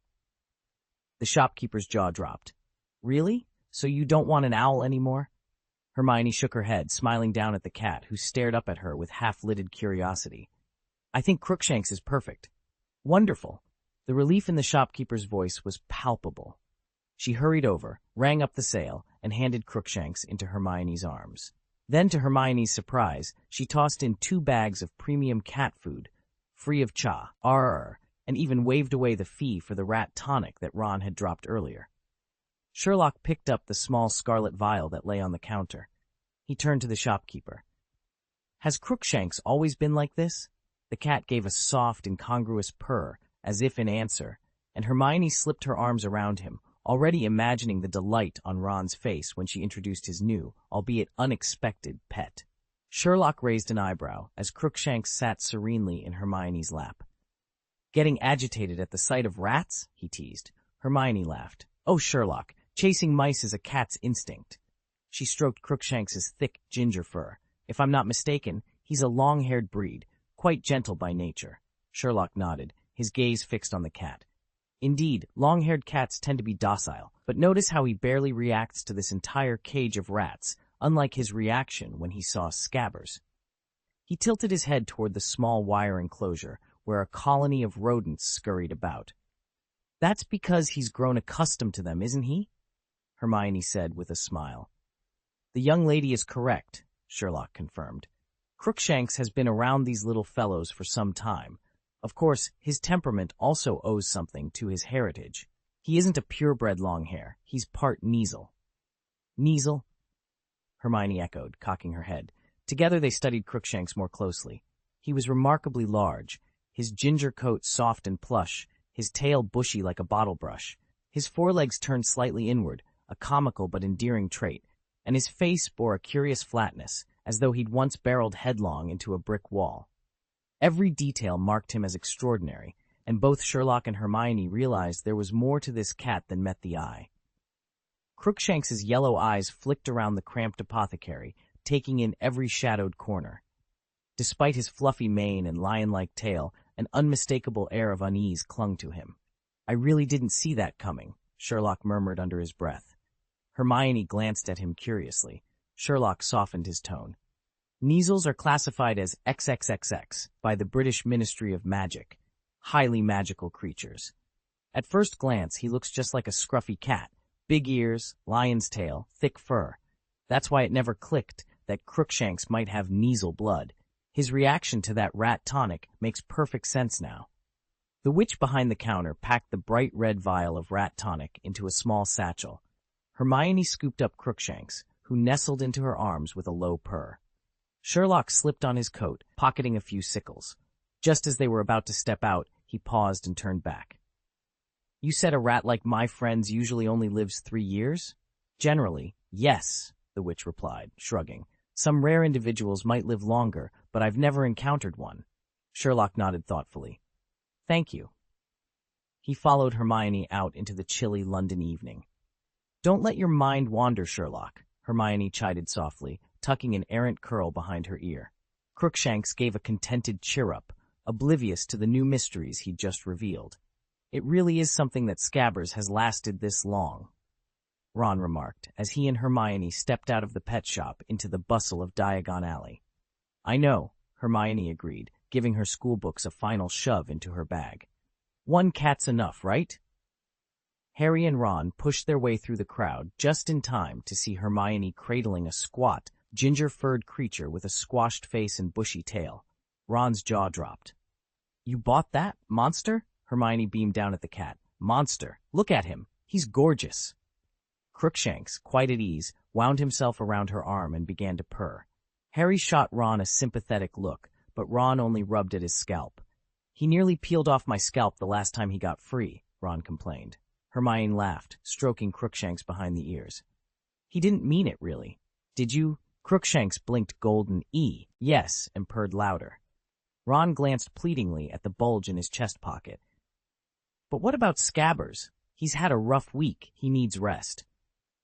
The shopkeeper's jaw dropped. "Really? So you don't want an owl anymore?" Hermione shook her head, smiling down at the cat, who stared up at her with half-lidded curiosity. "I think Crookshanks is perfect." "Wonderful." The relief in the shopkeeper's voice was palpable. She hurried over, rang up the sale, and handed Crookshanks into Hermione's arms. Then, to Hermione's surprise, she tossed in 2 bags of premium cat food, free of cha, and even waved away the fee for the rat tonic that Ron had dropped earlier. Sherlock picked up the small scarlet vial that lay on the counter. He turned to the shopkeeper. "Has Crookshanks always been like this?" The cat gave a soft, incongruous purr, as if in answer, and Hermione slipped her arms around him, already imagining the delight on Ron's face when she introduced his new, albeit unexpected, pet. Sherlock raised an eyebrow as Crookshanks sat serenely in Hermione's lap. "Getting agitated at the sight of rats?" he teased. Hermione laughed. "Oh, Sherlock, chasing mice is a cat's instinct." She stroked Crookshanks's thick ginger fur. "If I'm not mistaken, he's a long-haired breed, quite gentle by nature." Sherlock nodded, his gaze fixed on the cat. "Indeed, long-haired cats tend to be docile, but notice how he barely reacts to this entire cage of rats, unlike his reaction when he saw Scabbers." He tilted his head toward the small wire enclosure, where a colony of rodents scurried about. "That's because he's grown accustomed to them, isn't he?" Hermione said with a smile. "The young lady is correct," Sherlock confirmed. "Crookshanks has been around these little fellows for some time. Of course, his temperament also owes something to his heritage. He isn't a purebred longhair. He's part Kneazle." "Kneazle?" Hermione echoed, cocking her head. Together they studied Crookshanks more closely. He was remarkably large, his ginger coat soft and plush, his tail bushy like a bottle brush, his forelegs turned slightly inward, a comical but endearing trait, and his face bore a curious flatness, as though he'd once barreled headlong into a brick wall. Every detail marked him as extraordinary, and both Sherlock and Hermione realized there was more to this cat than met the eye. Crookshanks's yellow eyes flicked around the cramped apothecary, taking in every shadowed corner. Despite his fluffy mane and lion-like tail, an unmistakable air of unease clung to him. "I really didn't see that coming," Sherlock murmured under his breath. Hermione glanced at him curiously. Sherlock softened his tone. "Measles are classified as XXXX by the British Ministry of Magic, highly magical creatures. At first glance, he looks just like a scruffy cat, big ears, lion's tail, thick fur. That's why it never clicked that Crookshanks might have measle blood. His reaction to that rat tonic makes perfect sense now." The witch behind the counter packed the bright red vial of rat tonic into a small satchel. Hermione scooped up Crookshanks, who nestled into her arms with a low purr. Sherlock slipped on his coat, pocketing a few sickles. Just as they were about to step out, he paused and turned back. "You said a rat like my friend's usually only lives 3 years?" "Generally, yes," the witch replied, shrugging. "Some rare individuals might live longer, but I've never encountered one." Sherlock nodded thoughtfully. "Thank you." He followed Hermione out into the chilly London evening. "Don't let your mind wander, Sherlock," Hermione chided softly, tucking an errant curl behind her ear. Crookshanks gave a contented cheer-up, oblivious to the new mysteries he'd just revealed. "It really is something that Scabbers has lasted this long," Ron remarked, as he and Hermione stepped out of the pet shop into the bustle of Diagon Alley. "I know," Hermione agreed, giving her schoolbooks a final shove into her bag. "One cat's enough, right?" Harry and Ron pushed their way through the crowd just in time to see Hermione cradling a squat, ginger-furred creature with a squashed face and bushy tail. Ron's jaw dropped. "You bought that, monster?" Hermione beamed down at the cat. "Monster. Look at him. He's gorgeous." Crookshanks, quite at ease, wound himself around her arm and began to purr. Harry shot Ron a sympathetic look, but Ron only rubbed at his scalp. "He nearly peeled off my scalp the last time he got free," Ron complained. Hermione laughed, stroking Crookshanks behind the ears. "He didn't mean it, really. Did you?" Crookshanks blinked golden yes, and purred louder. Ron glanced pleadingly at the bulge in his chest pocket. "But what about Scabbers? He's had a rough week. He needs rest."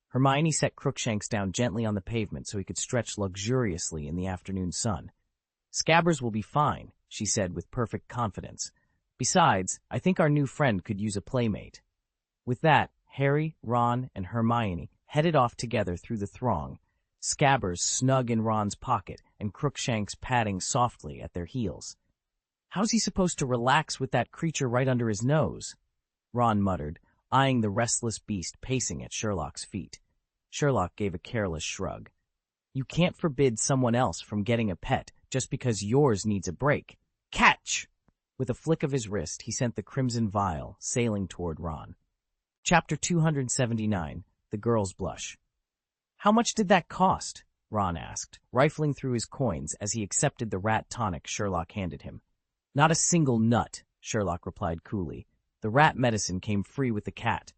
Hermione set Crookshanks down gently on the pavement so he could stretch luxuriously in the afternoon sun. "Scabbers will be fine," she said with perfect confidence. "Besides, I think our new friend could use a playmate." With that, Harry, Ron, and Hermione headed off together through the throng, Scabbers snug in Ron's pocket and Crookshanks padding softly at their heels. "How's he supposed to relax with that creature right under his nose?" Ron muttered, eyeing the restless beast pacing at Sherlock's feet. Sherlock gave a careless shrug. "You can't forbid someone else from getting a pet just because yours needs a break. Catch!" With a flick of his wrist, he sent the crimson vial sailing toward Ron. Chapter 279, The Girl's Blush. "How much did that cost?" Ron asked, rifling through his coins as he accepted the rat tonic Sherlock handed him. "Not a single nut," Sherlock replied coolly. "The rat medicine came free with the cat."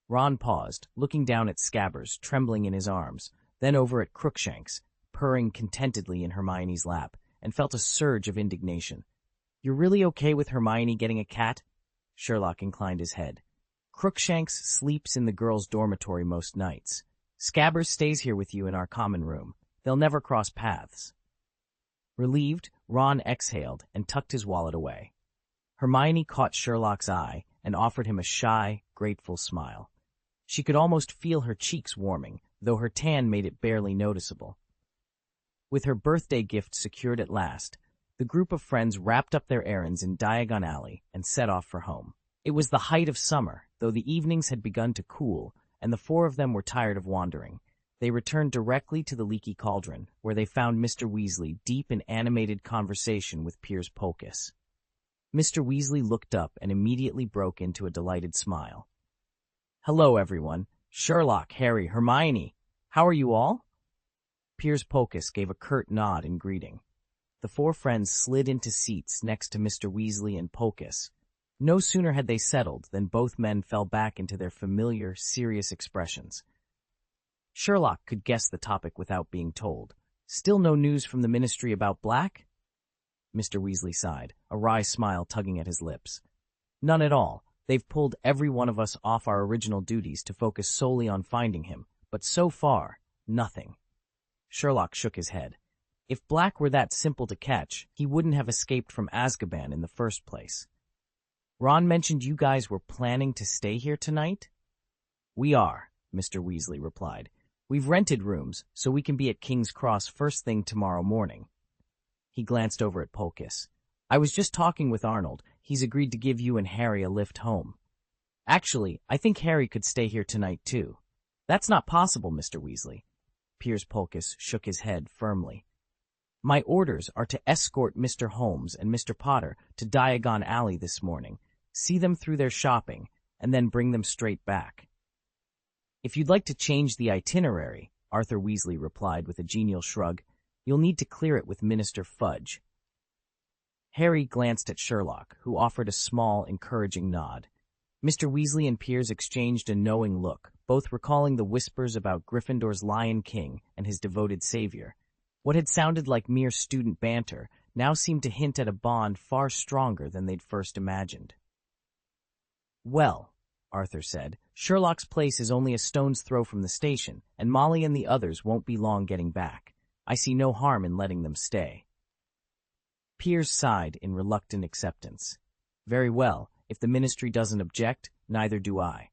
Ron paused, looking down at Scabbers, trembling in his arms, then over at Crookshanks, purring contentedly in Hermione's lap, and felt a surge of indignation. "You're really okay with Hermione getting a cat?" Sherlock inclined his head. "Crookshanks sleeps in the girls' dormitory most nights. Scabbers stays here with you in our common room. They'll never cross paths." Relieved, Ron exhaled and tucked his wallet away. Hermione caught Sherlock's eye and offered him a shy, grateful smile. She could almost feel her cheeks warming, though her tan made it barely noticeable. With her birthday gift secured at last, the group of friends wrapped up their errands in Diagon Alley and set off for home. It was the height of summer, though the evenings had begun to cool, and the four of them were tired of wandering. They returned directly to the Leaky Cauldron, where they found Mr. Weasley deep in animated conversation with Piers Polkiss. Mr. Weasley looked up and immediately broke into a delighted smile. "Hello, everyone. Sherlock, Harry, Hermione. How are you all?" Piers Polkiss gave a curt nod in greeting. The four friends slid into seats next to Mr. Weasley and Pocus. No sooner had they settled than both men fell back into their familiar, serious expressions. Sherlock could guess the topic without being told. Still no news from the Ministry about Black? Mr. Weasley sighed, a wry smile tugging at his lips. None at all. They've pulled every one of us off our original duties to focus solely on finding him, but so far, nothing. Sherlock shook his head. If Black were that simple to catch, he wouldn't have escaped from Azkaban in the first place. Ron mentioned you guys were planning to stay here tonight? We are, Mr. Weasley replied. We've rented rooms, so we can be at King's Cross first thing tomorrow morning. He glanced over at Pocus. I was just talking with Arnold. He's agreed to give you and Harry a lift home. Actually, I think Harry could stay here tonight, too. That's not possible, Mr. Weasley. Piers Pocus shook his head firmly. My orders are to escort Mr. Holmes and Mr. Potter to Diagon Alley this morning, see them through their shopping, and then bring them straight back. If you'd like to change the itinerary, Arthur Weasley replied with a genial shrug, you'll need to clear it with Minister Fudge. Harry glanced at Sherlock, who offered a small, encouraging nod. Mr. Weasley and Piers exchanged a knowing look, both recalling the whispers about Gryffindor's Lion King and his devoted savior. What had sounded like mere student banter now seemed to hint at a bond far stronger than they'd first imagined. Well, Arthur said, Sherlock's place is only a stone's throw from the station, and Molly and the others won't be long getting back. I see no harm in letting them stay. Piers sighed in reluctant acceptance. Very well, if the Ministry doesn't object, neither do I.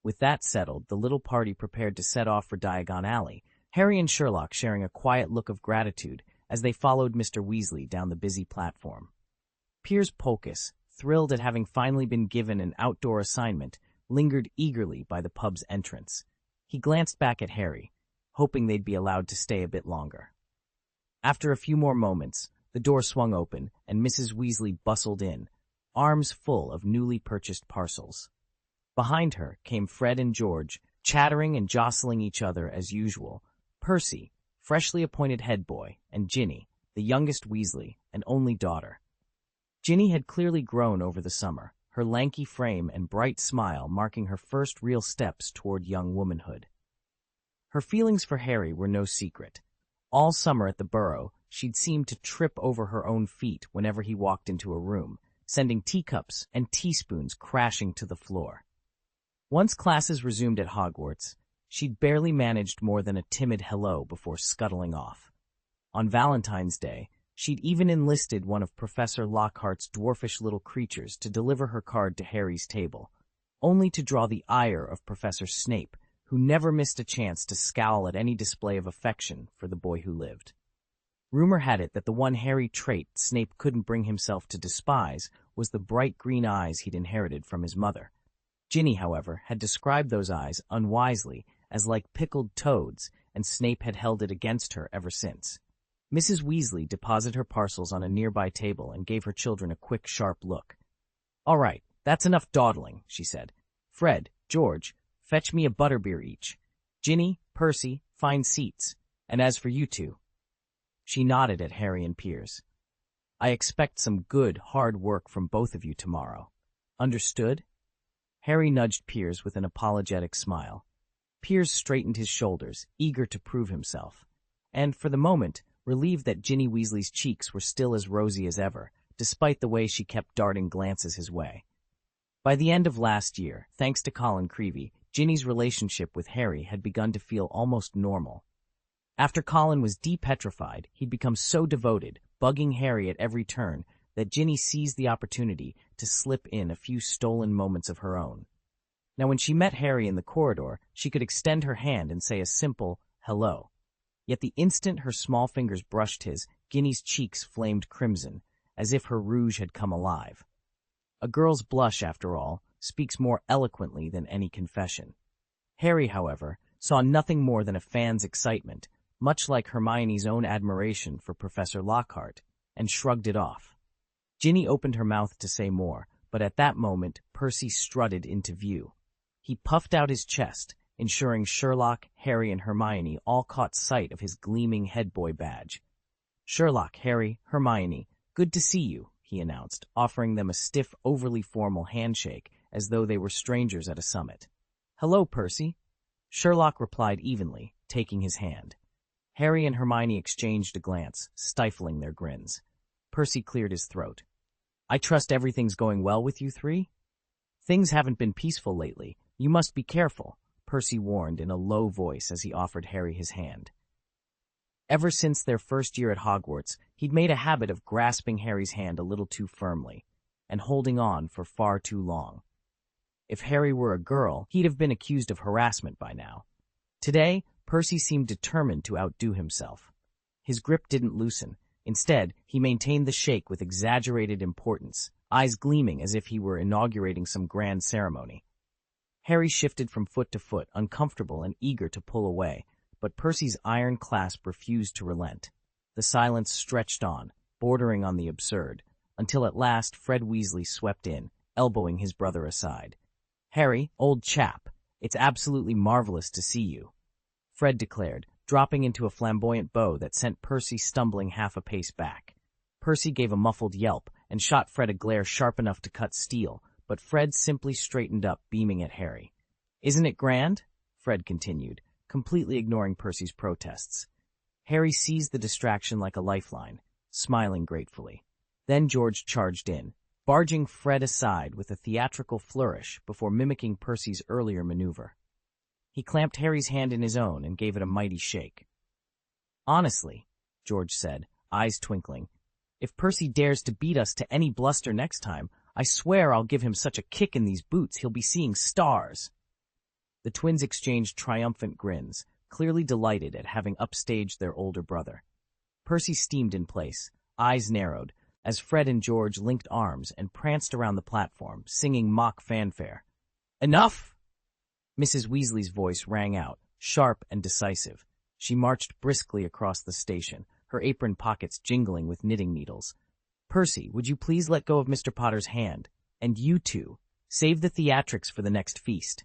With that settled, the little party prepared to set off for Diagon Alley, Harry and Sherlock sharing a quiet look of gratitude as they followed Mr. Weasley down the busy platform. Piers Pocus, thrilled at having finally been given an outdoor assignment, lingered eagerly by the pub's entrance. He glanced back at Harry, hoping they'd be allowed to stay a bit longer. After a few more moments, the door swung open and Mrs. Weasley bustled in, arms full of newly purchased parcels. Behind her came Fred and George, chattering and jostling each other as usual, Percy, freshly appointed head boy, and Ginny, the youngest Weasley and only daughter. Ginny had clearly grown over the summer, her lanky frame and bright smile marking her first real steps toward young womanhood. Her feelings for Harry were no secret. All summer at the Burrow, she'd seemed to trip over her own feet whenever he walked into a room, sending teacups and teaspoons crashing to the floor. Once classes resumed at Hogwarts, she'd barely managed more than a timid hello before scuttling off. On Valentine's Day, she'd even enlisted one of Professor Lockhart's dwarfish little creatures to deliver her card to Harry's table, only to draw the ire of Professor Snape, who never missed a chance to scowl at any display of affection for the boy who lived. Rumor had it that the one Harry trait Snape couldn't bring himself to despise was the bright green eyes he'd inherited from his mother. Ginny, however, had described those eyes unwisely as like pickled toads, and Snape had held it against her ever since. Mrs. Weasley deposited her parcels on a nearby table and gave her children a quick, sharp look. All right, that's enough dawdling, she said. Fred, George, fetch me a butterbeer each. Ginny, Percy, find seats. And as for you two, she nodded at Harry and Piers. I expect some good, hard work from both of you tomorrow. Understood? Harry nudged Piers with an apologetic smile. Piers straightened his shoulders, eager to prove himself, and, for the moment, relieved that Ginny Weasley's cheeks were still as rosy as ever, despite the way she kept darting glances his way. By the end of last year, thanks to Colin Creevey, Ginny's relationship with Harry had begun to feel almost normal. After Colin was de-petrified, he'd become so devoted, bugging Harry at every turn, that Ginny seized the opportunity to slip in a few stolen moments of her own. Now when she met Harry in the corridor, she could extend her hand and say a simple, hello. Yet the instant her small fingers brushed his, Ginny's cheeks flamed crimson, as if her rouge had come alive. A girl's blush, after all, speaks more eloquently than any confession. Harry, however, saw nothing more than a fan's excitement, much like Hermione's own admiration for Professor Lockhart, and shrugged it off. Ginny opened her mouth to say more, but at that moment Percy strutted into view. He puffed out his chest, ensuring Sherlock, Harry, and Hermione all caught sight of his gleaming headboy badge. "Sherlock, Harry, Hermione, good to see you," he announced, offering them a stiff, overly formal handshake as though they were strangers at a summit. "Hello, Percy." Sherlock replied evenly, taking his hand. Harry and Hermione exchanged a glance, stifling their grins. Percy cleared his throat. "I trust everything's going well with you three?" "Things haven't been peaceful lately. You must be careful," Percy warned in a low voice as he offered Harry his hand. Ever since their first year at Hogwarts, he'd made a habit of grasping Harry's hand a little too firmly and holding on for far too long. If Harry were a girl, he'd have been accused of harassment by now. Today, Percy seemed determined to outdo himself. His grip didn't loosen. Instead, he maintained the shake with exaggerated importance, eyes gleaming as if he were inaugurating some grand ceremony. Harry shifted from foot to foot, uncomfortable and eager to pull away, but Percy's iron clasp refused to relent. The silence stretched on, bordering on the absurd, until at last Fred Weasley swept in, elbowing his brother aside. "Harry, old chap, it's absolutely marvelous to see you," Fred declared, dropping into a flamboyant bow that sent Percy stumbling half a pace back. Percy gave a muffled yelp and shot Fred a glare sharp enough to cut steel, but Fred simply straightened up, beaming at Harry. "Isn't it grand?" Fred continued, completely ignoring Percy's protests. Harry seized the distraction like a lifeline, smiling gratefully. Then George charged in, barging Fred aside with a theatrical flourish before mimicking Percy's earlier maneuver. He clamped Harry's hand in his own and gave it a mighty shake. "Honestly," George said, eyes twinkling, "if Percy dares to beat us to any bluster next time, I swear I'll give him such a kick in these boots he'll be seeing stars." The twins exchanged triumphant grins, clearly delighted at having upstaged their older brother. Percy steamed in place, eyes narrowed, as Fred and George linked arms and pranced around the platform, singing mock fanfare. "Enough!" Mrs. Weasley's voice rang out, sharp and decisive. She marched briskly across the station, her apron pockets jingling with knitting needles. "Percy, would you please let go of Mr. Potter's hand? And you two, save the theatrics for the next feast."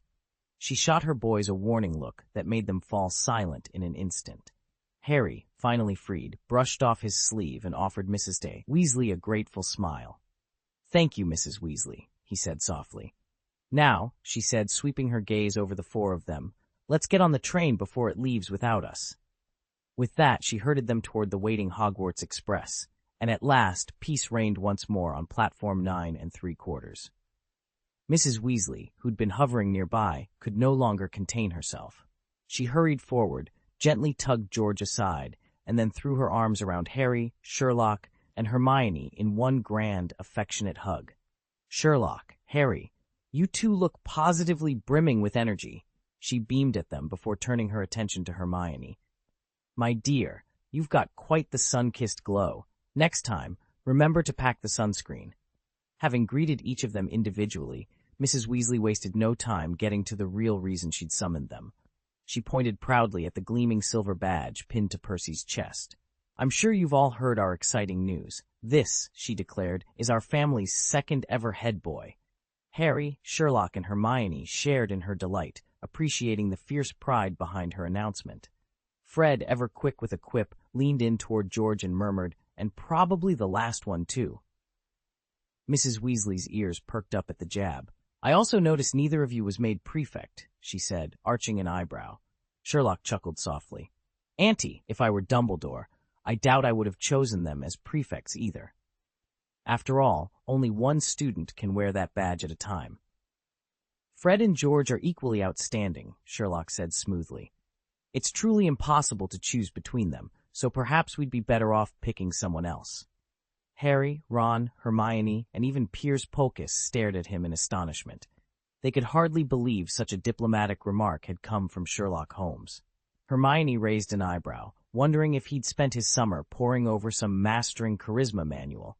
She shot her boys a warning look that made them fall silent in an instant. Harry, finally freed, brushed off his sleeve and offered Mrs. Weasley a grateful smile. "Thank you, Mrs. Weasley," he said softly. "Now," she said, sweeping her gaze over the four of them, "let's get on the train before it leaves without us." With that, she herded them toward the waiting Hogwarts Express, and at last peace reigned once more on platform 9 3/4. Mrs. Weasley, who'd been hovering nearby, could no longer contain herself. She hurried forward, gently tugged George aside, and then threw her arms around Harry, Sherlock, and Hermione in one grand, affectionate hug. "Sherlock, Harry, you two look positively brimming with energy," she beamed at them before turning her attention to Hermione. "My dear, you've got quite the sun-kissed glow. Next time, remember to pack the sunscreen." Having greeted each of them individually, Mrs. Weasley wasted no time getting to the real reason she'd summoned them. She pointed proudly at the gleaming silver badge pinned to Percy's chest. "I'm sure you've all heard our exciting news. This," she declared, "is our family's second-ever head boy." Harry, Sherlock, and Hermione shared in her delight, appreciating the fierce pride behind her announcement. Fred, ever quick with a quip, leaned in toward George and murmured, "And probably the last one, too." Mrs. Weasley's ears perked up at the jab. "I also noticed neither of you was made prefect," she said, arching an eyebrow. Sherlock chuckled softly. "Auntie, if I were Dumbledore, I doubt I would have chosen them as prefects either. After all, only one student can wear that badge at a time." "Fred and George are equally outstanding," Sherlock said smoothly. "It's truly impossible to choose between them, so perhaps we'd be better off picking someone else." Harry, Ron, Hermione, and even Piers Polkiss stared at him in astonishment. They could hardly believe such a diplomatic remark had come from Sherlock Holmes. Hermione raised an eyebrow, wondering if he'd spent his summer poring over some mastering charisma manual.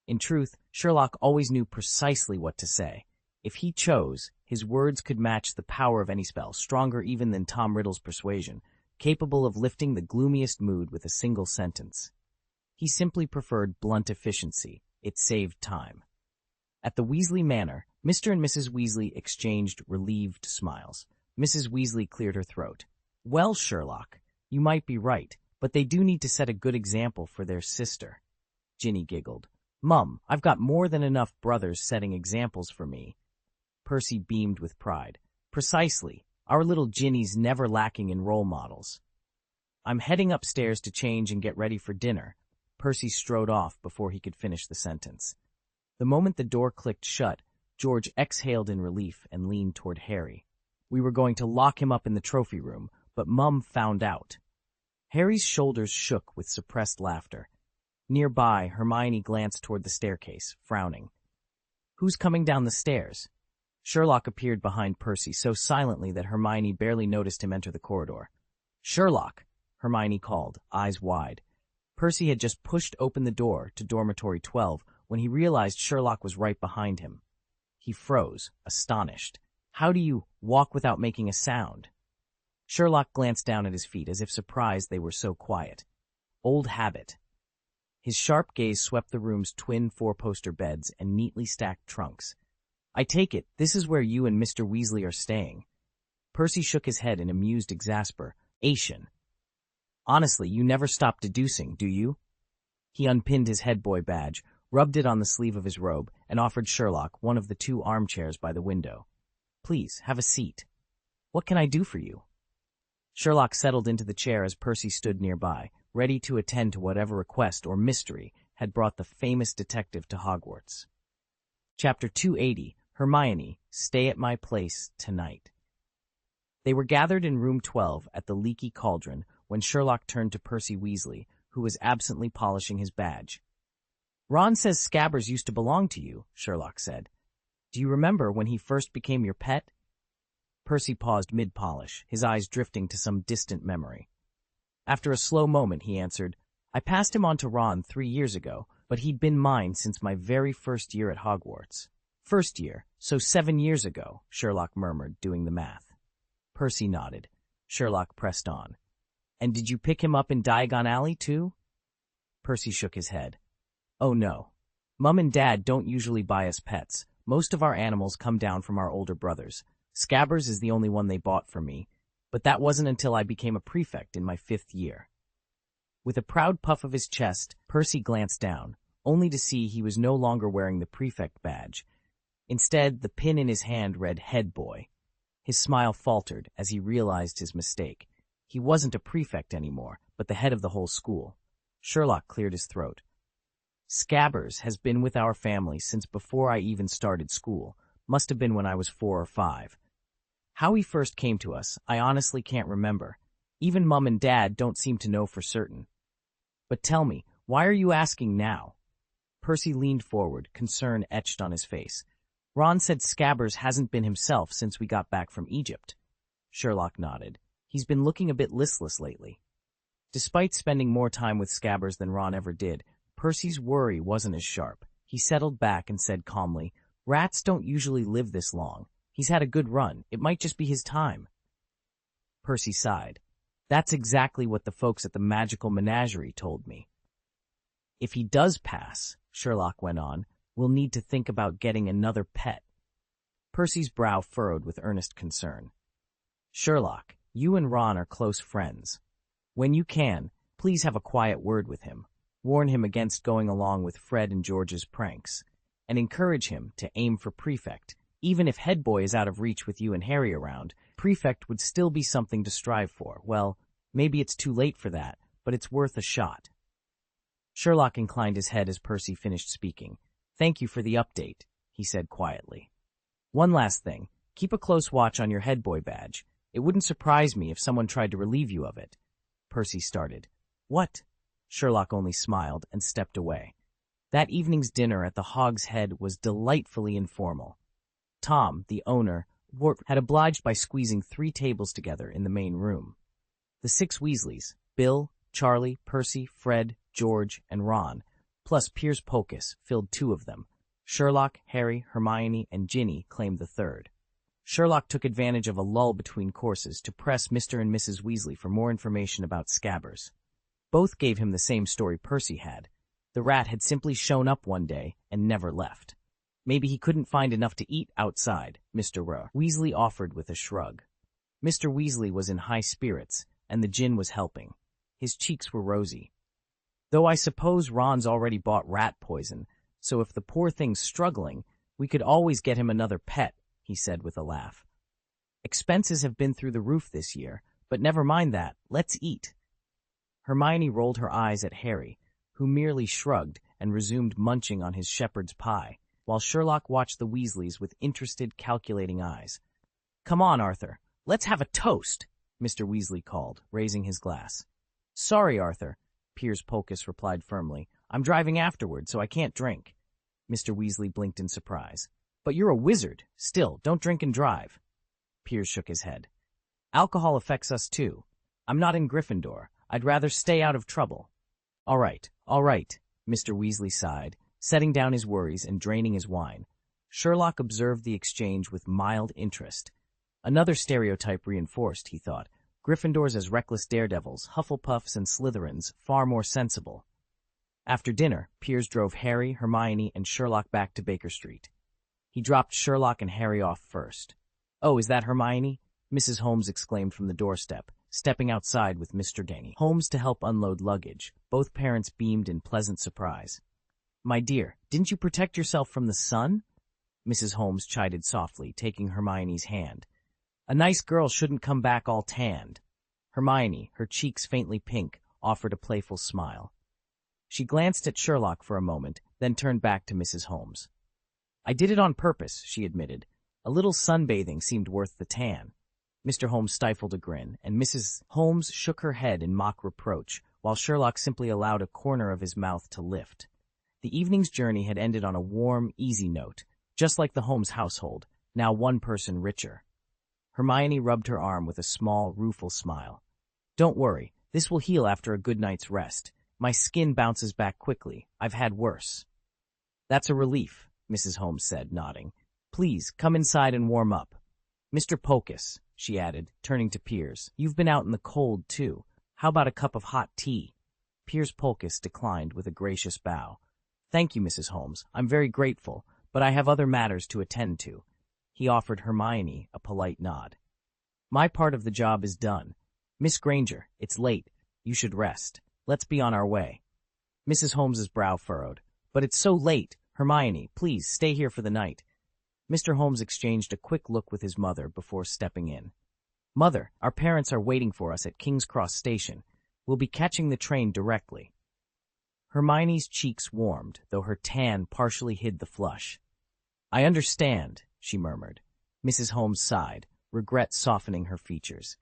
In truth, Sherlock always knew precisely what to say. If he chose, his words could match the power of any spell, stronger even than Tom Riddle's persuasion, capable of lifting the gloomiest mood with a single sentence. He simply preferred blunt efficiency. It saved time. At the Weasley Manor, Mr. and Mrs. Weasley exchanged relieved smiles. Mrs. Weasley cleared her throat. "Well, Sherlock, you might be right, But they do need to set a good example for their sister. Ginny giggled. Mum, I've got more than enough brothers setting examples for me. Percy beamed with pride. Precisely. Our little Ginny's never lacking in role models. I'm heading upstairs to change and get ready for dinner. Percy strode off before he could finish the sentence. The moment the door clicked shut, George exhaled in relief and leaned toward Harry. We were going to lock him up in the trophy room, but Mum found out. Harry's shoulders shook with suppressed laughter. Nearby, Hermione glanced toward the staircase, frowning. Who's coming down the stairs? Sherlock appeared behind Percy so silently that Hermione barely noticed him enter the corridor. Sherlock! Hermione called, eyes wide. Percy had just pushed open the door to dormitory 12 when he realized Sherlock was right behind him. He froze, astonished. How do you walk without making a sound? Sherlock glanced down at his feet as if surprised they were so quiet. Old habit. His sharp gaze swept the room's twin four-poster beds and neatly stacked trunks. I take it, this is where you and Mr. Weasley are staying. Percy shook his head in amused exasperation. Honestly, you never stop deducing, do you? He unpinned his head boy badge, rubbed it on the sleeve of his robe, and offered Sherlock one of the two armchairs by the window. Please, have a seat. What can I do for you? Sherlock settled into the chair as Percy stood nearby, ready to attend to whatever request or mystery had brought the famous detective to Hogwarts. Chapter 280, Hermione, Stay at My Place Tonight. They were gathered in room 12 at the Leaky Cauldron when Sherlock turned to Percy Weasley, who was absently polishing his badge. Ron says Scabbers used to belong to you, Sherlock said. Do you remember when he first became your pet? Percy paused mid-polish, his eyes drifting to some distant memory. After a slow moment, he answered, I passed him on to Ron 3 years ago, but he'd been mine since my very first year at Hogwarts. First year, so 7 years ago, Sherlock murmured, doing the math. Percy nodded. Sherlock pressed on. And did you pick him up in Diagon Alley, too? Percy shook his head. Oh, no. Mum and Dad don't usually buy us pets. Most of our animals come down from our older brothers. Scabbers is the only one they bought for me, but that wasn't until I became a prefect in my 5th year. With a proud puff of his chest, Percy glanced down, only to see he was no longer wearing the prefect badge. Instead, the pin in his hand read Head Boy. His smile faltered as he realized his mistake. He wasn't a prefect anymore, but the head of the whole school. Sherlock cleared his throat. Scabbers has been with our family since before I even started school. Must have been when I was 4 or 5. How he first came to us, I honestly can't remember. Even Mum and Dad don't seem to know for certain. But tell me, why are you asking now? Percy leaned forward, concern etched on his face. Ron said Scabbers hasn't been himself since we got back from Egypt. Sherlock nodded. He's been looking a bit listless lately. Despite spending more time with Scabbers than Ron ever did, Percy's worry wasn't as sharp. He settled back and said calmly, Rats don't usually live this long. He's had a good run. It might just be his time. Percy sighed. That's exactly what the folks at the Magical Menagerie told me. If he does pass, Sherlock went on, we'll need to think about getting another pet. Percy's brow furrowed with earnest concern. Sherlock, you and Ron are close friends. When you can, please have a quiet word with him. Warn him against going along with Fred and George's pranks, and encourage him to aim for prefect. Even if head boy is out of reach with you and Harry around, prefect would still be something to strive for. Well, maybe it's too late for that, but it's worth a shot. Sherlock inclined his head as Percy finished speaking. Thank you for the update, he said quietly. One last thing, keep a close watch on your head boy badge. It wouldn't surprise me if someone tried to relieve you of it. Percy started. What? Sherlock only smiled and stepped away. That evening's dinner at the Hog's Head was delightfully informal. Tom, the owner, had obliged by squeezing 3 tables together in the main room. The 6 Weasleys, Bill, Charlie, Percy, Fred, George, and Ron, plus Piers Pocus, filled 2 of them. Sherlock, Harry, Hermione, and Ginny claimed the 3rd. Sherlock took advantage of a lull between courses to press Mr. and Mrs. Weasley for more information about Scabbers. Both gave him the same story Percy had. The rat had simply shown up one day and never left. Maybe he couldn't find enough to eat outside, Mr. Weasley offered with a shrug. Mr. Weasley was in high spirits, and the gin was helping. His cheeks were rosy. "Though I suppose Ron's already bought rat poison, so if the poor thing's struggling, we could always get him another pet," he said with a laugh. "Expenses have been through the roof this year, but never mind that. Let's eat." Hermione rolled her eyes at Harry, who merely shrugged and resumed munching on his shepherd's pie, while Sherlock watched the Weasleys with interested, calculating eyes. "Come on, Arthur, let's have a toast," Mr. Weasley called, raising his glass. "Sorry, Arthur," Piers Polkiss replied firmly. "I'm driving afterward, so I can't drink." Mr. Weasley blinked in surprise. "But you're a wizard. Still, don't drink and drive." Piers shook his head. "Alcohol affects us too. I'm not in Gryffindor. I'd rather stay out of trouble." All right, Mr. Weasley sighed, setting down his worries and draining his wine. Sherlock observed the exchange with mild interest. Another stereotype reinforced, he thought. Gryffindors as reckless daredevils, Hufflepuffs and Slytherins far more sensible. After dinner, Piers drove Harry, Hermione, and Sherlock back to Baker Street. He dropped Sherlock and Harry off first. "Oh, is that Hermione?" Mrs. Holmes exclaimed from the doorstep, stepping outside with Mr. Holmes to help unload luggage. Both parents beamed in pleasant surprise. "My dear, didn't you protect yourself from the sun?" Mrs. Holmes chided softly, taking Hermione's hand. "A nice girl shouldn't come back all tanned." Hermione, her cheeks faintly pink, offered a playful smile. She glanced at Sherlock for a moment, then turned back to Mrs. Holmes. "I did it on purpose," she admitted. "A little sunbathing seemed worth the tan." Mr. Holmes stifled a grin, and Mrs. Holmes shook her head in mock reproach, while Sherlock simply allowed a corner of his mouth to lift. The evening's journey had ended on a warm, easy note, just like the Holmes household, now one person richer. Hermione rubbed her arm with a small, rueful smile. "Don't worry, this will heal after a good night's rest. My skin bounces back quickly. I've had worse." "That's a relief," Mrs. Holmes said, nodding. "Please, come inside and warm up. Mr. Polkiss," she added, turning to Piers, "you've been out in the cold, too. How about a cup of hot tea?" Piers Polkiss declined with a gracious bow. "Thank you, Mrs. Holmes. I'm very grateful, but I have other matters to attend to." He offered Hermione a polite nod. "My part of the job is done. Miss Granger, it's late. You should rest. Let's be on our way." Mrs. Holmes's brow furrowed. "But it's so late. Hermione, please stay here for the night." Mr. Holmes exchanged a quick look with his mother before stepping in. "Mother, our parents are waiting for us at King's Cross Station. We'll be catching the train directly." Hermione's cheeks warmed, though her tan partially hid the flush. "I understand," she murmured. Mrs. Holmes sighed, regret softening her features.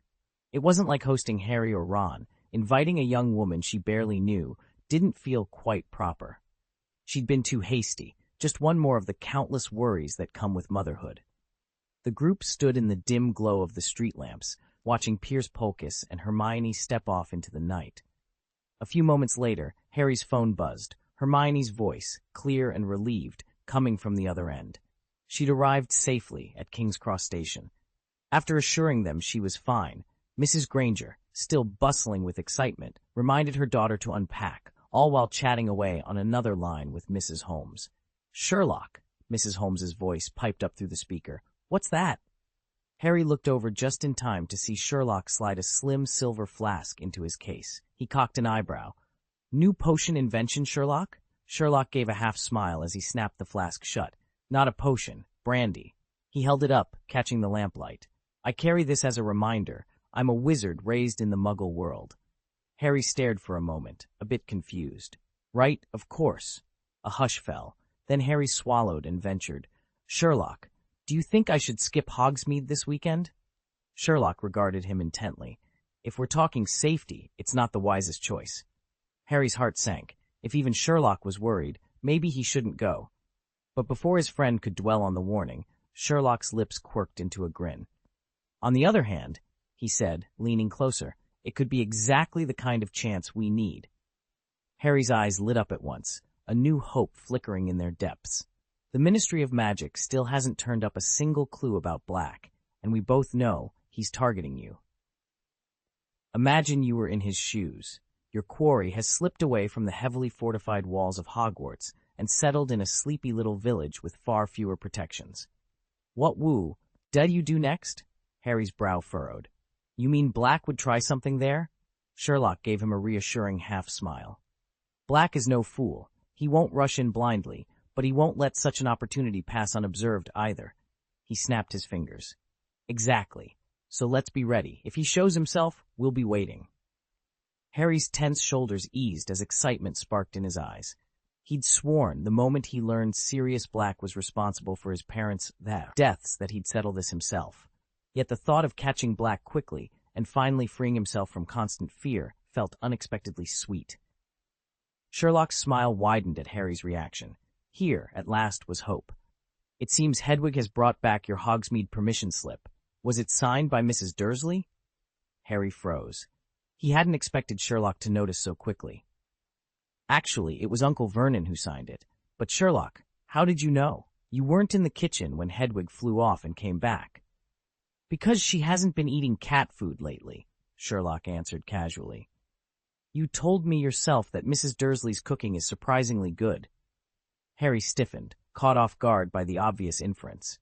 It wasn't like hosting Harry or Ron. Inviting a young woman she barely knew didn't feel quite proper. She'd been too hasty, just one more of the countless worries that come with motherhood. The group stood in the dim glow of the street lamps, watching Piers Polkiss and Hermione step off into the night. A few moments later, Harry's phone buzzed, Hermione's voice, clear and relieved, coming from the other end. She'd arrived safely at King's Cross Station. After assuring them she was fine, Mrs. Granger, still bustling with excitement, reminded her daughter to unpack, all while chatting away on another line with Mrs. Holmes. "Sherlock," Mrs. Holmes's voice piped up through the speaker. "What's that?" Harry looked over just in time to see Sherlock slide a slim silver flask into his case. He cocked an eyebrow. "New potion invention, Sherlock?" Sherlock gave a half-smile as he snapped the flask shut. "Not a potion. Brandy." He held it up, catching the lamplight. "I carry this as a reminder. I'm a wizard raised in the Muggle world." Harry stared for a moment, a bit confused. "Right, of course." A hush fell. Then Harry swallowed and ventured, "Sherlock, do you think I should skip Hogsmeade this weekend?" Sherlock regarded him intently. "If we're talking safety, it's not the wisest choice." Harry's heart sank. If even Sherlock was worried, maybe he shouldn't go. But before his friend could dwell on the warning, Sherlock's lips quirked into a grin. "On the other hand," he said, leaning closer, "it could be exactly the kind of chance we need." Harry's eyes lit up at once, a new hope flickering in their depths. The Ministry of Magic still hasn't turned up a single clue about Black, and we both know he's targeting you. Imagine you were in his shoes. Your quarry has slipped away from the heavily fortified walls of Hogwarts and settled in a sleepy little village with far fewer protections. What did you do next? Harry's brow furrowed. You mean Black would try something there? Sherlock gave him a reassuring half-smile. Black is no fool. He won't rush in blindly, but he won't let such an opportunity pass unobserved either. He snapped his fingers. Exactly. So let's be ready. If he shows himself, we'll be waiting. Harry's tense shoulders eased as excitement sparked in his eyes. He'd sworn the moment he learned Sirius Black was responsible for his parents' deaths that he'd settle this himself. Yet the thought of catching Black quickly and finally freeing himself from constant fear felt unexpectedly sweet. Sherlock's smile widened at Harry's reaction. Here, at last, was hope. It seems Hedwig has brought back your Hogsmeade permission slip. Was it signed by Mrs. Dursley? Harry froze. He hadn't expected Sherlock to notice so quickly. Actually, it was Uncle Vernon who signed it. But Sherlock, how did you know? You weren't in the kitchen when Hedwig flew off and came back. Because she hasn't been eating cat food lately, Sherlock answered casually. You told me yourself that Mrs. Dursley's cooking is surprisingly good. Harry stiffened, caught off guard by the obvious inference.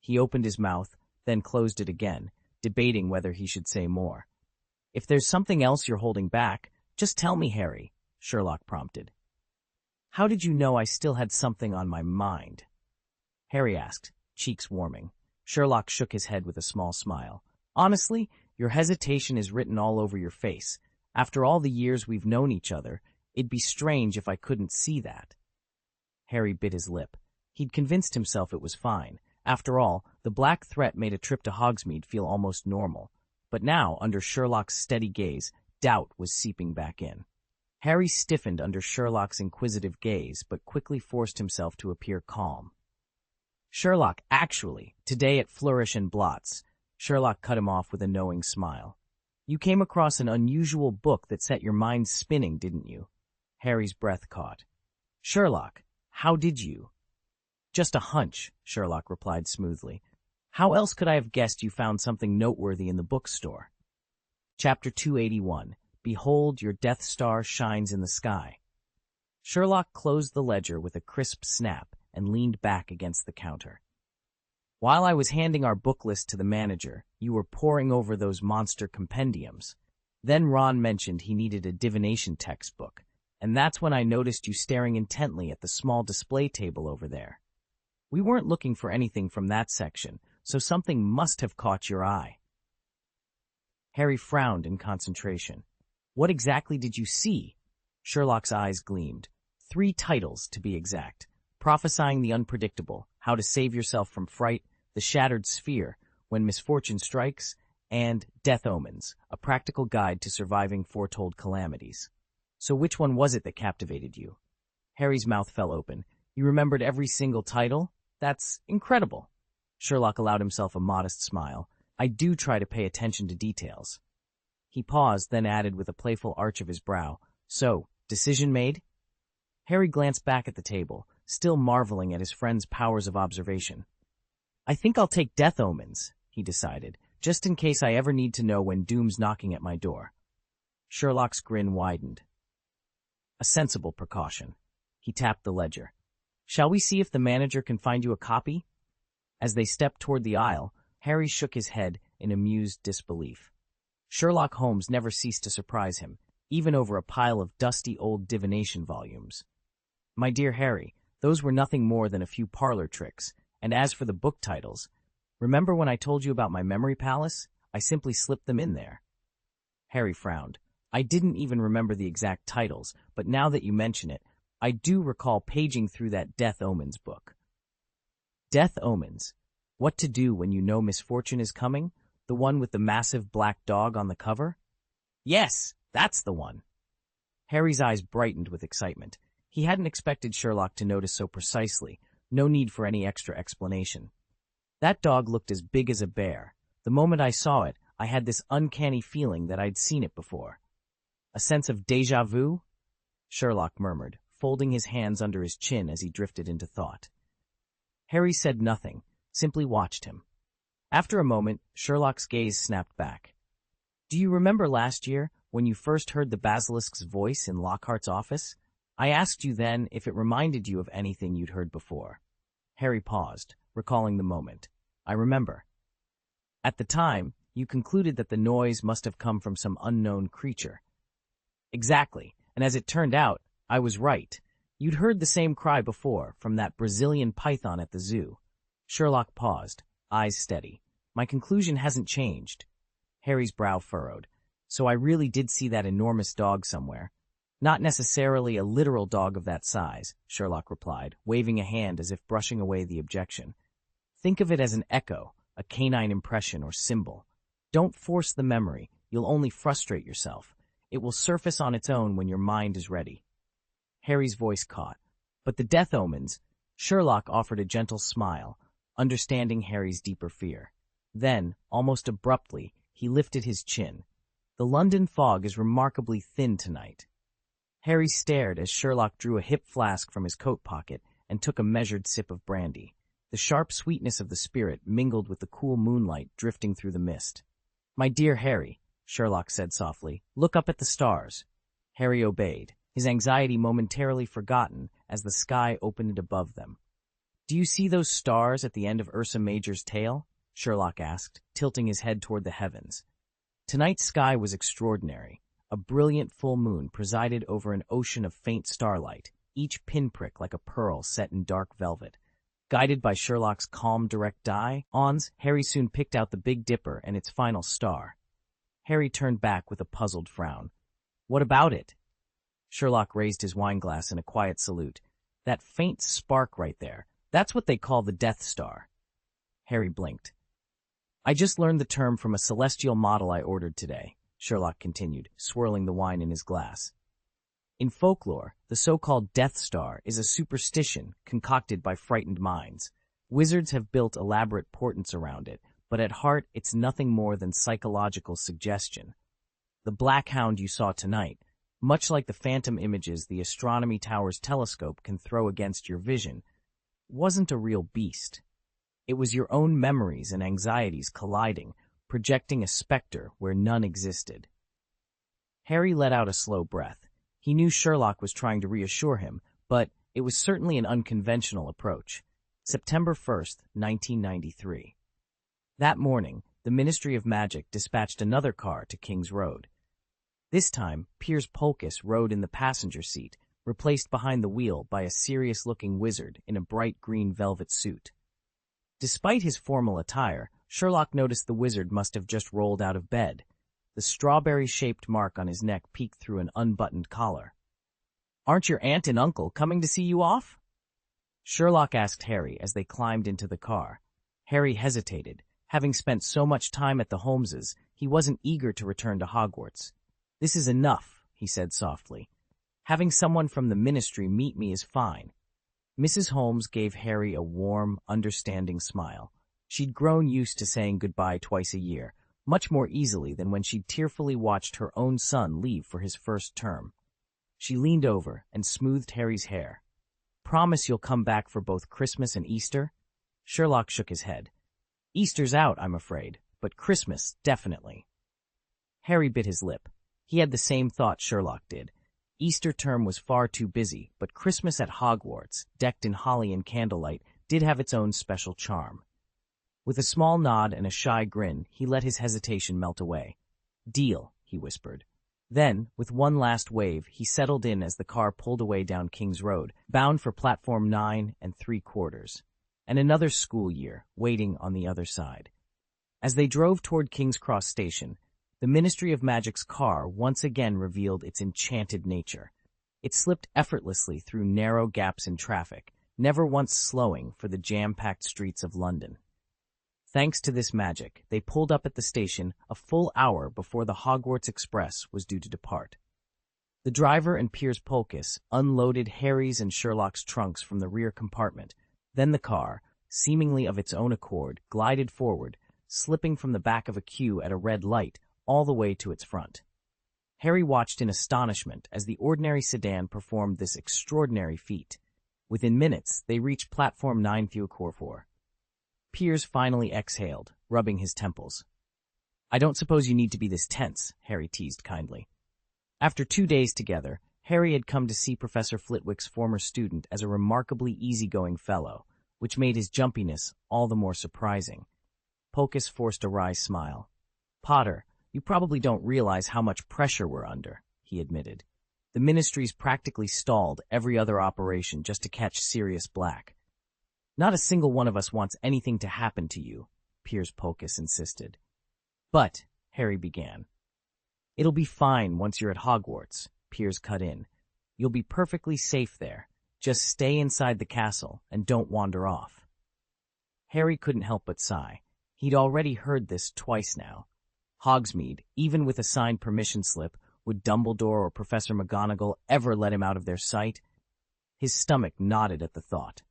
He opened his mouth, then closed it again, debating whether he should say more. If there's something else you're holding back, just tell me, Harry, Sherlock prompted. How did you know I still had something on my mind? Harry asked, cheeks warming. Sherlock shook his head with a small smile. Honestly, your hesitation is written all over your face. After all the years we've known each other, it'd be strange if I couldn't see that. Harry bit his lip. He'd convinced himself it was fine. After all, the Black threat made a trip to Hogsmeade feel almost normal. But now, under Sherlock's steady gaze, doubt was seeping back in. Harry stiffened under Sherlock's inquisitive gaze, but quickly forced himself to appear calm. Sherlock, actually, today at Flourish and Blots. Sherlock cut him off with a knowing smile. You came across an unusual book that set your mind spinning, didn't you? Harry's breath caught. Sherlock, how did you? Just a hunch, Sherlock replied smoothly. How else could I have guessed you found something noteworthy in the bookstore? Chapter 281. Behold, your Death Star shines in the sky. Sherlock closed the ledger with a crisp snap and leaned back against the counter. While I was handing our book list to the manager, you were poring over those monster compendiums. Then Ron mentioned he needed a divination textbook, and that's when I noticed you staring intently at the small display table over there. We weren't looking for anything from that section, so something must have caught your eye. Harry frowned in concentration. What exactly did you see? Sherlock's eyes gleamed. 3 titles, to be exact. Prophesying the Unpredictable, How to Save Yourself from Fright, The Shattered Sphere, When Misfortune Strikes, and Death Omens, A Practical Guide to Surviving Foretold Calamities. So which one was it that captivated you? Harry's mouth fell open. You remembered every single title? That's incredible. Sherlock allowed himself a modest smile. I do try to pay attention to details. He paused, then added with a playful arch of his brow, So, decision made? Harry glanced back at the table, still marveling at his friend's powers of observation. I think I'll take Death Omens, he decided, just in case I ever need to know when doom's knocking at my door. Sherlock's grin widened. A sensible precaution. He tapped the ledger. Shall we see if the manager can find you a copy? As they stepped toward the aisle, Harry shook his head in amused disbelief. Sherlock Holmes never ceased to surprise him, even over a pile of dusty old divination volumes. My dear Harry, those were nothing more than a few parlor tricks, and as for the book titles, remember when I told you about my memory palace? I simply slipped them in there. Harry frowned. I didn't even remember the exact titles, but now that you mention it, I do recall paging through that Death Omens book. Death Omens. What to do when you know misfortune is coming? The one with the massive black dog on the cover? Yes, that's the one. Harry's eyes brightened with excitement. He hadn't expected Sherlock to notice so precisely. No need for any extra explanation. That dog looked as big as a bear. The moment I saw it, I had this uncanny feeling that I'd seen it before. A sense of déjà vu? Sherlock murmured, folding his hands under his chin as he drifted into thought. Harry said nothing, simply watched him. After a moment, Sherlock's gaze snapped back. Do you remember last year, when you first heard the basilisk's voice in Lockhart's office? I asked you then if it reminded you of anything you'd heard before. Harry paused, recalling the moment. I remember. At the time, you concluded that the noise must have come from some unknown creature. Exactly, and as it turned out, I was right. You'd heard the same cry before, from that Brazilian python at the zoo. Sherlock paused, eyes steady. My conclusion hasn't changed. Harry's brow furrowed. So I really did see that enormous dog somewhere. Not necessarily a literal dog of that size, Sherlock replied, waving a hand as if brushing away the objection. Think of it as an echo, a canine impression or symbol. Don't force the memory, you'll only frustrate yourself. It will surface on its own when your mind is ready. Harry's voice caught. But the death omens, Sherlock offered a gentle smile, understanding Harry's deeper fear. Then, almost abruptly, he lifted his chin. The London fog is remarkably thin tonight. Harry stared as Sherlock drew a hip flask from his coat pocket and took a measured sip of brandy. The sharp sweetness of the spirit mingled with the cool moonlight drifting through the mist. "My dear Harry," Sherlock said softly, "look up at the stars." Harry obeyed, his anxiety momentarily forgotten as the sky opened above them. "Do you see those stars at the end of Ursa Major's tale?" Sherlock asked, tilting his head toward the heavens. Tonight's sky was extraordinary. A brilliant full moon presided over an ocean of faint starlight, each pinprick like a pearl set in dark velvet. Guided by Sherlock's calm, direct eye, Harry soon picked out the Big Dipper and its final star. Harry turned back with a puzzled frown. "What about it?" Sherlock raised his wineglass in a quiet salute. "That faint spark right there, that's what they call the Death Star." Harry blinked. "I just learned the term from a celestial model I ordered today," Sherlock continued, swirling the wine in his glass. "In folklore, the so-called Death Star is a superstition concocted by frightened minds. Wizards have built elaborate portents around it, but at heart it's nothing more than psychological suggestion. The Black Hound you saw tonight, much like the phantom images the astronomy tower's telescope can throw against your vision, wasn't a real beast. It was your own memories and anxieties colliding, projecting a specter where none existed." Harry let out a slow breath. He knew Sherlock was trying to reassure him, but it was certainly an unconventional approach. September 1st, 1993. That morning, the Ministry of Magic dispatched another car to King's Road. This time, Piers Polkiss rode in the passenger seat, replaced behind the wheel by a serious-looking wizard in a bright green velvet suit. Despite his formal attire, Sherlock noticed the wizard must have just rolled out of bed. The strawberry-shaped mark on his neck peeked through an unbuttoned collar. "Aren't your aunt and uncle coming to see you off?" Sherlock asked Harry as they climbed into the car. Harry hesitated. Having spent so much time at the Holmeses, he wasn't eager to return to Hogwarts. "This is enough," he said softly. "Having someone from the ministry meet me is fine." Mrs. Holmes gave Harry a warm, understanding smile. She'd grown used to saying goodbye twice a year, much more easily than when she'd tearfully watched her own son leave for his first term. She leaned over and smoothed Harry's hair. "Promise you'll come back for both Christmas and Easter?" Sherlock shook his head. "Easter's out, I'm afraid, but Christmas, definitely." Harry bit his lip. He had the same thought Sherlock did. Easter term was far too busy, but Christmas at Hogwarts, decked in holly and candlelight, did have its own special charm. With a small nod and a shy grin, he let his hesitation melt away. "Deal," he whispered. Then, with one last wave, he settled in as the car pulled away down King's Road, bound for platform 9 3/4, and another school year waiting on the other side. As they drove toward King's Cross Station, the Ministry of Magic's car once again revealed its enchanted nature. It slipped effortlessly through narrow gaps in traffic, never once slowing for the jam-packed streets of London. Thanks to this magic, they pulled up at the station a full hour before the Hogwarts Express was due to depart. The driver and Piers Polkiss unloaded Harry's and Sherlock's trunks from the rear compartment. Then the car, seemingly of its own accord, glided forward, slipping from the back of a queue at a red light all the way to its front. Harry watched in astonishment as the ordinary sedan performed this extraordinary feat. Within minutes, they reached platform 9 3/4. Piers finally exhaled, rubbing his temples. "I don't suppose you need to be this tense," Harry teased kindly. After 2 days together, Harry had come to see Professor Flitwick's former student as a remarkably easygoing fellow, which made his jumpiness all the more surprising. Polkiss forced a wry smile. "Potter, you probably don't realize how much pressure we're under," he admitted. The ministry's practically stalled every other operation just to catch Sirius Black. Not a single one of us wants anything to happen to you, Piers Polkiss insisted. But, Harry began. It'll be fine once you're at Hogwarts, Piers cut in. You'll be perfectly safe there. Just stay inside the castle and don't wander off. Harry couldn't help but sigh. He'd already heard this twice now. Hogsmeade, even with a signed permission slip, would Dumbledore or Professor McGonagall ever let him out of their sight? His stomach knotted at the thought.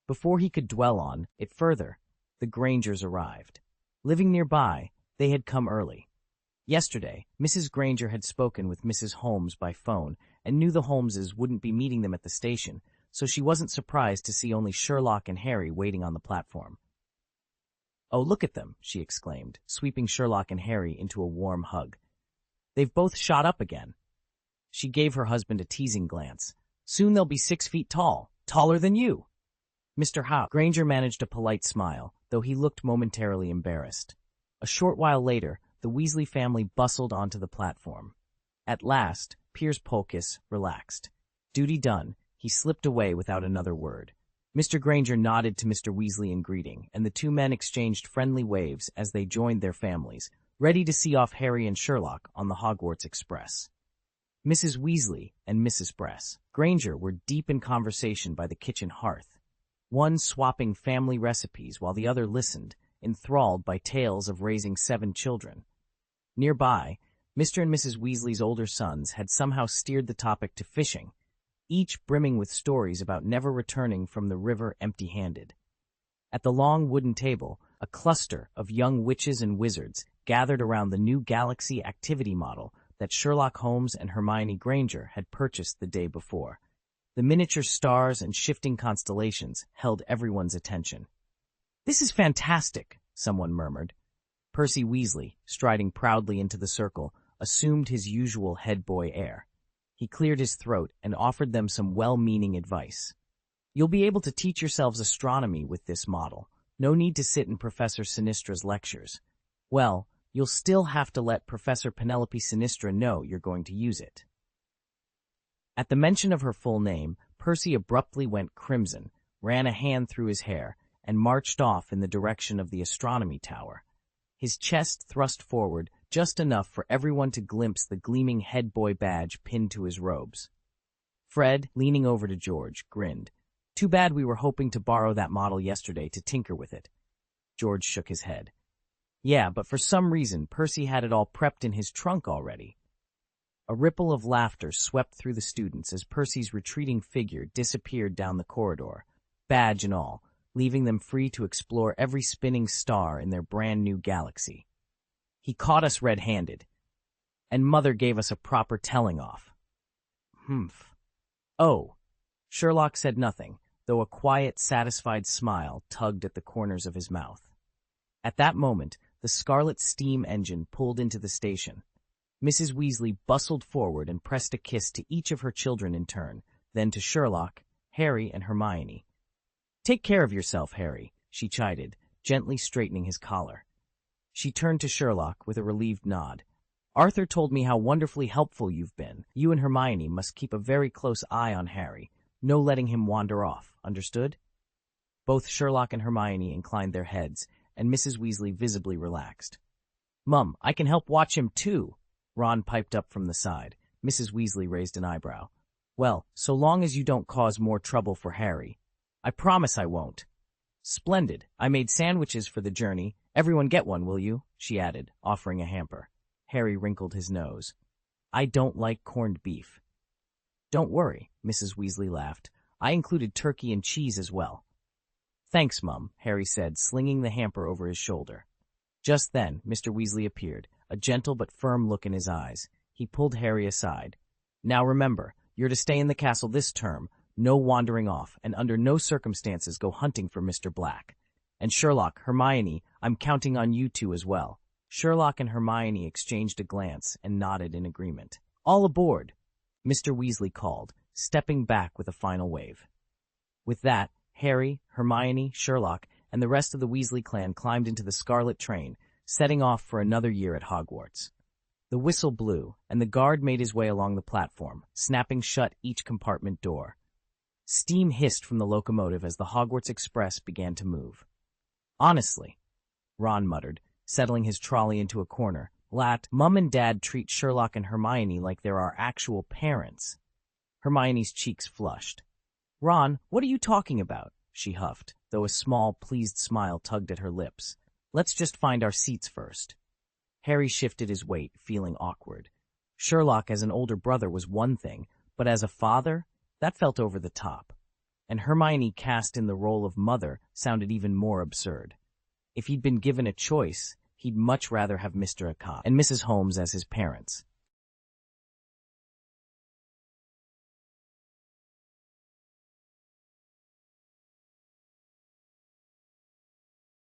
Before he could dwell on it further, the Grangers arrived. Living nearby, they had come early. Yesterday, Mrs. Granger had spoken with Mrs. Holmes by phone and knew the Holmeses wouldn't be meeting them at the station, so she wasn't surprised to see only Sherlock and Harry waiting on the platform. "Oh, look at them," she exclaimed, sweeping Sherlock and Harry into a warm hug. "They've both shot up again." She gave her husband a teasing glance. "Soon they'll be 6 feet tall, taller than you." Mr. Howe. Granger managed a polite smile, though he looked momentarily embarrassed. A short while later, the Weasley family bustled onto the platform. At last, Piers Polkiss relaxed. Duty done, he slipped away without another word. Mr. Granger nodded to Mr. Weasley in greeting, and the two men exchanged friendly waves as they joined their families, ready to see off Harry and Sherlock on the Hogwarts Express. Mrs. Weasley and Mrs. Granger were deep in conversation by the kitchen hearth, one swapping family recipes while the other listened, enthralled by tales of raising 7 children. Nearby, Mr. and Mrs. Weasley's older sons had somehow steered the topic to fishing, each brimming with stories about never returning from the river empty-handed. At the long wooden table, a cluster of young witches and wizards gathered around the new Galaxy activity model that Sherlock Holmes and Hermione Granger had purchased the day before. The miniature stars and shifting constellations held everyone's attention. "This is fantastic," someone murmured. Percy Weasley, striding proudly into the circle, assumed his usual head boy air. He cleared his throat and offered them some well-meaning advice. "You'll be able to teach yourselves astronomy with this model. No need to sit in Professor Sinistra's lectures. Well, you'll still have to let Professor Penelope Sinistra know you're going to use it." At the mention of her full name, Percy abruptly went crimson, ran a hand through his hair, and marched off in the direction of the astronomy tower. His chest thrust forward just enough for everyone to glimpse the gleaming head boy badge pinned to his robes. Fred, leaning over to George, grinned. "Too bad we were hoping to borrow that model yesterday to tinker with it." George shook his head. "Yeah, but for some reason Percy had it all prepped in his trunk already." A ripple of laughter swept through the students as Percy's retreating figure disappeared down the corridor, badge and all, leaving them free to explore every spinning star in their brand-new galaxy. "He caught us red-handed, and Mother gave us a proper telling-off." "Humph." "Oh." Sherlock said nothing, though a quiet, satisfied smile tugged at the corners of his mouth. At that moment, the scarlet steam engine pulled into the station. Mrs. Weasley bustled forward and pressed a kiss to each of her children in turn, then to Sherlock, Harry, and Hermione. "Take care of yourself, Harry," she chided, gently straightening his collar. She turned to Sherlock with a relieved nod. "Arthur told me how wonderfully helpful you've been. You and Hermione must keep a very close eye on Harry. No letting him wander off, understood?" Both Sherlock and Hermione inclined their heads, and Mrs. Weasley visibly relaxed. "Mum, I can help watch him too," Ron piped up from the side. Mrs. Weasley raised an eyebrow. "Well, so long as you don't cause more trouble for Harry." "I promise I won't." "Splendid. I made sandwiches for the journey. Everyone get one, will you?" she added, offering a hamper. Harry wrinkled his nose. "I don't like corned beef." "Don't worry," Mrs. Weasley laughed. "I included turkey and cheese as well." "Thanks, Mum," Harry said, slinging the hamper over his shoulder. Just then, Mr. Weasley appeared, a gentle but firm look in his eyes. He pulled Harry aside. "Now remember, you're to stay in the castle this term, no wandering off, and under no circumstances go hunting for Mr. Black. And Sherlock, Hermione, I'm counting on you two as well." Sherlock and Hermione exchanged a glance and nodded in agreement. "All aboard," Mr. Weasley called, stepping back with a final wave. With that, Harry, Hermione, Sherlock, and the rest of the Weasley clan climbed into the Scarlet train, setting off for another year at Hogwarts. The whistle blew, and the guard made his way along the platform, snapping shut each compartment door. Steam hissed from the locomotive as the Hogwarts Express began to move. "Honestly," Ron muttered, settling his trolley into a corner, Mum and Dad treat Sherlock and Hermione like they're our actual parents." Hermione's cheeks flushed. "Ron, what are you talking about?" she huffed, though a small, pleased smile tugged at her lips. "Let's just find our seats first." Harry shifted his weight, feeling awkward. Sherlock as an older brother was one thing, but as a father, that felt over the top. And Hermione cast in the role of mother sounded even more absurd. If he'd been given a choice, he'd much rather have Mr. Acott and Mrs. Holmes as his parents.